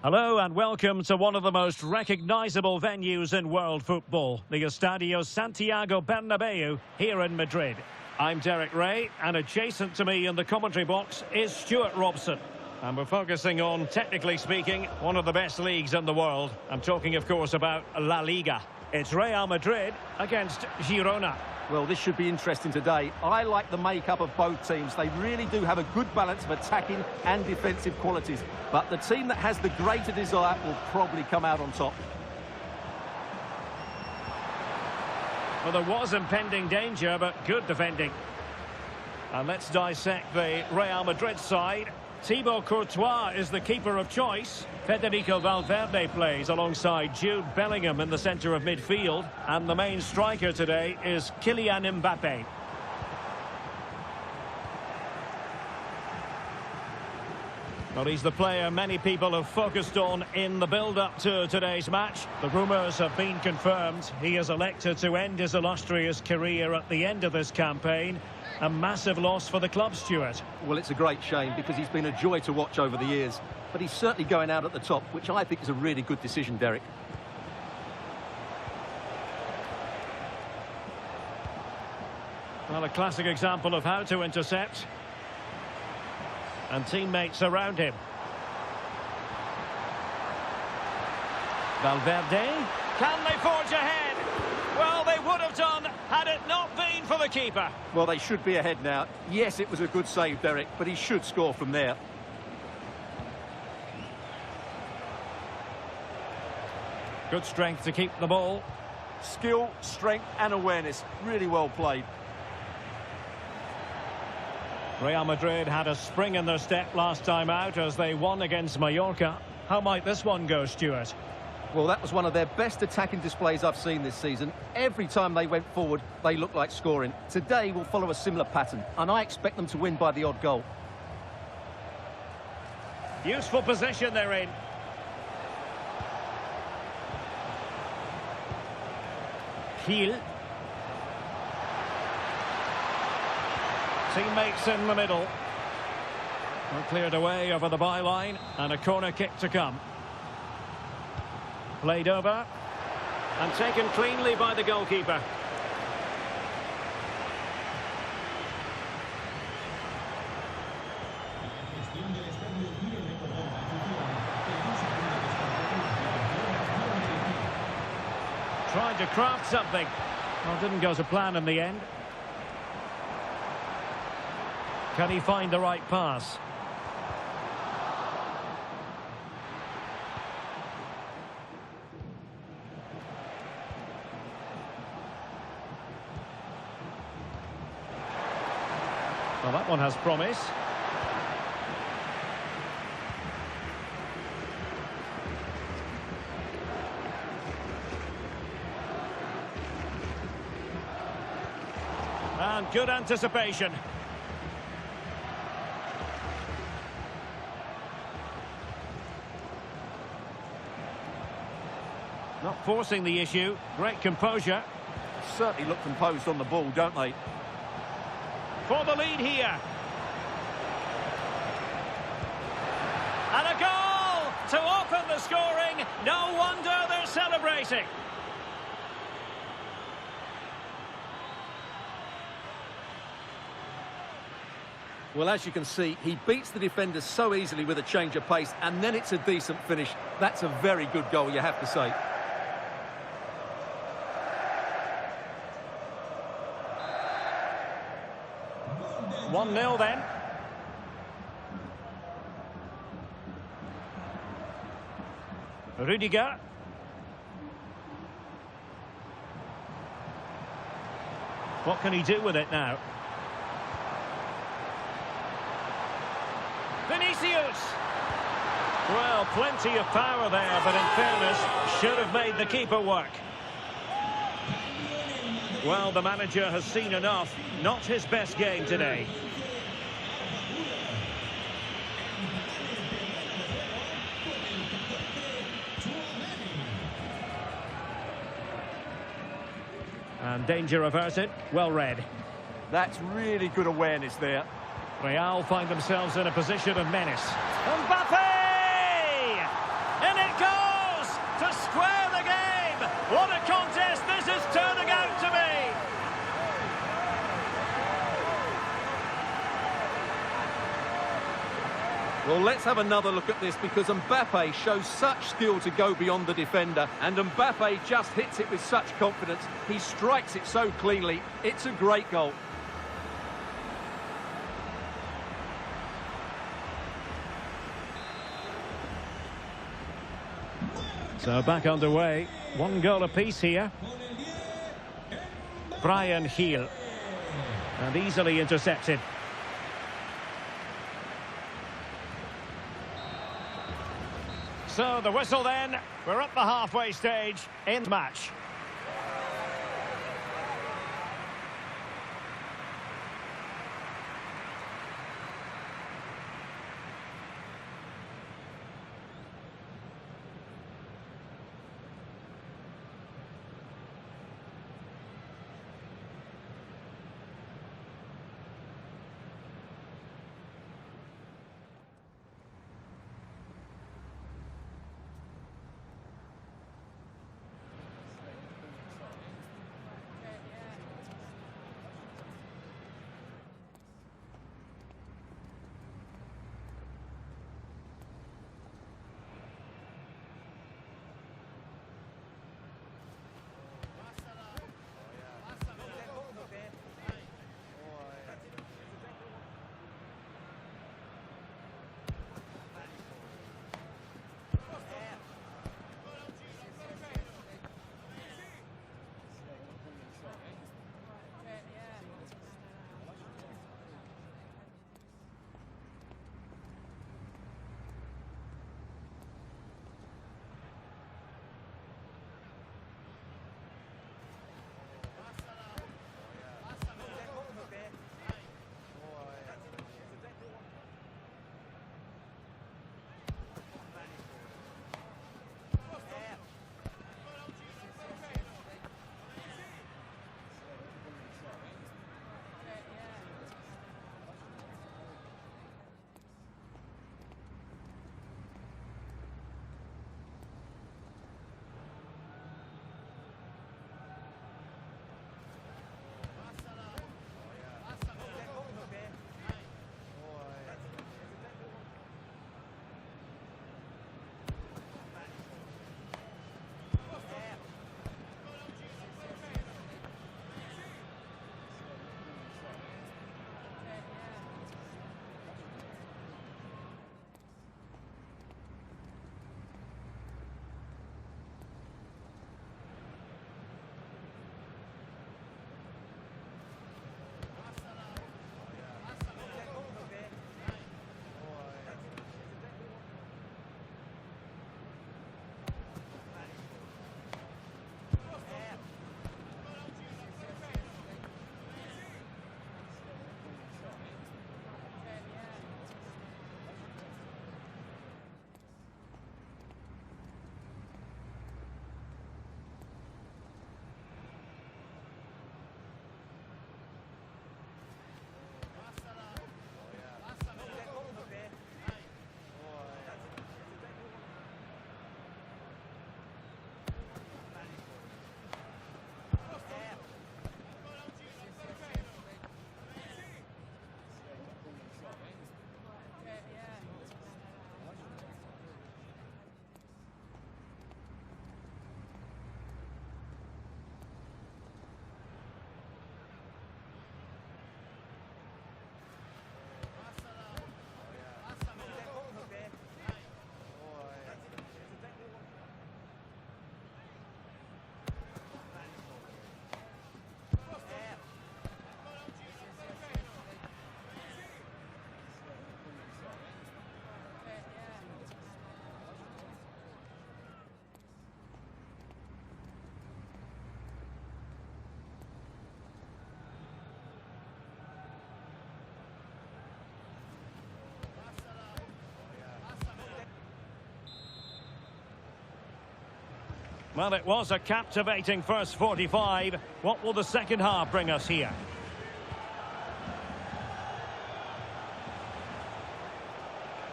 Hello and welcome to one of the most recognisable venues in world football, the Estadio Santiago Bernabeu here in Madrid. I'm Derek Ray, and adjacent to me in the commentary box is Stuart Robson. And we're focusing on, technically speaking, one of the best leagues in the world. I'm talking, of course, about La-Liga. It's Real Madrid against Girona. Well, this should be interesting today. I like the makeup of both teams. They really do have a good balance of attacking and defensive qualities. But the team that has the greater desire will probably come out on top. Well, there was impending danger, but good defending. And let's dissect the Real Madrid side. Thibaut Courtois is the keeper of choice. Federico Valverde plays alongside Jude Bellingham in the centre of midfield. And the main striker today is Kylian Mbappe. Well, he's the player many people have focused on in the build-up to today's match. The rumours have been confirmed. He has elected to end his illustrious career at the end of this campaign. A massive loss for the club, Stuart. Well, it's a great shame because he's been a joy to watch over the years. But he's certainly going out at the top, which I think is a really good decision, Derek. Well, a classic example of how to intercept. And teammates around him. Valverde. Can they forge ahead? Well, they would have done had it not been for the keeper. Well, they should be ahead now. Yes, it was a good save, Derek, but he should score from there. Good strength to keep the ball. Skill, strength and awareness. Really well played. Real Madrid had a spring in their step last time out as they won against Mallorca. How might this one go, Stuart? Well, that was one of their best attacking displays I've seen this season. Every time they went forward, they looked like scoring. Today will follow a similar pattern, and I expect them to win by the odd goal. Useful position they're in. Gil. Teammates in the middle. Well, cleared away over the byline, and a corner kick to come. Played over and taken cleanly by the goalkeeper. Tried to craft something. Well, didn't go to plan in the end. Can he find the right pass? Well, that one has promise. And good anticipation. Not forcing the issue. Great composure. Certainly look composed on the ball, don't they? For the lead here. And a goal to open the scoring. No wonder they're celebrating. Well, as you can see, he beats the defenders so easily with a change of pace, and then it's a decent finish. That's a very good goal, you have to say. One 0 then. Rudiger. What can he do with it now? Vinicius! Well, plenty of power there, but in fairness, should have made the keeper work. Well, the manager has seen enough. Not his best game today. And danger averted. Well read. That's really good awareness there. Real find themselves in a position of menace. Mbappe! And it goes to square the game. What a contest this is turning out to be. Well, let's have another look at this because Mbappe shows such skill to go beyond the defender, and Mbappe just hits it with such confidence. He strikes it so cleanly. It's a great goal. So back underway. One goal apiece here. Brian Gil. And easily intercepted. So the whistle then. We're at the halfway stage in the match. Well, it was a captivating first 45. What will the second half bring us here?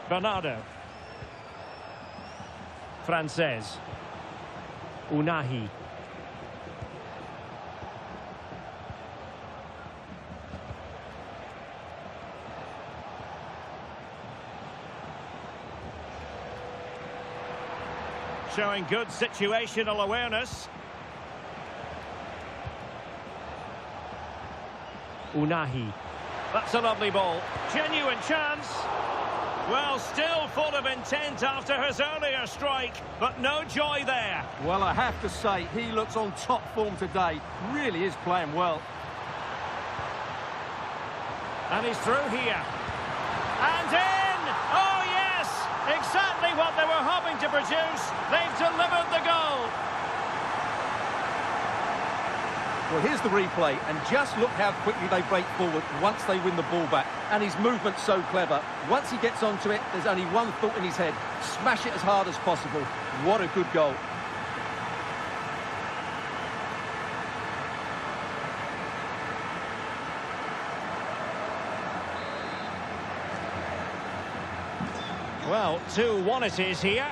Bernardo. Frances. Unahi. Showing good situational awareness. Unahi. That's a lovely ball. Genuine chance. Well, still full of intent after his earlier strike, but no joy there. Well, I have to say, he looks on top form today. Really is playing well. And he's through here. And in! Oh, yes! Exactly what they were hoping to produce. They've delivered the goal. Well, here's the replay, and just look how quickly they break forward once they win the ball back. And his movement's so clever. Once he gets onto it, there's only one thought in his head. Smash it as hard as possible. What a good goal. Well, 2-1 it is here.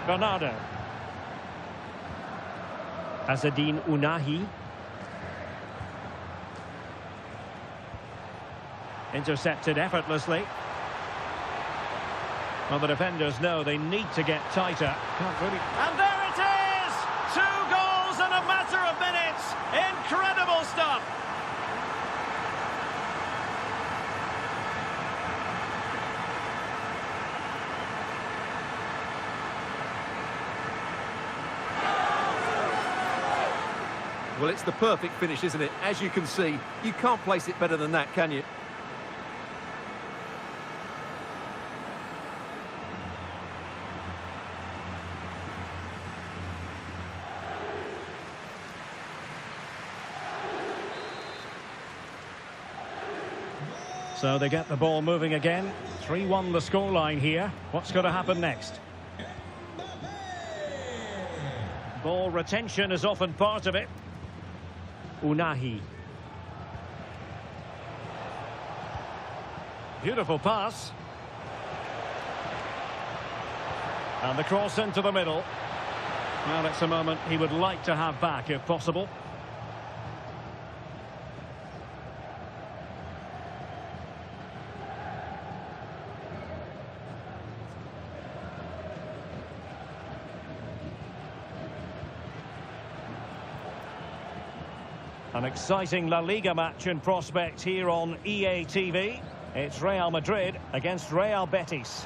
Bernardo. Azzedine Unahi. Intercepted effortlessly. Well, the defenders know they need to get tighter. Can't really... And there it is! 2 goals in a matter of minutes! Incredible stuff! Well, it's the perfect finish, isn't it? As you can see, you can't place it better than that, can you? So they get the ball moving again. 3-1 the scoreline here. What's going to happen next? Ball retention is often part of it. Unahi. Beautiful pass. And the cross into the middle. Well, it's a moment he would like to have back if possible. An exciting La Liga match in prospect here on EA TV. It's Real Madrid against Real Betis.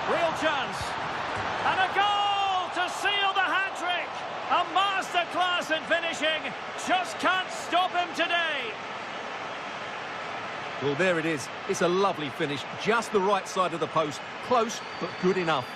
Real chance. And a goal to seal the hat-trick. A masterclass in finishing. Just can't stop him today. Well, there it is. It's a lovely finish. Just the right side of the post. Close, but good enough.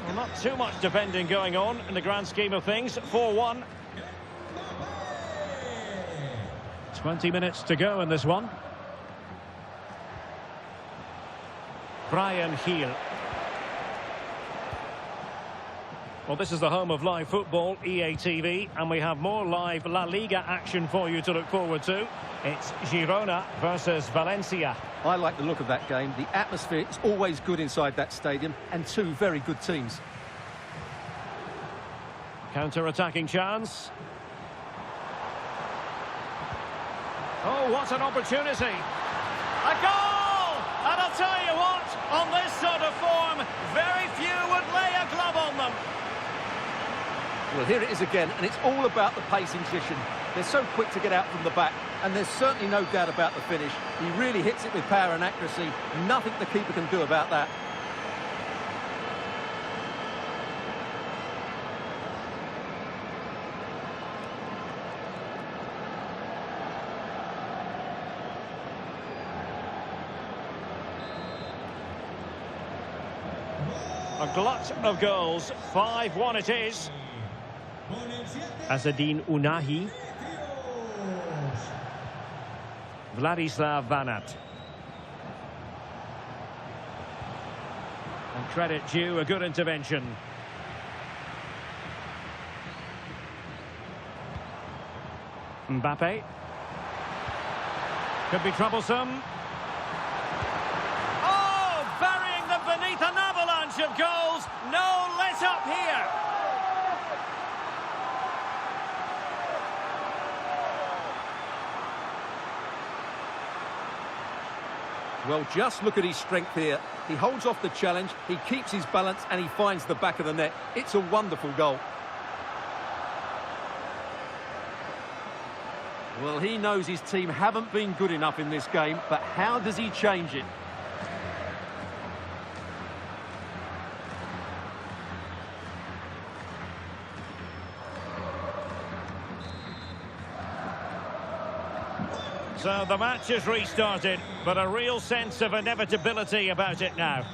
Well, not too much defending going on in the grand scheme of things. 4-1. 20 minutes to go in this one. Brian Hill. Well, this is the home of live football, EA TV, and we have more live La Liga action for you to look forward to. It's Girona versus Valencia. I like the look of that game. The atmosphere is always good inside that stadium, and 2 very good teams. Counter-attacking chance. Oh, what an opportunity. A goal! And I'll tell you what, on this sort of form, very few would lay a glove on them. Well, here it is again, and it's all about the pace in position. They're so quick to get out from the back, and there's certainly no doubt about the finish. He really hits it with power and accuracy. Nothing the keeper can do about that. A glut of goals. 5-1 it is. Azzedine Ounahi. Vladislav Vanat. And credit due, a good intervention. Mbappe. Could be troublesome. Oh, burying them beneath an avalanche of goals. No let up here. Well, just look at his strength here. He holds off the challenge, he keeps his balance, and he finds the back of the net. It's a wonderful goal. Well, he knows his team haven't been good enough in this game, but how does he change it? So the match has restarted, but a real sense of inevitability about it now.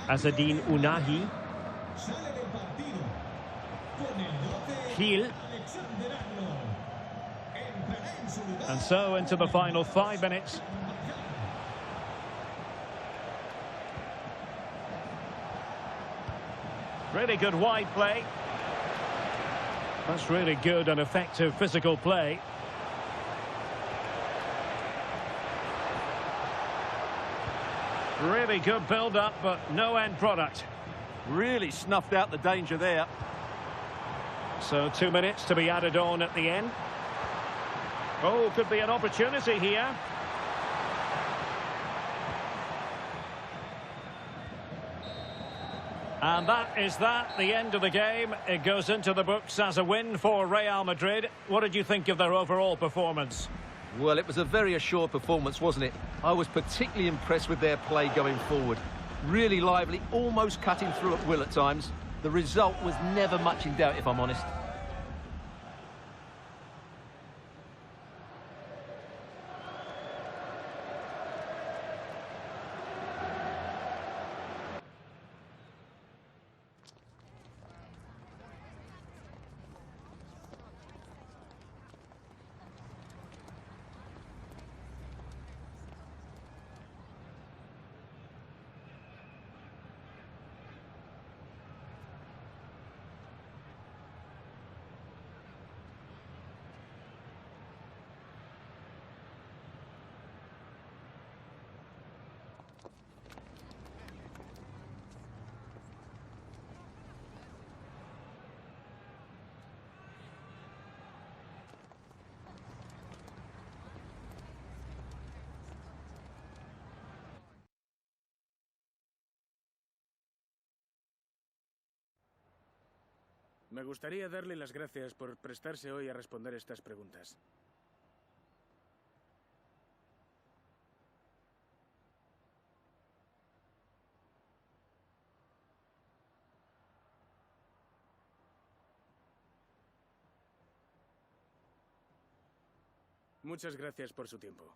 Azzedine Ounahi. Gil. And so into the final 5 minutes. Really good wide play. That's really good and effective physical play. Really good build-up, but no end product. Really snuffed out the danger there. So 2 minutes to be added on at the end. Oh, could be an opportunity here. And that is the end of the game. It goes into the books as a win for Real Madrid. What did you think of their overall performance? Well, it was a very assured performance, wasn't it? I was particularly impressed with their play going forward. Really lively, almost cutting through at will at times. The result was never much in doubt, if I'm honest. Me gustaría darle las gracias por prestarse hoy a responder estas preguntas. Muchas gracias por su tiempo.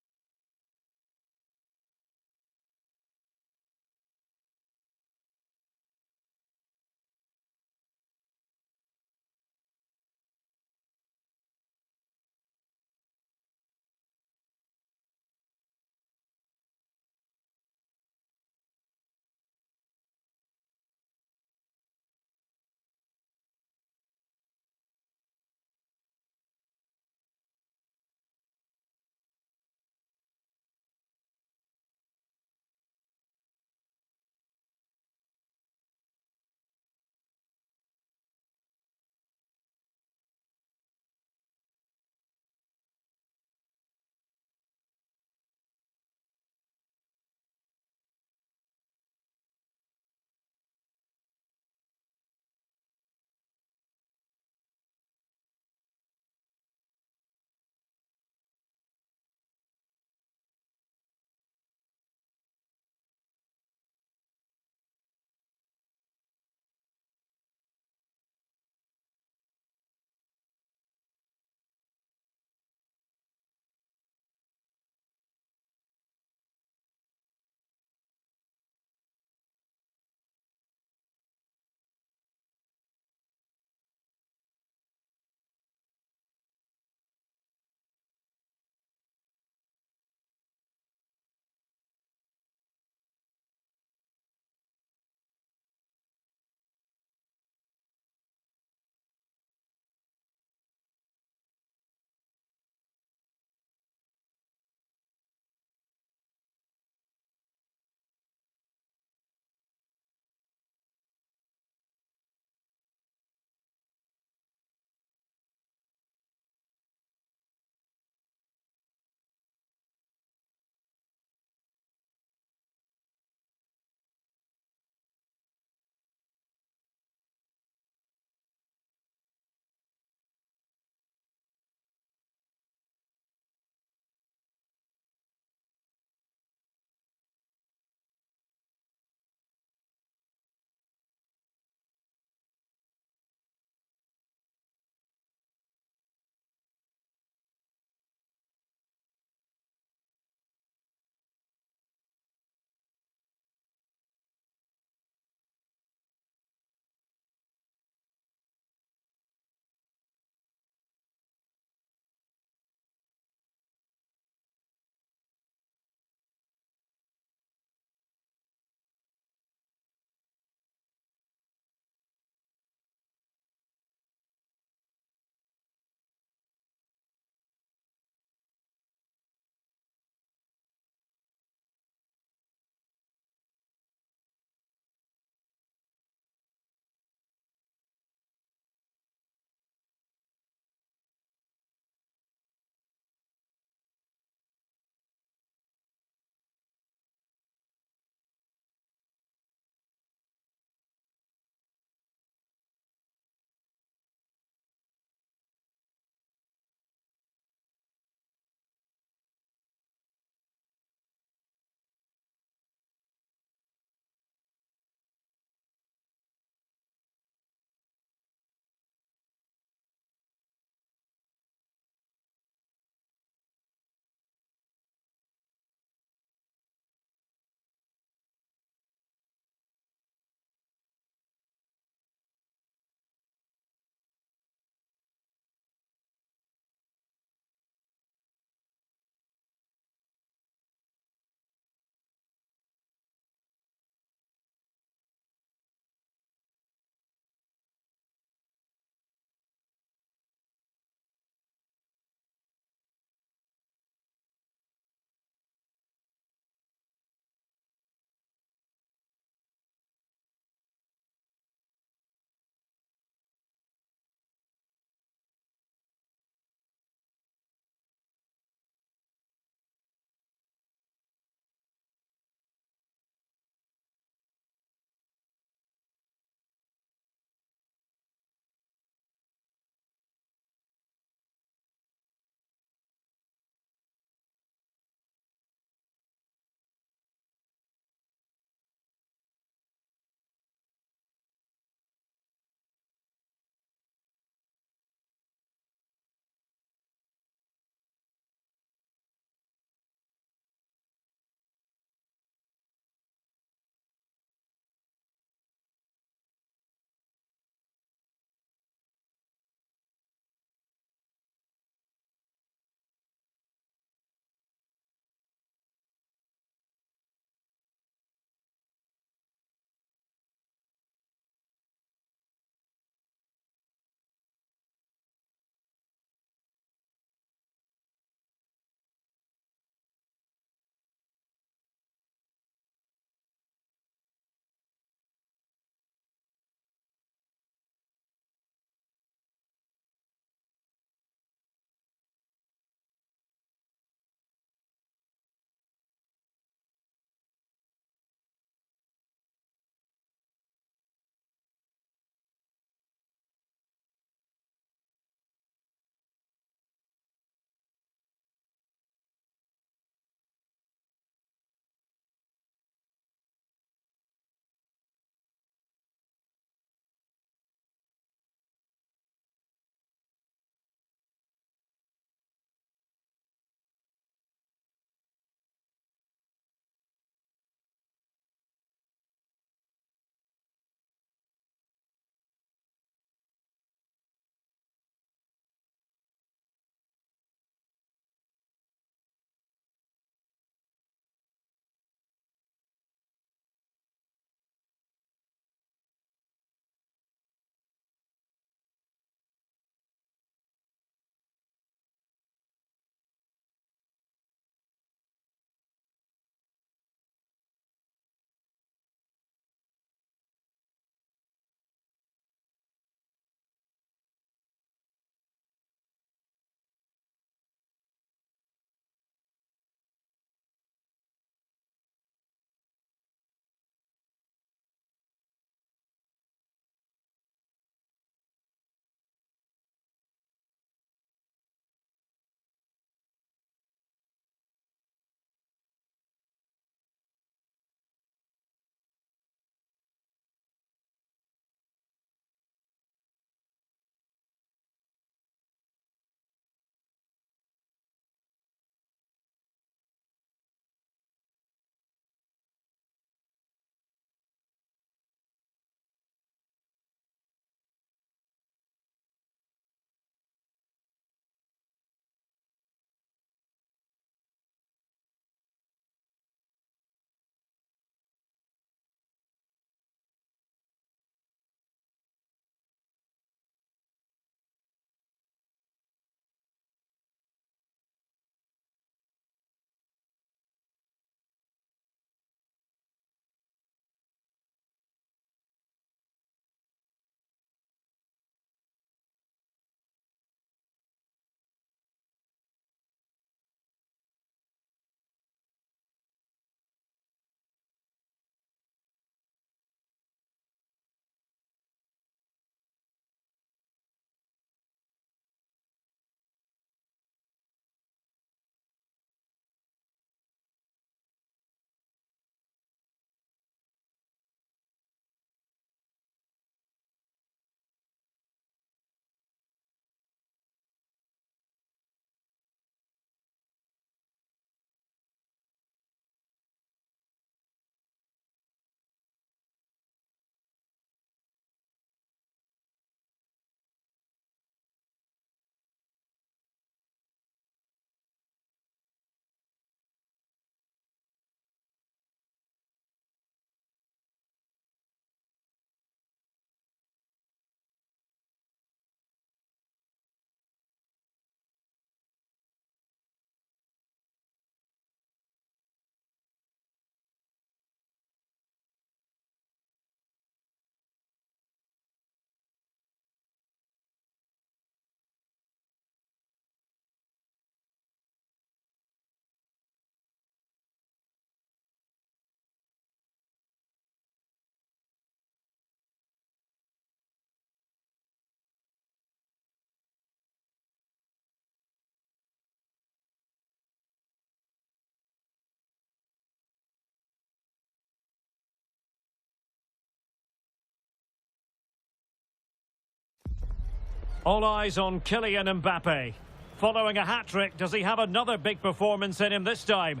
All eyes on Kylian Mbappe. Following a hat-trick, does he have another big performance in him this time?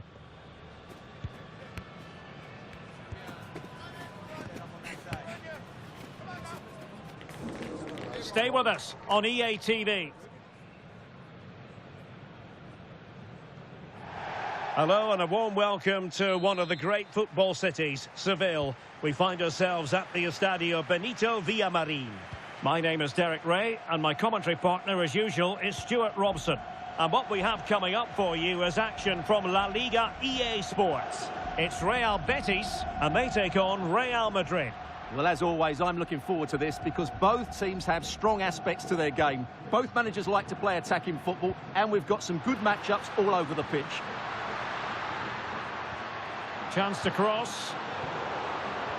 Stay with us on EA TV. Hello and a warm welcome to one of the great football cities, Seville. We find ourselves at the Estadio Benito Villamarín. My name is Derek Ray and my commentary partner as usual is Stuart Robson. And what we have coming up for you is action from La Liga EA Sports. It's Real Betis and they take on Real Madrid. Well, as always, I'm looking forward to this because both teams have strong aspects to their game. Both managers like to play attacking football and we've got some good matchups all over the pitch. Chance to cross.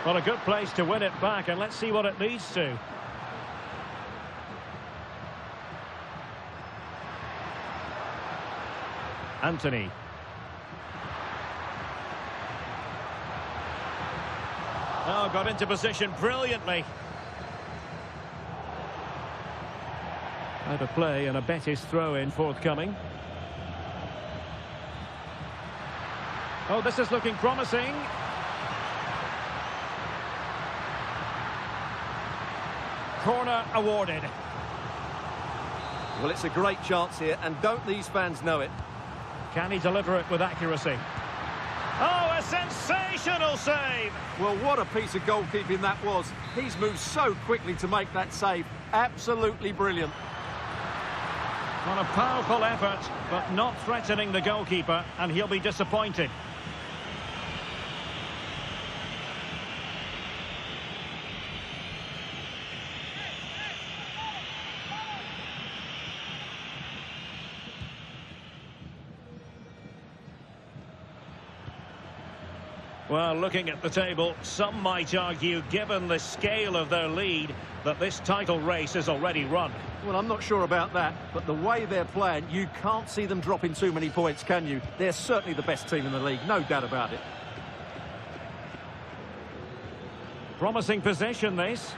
Well, a good place to win it back, and let's see what it leads to. Anthony. Oh, got into position brilliantly. Out of play and a Betis throw-in forthcoming. Oh, this is looking promising. Corner awarded. Well, it's a great chance here, and don't these fans know it? Can he deliver it with accuracy? Oh, a sensational save! Well, what a piece of goalkeeping that was. He's moved so quickly to make that save. Absolutely brilliant. On a powerful effort, but not threatening the goalkeeper, and he'll be disappointed. Well, looking at the table, some might argue, given the scale of their lead, that this title race is already run. Well, I'm not sure about that, but the way they're playing, you can't see them dropping too many points, can you? They're certainly the best team in the league, no doubt about it. Promising possession, this.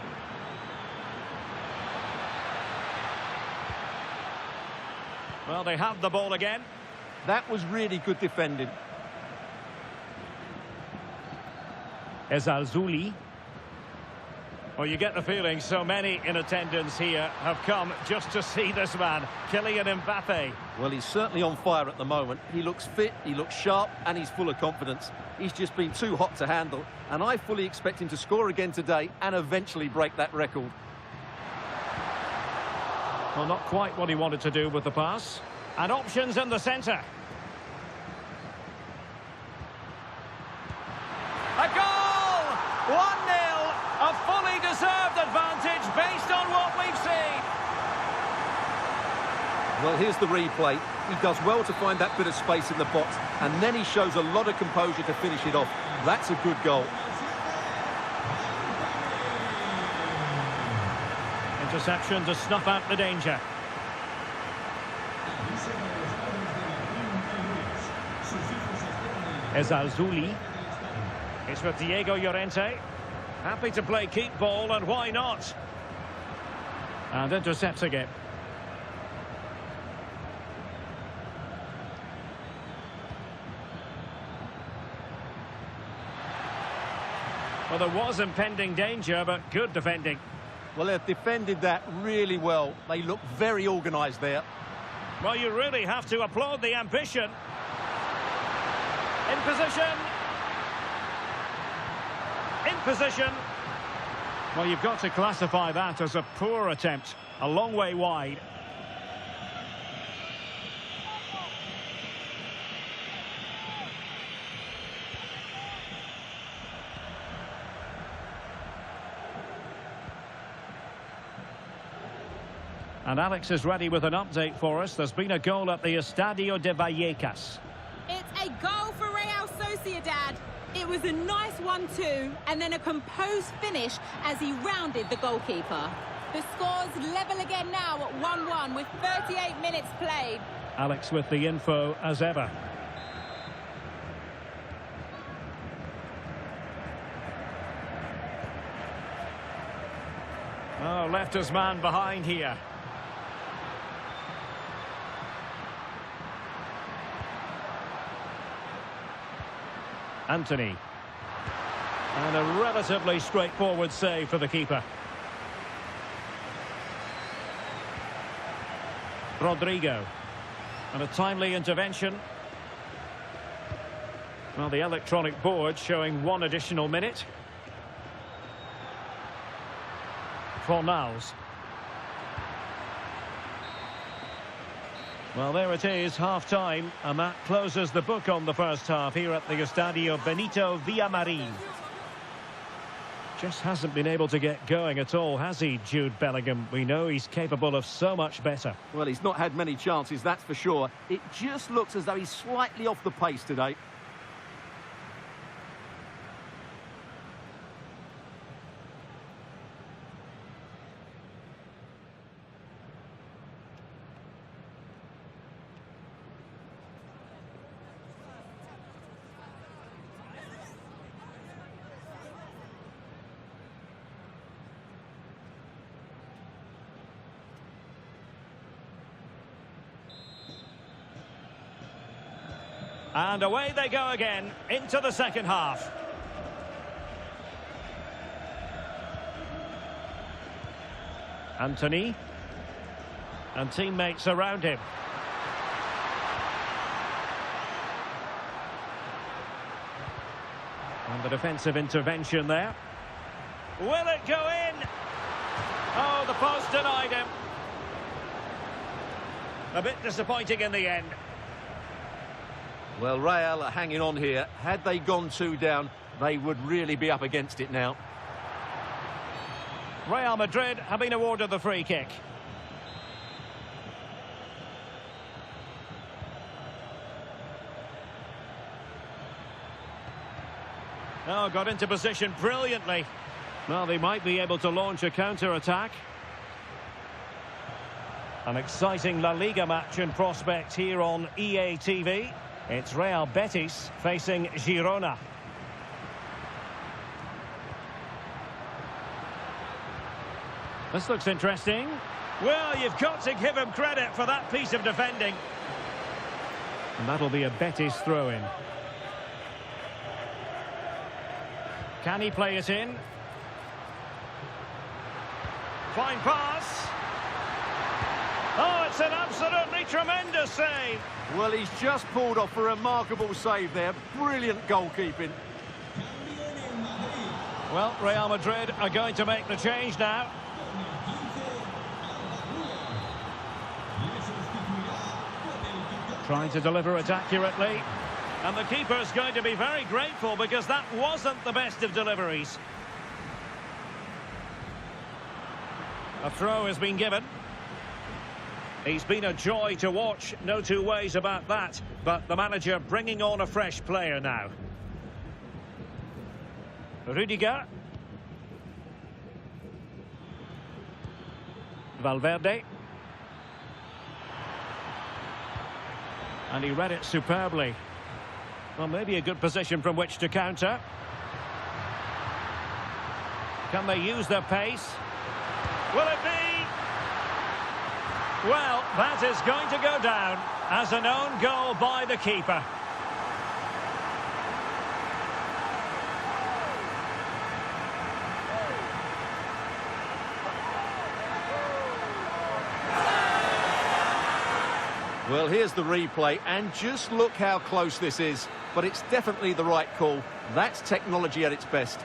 Well, they have the ball again. That was really good defending. Ezalzouli. Well, you get the feeling so many in attendance here have come just to see this man, Kylian Mbappe. Well, he's certainly on fire at the moment. He looks fit, he looks sharp, and he's full of confidence. He's just been too hot to handle, and I fully expect him to score again today and eventually break that record. Well, not quite what he wanted to do with the pass. And options in the centre. A goal! 1-0, a fully deserved advantage based on what we've seen. Well, here's the replay. He does well to find that bit of space in the box, and then he shows a lot of composure to finish it off. That's a good goal. Interception to snuff out the danger. Ezalzouli. It's with Diego Llorente. Happy to play keep ball, and why not? And intercepts again. Well, there was impending danger, but good defending. Well, they've defended that really well. They look very organised there. Well, you really have to applaud the ambition. In position. In position. Well, you've got to classify that as a poor attempt. A long way wide. And Alex is ready with an update for us. There's been a goal at the Estadio de Vallecas. It's a goal for Real Sociedad. It was a nice 1-2 and then a composed finish as he rounded the goalkeeper. The score's level again now at 1-1 with 38 minutes played. Alex with the info as ever. Oh, left his man behind here. Anthony. And a relatively straightforward save for the keeper. Rodrigo. And a timely intervention. Well, the electronic board showing 1 additional minute. Fornals. Well, there it is, half-time, and that closes the book on the first half here at the Estadio Benito Villamarín. Just hasn't been able to get going at all, has he, Jude Bellingham? We know he's capable of so much better. Well, he's not had many chances, that's for sure. It just looks as though he's slightly off the pace today. And away they go again, into the second half. Anthony. And teammates around him. And the defensive intervention there. Will it go in? Oh, the post denied him. A bit disappointing in the end. Well, Real are hanging on here. Had they gone 2 down, they would really be up against it now. Real Madrid have been awarded the free kick. Oh, got into position brilliantly. Well, they might be able to launch a counter-attack. An exciting La Liga match in prospect here on EA TV. It's Real Betis facing Girona. This looks interesting. Well, you've got to give him credit for that piece of defending. And that'll be a Betis throw-in. Can he play it in? Fine pass. Oh, it's an absolutely tremendous save. Well, he's just pulled off a remarkable save there. Brilliant goalkeeping. Well, Real Madrid are going to make the change now. Trying to deliver it accurately. And the keeper's going to be very grateful because that wasn't the best of deliveries. A throw has been given. He's been a joy to watch, no two ways about that. But the manager bringing on a fresh player now. Rudiger. Valverde. And he read it superbly. Well, maybe a good position from which to counter. Can they use their pace? Will it be? Well, that is going to go down as an own goal by the keeper. Well, here's the replay, and just look how close this is. But it's definitely the right call. That's technology at its best.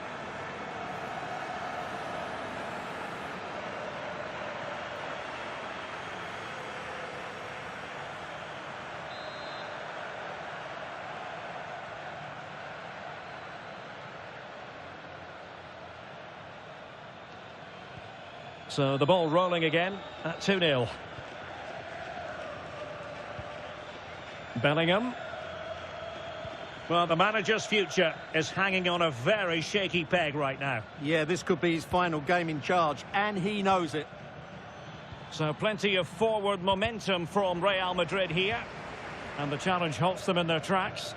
So the ball rolling again at 2-0. Bellingham. Well, the manager's future is hanging on a very shaky peg right now. Yeah, this could be his final game in charge, and he knows it. So plenty of forward momentum from Real Madrid here. And the challenge halts them in their tracks.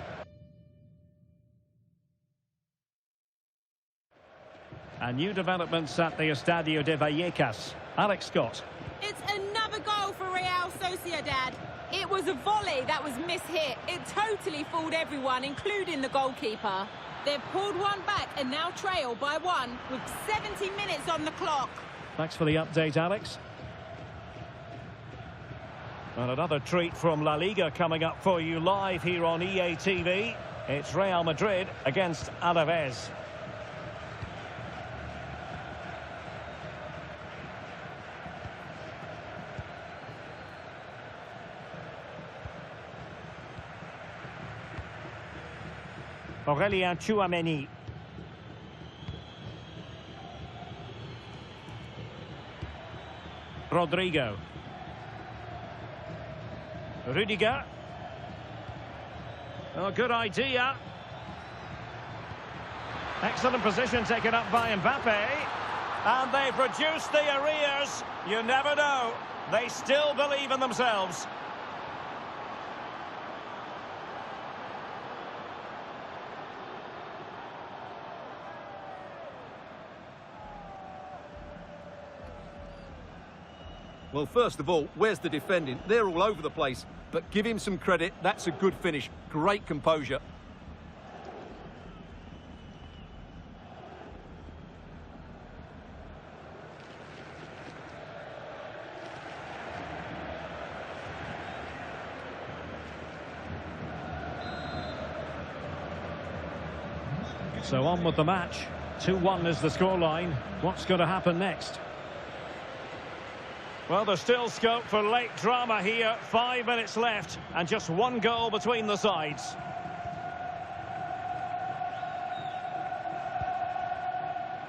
And new developments at the Estadio de Vallecas. Alex Scott. It's another goal for Real Sociedad. It was a volley that was mishit. It totally fooled everyone, including the goalkeeper. They've pulled one back and now trail by 1 with 70 minutes on the clock. Thanks for the update, Alex. And another treat from La Liga coming up for you live here on EA TV. It's Real Madrid against Alaves. Aurélien Tchouaméni. Rodrigo. Rudiger. Oh, good idea. Excellent position taken up by Mbappe. And they've reduced the arrears. You never know. They still believe in themselves. Well, first of all, where's the defending? They're all over the place, but give him some credit. That's a good finish. Great composure. So on with the match. 2-1 is the scoreline. What's going to happen next? Well, there's still scope for late drama here. 5 minutes left and just 1 goal between the sides.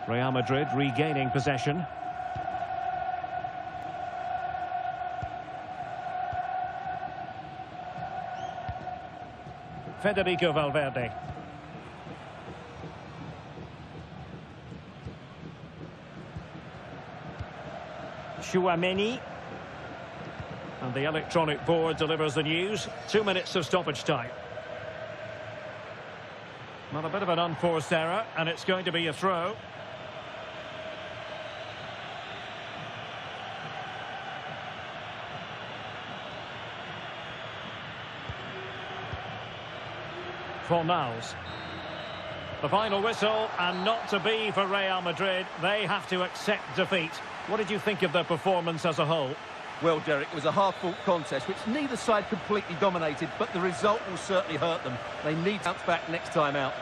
Real Madrid regaining possession. Federico Valverde. Tchouaméni. And the electronic board delivers the news. 2 minutes of stoppage time. Well, a bit of an unforced error, and it's going to be a throw. Fornals. The final whistle, and not to be for Real Madrid. They have to accept defeat. What did you think of their performance as a whole? Well, Derek, it was a hard-fought contest, which neither side completely dominated, but the result will certainly hurt them. They need to bounce back next time out.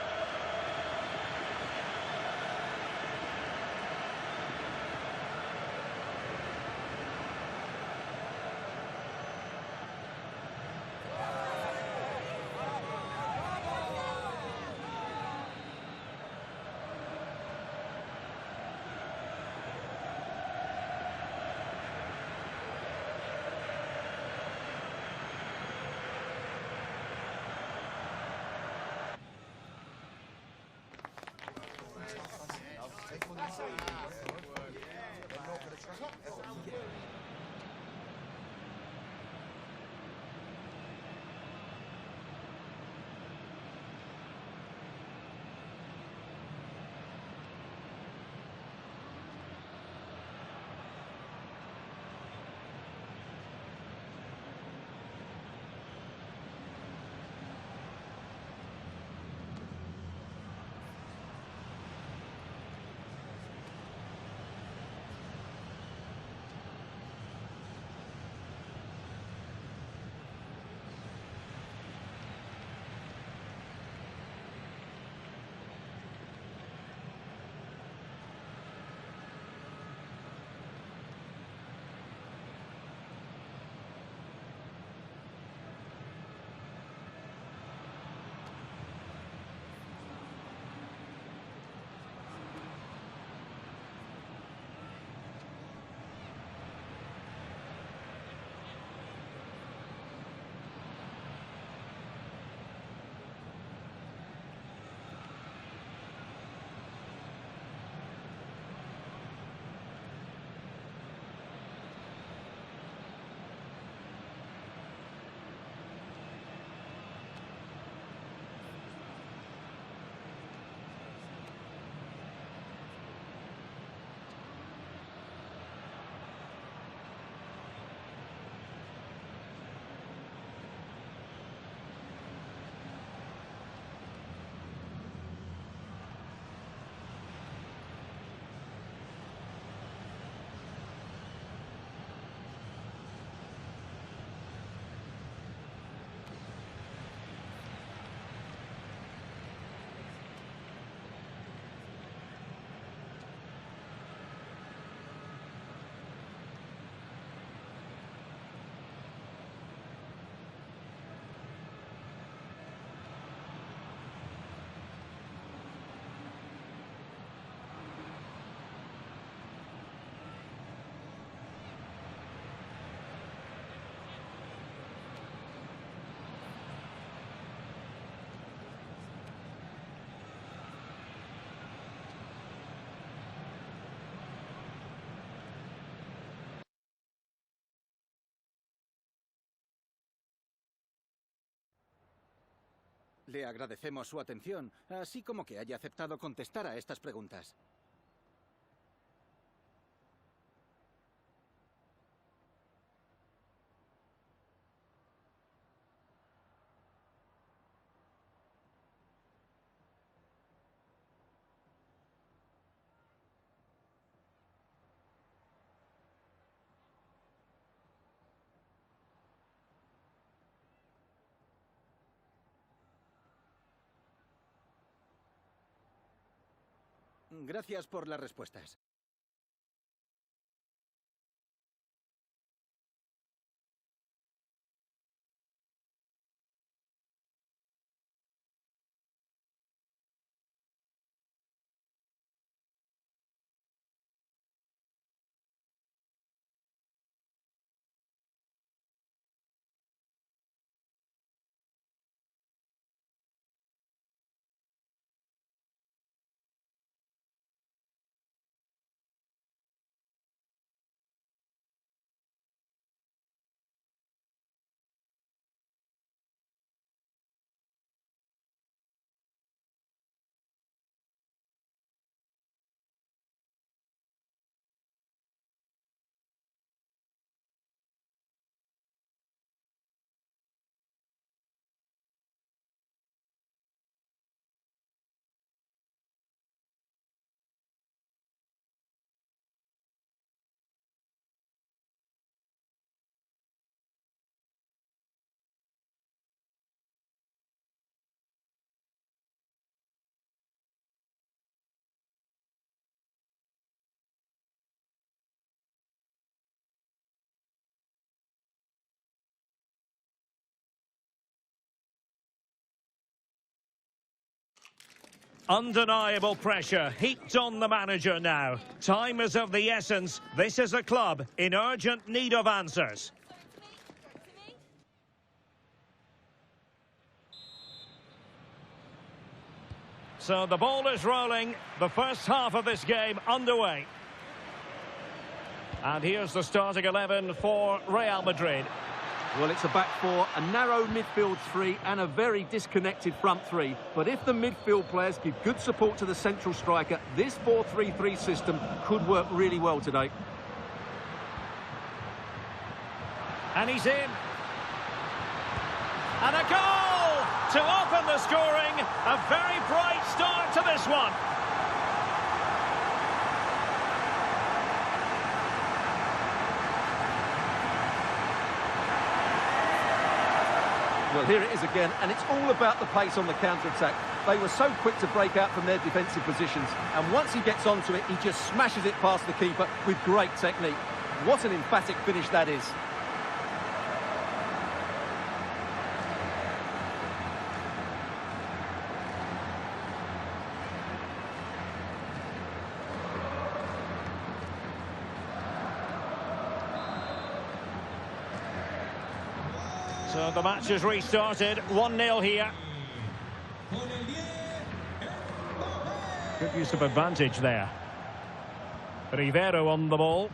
Le agradecemos su atención, así como que haya aceptado contestar a estas preguntas. Gracias por las respuestas. Undeniable pressure heaped on the manager now. Time is of the essence. This is a club in urgent need of answers. So the ball is rolling. The first half of this game underway. And here's the starting 11 for Real Madrid. Well, it's a back four, a narrow midfield three and a very disconnected front three. But if the midfield players give good support to the central striker, this 4-3-3 system could work really well today. And he's in. And a goal to open the scoring. A very bright start to this one. Well, here it is again, and it's all about the pace on the counter-attack. They were so quick to break out from their defensive positions, and once he gets onto it, he just smashes it past the keeper with great technique. What an emphatic finish that is. So the match has restarted, 1-0 here. Good use of advantage there. Rivero on the ball.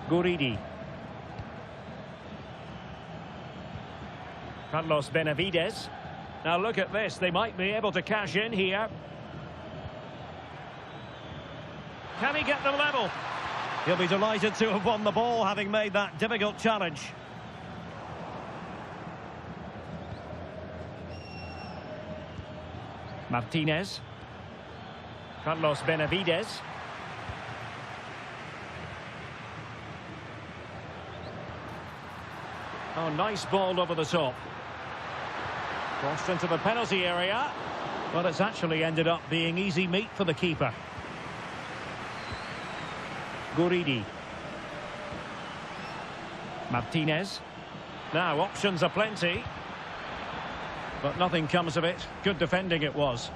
Guridi. Carlos Benavides. Now look at this, they might be able to cash in here. Can he get them level? He'll be delighted to have won the ball, having made that difficult challenge. Martinez. Carlos Benavides. Oh, nice ball over the top. Crossed into the penalty area. Well, it's actually ended up being easy meat for the keeper. Guridi. Martinez. Now, options are plenty. But nothing comes of it. Good defending it was.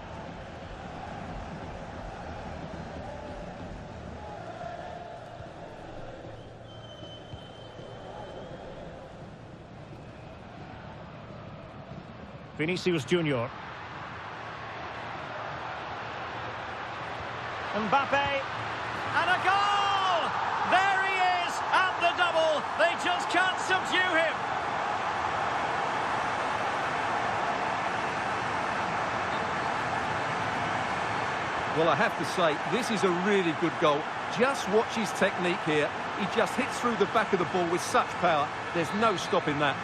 Vinicius Junior. Mbappe. And a goal! Well, I have to say, this is a really good goal. Just watch his technique here. He just hits through the back of the ball with such power. There's no stopping that.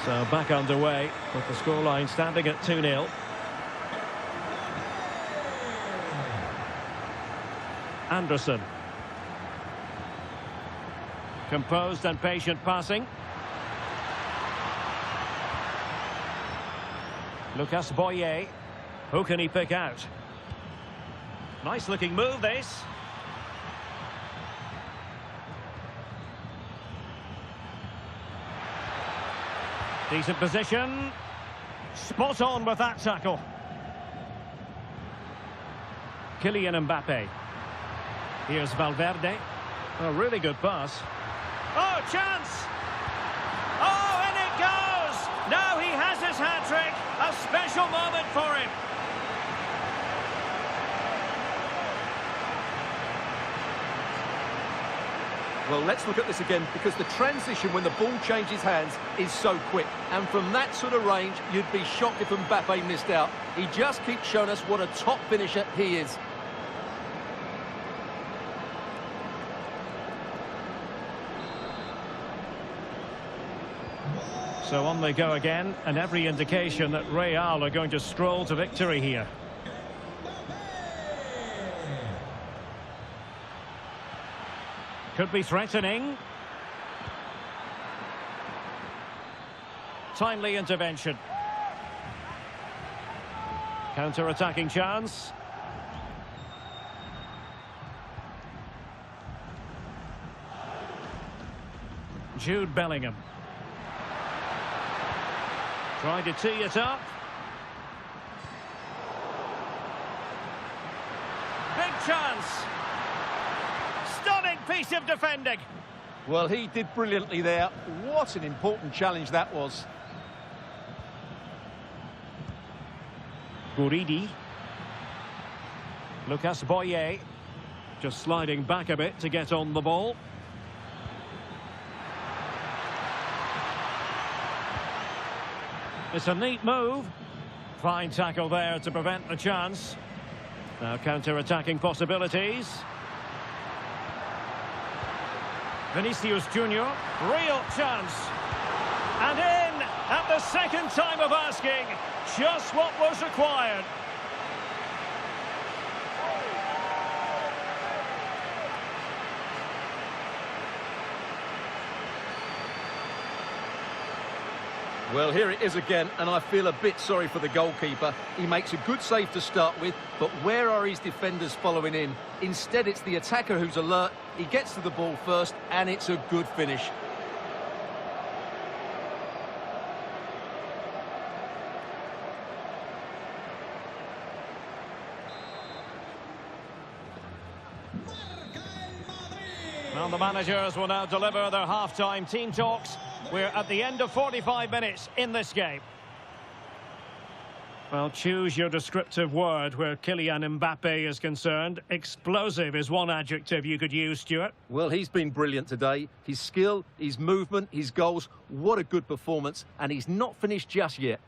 So back underway with the scoreline standing at 2-0. Anderson. Composed and patient passing. Lucas Boyer. Who can he pick out? Nice looking move, this. Decent position. Spot on with that tackle. Kylian Mbappe. Here's Valverde. A really good pass. Oh, chance! Oh, and it goes! Now he has his hat-trick. A special moment for him. Well, let's look at this again, because the transition when the ball changes hands is so quick. And from that sort of range, you'd be shocked if Mbappe missed out. He just keeps showing us what a top finisher he is. So on they go again, and every indication that Real are going to stroll to victory here. Could be threatening. Timely intervention. Counter-attacking chance. Jude Bellingham. Tried to tee it up. Big chance. Stunning piece of defending. Well, he did brilliantly there. What an important challenge that was. Guridi. Lucas Boyer. Just sliding back a bit to get on the ball. It's a neat move. Fine tackle there to prevent the chance. Now counter-attacking possibilities. Vinicius Junior, real chance. And in at the second time of asking, just what was required. Well, here it is again, and I feel a bit sorry for the goalkeeper. He makes a good save to start with, but where are his defenders following in? Instead, it's the attacker who's alert. He gets to the ball first, and it's a good finish. Well, the managers will now deliver their half-time team talks. We're at the end of 45 minutes in this game. Well, choose your descriptive word where Kylian Mbappe is concerned. Explosive is one adjective you could use, Stuart. Well, he's been brilliant today. His skill, his movement, his goals, what a good performance. And he's not finished just yet.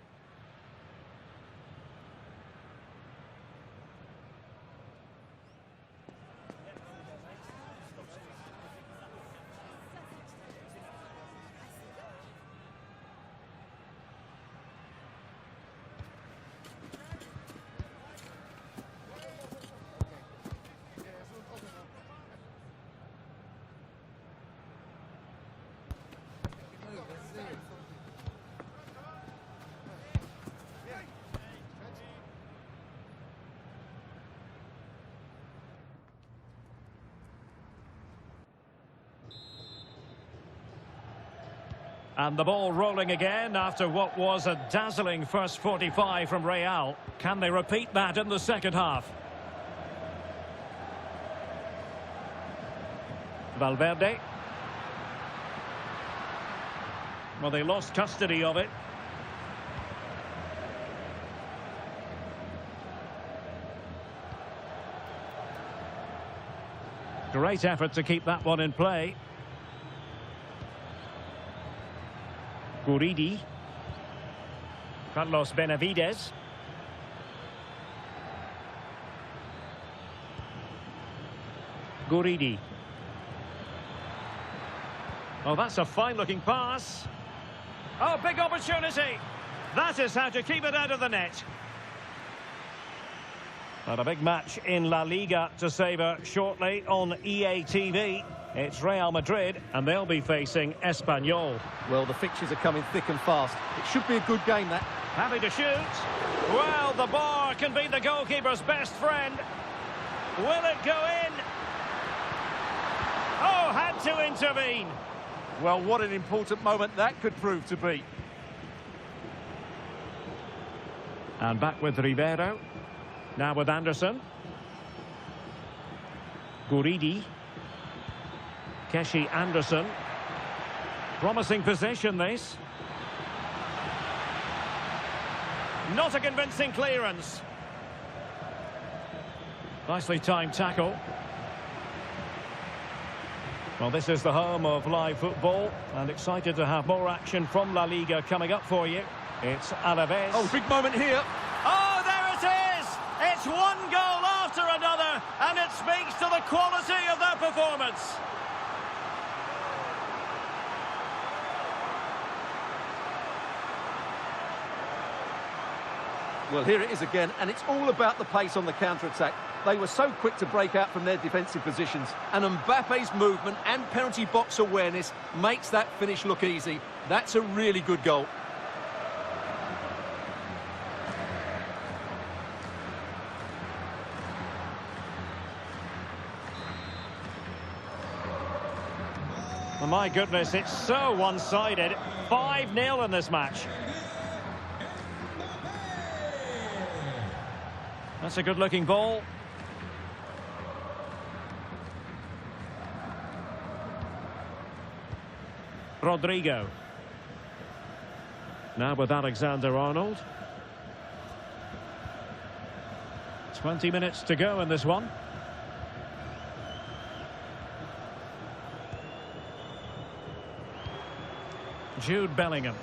And the ball rolling again after what was a dazzling first 45 from Real. Can they repeat that in the second half? Valverde. Well, they lost custody of it. Great effort to keep that one in play. Guridi. Carlos Benavides. Guridi. Oh, that's a fine-looking pass. Oh, big opportunity. That is how to keep it out of the net. And a big match in La Liga to savour shortly on EA TV. It's Real Madrid, and they'll be facing Espanyol. Well, the fixtures are coming thick and fast. It should be a good game, that. Happy to shoot. Well, the bar can be the goalkeeper's best friend. Will it go in? Oh, had to intervene. Well, what an important moment that could prove to be. And back with Ribeiro. Now with Anderson. Guridi. Keshi Anderson. Promising position, this. Not a convincing clearance. Nicely timed tackle. Well, this is the home of live football, and excited to have more action from La Liga coming up for you. It's Alaves. Oh, big moment here. Oh, there it is! It's one goal after another, and it speaks to the quality of their performance. Well, here it is again, and it's all about the pace on the counter-attack. They were so quick to break out from their defensive positions, and Mbappe's movement and penalty box awareness makes that finish look easy. That's a really good goal. Well, my goodness, it's so one-sided. 5-0 in this match. That's a good-looking ball. Rodrigo. Now with Alexander-Arnold. 20 minutes to go in this one. Jude Bellingham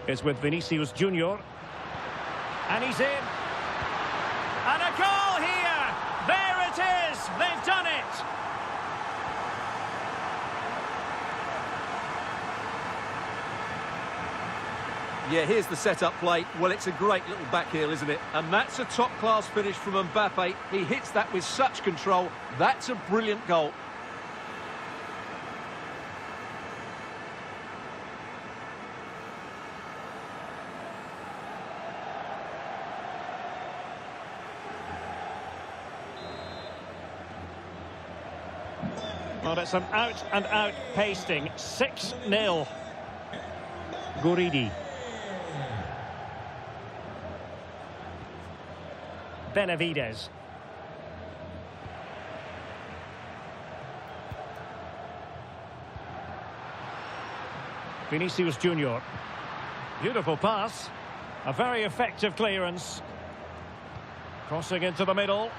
is with Vinicius Junior. And he's in. And a goal here! There it is! They've done it! Yeah, here's the set-up play. Well, it's a great little back heel, isn't it? And that's a top-class finish from Mbappe. He hits that with such control. That's a brilliant goal. Well, it's an out-and-out pasting. 6-0. Guridi. Benavides. Vinicius Junior. Beautiful pass. A very effective clearance. Crossing into the middle.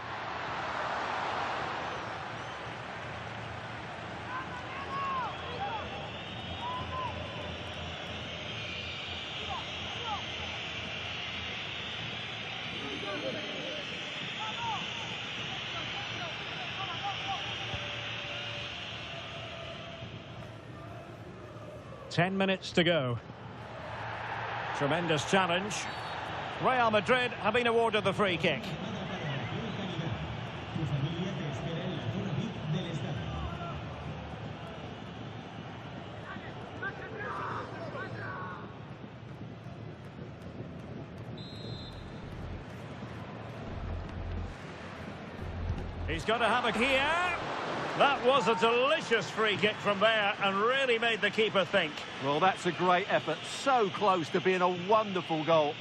Ten minutes to go. Tremendous challenge. Real Madrid have been awarded the free kick. He's got to have a here. That was a delicious free kick from there and really made the keeper think. Well, that's a great effort. So close to being a wonderful goal.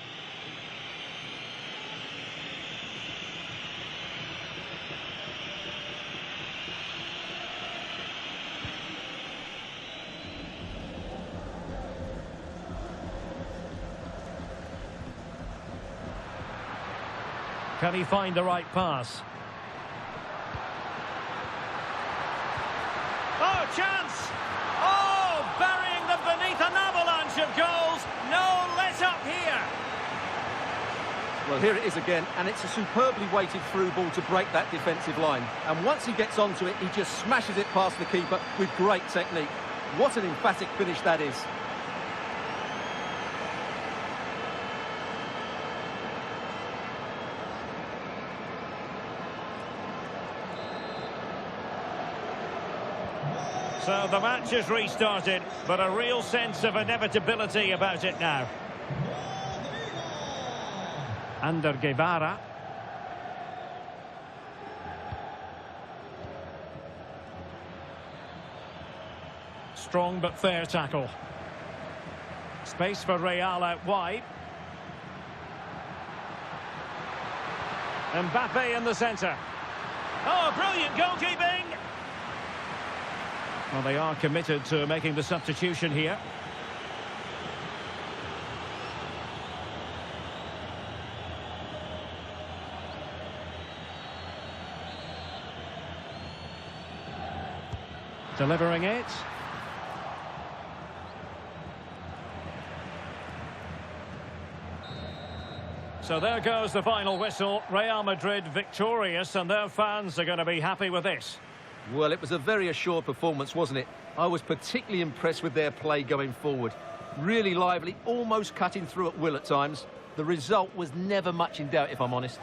Can he find the right pass? Oh, chance! Oh, burying them beneath an avalanche of goals. No let up here. Well, here it is again, and it's a superbly weighted through ball to break that defensive line. And once he gets onto it, he just smashes it past the keeper with great technique. What an emphatic finish that is. So the match has restarted, but a real sense of inevitability about it now. Ander Guevara. Strong but fair tackle. Space for Real out wide. Mbappe in the centre. Oh, brilliant goalkeeping! Well, they are committed to making the substitution here. Delivering it. So there goes the final whistle. Real Madrid victorious, and their fans are going to be happy with this. Well, it was a very assured performance, wasn't it? I was particularly impressed with their play going forward. Really lively, almost cutting through at will at times. The result was never much in doubt, if I'm honest.